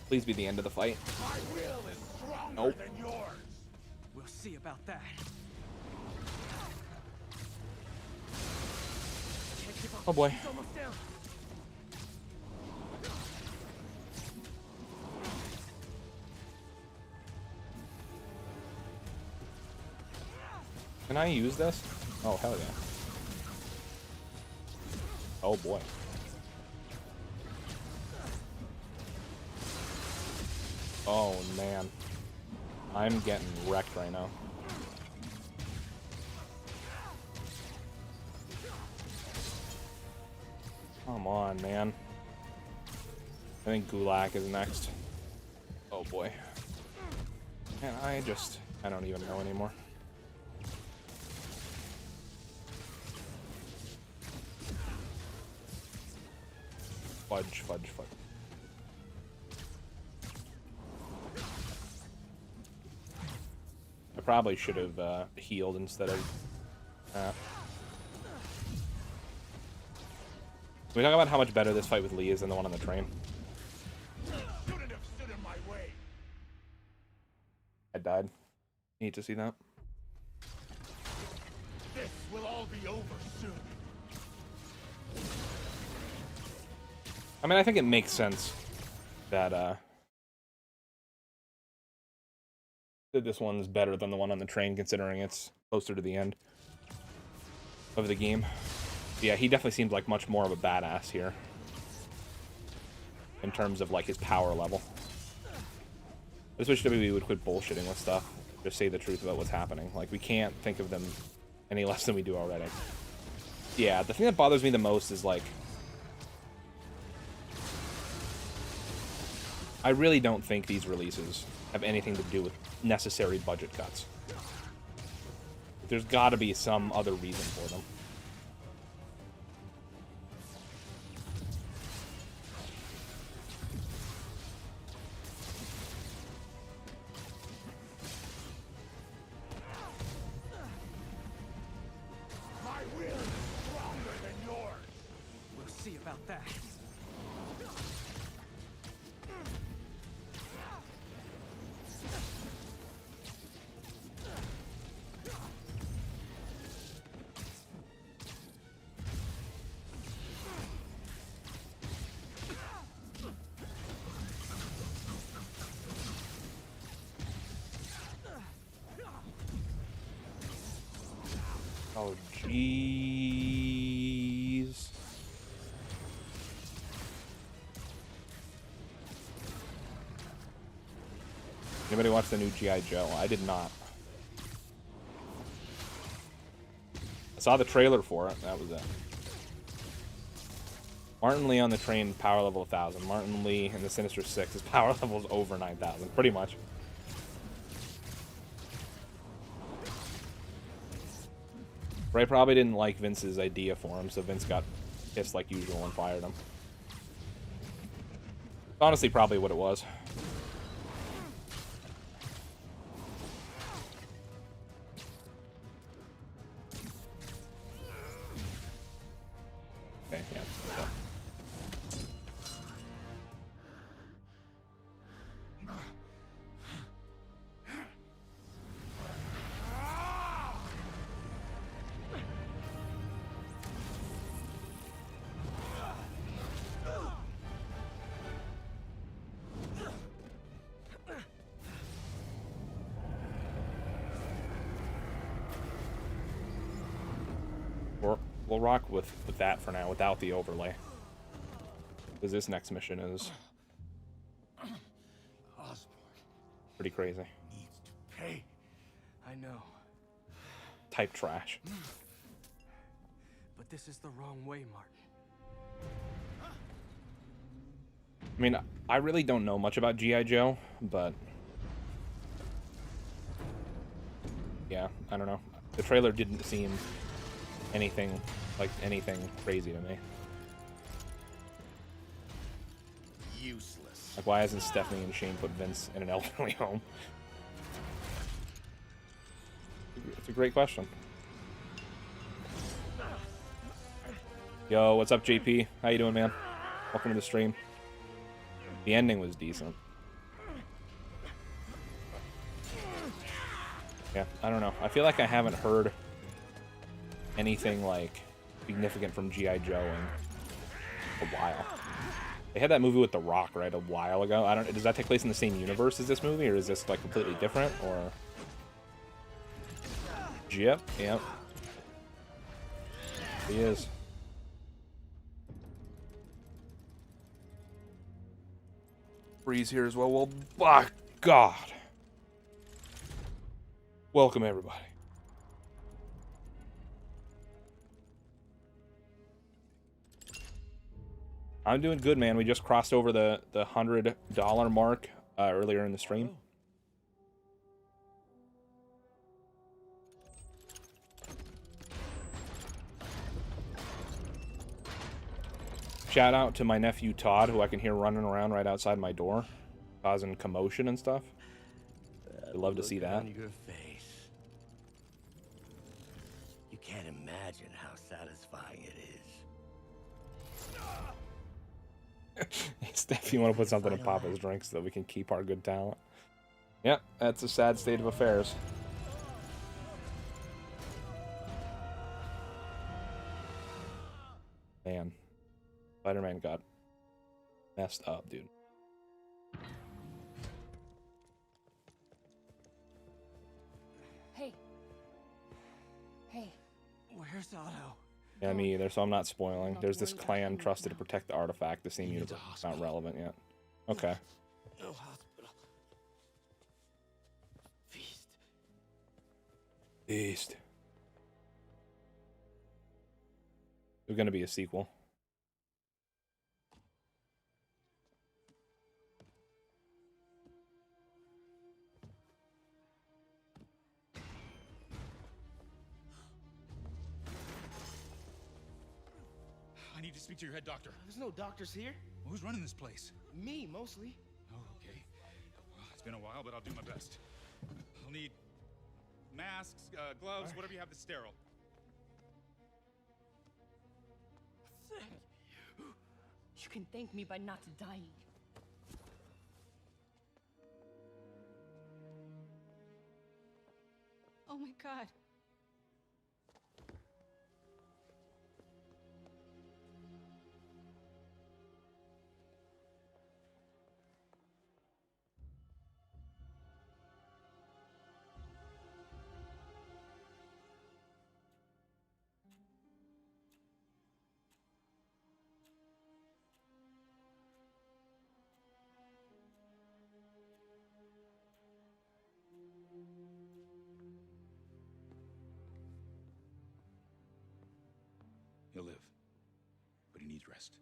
Please be the end of the fight. My will is stronger Nope. than yours. We'll see about that. Oh boy. He's almost down. Can I use this? Oh, hell yeah. Oh boy. Oh man. I'm getting wrecked right now. Come on, man. I think Gulak is next. Oh boy. And I don't even know anymore. Fudge, fudge, fudge. I probably should have healed instead of... Can we talk about how much better this fight with Lee is than the one on the train? Shouldn't have stood in my way. I died. Need to see that. This will all be over soon. I mean, I think it makes sense that that this one's better than the one on the train, considering it's closer to the end of the game. Yeah, he definitely seems like much more of a badass here in terms of like his power level. I just wish WWE would quit bullshitting with stuff. Just say the truth about what's happening. Like, we can't think of them any less than we do already. Yeah, the thing that bothers me the most is like, I really don't think these releases have anything to do with necessary budget cuts. There's got to be some other reason for them. My will is stronger than yours. We'll see about that. Oh, jeez. Anybody watch the new G.I. Joe? I did not. I saw the trailer for it. That was it. Martin Lee on the train, power level 1,000. Martin Lee in the Sinister Six, his power level is over 9,000, pretty much. Ray probably didn't like Vince's idea for him, so Vince got pissed like usual and fired him. Honestly, probably what it was. Okay, yeah. Okay. We'll rock with that for now, without the overlay. Because this next mission is pretty crazy. Needs to pay. I know. Type trash. But this is the wrong way, Martin. I mean, I really don't know much about G.I. Joe, but yeah, I don't know. The trailer didn't seem anything crazy to me. Useless. Like, why hasn't Stephanie and Shane put Vince in an elderly home? It's a great question. Yo, what's up, JP? How you doing, man? Welcome to the stream. The ending was decent. Yeah, I don't know. I feel like I haven't heard anything like significant from G.I. Joe in a while. They had that movie with The Rock, right, a while ago. I don't. Does that take place in the same universe as this movie, or is this like completely different? Or yep. He is. Breeze here as well. Well, by God. Welcome, everybody. I'm doing good, man. We just crossed over the $100 mark earlier in the stream. Shout out to my nephew Todd, who I can hear running around right outside my door, causing commotion and stuff. I'd love to see that. On your face. You can't imagine how satisfying it is. Steph, you want to put something in Papa's drink so that we can keep our good talent? Yep, that's a sad state of affairs. Man, Spider-Man got messed up, dude. Hey. Hey. Where's Otto? Yeah, me either, so I'm not spoiling. There's this clan trusted to protect the artifact, the same universe. It's not relevant yet. Okay. No hospital. Feast. Beast. There's gonna be a sequel. I need to speak to your head doctor. There's no doctors here. Who's running this place? Me, mostly. Oh, okay. Well, it's been a while, but I'll do my best. I'll need masks, gloves, whatever you have that's sterile. Thank you. You can thank me by not dying. Oh my God. He'll live. But he needs rest.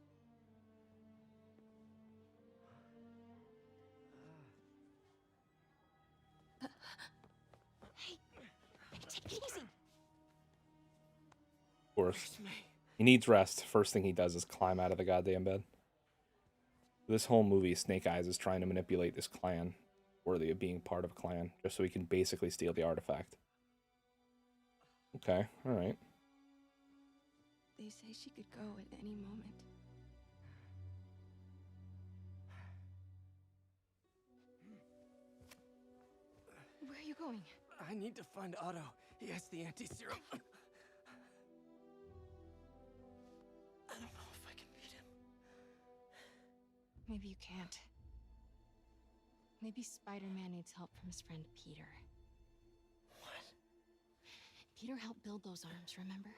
Hey, take it easy. Of course. He needs rest. First thing he does is climb out of the goddamn bed. This whole movie, Snake Eyes is trying to manipulate this clan, worthy of being part of a clan, just so he can basically steal the artifact. Okay, alright. They say she could go at any moment. Where are you going? I need to find Otto. He has the anti-serum. I don't know if I can beat him. Maybe you can't. Maybe Spider-Man needs help from his friend Peter. What? Peter helped build those arms, remember?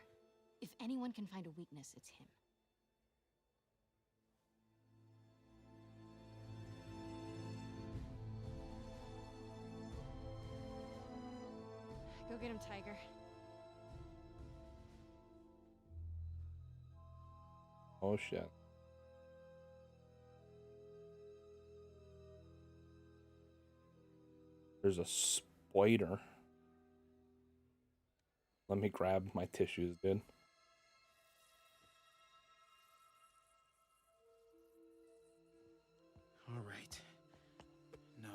If anyone can find a weakness, it's him. Go get him, Tiger. Oh shit. There's a spider. Let me grab my tissues, dude. All right. No.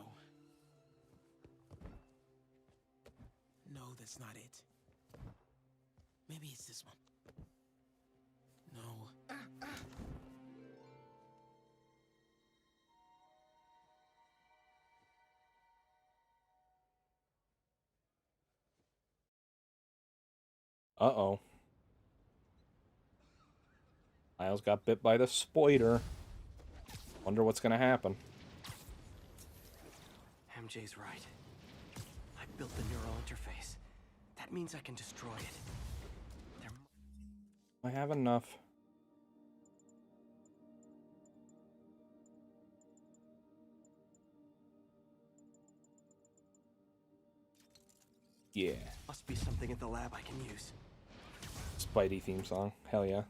No, that's not it. Maybe it's this one. No. Uh-oh. Miles got bit by the spider. Wonder what's gonna happen. MJ's right. I built the neural interface. That means I can destroy it. I have enough. Yeah. Must be something at the lab I can use. Spidey theme song. Hell yeah.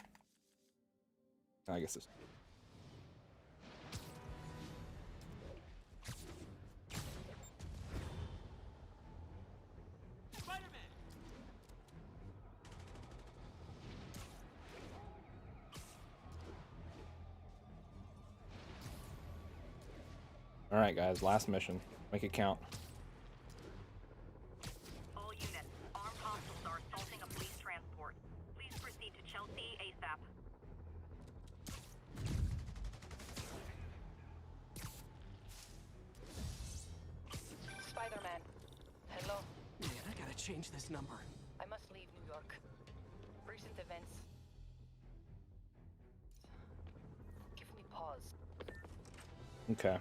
I guess this. Alright guys, last mission. Make it count. All units, armed hostiles are assaulting a police transport. Please proceed to Chelsea ASAP. Spider-Man. Hello. Man, I gotta change this number. I must leave New York. Recent events. Give me pause. Okay.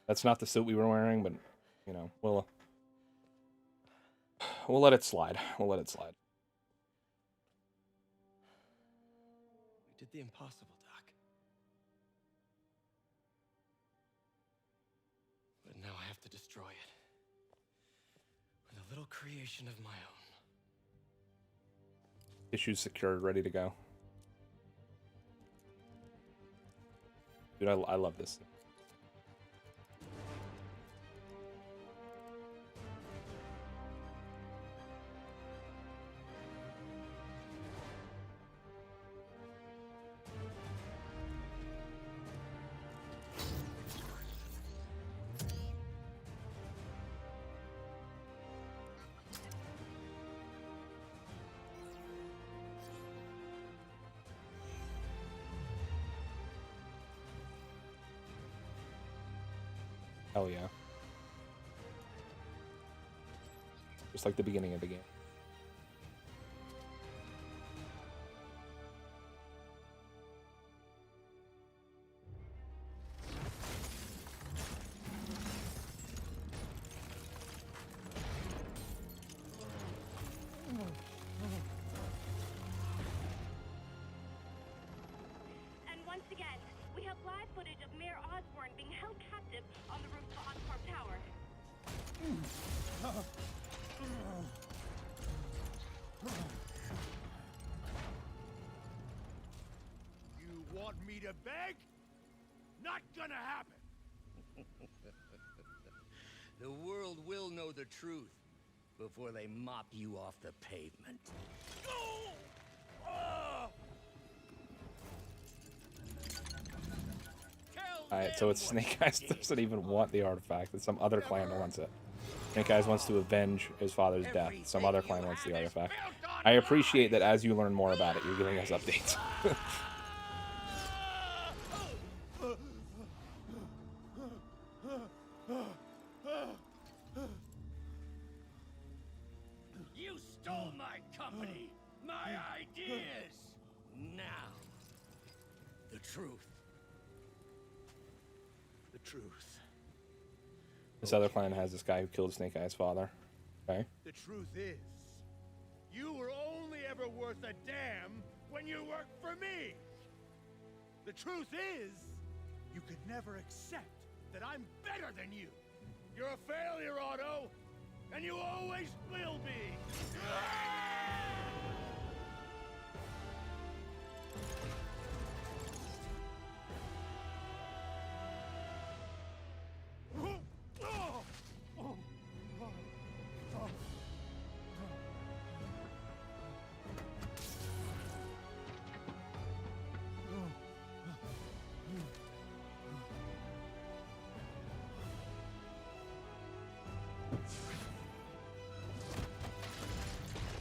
That's not the suit we were wearing, but, you know, we'll let it slide. We'll let it slide. We did the impossible, Doc. But now I have to destroy it. With a little creation of my own. Issues secured, ready to go. Dude, I love this. Hell yeah. Just like the beginning of the game. And once again, we have live footage of Mayor Osborn being held captive on the roof of Oscorp Tower. want me to beg? Not gonna happen. The world will know the truth before they mop you off the pavement. Alright, so it's Snake Eyes doesn't even want the artifact. It's some other clan that wants it. Snake Eyes wants to avenge his father's death. Some other clan wants the artifact. I appreciate that as you learn more about it, you're giving us updates. You stole my company, my ideas. Now, the truth. The truth. This other clan has this guy who killed Snake Eyes' father. Okay. The truth is, you were only ever worth a damn when you worked for me. The truth is, you could never accept that I'm better than you. You're a failure, Otto, and you always will be.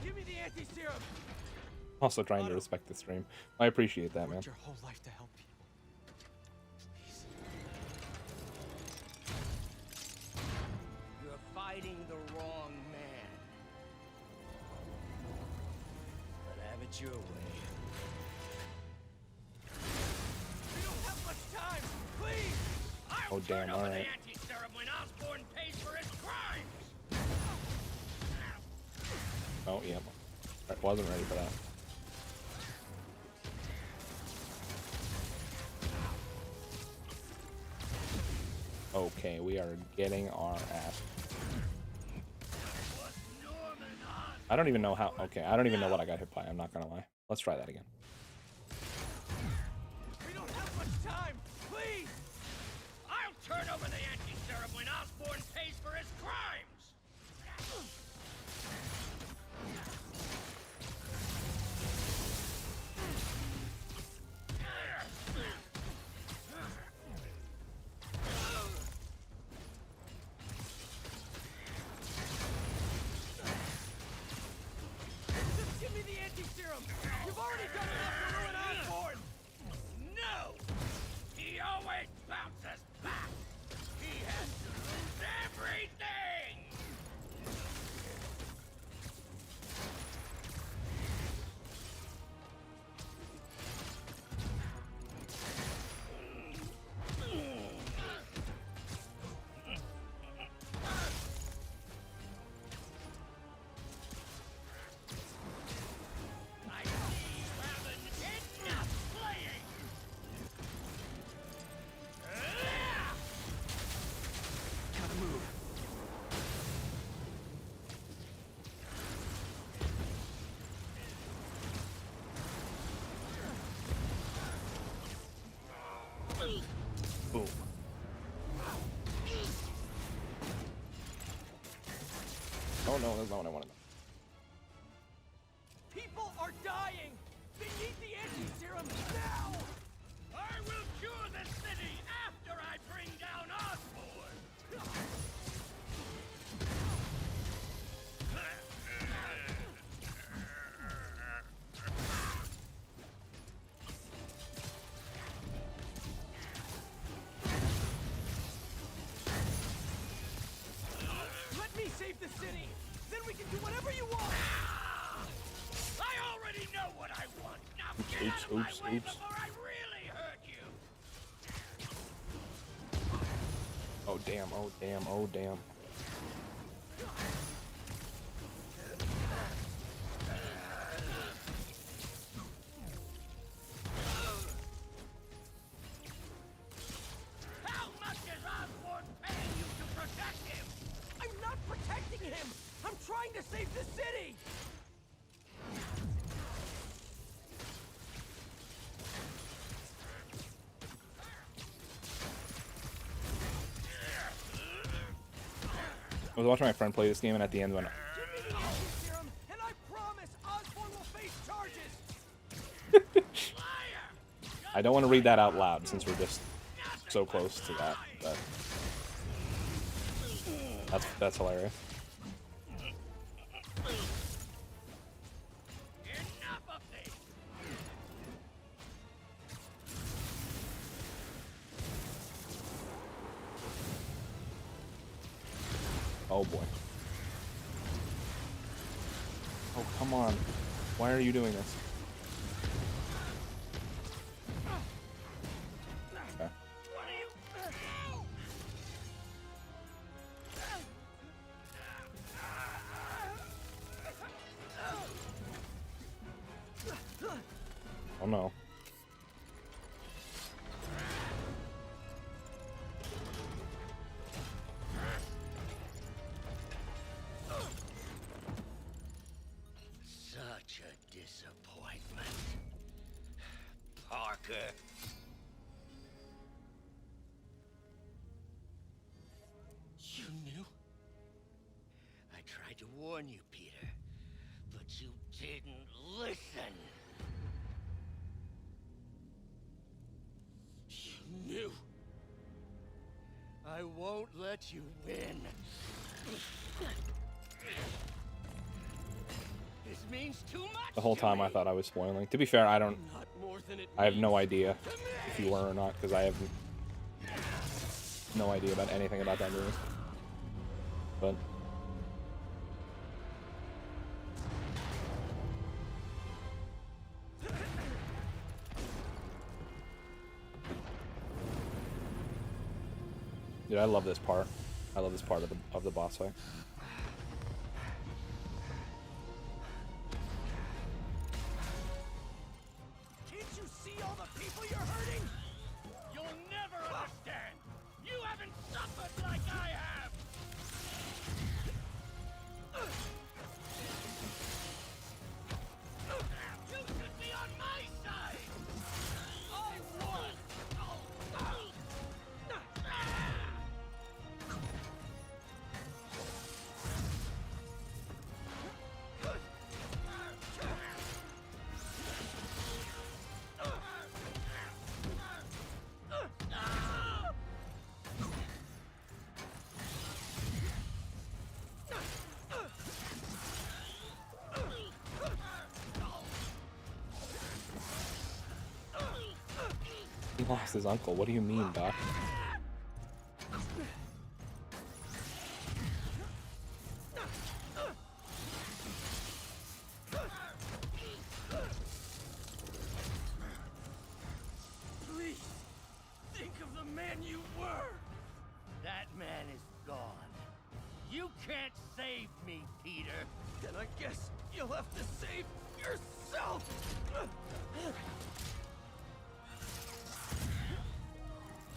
Give me the anti-serum. Also trying to respect the stream. I appreciate that, man. Your whole life to help people. Please. You're fighting the wrong man. But have it your way. We don't have much time. Please. Oh damn, alright. Anti-serum when Osborn pays for his crimes. Oh yeah. I wasn't ready for that. Okay, we are getting our ass. I don't even know how. Okay, I don't even know what I got hit by. I'm not gonna lie. Let's try that again. We don't have much time. Please. I'll turn over the anti-serum when Osborn pays for his crimes. Just give me the anti-serum. You've already done enough to ruin Osborn. No! He always bounces back! He has to lose everything! I see you haven't enough playing! Gotta move. Boom. Oh no, that's not what I wanted. People are dying. They need the anti-serum now. I will cure the city after I bring down Osborn! Let me save the city. Then we can do whatever you want. I already know what I want! Now get out of my way before I really hurt you! Oh damn, oh damn, oh damn. How much is Osborn paying you to protect him? I'm not protecting him. I'm trying to save the city. was watching my friend play this game, and at the end, when Give me the anti-serum, and I promise Osborn will face charges. I don't want to read that out loud since we're just so close to that, but that's hilarious. Oh boy. Oh, come on. Why are you doing this? Okay. Oh no. Such a disappointment. Parker. You knew? I tried to warn you, Peter, but you didn't listen. You knew. I won't let you win. This means too much. The whole time I thought I was spoiling. To be fair, I have no idea if you were or not, because I have no idea about anything about that movie. But dude, I love this part. I love this part of the boss fight. Can't you see all the people you're hurting? You'll never understand. You haven't suffered like I have. You should be on my side. I won. He lost his uncle. What do you mean, Doc? Please, think of the man you were. That man is gone. You can't save me, Peter. Then I guess you'll have to save yourself.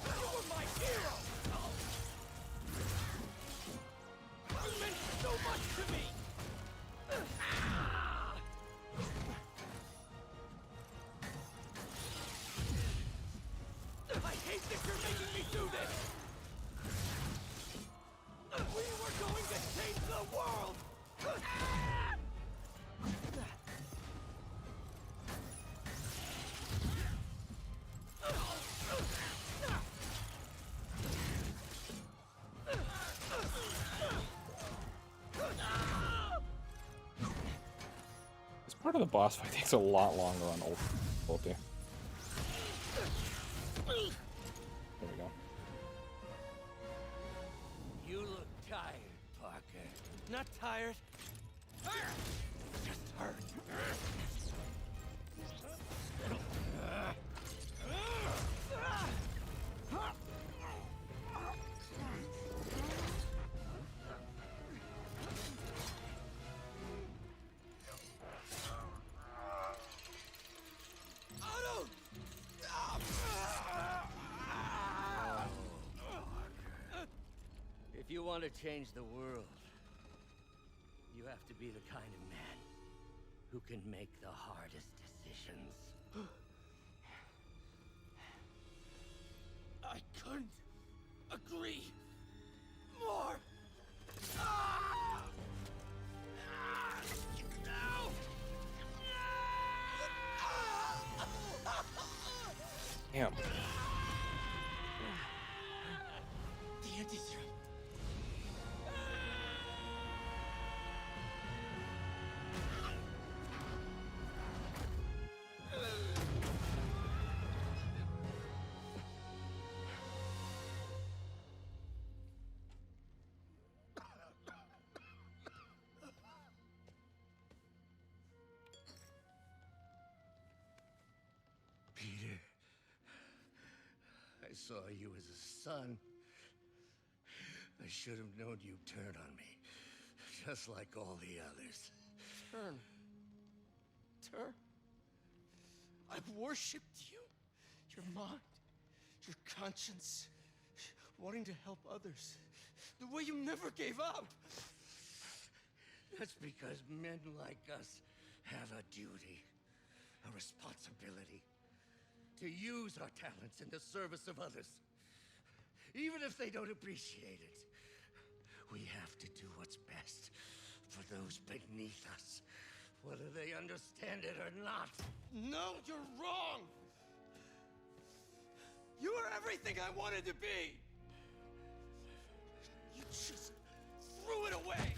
You were my hero. You meant so much to me. I hate that you're making me do this. We were going to change the world. This part of the boss fight takes a lot longer on ulti. There we go. You look tired, Parker. Not tired. Just hurt. If you want to change the world, you have to be the kind of man who can make the hardest decisions. I couldn't agree more. Ah! Damn. The anti-serum. Peter, I saw you as a son. I should have known you'd turn on me, just like all the others. Turn. Turn. I've worshipped you. Your mind, your conscience, wanting to help others. The way you never gave up. That's because men like us have a duty, a responsibility, to use our talents in the service of others. Even if they don't appreciate it, we have to do what's best for those beneath us, whether they understand it or not. No, you're wrong! You are everything I wanted to be! You just threw it away!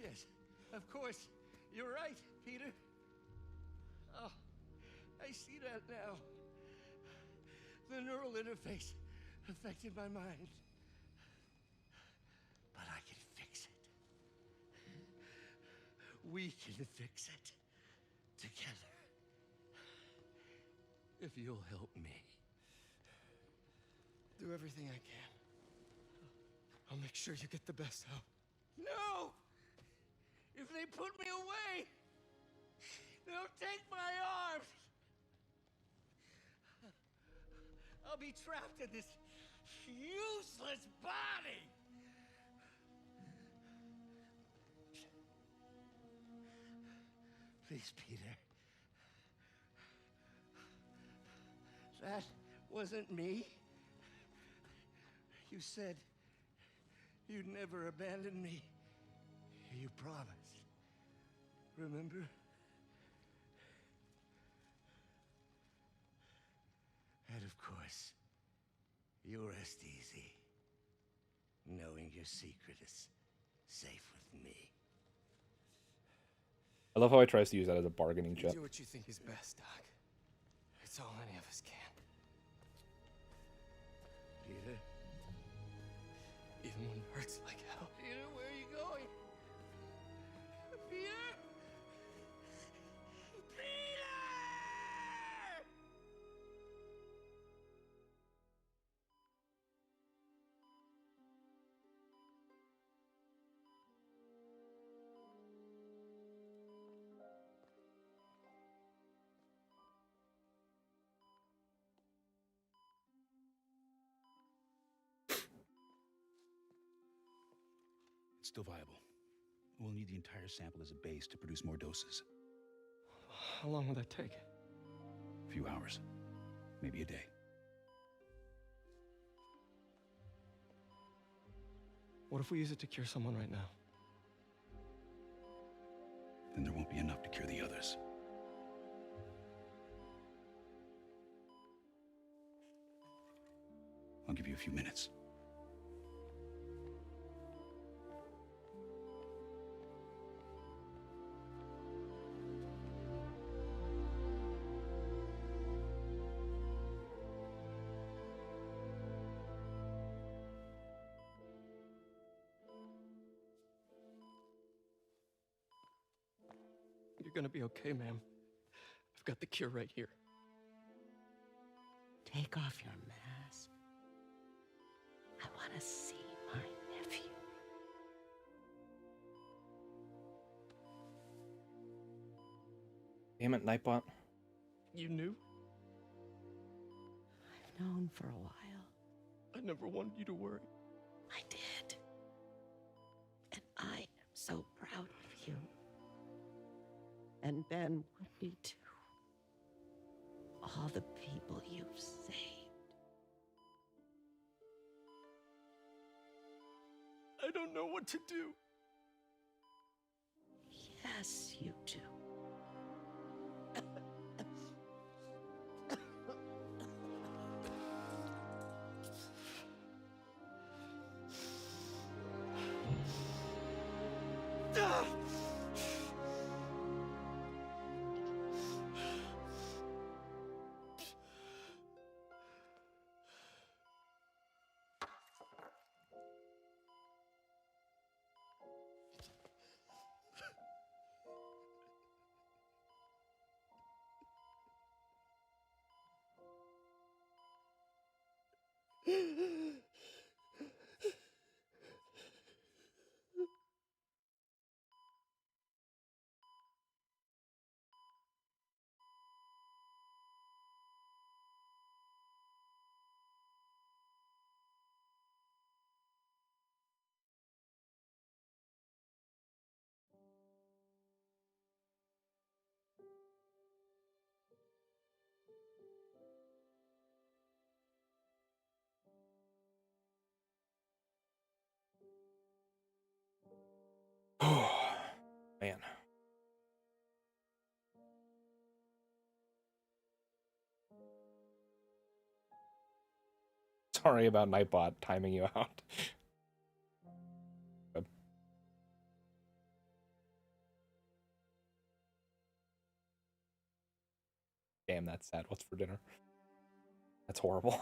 Yes, of course. You're right, Peter. Oh, I see that now. The neural interface affected my mind. But I can fix it. We can fix it. Together. If you'll help me. Do everything I can. I'll make sure you get the best help. No! If they put me away, they'll take my arms. I'll be trapped in this useless body. Please, Peter. That wasn't me. You said you'd never abandon me. You promised. Remember? And of course, you rest easy, knowing your secret is safe with me. I love how he tries to use that as a bargaining chip. Do what you think is best, Doc. It's all any of us can. Peter? Even when it hurts like hell. Peter, where are you going? Peter? It's still viable. We'll need the entire sample as a base to produce more doses. How long will that take? A few hours. Maybe a day. What if we use it to cure someone right now? Then there won't be enough to cure the others. I'll give you a few minutes. You're gonna be okay, ma'am. I've got the cure right here. Take off your mask. I want to see my nephew. Damn it, Nightbot. You knew? I've known for a while. I never wanted you to worry. I did. And I am so proud of you. And Ben would be too. All the people you've saved. I don't know what to do. Yes, you do. Oh, man. Sorry about Nightbot timing you out. Good. Damn, that's sad. What's for dinner? That's horrible.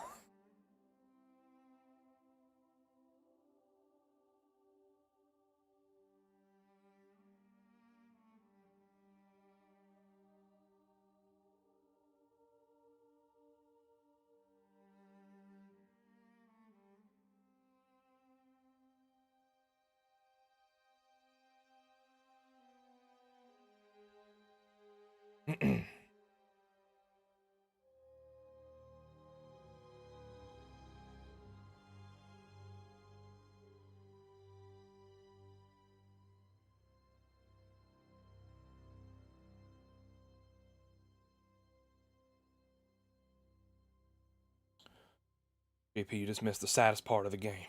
JP, you just missed the saddest part of the game.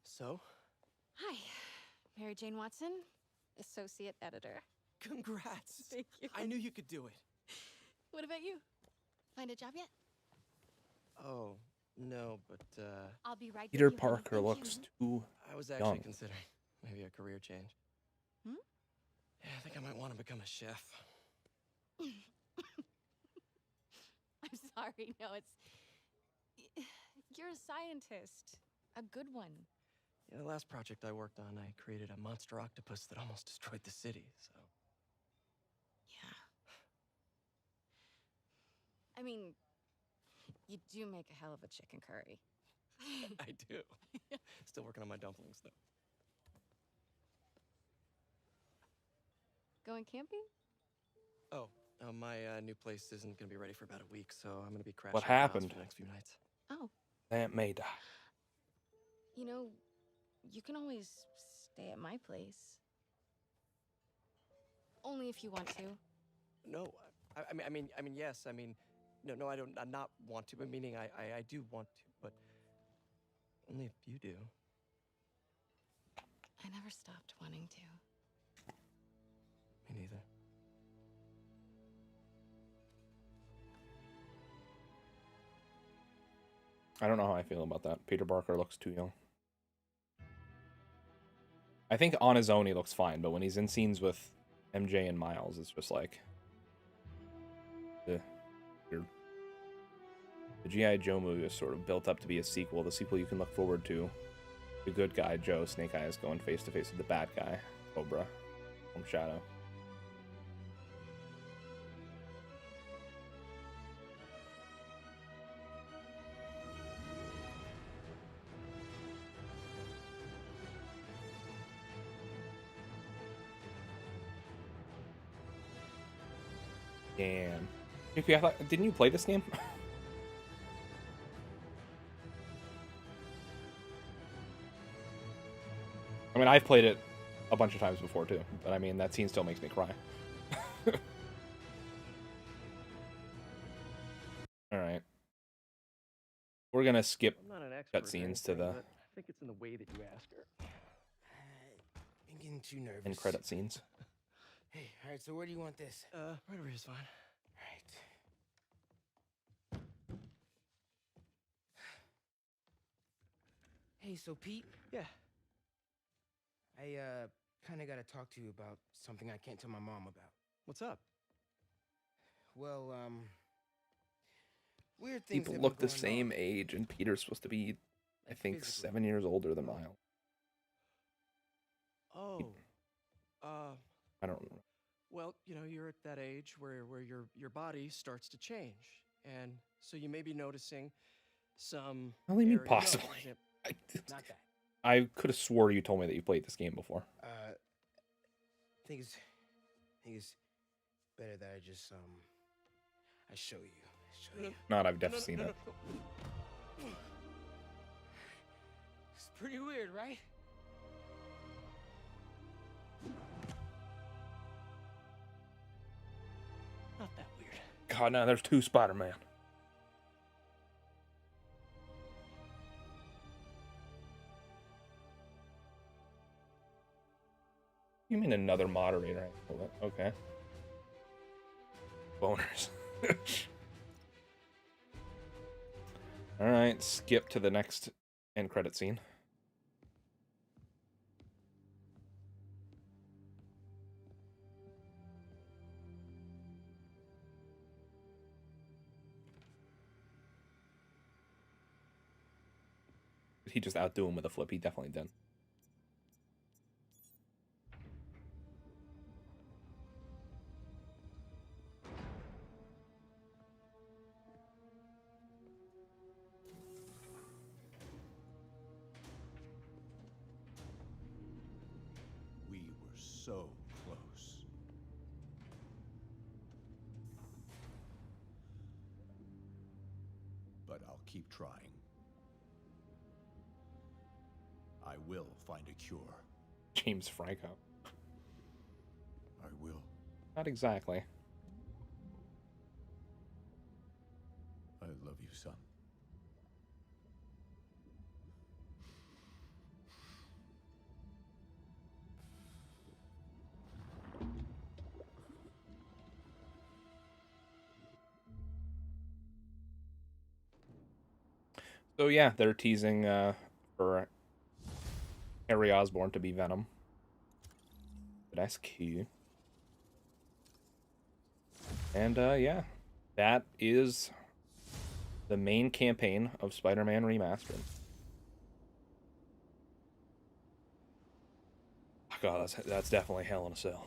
So? Hi, Mary Jane Watson, associate editor. Congrats! Thank you. I knew you could do it. What about you? Find a job yet? Oh, no, but, I'll be right Peter with you, honey. Parker Thank looks you. too I was actually young. considering maybe a career change. Hmm? Yeah, I think I might want to become a chef. I'm sorry, no, it's... You're a scientist. A good one. Yeah, the last project I worked on, I created a monster octopus that almost destroyed the city, so... Yeah. I mean, you do make a hell of a chicken curry. I do. Still working on my dumplings, though. Going camping? Oh, my new place isn't gonna be ready for about a week, so I'm gonna be crashing What at the house happened? for the next few nights. Oh, Aunt May died. you know, you can always stay at my place. Only if you want to. No, I mean, yes. I mean, no, I don't. I not want to. But meaning, I do want to, but only if you do. I never stopped wanting to. Me neither. I don't know how I feel about that. Peter Parker looks too young. I think on his own he looks fine, but when he's in scenes with MJ and Miles, it's just like... The G.I. Joe movie was sort of built up to be a sequel. The sequel you can look forward to. The good guy, Joe, Snake Eyes, going face to face with the bad guy, Cobra, from Shadow. Damn. Yuki, I thought, didn't you play this game? I mean, I've played it a bunch of times before too, but I mean, that scene still makes me cry. Alright. We're gonna skip I'm not an expert or cutscenes to anything, the but I think it's in the way that you ask her. I'm getting too nervous. end credit scenes. Hey, all right. So where do you want this? Right over here's fine. Right. Hey, so Pete. Yeah. I kind of got to talk to you about something I can't tell my mom about. What's up? Well, weird things People have look been the going same on. age, and Peter's supposed to be, I Like think, physically. 7 years older than Miles. Oh. I don't remember. Well, you know, you're at that age where your body starts to change, and so you may be noticing some. What do you mean areas- possibly? for example- not that. I could have swore you told me that you played this game before. I think it's better that I just I show you. Not, I've definitely seen it. It's pretty weird, right? Not that weird. God, no, there's 2 Spider-Man. You mean another moderator? Okay. Boners. Alright, skip to the next end credit scene. Did he just outdo him with a flip? He definitely did. We were so close. But I'll keep trying. I will find a cure. James Franco. I will. Not exactly. I love you, son. So yeah, they're teasing for Harry Osborn to be Venom. But that's cute. And yeah, that is the main campaign of Spider-Man Remastered. God, that's definitely Hell in a Cell.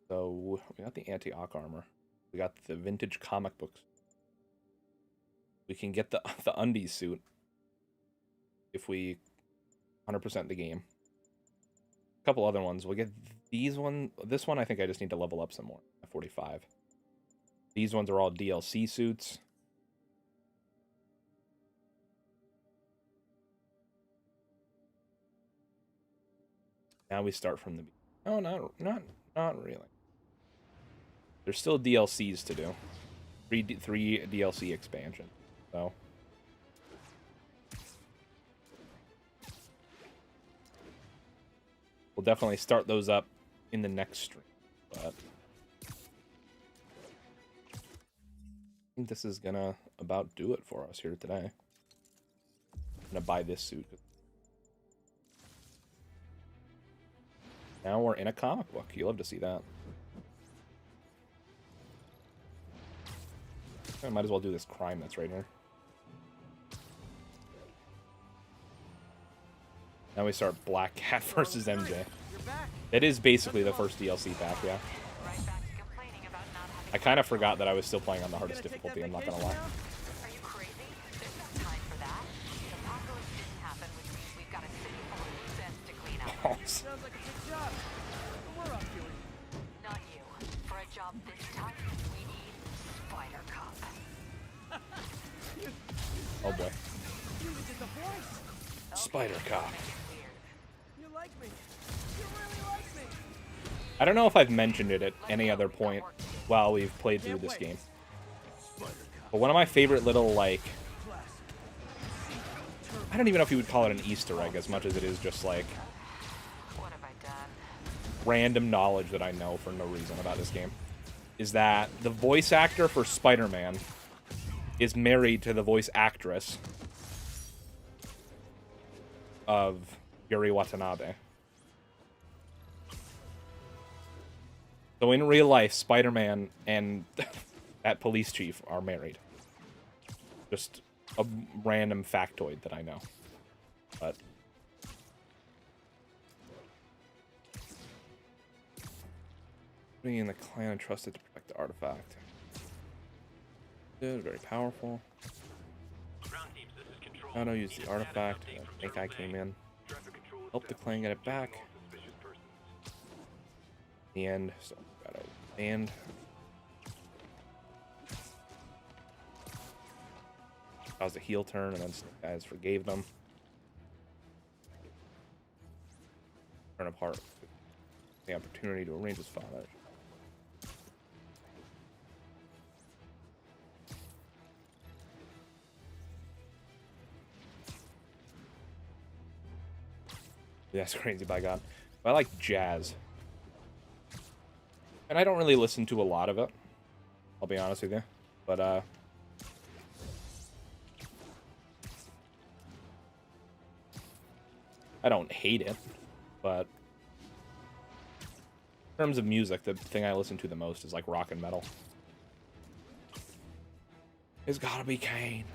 So we got the anti-Ock armor. We got the vintage comic books. We can get the undies suit if we 100% the game. A couple other ones. We'll get these one. This one I think I just need to level up some more at 45. These ones are all DLC suits. Now we start from the beginning. Oh, not really. There's still DLCs to do. Three DLC expansion. So we'll definitely start those up in the next stream. But I think this is gonna about do it for us here today. I'm gonna buy this suit. Now we're in a comic book. You love to see that. I might as well do this crime that's right here. Now we start Black Cat versus MJ. It is basically the first DLC pack, yeah. I kind of forgot that I was still playing on the hardest difficulty, I'm not gonna lie. Are you crazy? There's no time for that. The apocalypse didn't happen, which means we've got a city full of loose ends to clean up. Sounds like a big job. But we're up to it. Not you. For a job this tough, we need Spider Cop. Oh boy. You even did the voice. Spider Cop. You like me. You really like me. I don't know if I've mentioned it at any other point while we've played through this game. But one of my favorite little, like... I don't even know if you would call it an Easter egg as much as it is just, like... random knowledge that I know for no reason about this game. Is that the voice actor for Spider-Man is married to the voice actress of Yuri Watanabe. So in real life, Spider-Man and that police chief are married. Just a random factoid that I know. But Bringing the clan entrusted to protect the artifact. Good, very powerful. How to use the artifact. I think I came in. Help the clan get it back. The end. So got a band. Caused a heel turn, and then Snake Eyes forgave them. Turn apart. The opportunity to arrange his father. That's crazy, by God. But I like jazz. And I don't really listen to a lot of it. I'll be honest with you. But, I don't hate it. But in terms of music, the thing I listen to the most is like rock and metal. It's gotta be Kane.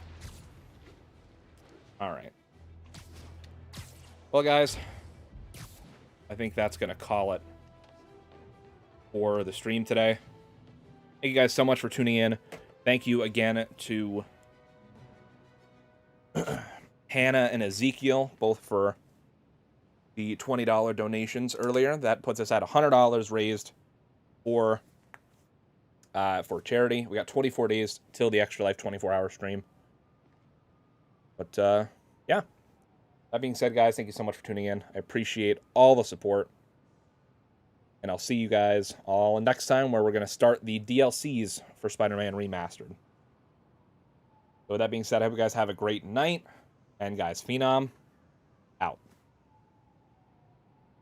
Alright. Well, guys, I think that's going to call it for the stream today. Thank you guys so much for tuning in. Thank you again to Hannah and Ezekiel, both for the $20 donations earlier. That puts us at $100 raised for charity. We got 24 days till the Extra Life 24-hour stream. But, yeah. That being said, guys, thank you so much for tuning in. I appreciate all the support. And I'll see you guys all next time, where we're going to start the DLCs for Spider-Man Remastered. So with that being said, I hope you guys have a great night. And guys, Phenom, out.